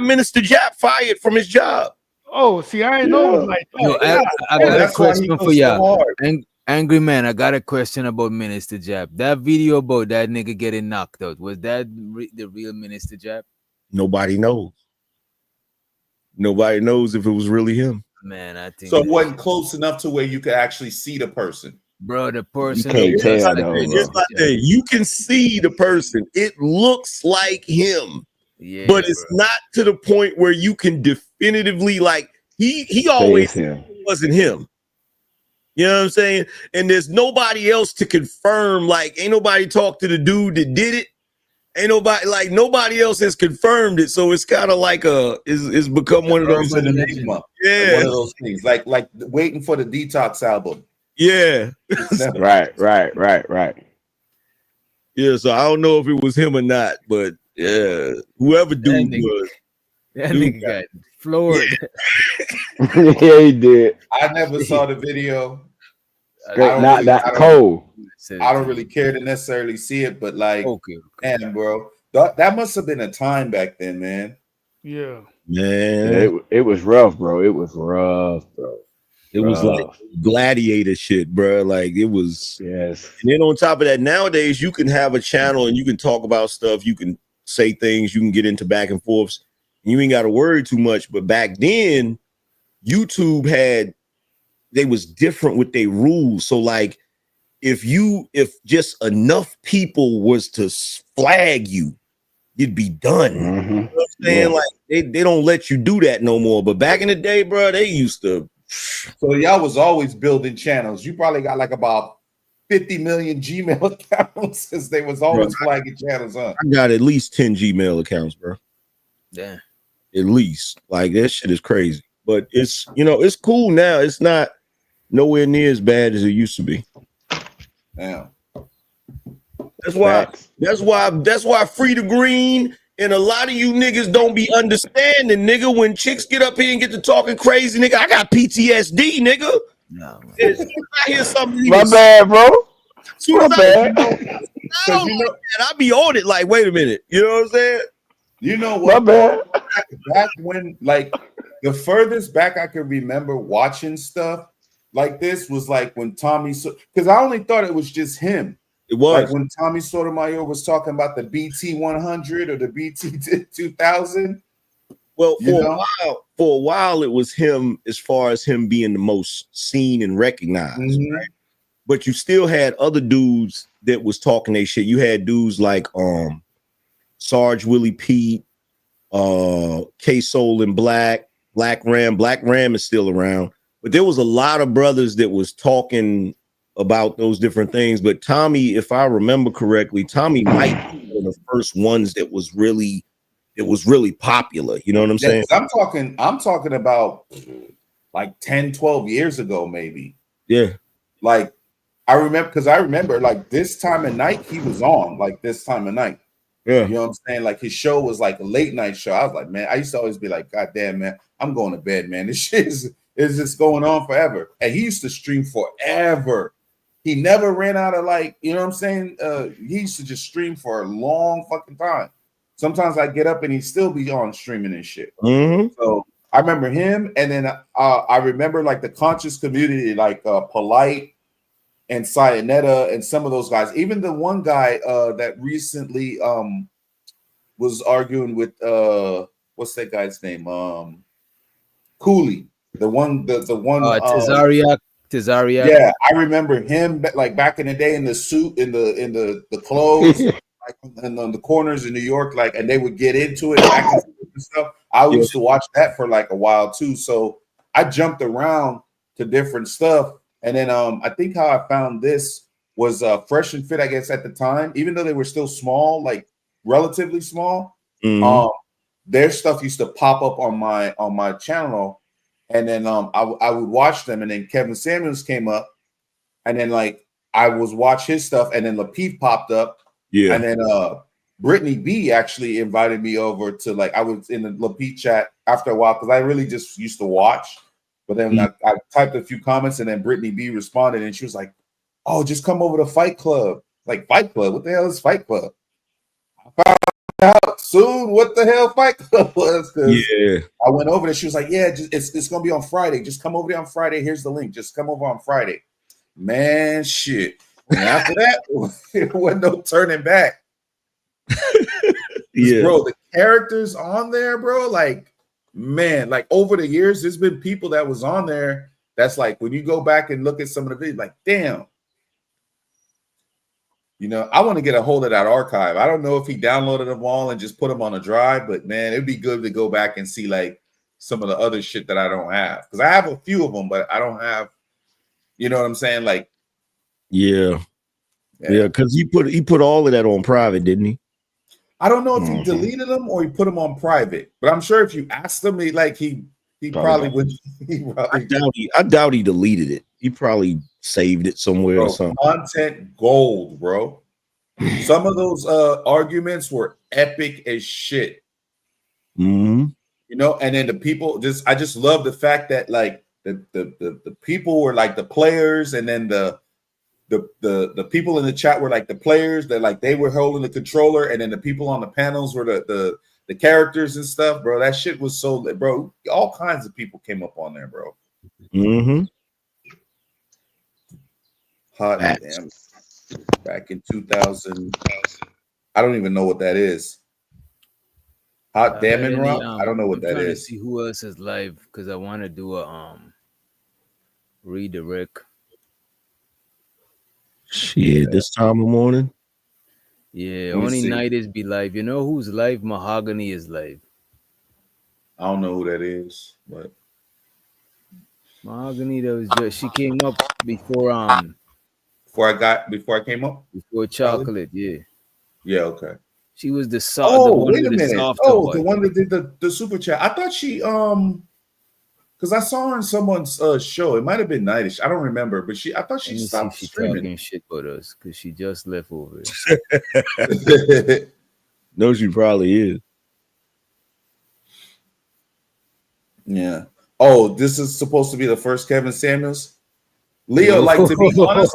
Minister Jap fired from his job. Oh, see, I didn't know it was like that. Yo, I got a question for y'all. Angry man, I got a question about Minister Jap. That video about that nigga getting knocked out, was that the real Minister Jap? Nobody knows. Nobody knows if it was really him. Man, I think so. It wasn't close enough to where you could actually see the person. Bro, the person You can't tell though, you can see the person. It looks like him. Yeah, but it's not to the point where you can definitively like he always wasn't him. You know what I'm saying? And there's nobody else to confirm. Like, ain't nobody talked to the dude that did it. Ain't nobody else has confirmed it. So it's kind of like it's become one of those enigma. Yeah, like one of those things. Like waiting for the Detox album. Yeah. Right. Yeah, so I don't know if it was him or not, but yeah, whoever dude was. That nigga got floored. Yeah, he did. I never saw the video. Not that cold. I don't really care to necessarily see it, but like, man, bro, that must have been a time back then, man. Yeah, man, it was rough, bro. It was rough, bro. It was like gladiator shit, bro. Like it was. Yes. And then on top of that, nowadays you can have a channel and you can talk about stuff. You can say things. You can get into back and forths. You ain't got to worry too much. But back then, YouTube they was different with their rules. So like, if just enough people was to flag you, you'd be done. You know what I'm saying? Like they don't let you do that no more. But back in the day, bro, they used to. So y'all was always building channels. You probably got like about 50 million Gmail accounts since they was always flagging channels, huh? I got at least 10 Gmail accounts, bro. Yeah. At least. Like that shit is crazy. But it's it's cool now. It's not nowhere near as bad as it used to be. Yeah. That's why Free the Green and a lot of you niggas don't be understanding, nigga. When chicks get up here and get to talking crazy, nigga, I got PTSD, nigga. No, I hear something. My bad, bro. My bad. I be on it like, wait a minute. You know what I'm saying? You know what? My bad. Back when, like, the furthest back I could remember watching stuff like this was like when Tommy, because I only thought it was just him. It was like when Tommy Sotomayor was talking about the BT 100 or the BT 2000. Well, for a while, it was him as far as him being the most seen and recognized, right? but you still had other dudes that was talking their shit. You had dudes like Sarge Willie Pete, K Soul and Black Ram. Black Ram is still around, but there was a lot of brothers that was talking about those different things. But Tommy, if I remember correctly, Tommy might be one of the first ones that was really popular. You know what I'm saying? I'm talking about like 10, 12 years ago, maybe. Yeah. Like I remember like this time of night he was on, like this time of night. Yeah. You know what I'm saying? Like his show was like a late night show. I was like, man, I used to always be like, God damn, man, I'm going to bed, man. This shit is just going on forever. And he used to stream forever. He never ran out of, like, you know what I'm saying? He used to just stream for a long fucking time. Sometimes I get up and he'd still be on streaming and shit. Mm-hmm. So I remember him. And then I remember like the conscious community, like Polite and Sayonetta and some of those guys. Even the one guy that recently was arguing with what's that guy's name? Cooley. The one Tazariak. Yeah, I remember him like back in the day in the suit, in the clothes, like and on the corners in New York, like, and they would get into it and stuff. I used to watch that for like a while too. So I jumped around to different stuff. And then I think how I found this was Fresh and Fit, I guess, at the time, even though they were still small, like relatively small, their stuff used to pop up on my channel. And then I would watch them, and then Kevin Samuels came up, and then like I was watch his stuff, and then Lapeef popped up, and then Brittany B actually invited me over to, like, I was in the Lapeef chat after a while because I really just used to watch, but then I typed a few comments, and then Brittany B responded, and she was like, "Oh, just come over to Fight Club." Like, Fight Club? What the hell is Fight Club? I found out soon what the hell Fight Club was. Yeah, I went over there. She was like, "Yeah, it's gonna be on Friday. Just come over there on Friday. Here's the link. Just come over on Friday." Man, shit. And after that, it wasn't no turning back. Bro, the characters on there, bro, like, man, like over the years, there's been people that was on there that's like, when you go back and look at some of the videos, like, damn. You know, I want to get a hold of that archive. I don't know if he downloaded them all and just put them on a drive, but man, it'd be good to go back and see like some of the other shit that I don't have, because I have a few of them, but I don't have, you know what I'm saying? Like, yeah, because he put all of that on private, didn't he? I don't know if he deleted them or he put them on private, but I'm sure if you asked him, he probably would. I doubt he deleted it. He probably saved it somewhere or something. Content gold, bro. Some of those arguments were epic as shit. Mm-hmm. You know, and then the people I just love the fact that like the people were like the players, and then the people in the chat were like the players that like they were holding the controller, and then the people on the panels were the characters and stuff, bro. That shit was so lit, bro. All kinds of people came up on there, bro. Mm-hmm. Hot damn. Back in 2000. I don't even know what that is. Hot damn and Rock? I don't know what that is. To see who else is live, because I want to do a redirect. Shit, this time of morning. Yeah, only night is be live. You know who's live? Mahogany is live. I don't know who that is, but Mahogany, that was just she came up before before I came up? Before Chocolate, yeah. Yeah, okay. She was the soft. Oh, wait a minute. Oh, the one that did the super chat. I thought she because I saw her in someone's show. It might have been Nightish. I don't remember, but I thought she stopped streaming. Talking shit about us because she just left over. No, she probably is. Yeah. Oh, this is supposed to be the first Kevin Samuels. Leo, like, to be honest,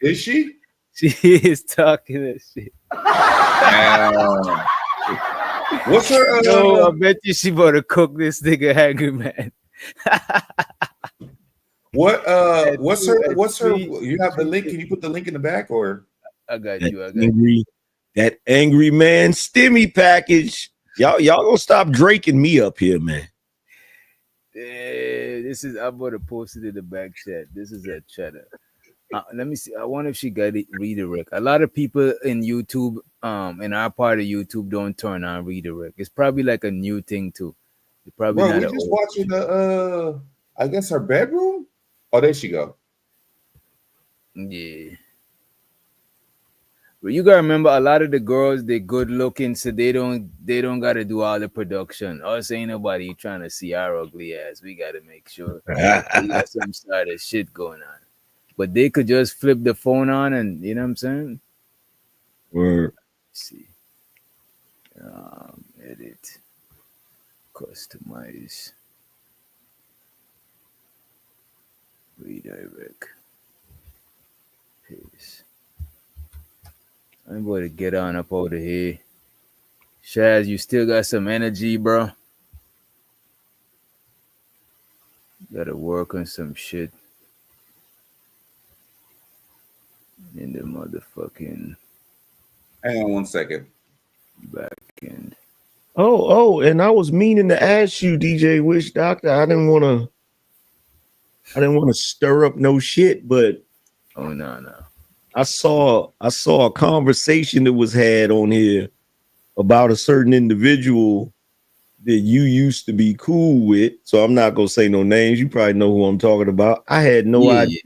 is she? She is talking that shit. What's her? No, I bet you she about to cook this nigga Angry Man. What's her? You have the link? Can you put the link in the back, or? I got you. That Angry Man stimmy package. Y'all gonna stop draking me up here, man. This is, I'm gonna post it in the back chat. This is a chatter. Let me see. I wonder if she got it redirect. A lot of people in YouTube, in our part of YouTube, don't turn on redirect. It's probably like a new thing too. It's probably Bro, not we an just old. watching the I guess her bedroom. Oh, there she go. Yeah. But you gotta remember, a lot of the girls, they good looking, so they don't gotta do all the production. Us ain't nobody trying to see our ugly ass. We gotta make sure we got some sort of shit going on. But they could just flip the phone on, and you know what I'm saying? Word. Let's see. Edit. Customize. Redirect. Paste. I'm going to get on up out of here. Shaz, you still got some energy, bro? Gotta work on some shit. In the motherfucking Hang on 1 second. back end. Oh, and I was meaning to ask you, DJ Wish Doctor. I didn't want to stir up no shit, but oh no. I saw a conversation that was had on here about a certain individual that you used to be cool with. So I'm not gonna say no names. You probably know who I'm talking about. I had no idea.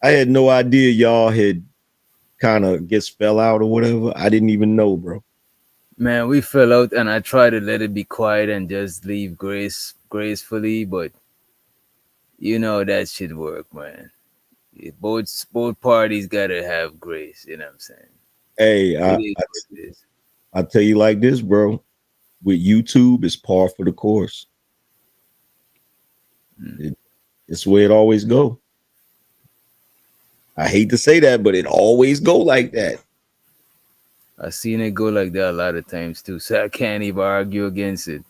I had no idea y'all had kind of get fell out or whatever. I didn't even know, bro. Man, we fell out, and I tried to let it be quiet and just leave gracefully, but you know that shit work, man. Both parties gotta have grace. You know what I'm saying? Hey, It is what it is. I tell you like this, bro. With YouTube, it's par for the course. It's the way it always go. I hate to say that, but it always go like that. I seen it go like that a lot of times too, so I can't even argue against it.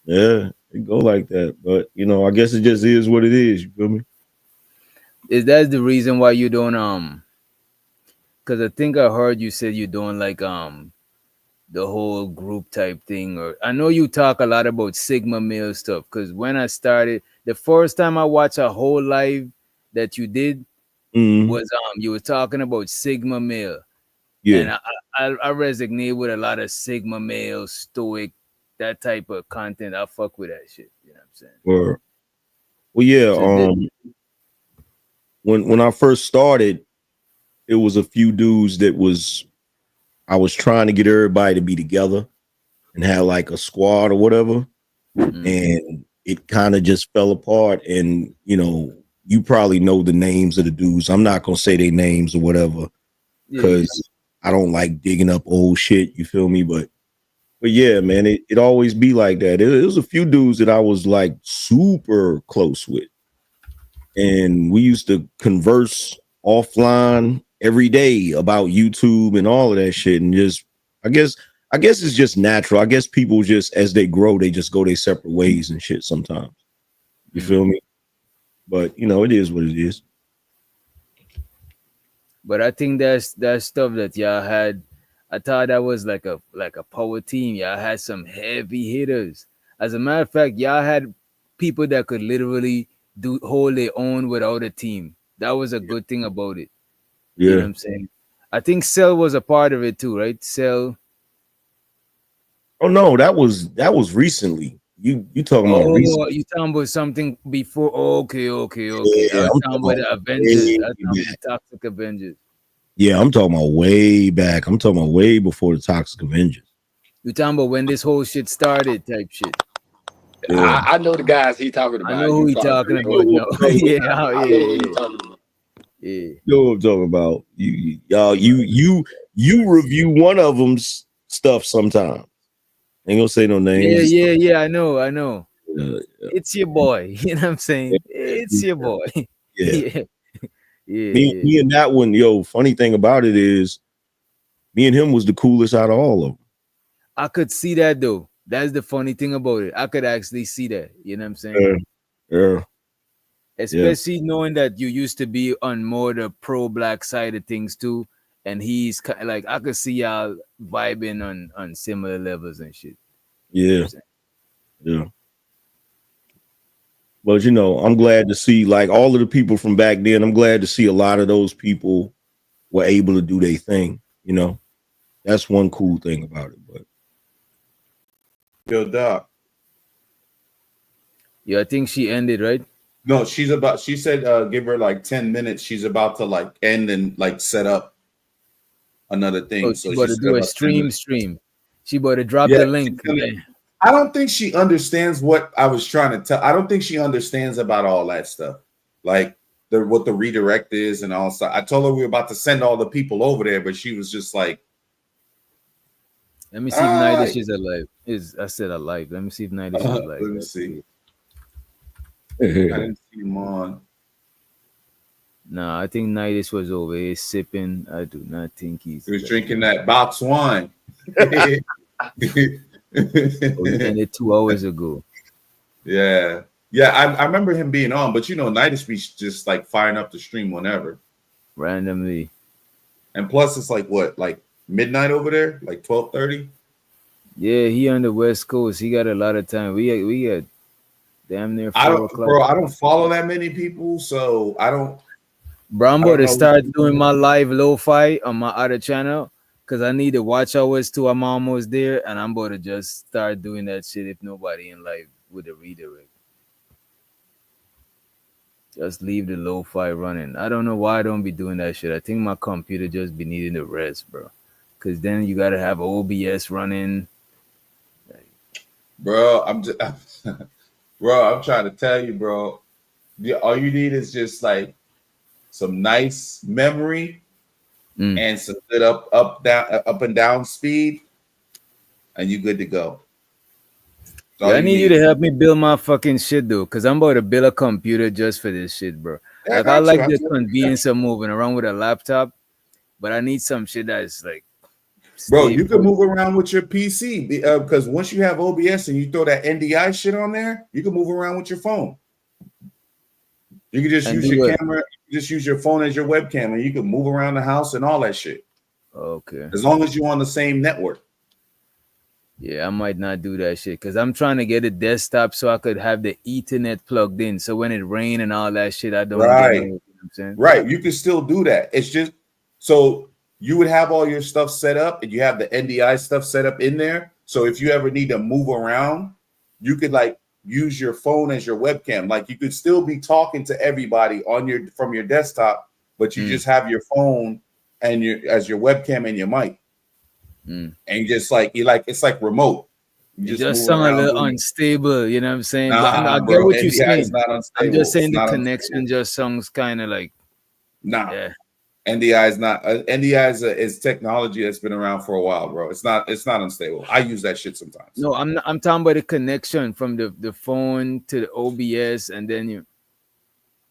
Yeah, it go like that. But you know, I guess it just is what it is. You feel me? Is that the reason why you don't because I think I heard you said you don't like the whole group type thing, or I know you talk a lot about Sigma male stuff, because when I started, the first time I watched a whole live that you did was you were talking about Sigma male. Yeah. And I resonate with a lot of Sigma male, stoic, that type of content. I fuck with that shit. You know what I'm saying? Well, yeah. So When I first started, it was a few dudes that I was trying to get everybody to be together and have like a squad or whatever. And it kind of just fell apart. And you know, you probably know the names of the dudes. I'm not gonna say their names or whatever, because I don't like digging up old shit. You feel me? But yeah, man, it always be like that. It was a few dudes that I was like super close with, and we used to converse offline every day about YouTube and all of that shit. And just, I guess it's just natural. I guess people just, as they grow, they just go their separate ways and shit sometimes. You feel me? But you know, it is what it is. But I think that's that stuff that y'all had. I thought that was like a power team. Y'all had some heavy hitters. As a matter of fact, y'all had people that could literally hold their own without a team. That was a good thing about it. You know what I'm saying? I think Cell was a part of it too, right? Cell. Oh no, that was recently. You talking about recently? You talking about something before? Okay. Yeah, I was talking about the Avengers. I was talking about the Toxic Avengers. Yeah, I'm talking about way back. I'm talking about way before the Toxic Avengers. You talking about when this whole shit started, type shit. Yeah. I know the guys he talking about. I know who he talking about. No. Yeah. You know what I'm talking about. You review one of them's stuff sometimes. Ain't gonna say no names. Yeah. I know. It's your boy. You know what I'm saying? It's your boy. Yeah. Yeah. Me and that one, funny thing about it is me and him was the coolest out of all of them. I could see that though. That's the funny thing about it. I could actually see that. You know what I'm saying? Yeah. Especially knowing that you used to be on more the pro-black side of things too. And he's like, I could see y'all vibing on similar levels and shit. Yeah. But you know, I'm glad to see like all of the people from back then. I'm glad to see a lot of those people were able to do their thing. You know, that's one cool thing about it. But Yo, Doc. Yeah, I think she ended, right? No, she said give her like 10 minutes. She's about to like end and like set up another thing. Oh, So she about to she's do a about 10 minutes. stream. She about to drop Yeah, the she's link. gonna- Yeah. I don't think she understands what I was trying to tell. I don't think she understands about all that stuff. Like what the redirect is and all stuff. I told her we were about to send all the people over there, but she was just like, Let me see if Nidish is alive. I said alive. Let me see if Nidish is alive. let me see. I didn't see him on. No, I think Nidish was over here sipping. I do not think he's. He was drinking that box wine. We ended 2 hours ago. Yeah. Yeah, I remember him being on, but you know, Night be just like firing up the stream whenever. Randomly. And plus it's like what, like midnight over there? Like 12:30? Yeah, he on the West Coast. He got a lot of time. We got damn near 4 o'clock. Bro, I don't follow that many people, so I don't. Bro, I'm I about don't to know. start doing my live lo-fi on my other channel because I need the watch hours too. I'm almost there, and I'm about to just start doing that shit if nobody in live with a redirect. Just leave the lo-fi running. I don't know why I don't be doing that shit. I think my computer just be needing the rest, bro. Because then you gotta have OBS running. Bro, I'm trying to tell you, bro. All you need is just like some nice memory and some good up and down speed, and you good to go. That's all Yeah, I need you need. to help me build my fucking shit though, because I'm about to build a computer just for this shit, bro. Yeah, Like I I got like you. the convenience of moving around with a laptop, but I need some shit that's like, Bro, stay you can put. move around with your PC because once you have OBS and you throw that NDI shit on there, you can move around with your phone. You can just And use do your what? camera, just use your phone as your webcam, and you can move around the house and all that shit. Okay. As long as you're on the same network. Yeah, I might not do that shit because I'm trying to get a desktop so I could have the Ethernet plugged in. So when it rain and all that shit, I don't get no, Right. you know what I'm saying? Right. You can still do that. It's just so you would have all your stuff set up and you have the NDI stuff set up in there. So if you ever need to move around, you could like use your phone as your webcam. Like you could still be talking to everybody from your desktop, but you just have your phone and as your webcam and your mic. And just like it's like remote. You You just move sound a around little doing it. unstable, you know what I'm saying? But I Nah, get bro. what you're NDI is saying. not I'm unstable. just saying It's the not connection unstable. just sounds kind of like, Nah. yeah. NDI is not. NDI is technology that's been around for a while, bro. It's not unstable. I use that shit sometimes. No, I'm talking about the connection from the phone to the OBS, and then you.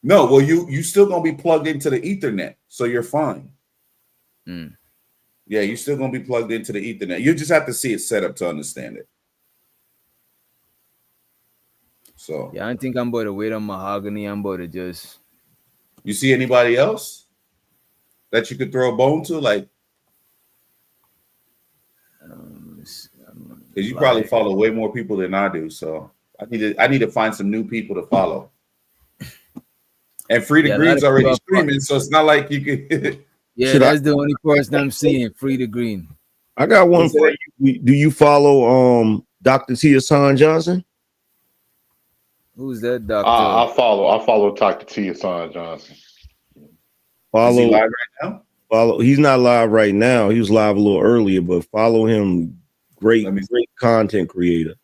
No, well, you still gonna be plugged into the Ethernet, so you're fine. Yeah, you're still gonna be plugged into the Ethernet. You just have to see it set up to understand it. So Yeah, I think I'm about to wait on mahogany. I'm about to just. you see anybody else that you could throw a bone to, like? Because you probably follow way more people than I do, so I need to find some new people to follow. And Free the Yeah, a lot Green's of already people are streaming, so it's not like you could. Yeah, Should I- that's the only person I'm seeing. Free the Green. I got one for you. Do you follow Dr. T. Hassan Johnson? Who's that doctor? I follow Dr. T. Hassan Johnson. Follow. Is he live right now? Follow. He's not live right now. He was live a little earlier, but follow him. Great content creator.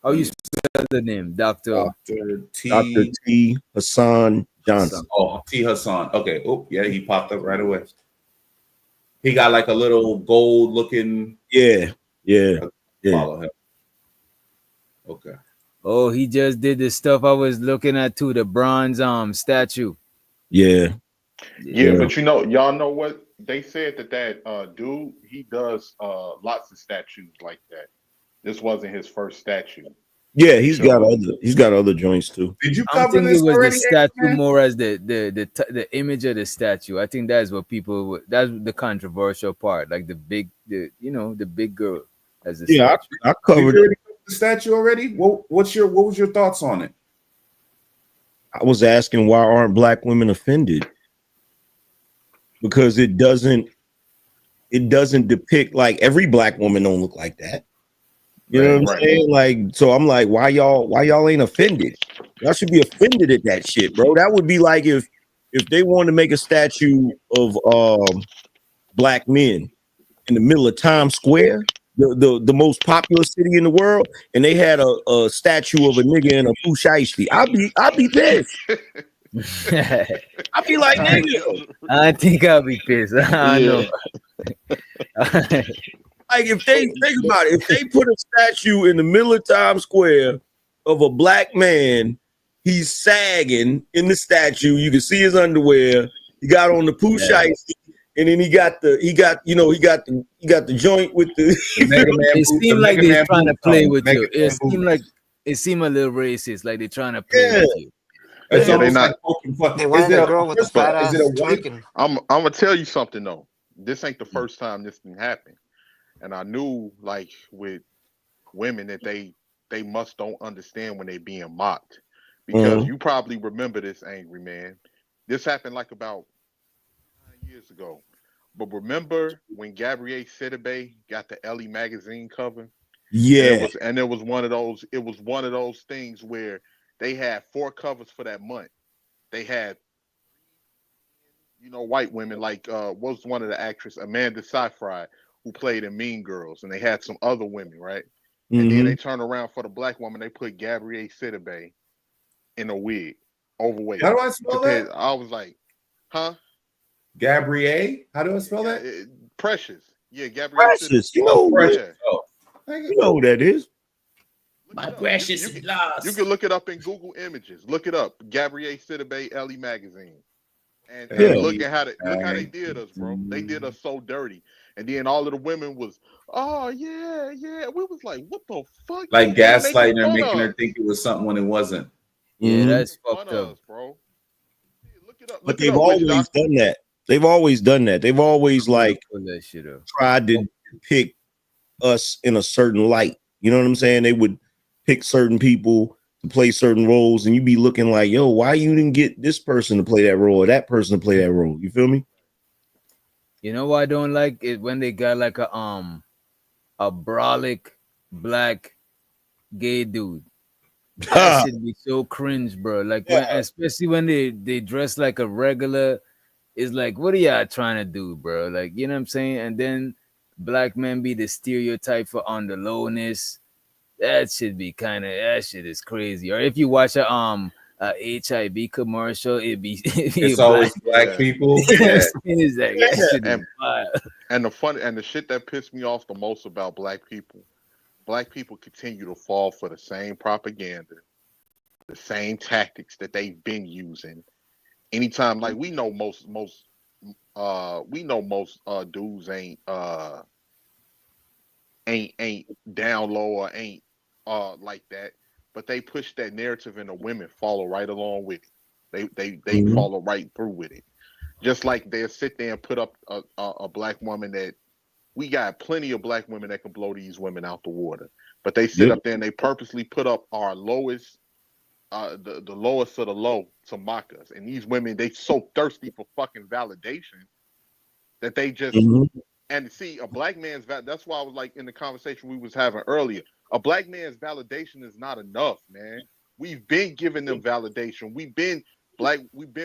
How you spell the name? Dr. Dr. T. Hassan Johnson. Oh, T. Hassan. Okay. Oh, yeah, he popped up right away. He got like a little gold looking. Yeah. Follow him. Okay. Oh, he just did the stuff I was looking at too, the bronze statue. Yeah. Yeah, but y'all know what they said that dude, he does lots of statues like that. This wasn't his first statue. Yeah, he's got other joints too. Did you I'm cover thinking this it was already? the statue X-Men? more as the image of the statue. I think that's what people would, that's the controversial part, like the big girl as the Yeah, statue. I Did covered you already cover the statue already? What was your thoughts on it? I was asking why aren't black women offended? Because it doesn't depict, like, every black woman don't look like that. You know what I'm saying? Like, so I'm like, why y'all ain't offended? Y'all should be offended at that shit, bro. That would be like if they wanted to make a statue of black men in the middle of Times Square, the most popular city in the world, and they had a statue of a nigga in a Pooh Shiesty. I'd be pissed. I'd be like, nigga. I think I'll be pissed. I know. Like, if they think about it, if they put a statue in the middle of Times Square of a black man, he's sagging in the statue. You can see his underwear. He got on the Pooh Shiesty, and then he got the joint with the. It seemed like they're trying to play with you. It seemed a little racist, like they're trying to play with you. It's Yeah, they almost not. like poking fun. They wanted a girl with a fat Is ass it a white? twerking. I'm gonna tell you something though. This ain't the first time this thing happened, and I knew, like, with women that they must don't understand when they being mocked, because you probably remember this, Angry Man. This happened like about 9 years ago. But remember when Gabrielle Sidibe got the Ellie magazine cover? Yeah. And it was one of those things where they had 4 covers for that month. They had, white women, like was one of the actress, Amanda Seyfried, who played in Mean Girls, and they had some other women, right? And then they turned around for the black woman, they put Gabrielle Sidibe in a wig, overweight. How do I spell that? I was like, huh? Gabrielle? How do I spell that? Precious. Yeah, Gabrielle Precious. Sidibe. You know, Precious. you know who that is. My precious you can look it up in Google Images. Look it up. Gabrielle Sidibe, Ellie magazine. And look how they did us, bro. They did us so dirty. And then all of the women was, oh yeah. We was like, what the fuck? Like You gaslighting her, fun making of her us. think it was something when it wasn't. Yeah, that's Fun fucked of up. us, bro. But they've always done that. They've always done that. They've always, like, Pull that shit up. tried to pick us in a certain light. You know what I'm saying? They would pick certain people to play certain roles, and you'd be looking like, yo, why you didn't get this person to play that role or that person to play that role? You feel me? You know why I don't like it? When they got like a brolic black gay dude. That should be so cringe, bro. Like, especially when they dress like a regular. It's like, what are y'all trying to do, bro? Like, you know what I'm saying? And then black men be the stereotype for on the lowness. That should be that shit is crazy. Or if you watch a HIV commercial, It's always black people. It's like, that shit is wild. And the shit that pissed me off the most about black people continue to fall for the same propaganda, the same tactics that they've been using. Anytime, like, we know most dudes ain't down low or ain't like that, but they push that narrative and the women follow right along with it. They follow right through with it. Just like they'll sit there and put up a black woman that we got plenty of black women that can blow these women out the water, but they sit up there and they purposely put up our lowest, the lowest of the low to mock us. And these women, they so thirsty for fucking validation that they just and see a black man's that's why I was like in the conversation we was having earlier. A black man's validation is not enough, man. We've been giving them validation. We've been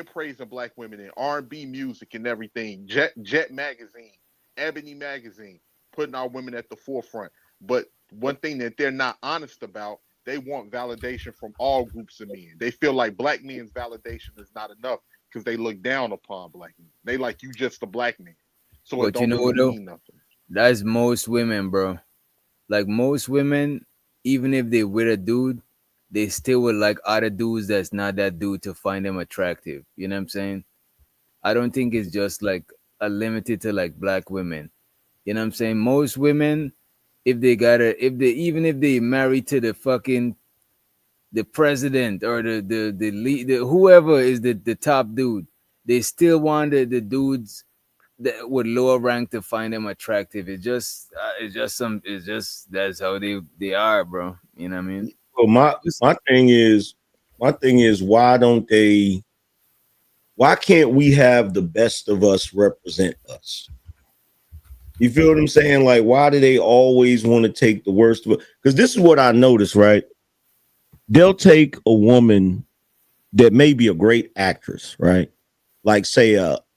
praising black women in R&B music and everything. Jet magazine, Ebony magazine, putting our women at the forefront. But one thing that they're not honest about, they want validation from all groups of men. They feel like black men's validation is not enough because they look down upon black men. They like, you just a black man. So it But you don't know what, really though? mean nothing. That's most women, bro. Like, most women, even if they with a dude, they still would like other dudes that's not that dude to find them attractive. You know what I'm saying? I don't think it's just like limited to like black women. You know what I'm saying? Most women, even if they married to the president or the lead, whoever is the top dude, they still want the dudes that with lower rank to find them attractive. It's just that's how they are, bro. You know what I mean? Well, my thing is, My thing is, why can't we have the best of us represent us? You feel what I'm saying? Like, why do they always want to take the worst of it? Because this is what I noticed, right? They'll take a woman that may be a great actress, right? Like, say,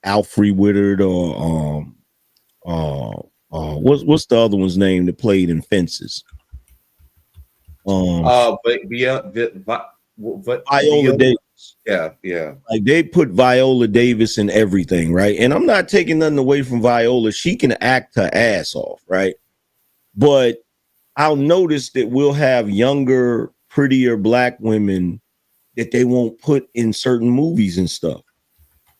Alfre Woodard or what's the other one's name that played in Fences? Viola Davis. Yeah. Like, they put Viola Davis in everything, right? And I'm not taking nothing away from Viola. She can act her ass off, right? But I'll notice that we'll have younger, prettier black women that they won't put in certain movies and stuff.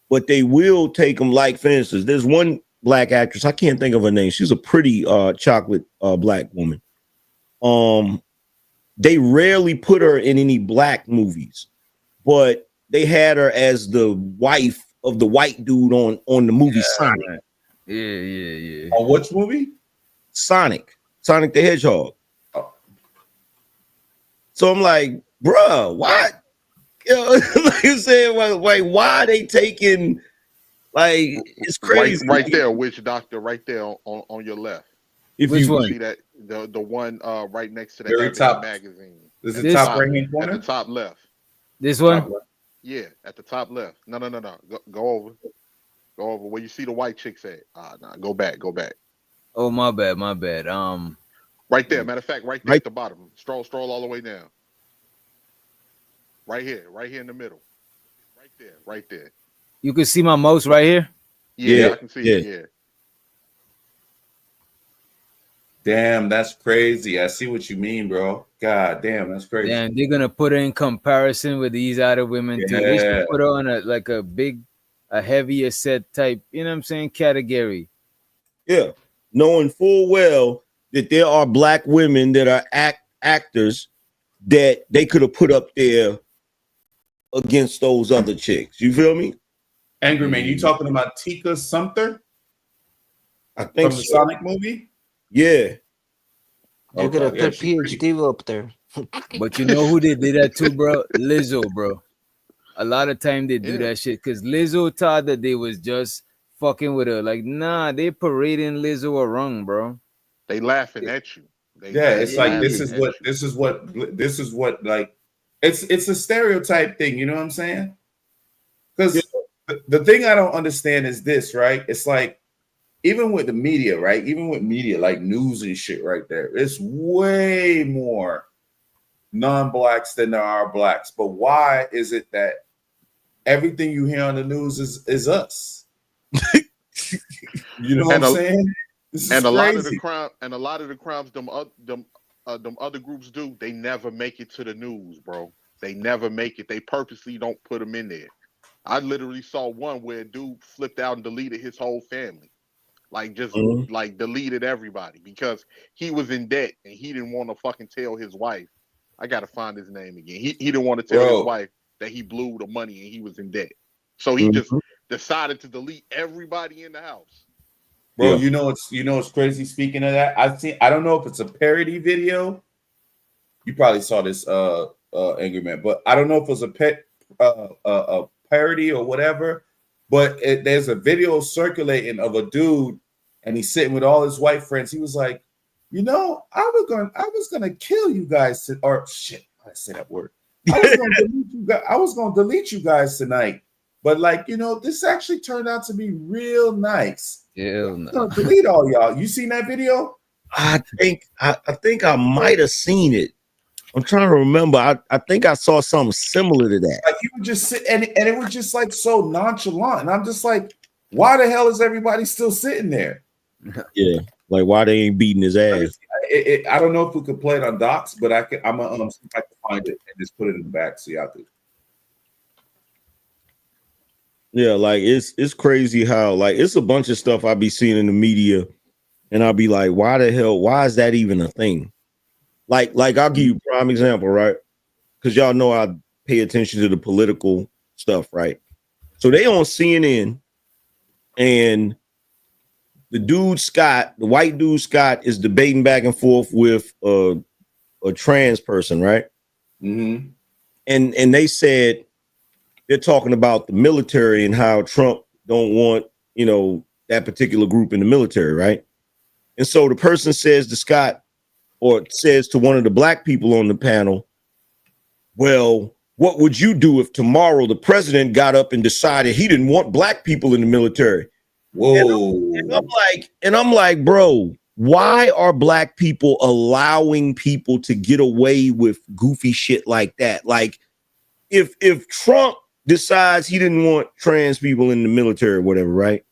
But they will take them, like, for instance, there's one black actress, I can't think of her name. She's a pretty chocolate black woman. They rarely put her in any black movies, but they had her as the wife of the white dude on the movie Sonic. Right. Yeah. On which movie? Sonic the Hedgehog. Oh. So I'm like, bruh, what? You know, like you said, like, why are they taking, like, it's crazy. Right there, Witch Doctor, right there on your left. Which one? See that the one right next to the Very Ebony top magazine. Is it top right hand At corner? the top left. This one? Yeah, at the top left. No. Go over. Go over where you see the white chicks at. Nah, go back. Oh, my bad. Right there. Matter of fact, right there at the bottom. Stroll all the way down. Right here in the middle. Right there. You can see my mouse right here? Yeah. I can see it. Yeah. Damn, that's crazy. I see what you mean, bro. God damn, that's crazy. And they're gonna put her in comparison with these other women too. They should put her on a heavier set type, you know what I'm saying, category. Yeah, knowing full well that there are black women that are actors that they could have put up there against those other chicks. You feel me? Angry Man, you talking about Tika Sumpter? I think from the so. Sonic movie? Yeah. You could have put PhD up there. But you know who they did that to, bro? Lizzo, bro. A lot of time they do that shit because Lizzo thought that they was just fucking with her. Like, nah, they parading Lizzo around, bro. They laughing at you. It's like this is what like it's a stereotype thing, you know what I'm saying? Because the thing I don't understand is this, right? It's like even with the media, right? Even with media like news and shit right there, it's way more non-blacks than there are blacks. But why is it that everything you hear on the news is us? You know what I'm saying? And a lot of the crimes them other groups do, they never make it to the news, bro. They never make it. They purposely don't put them in there. I literally saw one where a dude flipped out and deleted his whole family. Like just like deleted everybody because he was in debt and he didn't want to fucking tell his wife. I gotta find his name again. He didn't want to tell his wife that he blew the money and he was in debt. So he just decided to delete everybody in the house. Bro, you know it's crazy. Speaking of that, I don't know if it's a parody video. You probably saw this Angry Man, but I don't know if it was a parody or whatever. But there's a video circulating of a dude, and he's sitting with all his white friends. He was like, you know, I was gonna kill you guys, or shit, I say that word. I was gonna delete you guys tonight, but like, you know, this actually turned out to be real nice. I'm gonna delete all y'all. You seen that video? I think I might have seen it. I'm trying to remember. I think I saw something similar to that. Like, you would just sit and it was just like so nonchalant. And I'm just like, why the hell is everybody still sitting there? Yeah, like why they ain't beating his ass. I don't know if we could play it on docs, but I'm gonna see if I can find it and just put it in the back so y'all could. Yeah, like it's crazy how like it's a bunch of stuff I be seeing in the media, and I'll be like, why the hell? Why is that even a thing? Like I'll give you a prime example, right? Because y'all know I pay attention to the political stuff, right? So they on CNN, and the white dude Scott, is debating back and forth with a trans person, right? Mm-hmm. and they said they're talking about the military and how Trump don't want, you know, that particular group in the military, right? And so the person says to Scott, or says to one of the black people on the panel, well, what would you do if tomorrow the president got up and decided he didn't want black people in the military? Whoa. And I'm like, bro, why are black people allowing people to get away with goofy shit like that? Like, if Trump decides he didn't want trans people in the military or whatever, right?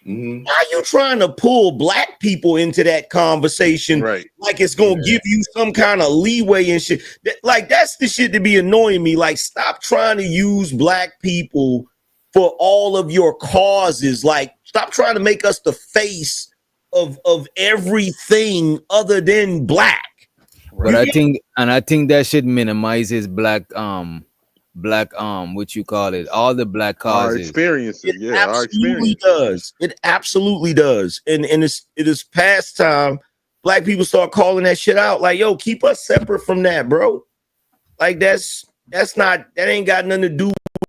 Mm-hmm. Why are you trying to pull black people into that conversation? Right. Like it's gonna give you some kind of leeway and shit. Like that's the shit that be annoying me. Like, stop trying to use black people for all of your causes. Like, stop trying to make us the face of everything other than black. But I think that shit minimizes black what you call it, all the black Our causes. experiences, yeah, our Absolutely experiences. does. It absolutely does. And it is past time black people start calling that shit out. Like, yo, keep us separate from that, bro. Like that ain't got nothing to do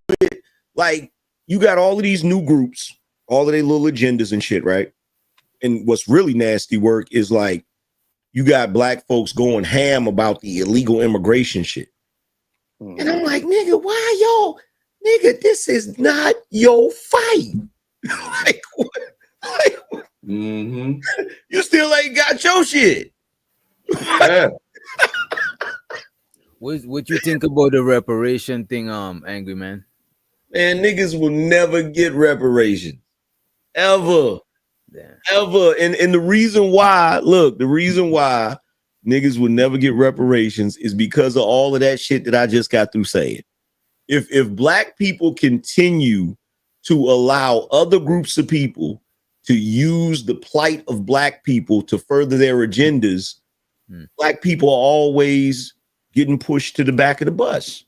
with it. Like, you got all of these new groups, all of their little agendas and shit, right? And what's really nasty work is like you got black folks going ham about the illegal immigration shit. And I'm like, nigga, why y'all? Nigga, this is not your fight. Like, what? Like, Mm-hmm. you still ain't got your shit. Yeah. What you think about the reparation thing, Angry Man? Man, niggas will never get reparations. Ever. Damn. Ever. And the reason why, look, the reason why niggas will never get reparations is because of all of that shit that I just got through saying. If black people continue to allow other groups of people to use the plight of black people to further their agendas, black people are always getting pushed to the back of the bus.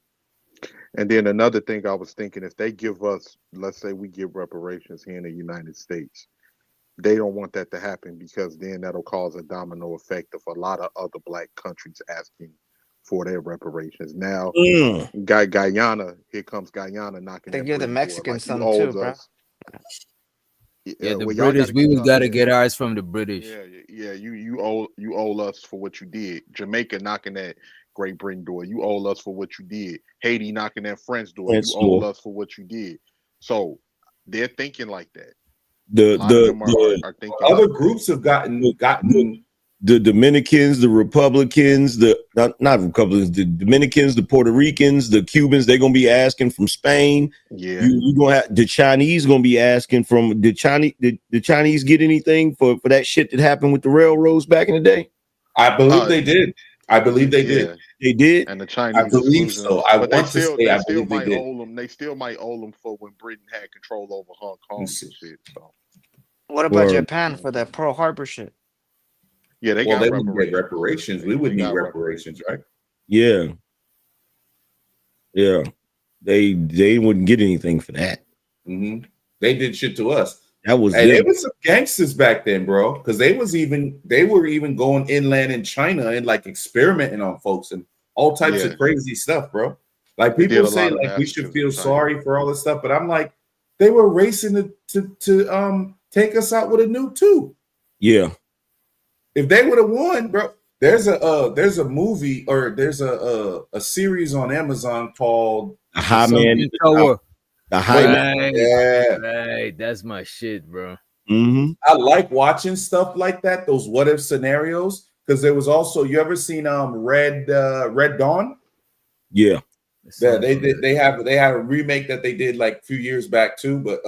And then another thing I was thinking, if they give us, let's say we give reparations here in the United States, they don't want that to happen because then that'll cause a domino effect of a lot of other black countries asking for their reparations. Now, Guyana, here comes Guyana knocking. They that give the British door, Mexicans like, some you too, owes bro. us. Yeah, the well, y'all British, gotta we give was us- gotta get ours from the British. Yeah, you owe us for what you did. Jamaica knocking that Great Britain door, you owe us for what you did. Haiti knocking that French door, French you owe door. us for what you did. So they're thinking like that. The A lot of them are thinking Other like that. groups have gotten the Dominicans, the Republicans, not Republicans, the Dominicans, the Puerto Ricans, the Cubans, they're gonna be asking from Spain. Yeah, you gonna have the Chinese gonna be asking from the Chinese. Did the Chinese get anything for that shit that happened with the railroads back in the day? I believe they did. I believe they yeah. did. They did. And the Chinese, I believe is losing so. them. I But want to say I still believe they might did. owe them. They still might owe them for when Britain had control over Hong Kong and shit. So What about Word. Japan for that Pearl Harbor shit? yeah, they Well, got they wouldn't get reparations. reparations. We would They need got reparations, right? Yeah, yeah. They wouldn't get anything for that. Mm-hmm. They did shit to us. That was And them. it was some gangsters back then, bro. Because they were even going inland in China and like experimenting on folks and all types Yeah. of crazy stuff, bro. Like They did people a say, lot of like we nasty should shit feel in China. sorry for all this stuff, but I'm like, they were racing to take us out with a nuke too. Yeah. If they would have won, bro. There's a movie or there's a series on Amazon called The High Man in the Tower. The High Man. Right, Yeah. right. That's my shit, bro. Mm-hmm. I like watching stuff like that, those what if scenarios. Because there was also, you ever seen Red Dawn? Yeah. Yeah, they had a remake that they did like a few years back too. But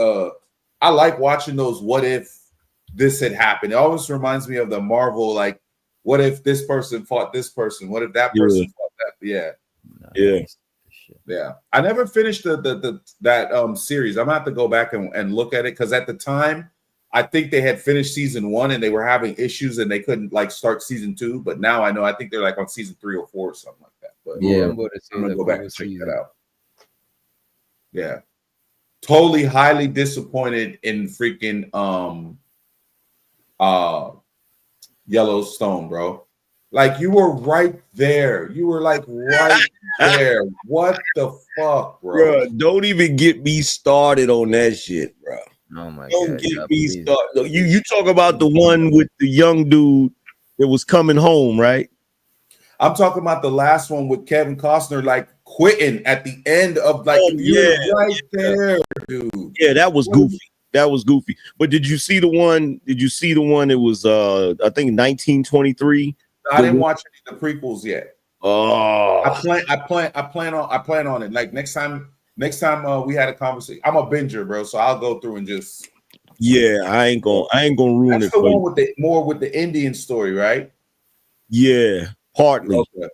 I like watching those what if this had happened. It always reminds me of the Marvel, like, what if this person fought this person? What if that person fought that? Yeah. Yeah. Yeah, I never finished that series. I'm gonna have to go back and look at it because at the time, I think they had finished season 1 and they were having issues and they couldn't like start season 2. But now I know I think they're like on season 3 or 4 or something like that. But Yeah, I'm gonna go back and check season. that out. Yeah, totally highly disappointed in freaking Yellowstone, bro. Like you were right there. You were like right there. What the fuck, bro? Bro, don't even get me started on that shit, bro. Oh my Don't God. get yeah, me please. started. You talk about the one with the young dude that was coming home, right? I'm talking about the last one with Kevin Costner, like quitting at the end of like you were right there, dude. Yeah, that was goofy. That was goofy. But did you see the one? Did you see the one? It was I think 1923. I didn't watch any of the prequels yet. Oh, I plan on it. Like next time we had a conversation. I'm a binger, bro, so I'll go through and just. Yeah, I ain't gonna ruin That's it the for one you. with the Indian story, right? Yeah, partly. Okay.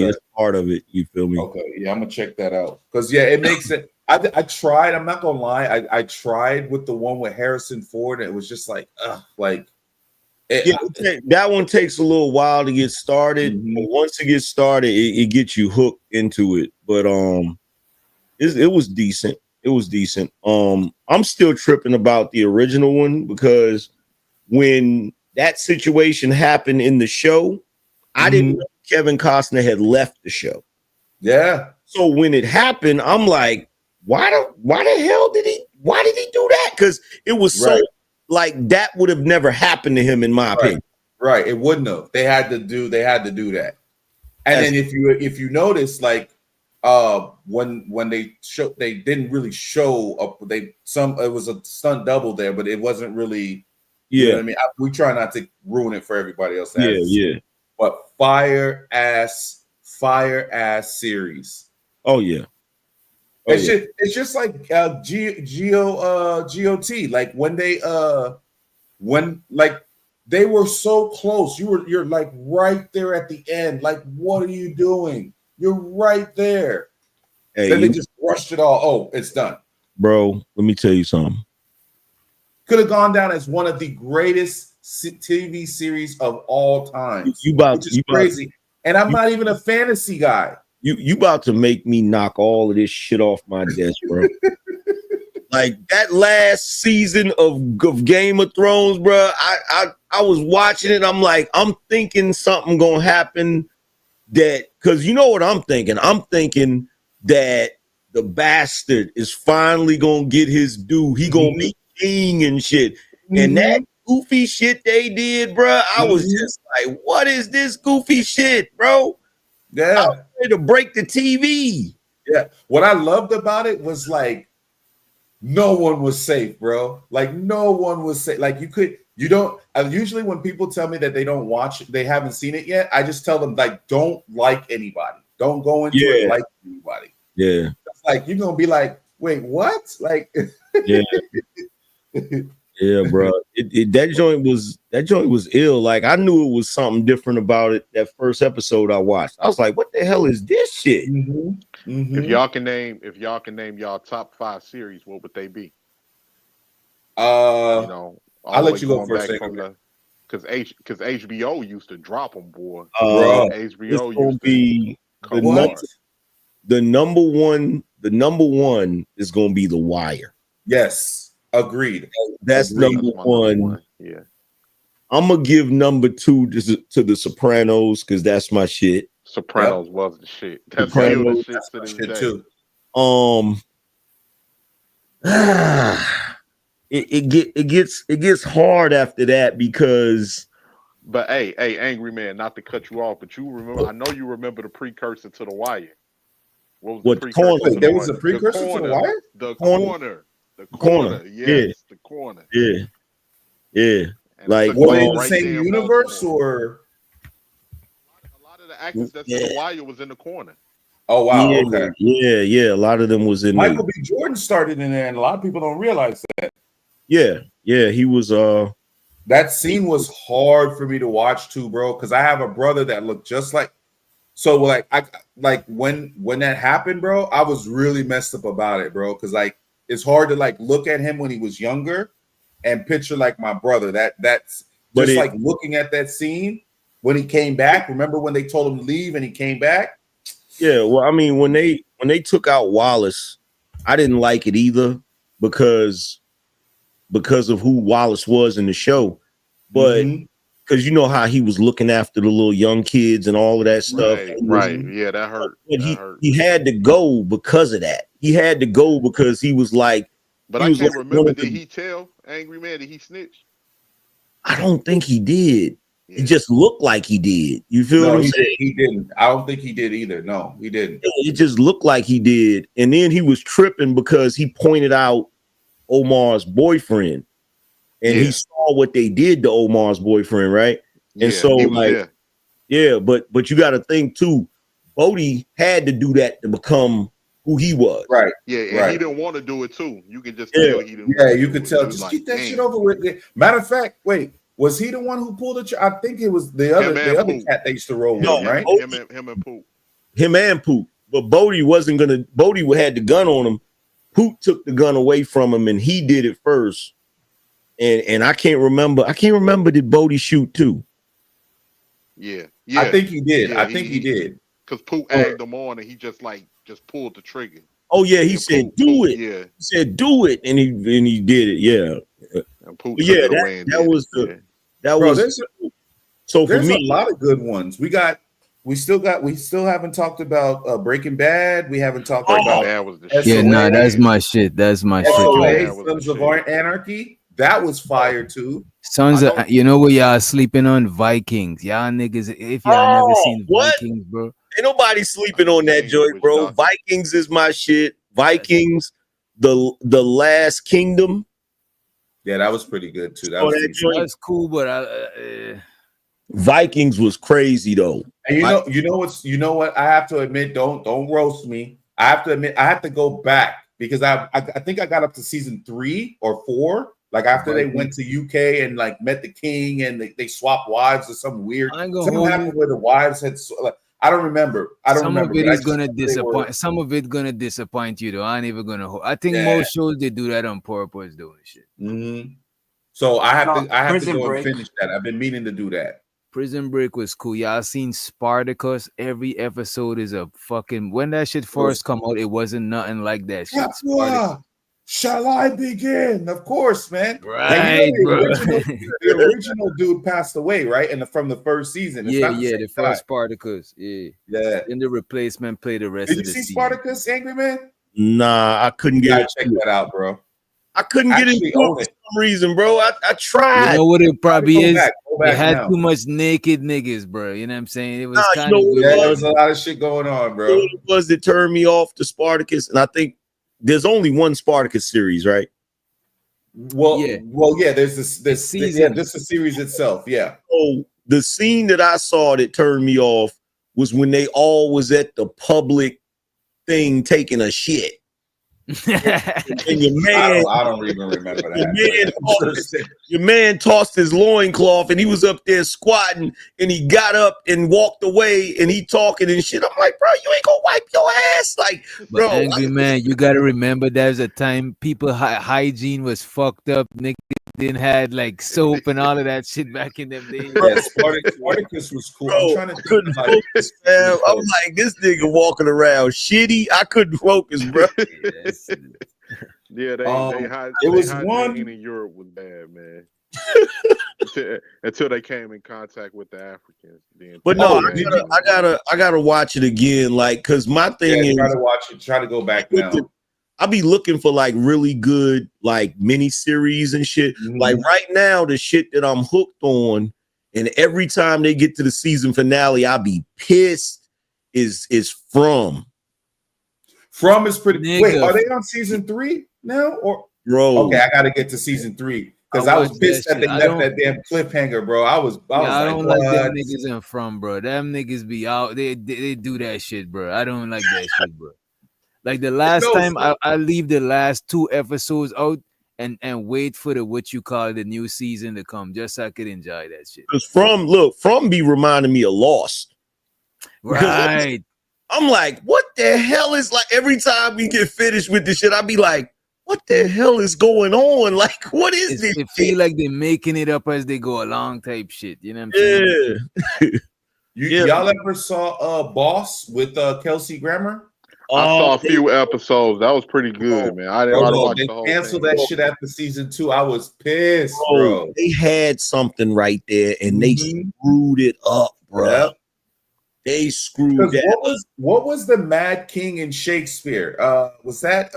That's part of it. You feel me? Okay, yeah, I'm gonna check that out because it makes it. I tried. I'm not gonna lie. I tried with the one with Harrison Ford, and it was just like, that one takes a little while to get started. But once it gets started, it gets you hooked into it. But it was decent. It was decent. I'm still tripping about the original one because when that situation happened in the show, I didn't know Kevin Costner had left the show. Yeah. So when it happened, I'm like, why the hell did he do that? Because it was so like that would have never happened to him, in my opinion. Right. It wouldn't have. They had to do that. And then if you notice, like when they didn't really show up, it was a stunt double there, but it wasn't really. You know what I mean, we try not to ruin it for everybody else. Yeah. But fire ass series. Oh yeah. It's just like GOT. Like when they were so close, you're like right there at the end. Like, what are you doing? You're right there. Hey, then they just rushed it all. Oh, it's done. Bro, let me tell you something. Could have gone down as one of the greatest TV series of all time. Which is crazy. And I'm not even a fantasy guy. You about to make me knock all of this shit off my desk, bro. Like that last season of Game of Thrones, bro. I was watching it. I'm like, I'm thinking something gonna happen because you know what I'm thinking. I'm thinking that the bastard is finally gonna get his due. He gonna be king and shit. And that goofy shit they did, bro. I was just like, what is this goofy shit, bro? Yeah. I was ready to break the TV. Yeah. What I loved about it was like no one was safe, bro. Like no one was safe. Like usually when people tell me that they haven't seen it yet, I just tell them like, don't like anybody. Don't go into it like anybody. Yeah. It's like you're gonna be like, wait, what? Like yeah. Yeah, bro. That joint was ill. Like I knew it was something different about it. That first episode I watched, I was like, "What the hell is this shit?" If y'all can name y'all top 5 series, what would they be? I'll let you go first. Because HBO used to drop them, boy. HBO used to be the number one. The number one is gonna be The Wire. Yes. Agreed. That's number one. Yeah. I'm gonna give number 2 to The Sopranos because that's my shit. Sopranos was the shit. That's still the shit to this day. Too. It gets hard after that because. But hey, Angry Man, not to cut you off, but you remember? I know you remember the precursor to The Wire. What was the precursor? Wait, there was a precursor to The Wire. The corner. The corner. Yes, the corner. Yeah. Like, were they in the same universe or? A lot of the actors that's in The Wire was in the corner. Oh wow! Yeah, okay. Yeah. A lot of them was in. Michael B. Jordan started in there, and a lot of people don't realize that. Yeah. He was. That scene was hard for me to watch too, bro, because I have a brother that looked just like. So when that happened, bro, I was really messed up about it, bro, because like it's hard to like look at him when he was younger and picture like my brother. That's just like looking at that scene when he came back. Remember when they told him to leave and he came back? Yeah, well, I mean, when they took out Wallace, I didn't like it either because of who Wallace was in the show. But because you know how he was looking after the little young kids and all of that stuff. Right. Yeah, that hurt. But he had to go because of that. He had to go because he was like. But I can't remember. Did he tell Angry Man? Did he snitch? I don't think he did. It just looked like he did. You feel what I'm saying? He didn't. I don't think he did either. No, he didn't. It just looked like he did. And then he was tripping because he pointed out Omar's boyfriend. And he saw what they did to Omar's boyfriend, right? And so like, but you got to think too, Bodie had to do that to become who he was. Right. Yeah, and he didn't want to do it too. You can just tell he didn't. Yeah, you could tell. Just keep that shit over with. Matter of fact, wait, was he the one who pulled the? I think it was the other cat they used to roll with, right? Him and Poop. Him and Poop. But Bodie wasn't gonna. Bodie had the gun on him. Poop took the gun away from him, and he did it first. And I can't remember. Did Bodie shoot too? Yeah. I think he did. Yeah, I think he did. Because Poop egged him on, and he just pulled the trigger. Oh yeah, he said do it. Yeah, he said do it, and he did it. Yeah. And Poop But yeah, that was the that Bro, was. So for there's me, a lot of good ones. We still haven't talked about Breaking Bad. We haven't talked about that's my shit. That's my shit. Sons of Anarchy. That was fire too. Sons of, you know what y'all sleeping on? Vikings. Y'all niggas, if y'all never seen Vikings, bro. Ain't nobody sleeping on that joint, bro. Vikings is my shit. Vikings, the Last Kingdom. Yeah, that was pretty good too. That's cool, but Vikings was crazy though. And you know what? I have to admit, don't roast me. I have to admit, I have to go back because I think I got up to season 3 or 4. Like after they went to UK and like met the king and they swapped wives or something weird. Something happened where the wives had. I don't remember. Some of it is gonna disappoint. Some of it gonna disappoint you though. I ain't even gonna. I think most shows they do that on purpose, doing shit. Mm-hmm. So I have to go and finish that. I've been meaning to do that. Prison Break was cool. Y'all seen Spartacus? Every episode is a fucking. When that shit first come out, it wasn't nothing like that shit. Shall I begin? Of course, man. Right, the original dude passed away, right? And from the first season. It's the first Spartacus. Yeah. Then the replacement played the rest of the season. Did you see Spartacus, Angry Man? Nah, I couldn't get it. Check that out, bro. I couldn't get into it for some reason, bro. I tried. You know what it probably is? It had too much naked niggas, bro. You know what I'm saying? It was kind of there was a lot of shit going on, bro. It was that turned me off to Spartacus, and I think there's only one Spartacus series, right? Well, yeah. There's this season, just the series itself. Yeah. So the scene that I saw that turned me off was when they all was at the public thing taking a shit. And your man, I don't even remember that. Your man tossed his loincloth and he was up there squatting and he got up and walked away and he talking and shit. I'm like, bro, you ain't gonna wipe your ass, like, bro. But Angry Man, you gotta remember there's a time people hygiene was fucked up. Niggas didn't had like soap and all of that shit back in them days. Yeah, Spartacus was cool. Bro, I'm trying to couldn't focus, man. I'm like, this nigga walking around shitty. I couldn't focus, bro. Yeah, it was one in Europe was bad, man. until they came in contact with the Africans. But no, I gotta watch it again, like, cause my thing is try to watch it, try to go back now. I'll be looking for like really good like mini series and shit. Mm-hmm. Like right now, the shit that I'm hooked on, and every time they get to the season finale, I'll be pissed. Is From. From is pretty. Nigga. Wait, are they on season 3 now? Or bro? Okay, I gotta get to season 3 because I was pissed that they left that damn cliffhanger, bro. I don't like them niggas in From, bro. Them niggas be out. They do that shit, bro. I don't like that shit, bro. Like the last time, I leave the last 2 episodes out and wait for the new season to come, just so I could enjoy that shit. Because From be reminding me of Lost, right? I'm like, what the hell is, like, every time we get finished with this shit, I be like, what the hell is going on? Like, what is this? It feel like they're making it up as they go along, type shit. You know what I'm saying? Y'all ever saw Boss with Kelsey Grammer? I Oh, saw a few episodes. That was pretty good, man. I didn't Bro, watch they the whole canceled thing. that shit after season 2. I was pissed, bro, bro. they had something right there, and they screwed it up, bro. Yep. They screwed Because that. what was the Mad King in Shakespeare? Was that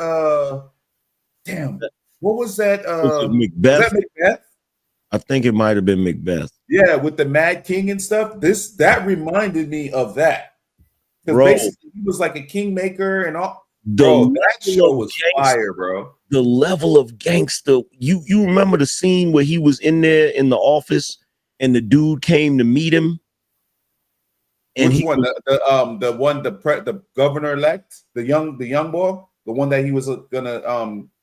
damn? What was that? Was it Was Macbeth? that Macbeth? I think it might have been Macbeth. Yeah, with the Mad King and stuff. That reminded me of that. Because Bro. basically he was like a kingmaker and all. The Bro, that level show of was gangster- fire, bro. The level of gangster. You remember the scene where he was in there in the office and the dude came to meet him? And Which he one? was- The governor elect, the young boy, the one that he was gonna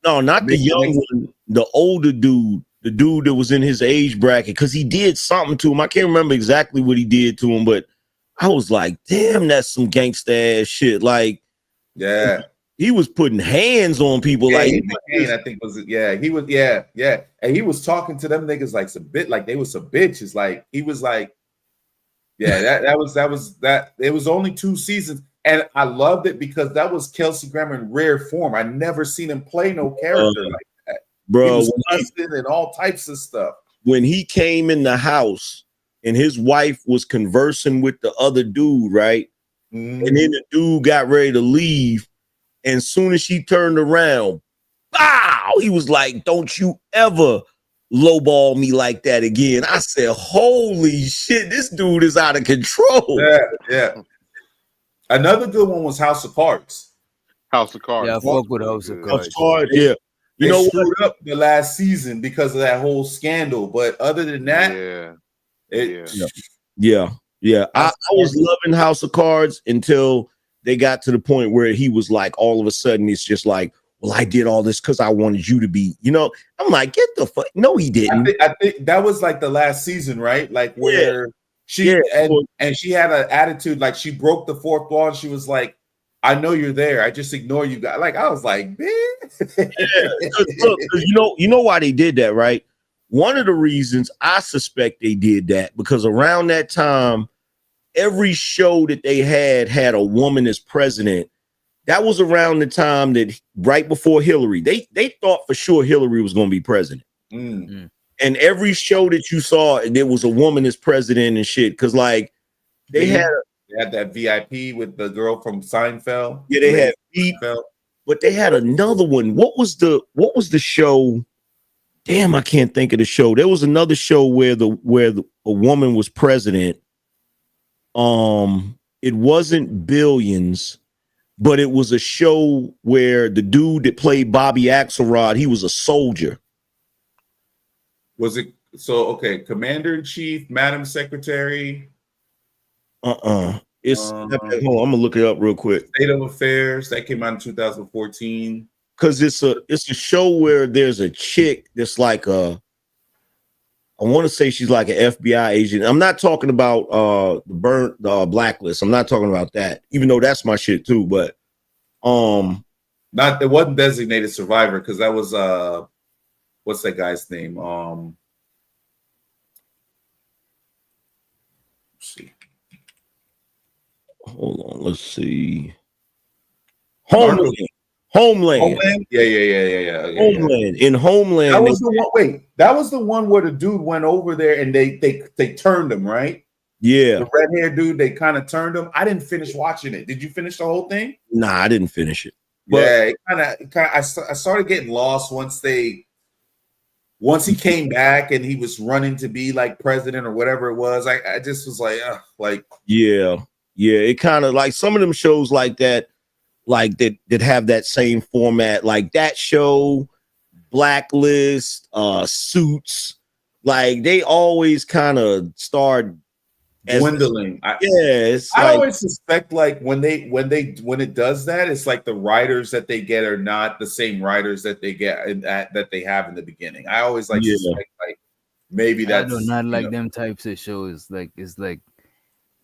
No, not the young one, the older dude, the dude that was in his age bracket, because he did something to him. I can't remember exactly what he did to him, but I was like, damn, that's some gangsta ass shit. Like, yeah, he was putting hands on people. Like, McCain, I think was he was and he was talking to them niggas like some bit like they was some bitches. Like he was like, yeah, that was it was only 2 seasons. And I loved it because that was Kelsey Grammer in rare form. I never seen him play no character like that. bro, He was cussing and all types of stuff. when he came in the house and his wife was conversing with the other dude, right? Mm-hmm. And then the dude got ready to leave. And soon as she turned around, bow, he was like, don't you ever lowball me like that again. I said, holy shit, this dude is out of control. Yeah. Another good one was House of Cards. House of Cards. Yeah, I fuck with House of Cards. Yeah. You You know screwed up the last season because of that whole scandal. But other than that, Yeah. I was loving House of Cards until they got to the point where he was like, all of a sudden, it's just like, well, I did all this because I wanted you to be, I'm like, get the fuck. No, he didn't. I think that was like the last season, right? Like where and she had an attitude like she broke the fourth wall and she was like, I know you're there. I just ignore you guys. Like I was like, man. Look, you know why they did that, right? One of the reasons I suspect they did that because around that time, every show that they had a woman as president. That was around the time that right before Hillary, they thought for sure Hillary was going to be president. And every show that you saw, there was a woman as president and shit. Because like they had that VIP with the girl from Seinfeld. Yeah, they had Seinfeld, but they had another one. What was the show? Damn, I can't think of the show. There was another show where a woman was president. It wasn't Billions, but it was a show where the dude that played Bobby Axelrod, he was a soldier. Was it so? Okay, Commander in Chief, Madam Secretary. It's hold on, I'm gonna look it up real quick. State of Affairs that came out in 2014. Because it's a show where there's a chick that's like I want to say she's like an FBI agent. I'm not talking about the Blacklist. I'm not talking about that, even though that's my shit too. But it wasn't Designated Survivor because that was what's that guy's name? Let's see. Hold on, let's see. Homeland. Yeah. Homeland. In Homeland. That was the one. Wait, that was the one where the dude went over there and they turned him, right? Yeah. The red haired dude, they kind of turned him. I didn't finish watching it. Did you finish the whole thing? Nah, I didn't finish it. Yeah, it kind of. I started getting lost once he came back and he was running to be like president or whatever it was. I just was like, yeah. It kind of like some of them shows like that, like that have that same format, like that show, Blacklist, Suits, like they always kind of start dwindling. I always suspect like when it does that, it's like the writers that they get are not the same writers that they get that they have in the beginning. I always suspect like maybe that's I do not like them types of shows. Like it's like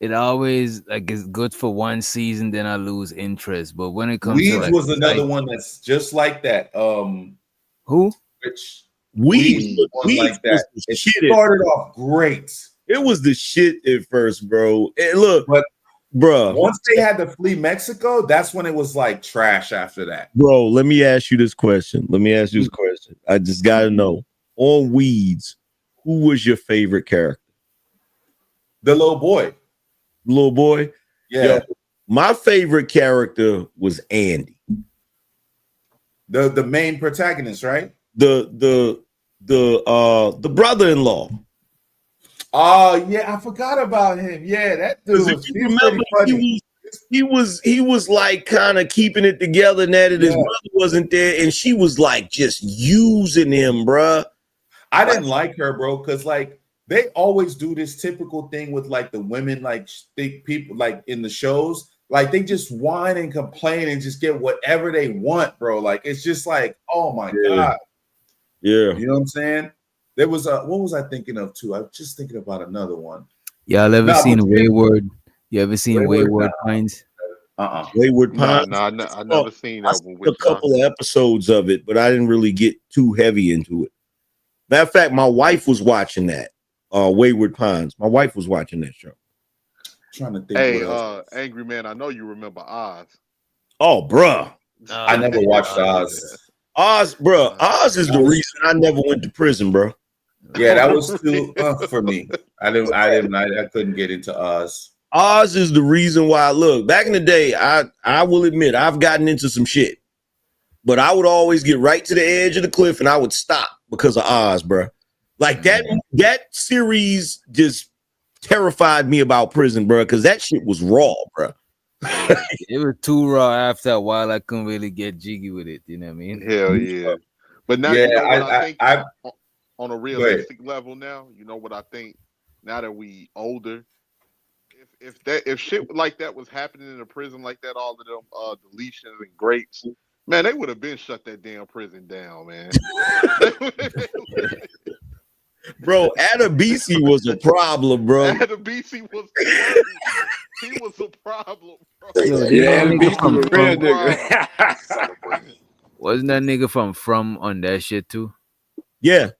it always like it's good for one season, then I lose interest. But when it comes Weeds to was another one that's just like that. Who? Which Weeds was like that. It started off great. It was the shit at first, bro. And look, but Bruh. Once they had to flee Mexico, that's when it was like trash after that. Bro, let me ask you this question. I just gotta know. On Weeds, who was your favorite character? The little boy. Little boy? Yeah. Yo, my favorite character was Andy. The main protagonist, right? The brother-in-law. Oh yeah, I forgot about him. Yeah, that dude was, If you remember, he was like kind of keeping it together now that his brother wasn't there, and she was like just using him, bruh. I didn't like her, bro, because like they always do this typical thing with like the women, like think people like in the shows, like they just whine and complain and just get whatever they want, bro. Like it's just like, oh my god, yeah, you know what I'm saying? There was what was I thinking of too? I was just thinking about another one. Y'all ever seen Wayward? You ever seen Wayward Pines? Wayward No, Pines. no, I never seen that one. A couple of episodes of it, but I didn't really get too heavy into it. Matter of fact, my wife was watching that. Wayward Pines. My wife was watching that show. Trying to think. Hey, Angry Man, I know you remember Oz. Oh, bruh. I never watched Oz. Oz, bruh. Oz is the reason I never went to prison, bro. Yeah, that was too for me. I couldn't get into Oz. Oz is the reason why. Look, back in the day, I will admit I've gotten into some shit, but I would always get right to the edge of the cliff and I would stop because of Oz, bro. Like that series just terrified me about prison, bro, because that shit was raw, bro. It was too raw. After a while, I couldn't really get jiggy with it. You know what I mean? Hell yeah. But now, you know what I think on a realistic level now, you know what I think now that we older, if shit like that was happening in a prison like that, all of them deletions and grapes, man, they would have been shut that damn prison down, man. Bro, Adebisi was a problem, bro. Adebisi was he was a problem, bro. Wasn't that nigga from on that shit too? Yeah.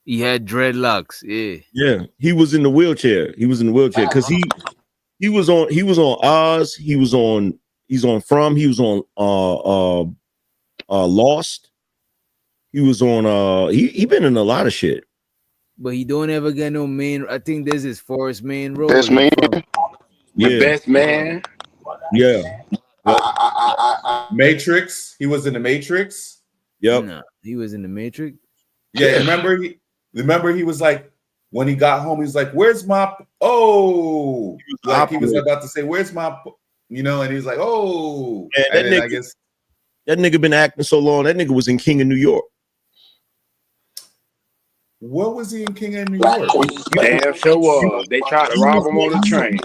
He had dreadlocks. Yeah. He was in the wheelchair. Because he was on Oz. He's on Lost. He was on he been in a lot of shit. But he don't ever get no main. I think this is Forrest main role. Best man. Yeah. Best man. Yeah. Matrix. He was in the Matrix. Yep. No, he was in the Matrix. Yeah, remember he was like, when he got home, he was like, "Where's my he was about to say, "Where's my," and he's like, "Oh." Man, that nigga been acting so long. That nigga was in King of New York. What was he in King of New York? Damn sure was. They tried to rob him on the train.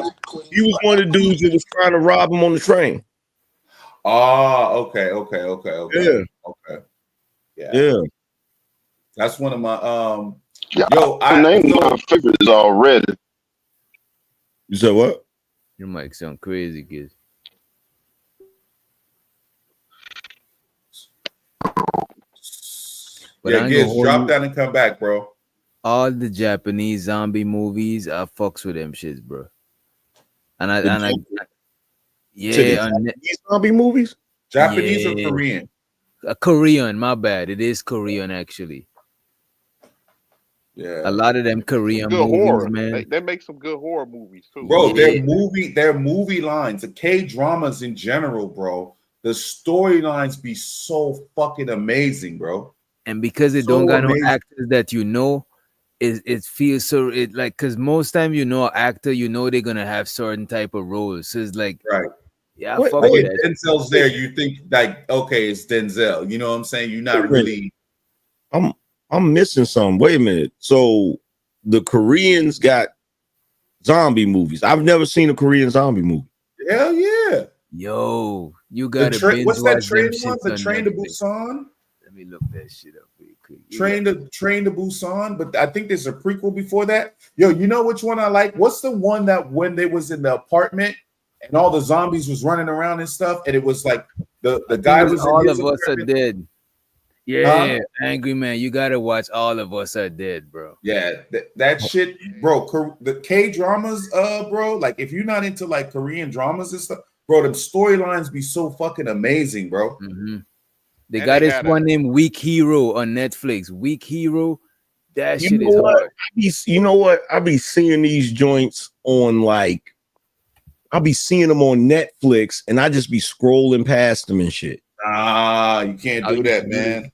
He was one of the dudes that was trying to rob him on the train. Oh, okay. Yeah. That's one of my I named my favorites already. You said what? Your mic sound crazy, kid. But yeah, Giz, drop down and come back, bro. All the Japanese zombie movies, I fucks with them shits, bro. Japanese zombie movies? Japanese or Korean? Korean, my bad. It is Korean, actually. Yeah, a lot of them Korean good movies, horror. man. They make some good horror movies too, bro. Their movie lines, the K-dramas in general, bro. The storylines be so fucking amazing, bro. And because it don't got no actors that it feels so like, because most time an actor, they're gonna have certain type of roles. So it's like, right. Yeah, like if Denzel's there, you think like, okay, it's Denzel. You know what I'm saying? You're not really. I'm missing some. Wait a minute. So the Koreans got zombie movies. I've never seen a Korean zombie movie. Hell yeah. Yo, you got what's that train one? The Train to Busan? Let me look that shit up real quick. Train to Busan, but I think there's a prequel before that. Yo, you know which one I like? What's the one that when they was in the apartment and all the zombies was running around and stuff, and it was like the guy was all of us are dead. Yeah, Angry Man, you gotta watch All of Us Are Dead, bro. Yeah, that shit, bro. The K dramas, bro. Like, if you're not into like Korean dramas and stuff, bro, the storylines be so fucking amazing, bro. Mm-hmm. They got this one named Weak Hero on Netflix. Weak Hero, that shit is hard. You know what? I be seeing these joints on like, I'll be seeing them on Netflix, and I just be scrolling past them and shit. You can't do that, man.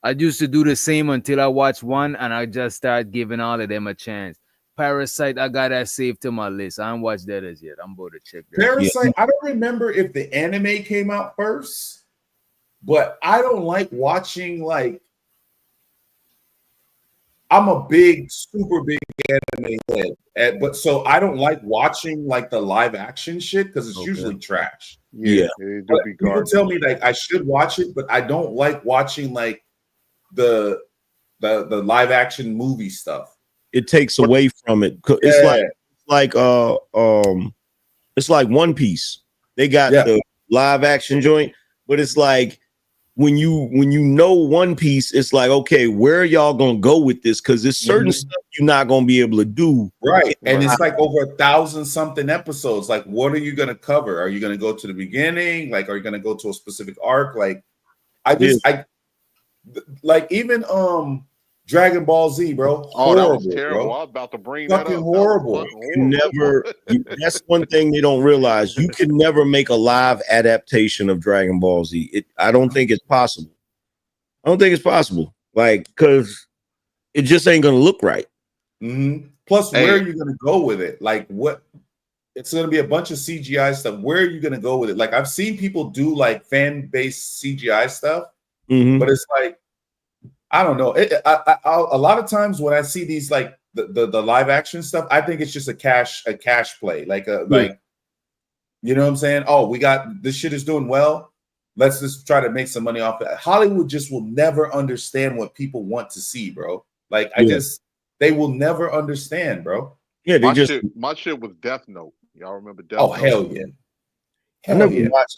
I used to do the same until I watched one, and I just start giving all of them a chance. Parasite, I got that saved to my list. I haven't watched that as yet. I'm about to check that. Parasite, I don't remember if the anime came out first, but I don't like watching like. I'm a super big anime head, but so I don't like watching like the live action shit because it's usually trash. Yeah. But people tell me like I should watch it, but I don't like watching like the live action movie stuff. It takes away from it. It's it's like One Piece. They got the live action joint, but it's like when you know One Piece, it's like, okay, where are y'all gonna go with this? Because there's certain stuff you're not gonna be able to do. Right. And it's like over 1,000 something episodes. Like, what are you gonna cover? Are you gonna go to the beginning? Like, are you gonna go to a specific arc? Like, like even Dragon Ball Z, bro. Oh, that was Horrible, terrible. bro. I was about to bring Fucking that up. horrible. That's one thing they don't realize. You can never make a live adaptation of Dragon Ball Z. I don't think it's possible. Like, because it just ain't gonna look right. Mm-hmm. Plus, where are you gonna go with it? Like, what? It's gonna be a bunch of CGI stuff. Where are you gonna go with it? Like, I've seen people do like fan-based CGI stuff, but it's like, I don't know. A lot of times when I see these like the live action stuff, I think it's just a cash play, like you know what I'm saying? Oh, we got this shit is doing well. Let's just try to make some money off it. Hollywood just will never understand what people want to see, bro. Like they will never understand, bro. Yeah, my shit was Death Note. Y'all remember Death Oh Note? hell yeah. I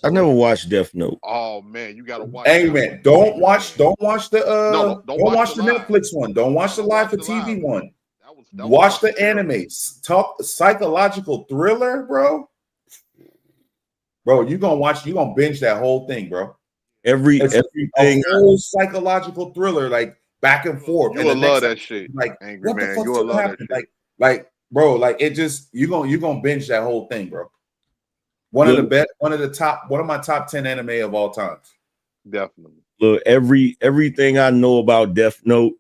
never watched Death Note. Oh man, you gotta watch. Hey man, don't watch the don't watch the Netflix one. Don't watch the live for TV one. Watch the anime. Talk psychological thriller, bro. Bro, you're gonna binge that whole thing, bro. Everything, a whole psychological thriller, like back and forth. You will love that shit. Like, Angry what the Man, fuck you will love that happened? shit. Like, bro, like it just you're gonna binge that whole thing, bro. One of my top 10 anime of all time. Definitely. Look, everything I know about Death Note,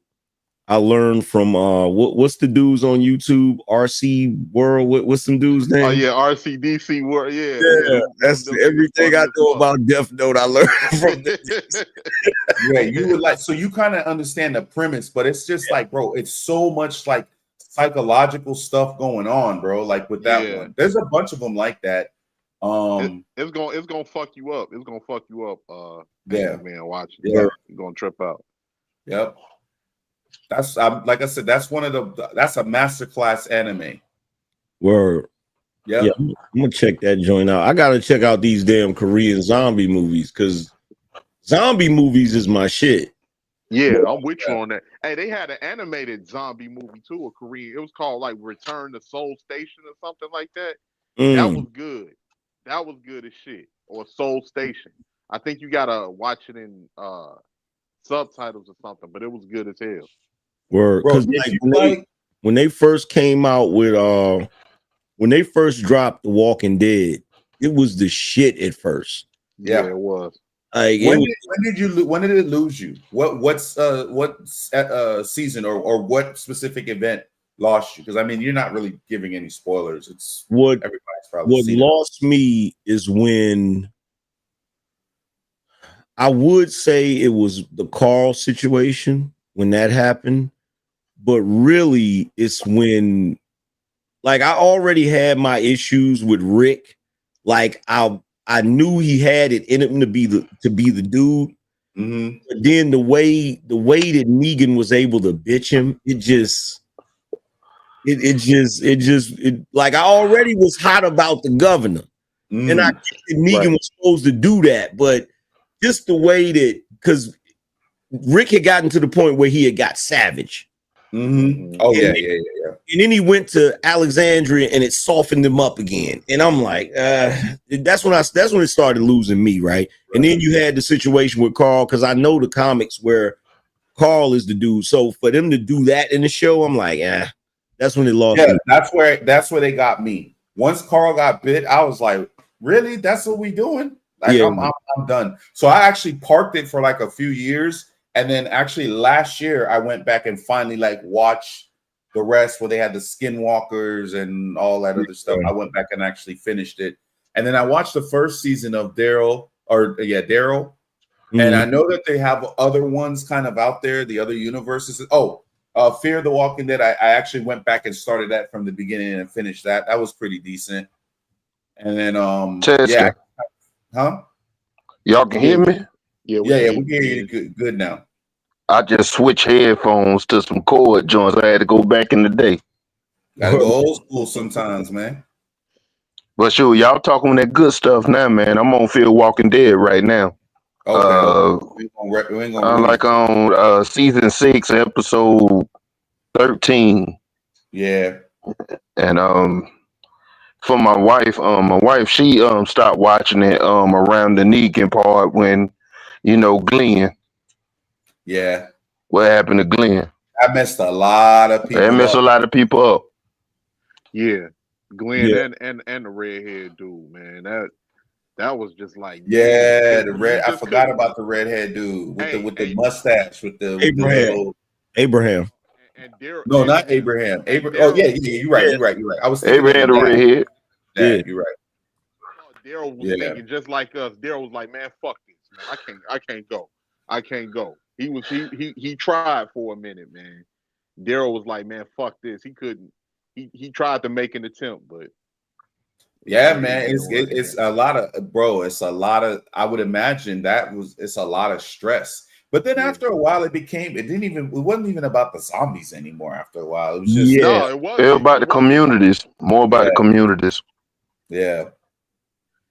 I learned from what's the dudes on YouTube? RC World. What's some dudes name? Oh yeah, RCDC World. Yeah. That's everything I know about Death Note. I learned from this. Yeah, you would like, so you kind of understand the premise, but it's just like, bro, it's so much like psychological stuff going on, bro. Like with that one, there's a bunch of them like that. It's gonna fuck you up. It's gonna fuck you up. Man, watch it. Yeah. You're gonna trip out. Yep. That's like I said, that's a masterclass anime. Word. Yep. Yeah, I'm gonna check that joint out. I gotta check out these damn Korean zombie movies because zombie movies is my shit. Yeah, I'm with you on that. Hey, they had an animated zombie movie too, a Korean. It was called like Return to Seoul Station or something like that. That was good. That was good as shit. Or Seoul Station. I think you gotta watch it in subtitles or something, but it was good as hell. Word, because when they first came out with when they first dropped The Walking Dead, it was the shit at first. Yeah, it was. Like, when did it lose you? What season or what specific event lost you? Because I mean, you're not really giving any spoilers. It's what everybody's probably what seen lost me is when I would say it was the Carl situation when that happened, but really it's when, like, I already had my issues with Rick. Like I knew he had it in him to be the dude. Mm-hmm. But then the way that Negan was able to bitch him, it like I already was hot about the governor, and I get that Negan was supposed to do that, but just the way that, because Rick had gotten to the point where he had got savage. Mm-hmm. Oh yeah. And then he went to Alexandria and it softened him up again. And I'm like, that's when it started losing me, right? And then you had the situation with Carl, because I know the comics where Carl is the dude. So for them to do that in the show, I'm like, that's when it lost me. That's where they got me. Once Carl got bit, I was like, really? That's what we doing? Like, I'm done. So I actually parked it for like a few years. And then actually last year I went back and finally like watched the rest where they had the Skinwalkers and all that other stuff. I went back and actually finished it. And then I watched the first season of Daryl. Mm-hmm. And I know that they have other ones kind of out there, the other universes. Fear the Walking Dead. I actually went back and started that from the beginning and finished that. That was pretty decent. And then Y'all can hear me? Yeah, we can hear you good now. I just switched headphones to some cord joints. I had to go back in the day. Gotta go old school sometimes, man. But sure, y'all talking that good stuff now, man. I'm on Fear Walking Dead right now. Okay. Like on season 6, episode 13. Yeah. And for my wife, she stopped watching it around the Negan part when, Glenn. Yeah. What happened to Glenn? I messed a lot of people. That messed a lot of people up. Yeah. Glenn and the redhead dude, man. That was just like I forgot about the redhead dude with the mustache with the Abraham. And Daryl, no, not Abraham. You're right. I was thinking Abraham the redhead. Yeah, you're right. Daryl was thinking just like us. Daryl was like, man, fuck this, man. I can't go. He tried for a minute, man. Daryl was like, man, fuck this. He couldn't. He tried to make an attempt, but man, it's a lot of it's a lot of. I would imagine it's a lot of stress. But then after a while, it wasn't even about the zombies anymore. After a while, it was just it was about the communities, more about the communities. Yeah.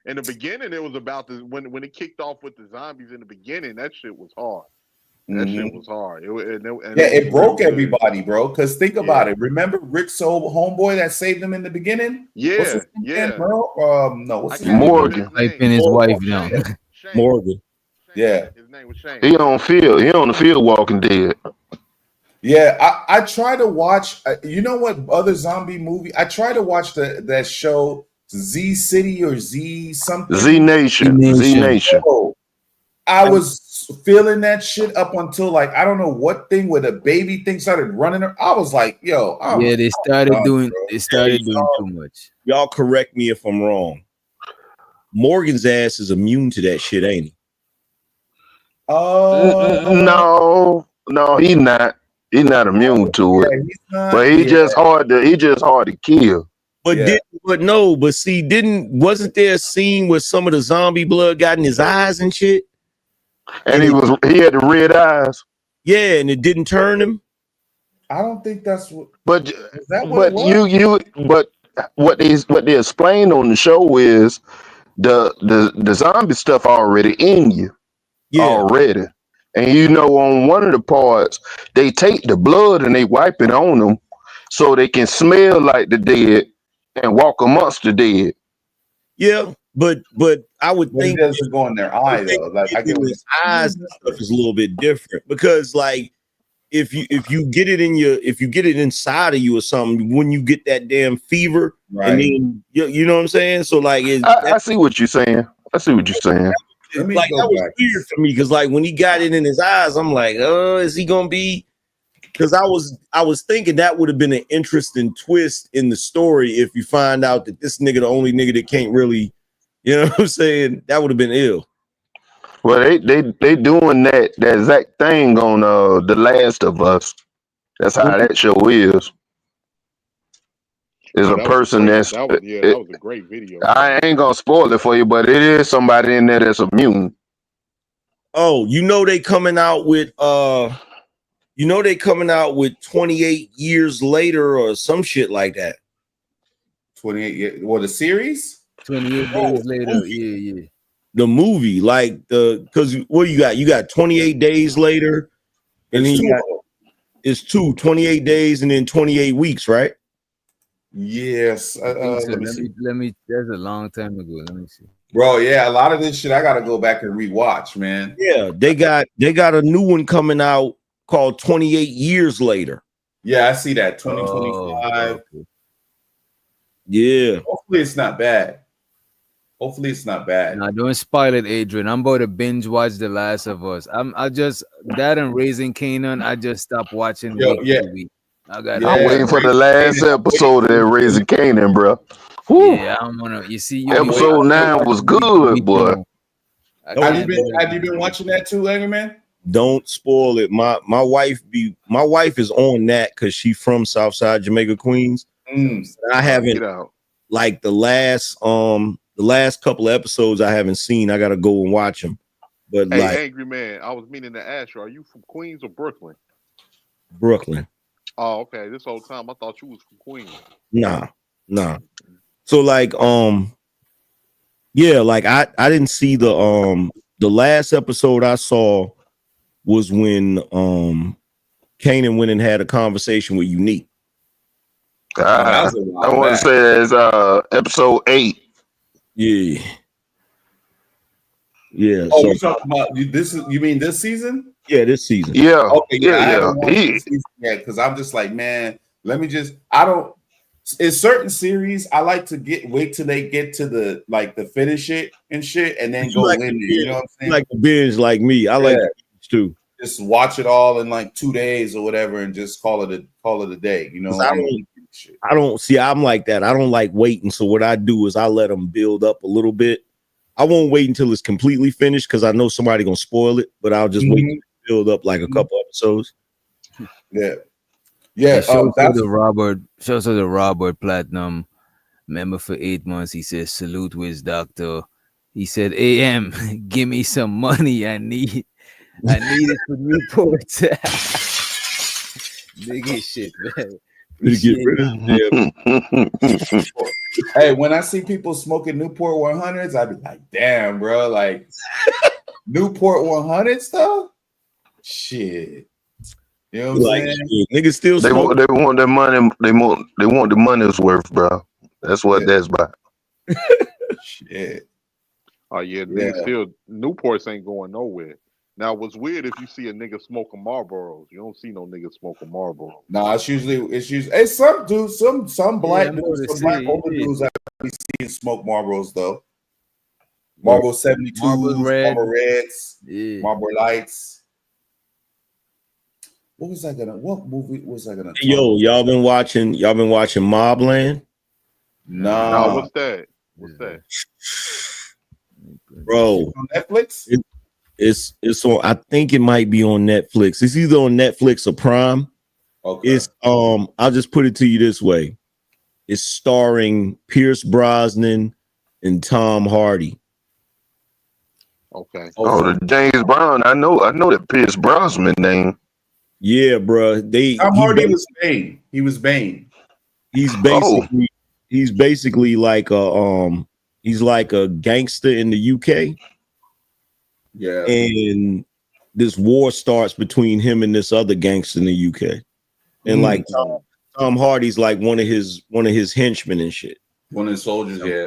In the beginning, it was about when it kicked off with the zombies. In the beginning, that shit was hard. That shit was hard. It broke everybody, bro. Because think about it. Remember Rick's old homeboy that saved him in the beginning? Yeah, what's his name, bro? What's his Morgan. Typing his wife down. Morgan. Yeah. His name was Shane. He on the field Walking Dead. Yeah, I try to watch. You know what other zombie movie? I try to watch that show Z City or Z something. Z Nation. I was feeling that shit up until like I don't know what thing where the baby thing started running. I was like, yo, they started doing too much. Y'all correct me if I'm wrong. Morgan's ass is immune to that shit, ain't he? No, he's not. He's not immune to it. But he's just hard to kill. But wasn't there a scene where some of the zombie blood got in his eyes and shit? And he had the red eyes. Yeah, and it didn't turn him. I don't think that's what. But what they explained on the show is the zombie stuff already in you. Already. And on one of the parts, they take the blood and they wipe it on them so they can smell like the dead and walk amongst the dead. Yeah, but I would think it doesn't go in their eye though. Like I get his eyes and stuff is a little bit different because like if you get it inside of you or something, when you get that damn fever, right? And then you know what I'm saying. So like, I see what you're saying. Like that was weird for me because like when he got it in his eyes, I'm like, is he gonna be? Because I was thinking that would have been an interesting twist in the story if you find out that this nigga the only nigga that can't really, you know what I'm saying? That would have been ill. Well, they doing that exact thing on The Last of Us. That's how that show is. Is a person that was a great video. I ain't gonna spoil it for you, but it is somebody in there that's immune. Oh, they coming out with 28 years later or some shit like that. 28 years. Well, the series? 28 days later. Yeah. the movie, like because what you got? You got 28 days later, and then you got it's 28 days and then 28 weeks, right? Yes. Let me. That's a long time ago. Let me see. Bro, yeah, a lot of this shit I gotta go back and rewatch, man. Yeah, they got a new one coming out called 28 Years Later. Yeah, I see that 2025. Yeah. Hopefully it's not bad. Hopefully it's not bad. No, don't spoil it, Adrian. I'm about to binge watch The Last of Us. I just that and Raising Canaan. I just stopped watching. Week. I'm waiting for the last episode of that Raising Canaan, bro. Whew. Yeah, I'm gonna. You see, episode 9 was good, boy. Have you been watching that too, Angry Man? Don't spoil it. My wife is on that because she's from Southside Jamaica, Queens. I haven't like the last couple of episodes I haven't seen. I gotta go and watch them. But hey, like Angry Man, I was meaning to ask you, are you from Queens or Brooklyn? Brooklyn. Oh, okay. This whole time I thought you was from Queens. Nah. So like yeah, like I didn't see the last episode I saw was when Kanan went and had a conversation with Unique. I want to say it's episode 8. Yeah. Yeah. Oh, you talking about this? You mean this season? Yeah, this season. Yeah. Okay. Yeah. Because I'm just like, man, let me just. I don't. In certain series, I like to wait till they get to the finish it and shit, and then go like in there. You know what I'm saying? Like a binge, like me. I like to binge too. Just watch it all in like 2 days or whatever, and just call it a day. You know, I don't see. I'm like that. I don't like waiting. So what I do is I let them build up a little bit. I won't wait until it's completely finished because I know somebody gonna spoil it. But I'll just wait to build up like a couple episodes. Yeah. Yeah. Shout out to the Robert Platinum member for 8 months. He says salute with doctor. He said, AM, give me some money. I need it for Newport. Big shit, man. Get rid of them. Hey, when I see people smoking Newport 100s, I be like, damn, bro, like Newport 100s though? Shit. You know what I'm saying? Niggas still they want their money. They want the money's worth, bro. That's what that's about. Shit. Oh yeah, still Newports ain't going nowhere. Now, what's weird if you see a nigga smoking Marlboros, you don't see no nigga smoking Marlboro. Nah, it's usually some dudes, some black dudes, some black older dudes I be seeing smoke Marlboros though. Marlboro 72s, Marlboro Reds, Marlboro Lights. What movie was I gonna? Yo, y'all been watching Mobland? Nah. What's that? Bro, on Netflix? It's on. I think it might be on Netflix. It's either on Netflix or Prime. Okay. It's I'll just put it to you this way. It's starring Pierce Brosnan and Tom Hardy. Okay. Oh, the James Brown. I know that Pierce Brosnan name. Yeah, bro. Tom Hardy was Bane. He was Bane. He's basically like a he's like a gangster in the UK. Yeah. And this war starts between him and this other gangster in the UK. And like Tom Hardy's like one of his henchmen and shit. One of the soldiers, yeah.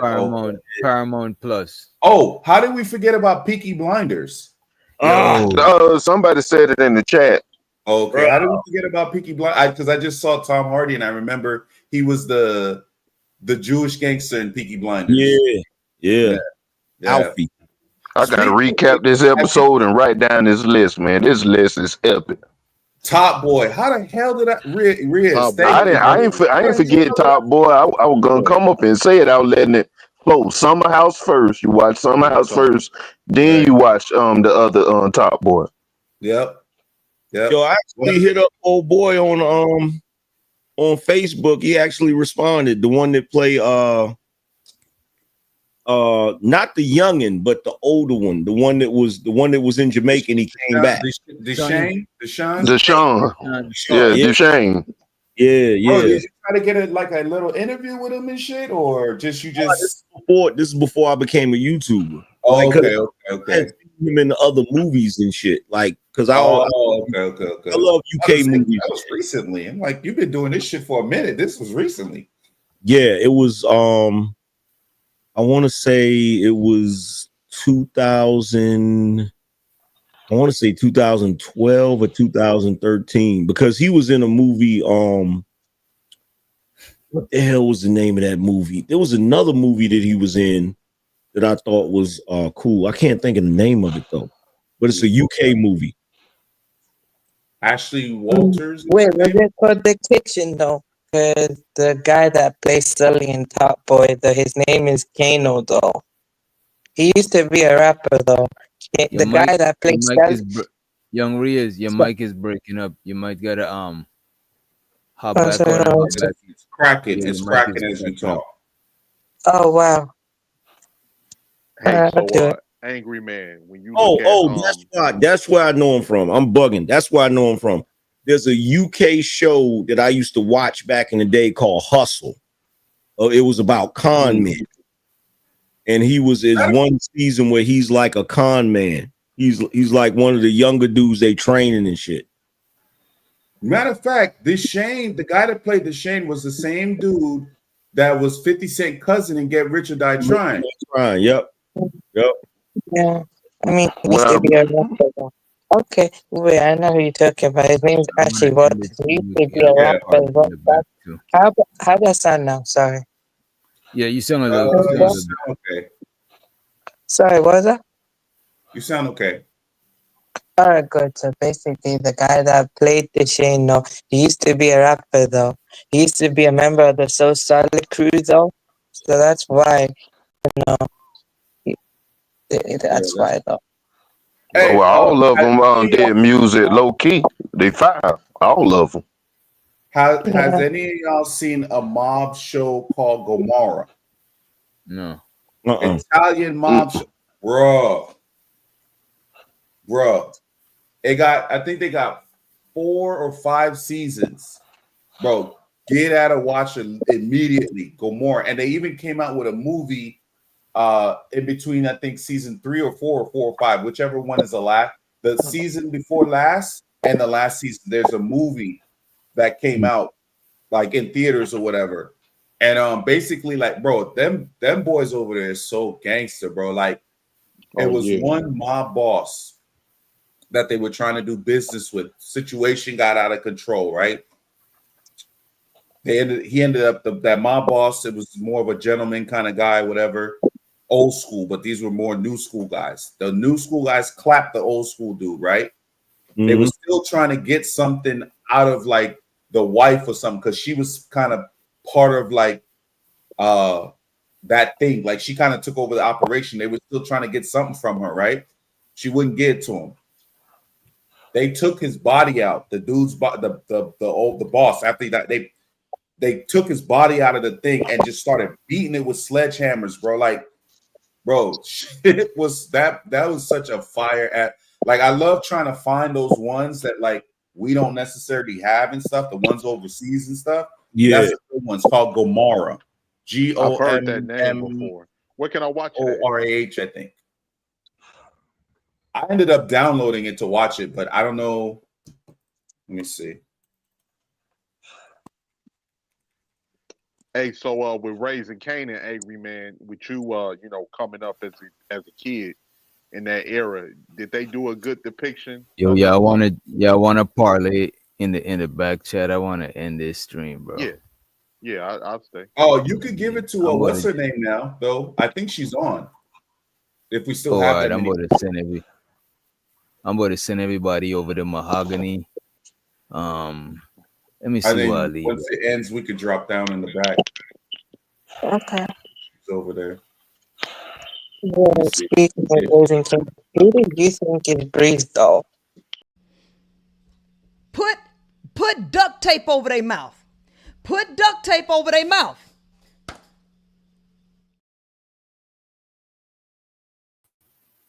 Paramount Plus. Oh, how did we forget about Peaky Blinders? Somebody said it in the chat. Okay, how did we forget about Peaky Blinders? Because I just saw Tom Hardy and I remember he was the Jewish gangster in Peaky Blinders. Yeah. Alfie. I gotta recap this episode and write down this list, man. This list is epic. Top Boy, how the hell did I I ain't forget Top Boy. I was gonna come up and say it. I was letting it flow. Summer House first. You watch Summer House first, then you watch the other Top Boy. Yep. Yo, I actually hit up old boy on Facebook. He actually responded. The one that play not the youngin, but the older one, the one that was in Jamaica and he came back. Deshaun. Yeah, Deshaun. Yeah. Bro, did you try to get a little interview with him and shit, or this is before I became a YouTuber. Oh, Like, okay, I okay. I've seen him in other movies and shit. Like, because I love UK movies. That was recently. I'm like, you've been doing this shit for a minute. This was recently. Yeah, it was. I want to say it was 2000. I want to say 2012 or 2013 because he was in a movie. What the hell was the name of that movie? There was another movie that he was in that I thought was cool. I can't think of the name of it though, but it's a UK movie. Ashley Walters. Wait, was it for the Kitchen though? Because the guy that plays Sully in Top Boy, his name is Kano though. He used to be a rapper though. The guy that plays Sully. Young Riaz, your mic is breaking up. You might gotta hop back on. It's cracking. It's cracking as we talk. Oh wow. Hey, so Angry Man, when you that's where I know him from. I'm bugging. That's where I know him from. There's a UK show that I used to watch back in the day called Hustle. It was about con men. And he was in one season where he's like a con man. He's like one of the younger dudes they training and shit. Matter of fact, Deshane, the guy that played Deshane was the same dude that was 50 Cent cousin in Get Rich or Die Trying. Yep. Yeah. I mean, he used to be a rapper though. Okay, wait, I know who you're talking about. His name's Ashley Waters. He used to be a rapper. How does that sound now? Sorry. Yeah, you sound a little okay. Sorry, what was that? You sound okay. All right, good. So basically, the guy that played Deshane, no, he used to be a rapper though. He used to be a member of the So Solid crew though. So that's why, that's why though. Hey, well, all of them did music low key. They fire all of them. Has any of y'all seen a mob show called Gomorrah? No. Italian mob show, bro. I think they got 4 or 5 seasons, bro. Get out and watch it immediately. Gomorrah, and they even came out with a movie in between. I think season 3 or 4 or 4 or 5, whichever one is the season before last and the last season. There's a movie that came out like in theaters or whatever, and basically like, bro, them boys over there is so gangster, bro. Like it was one mob boss that they were trying to do business with. Situation got out of control, right? He ended up that mob boss. It was more of a gentleman kind of guy, whatever, old school. But these were more new school guys. The new school guys clapped the old school dude, right? Mm-hmm. They were still trying to get something out of like the wife or something because she was kind of part of like that thing. Like she kind of took over the operation. They were still trying to get something from her, right? She wouldn't get it to him. They took his body out. The dude's the boss after that they took his body out of the thing and just started beating it with sledgehammers, bro. Like, bro, it was that was such a fire at. Like, I love trying to find those ones that like we don't necessarily have and stuff. The ones overseas and stuff. Yeah, that's the good one's called Gomorrah. I've heard that name before. Where can I watch it? ORAH, I think. I ended up downloading it to watch it, but I don't know. Let me see. Hey, so with Raising Kanan, Angry Man, with you, coming up as a kid in that era, did they do a good depiction? Yo, I wanna parlay in the back chat. I want to end this stream, bro. Yeah, I'll stay. Oh, you could give it to her. What's her name now, though? I think she's on. If we still have that. I'm going to send everybody over to Mahogany. Let me see what I leave. Once it ends, we could drop down in the back. Okay. It's over there. Yeah, speaking of losing, who do you think is Breeze though? Put duct tape over their mouth. Put duct tape over their mouth.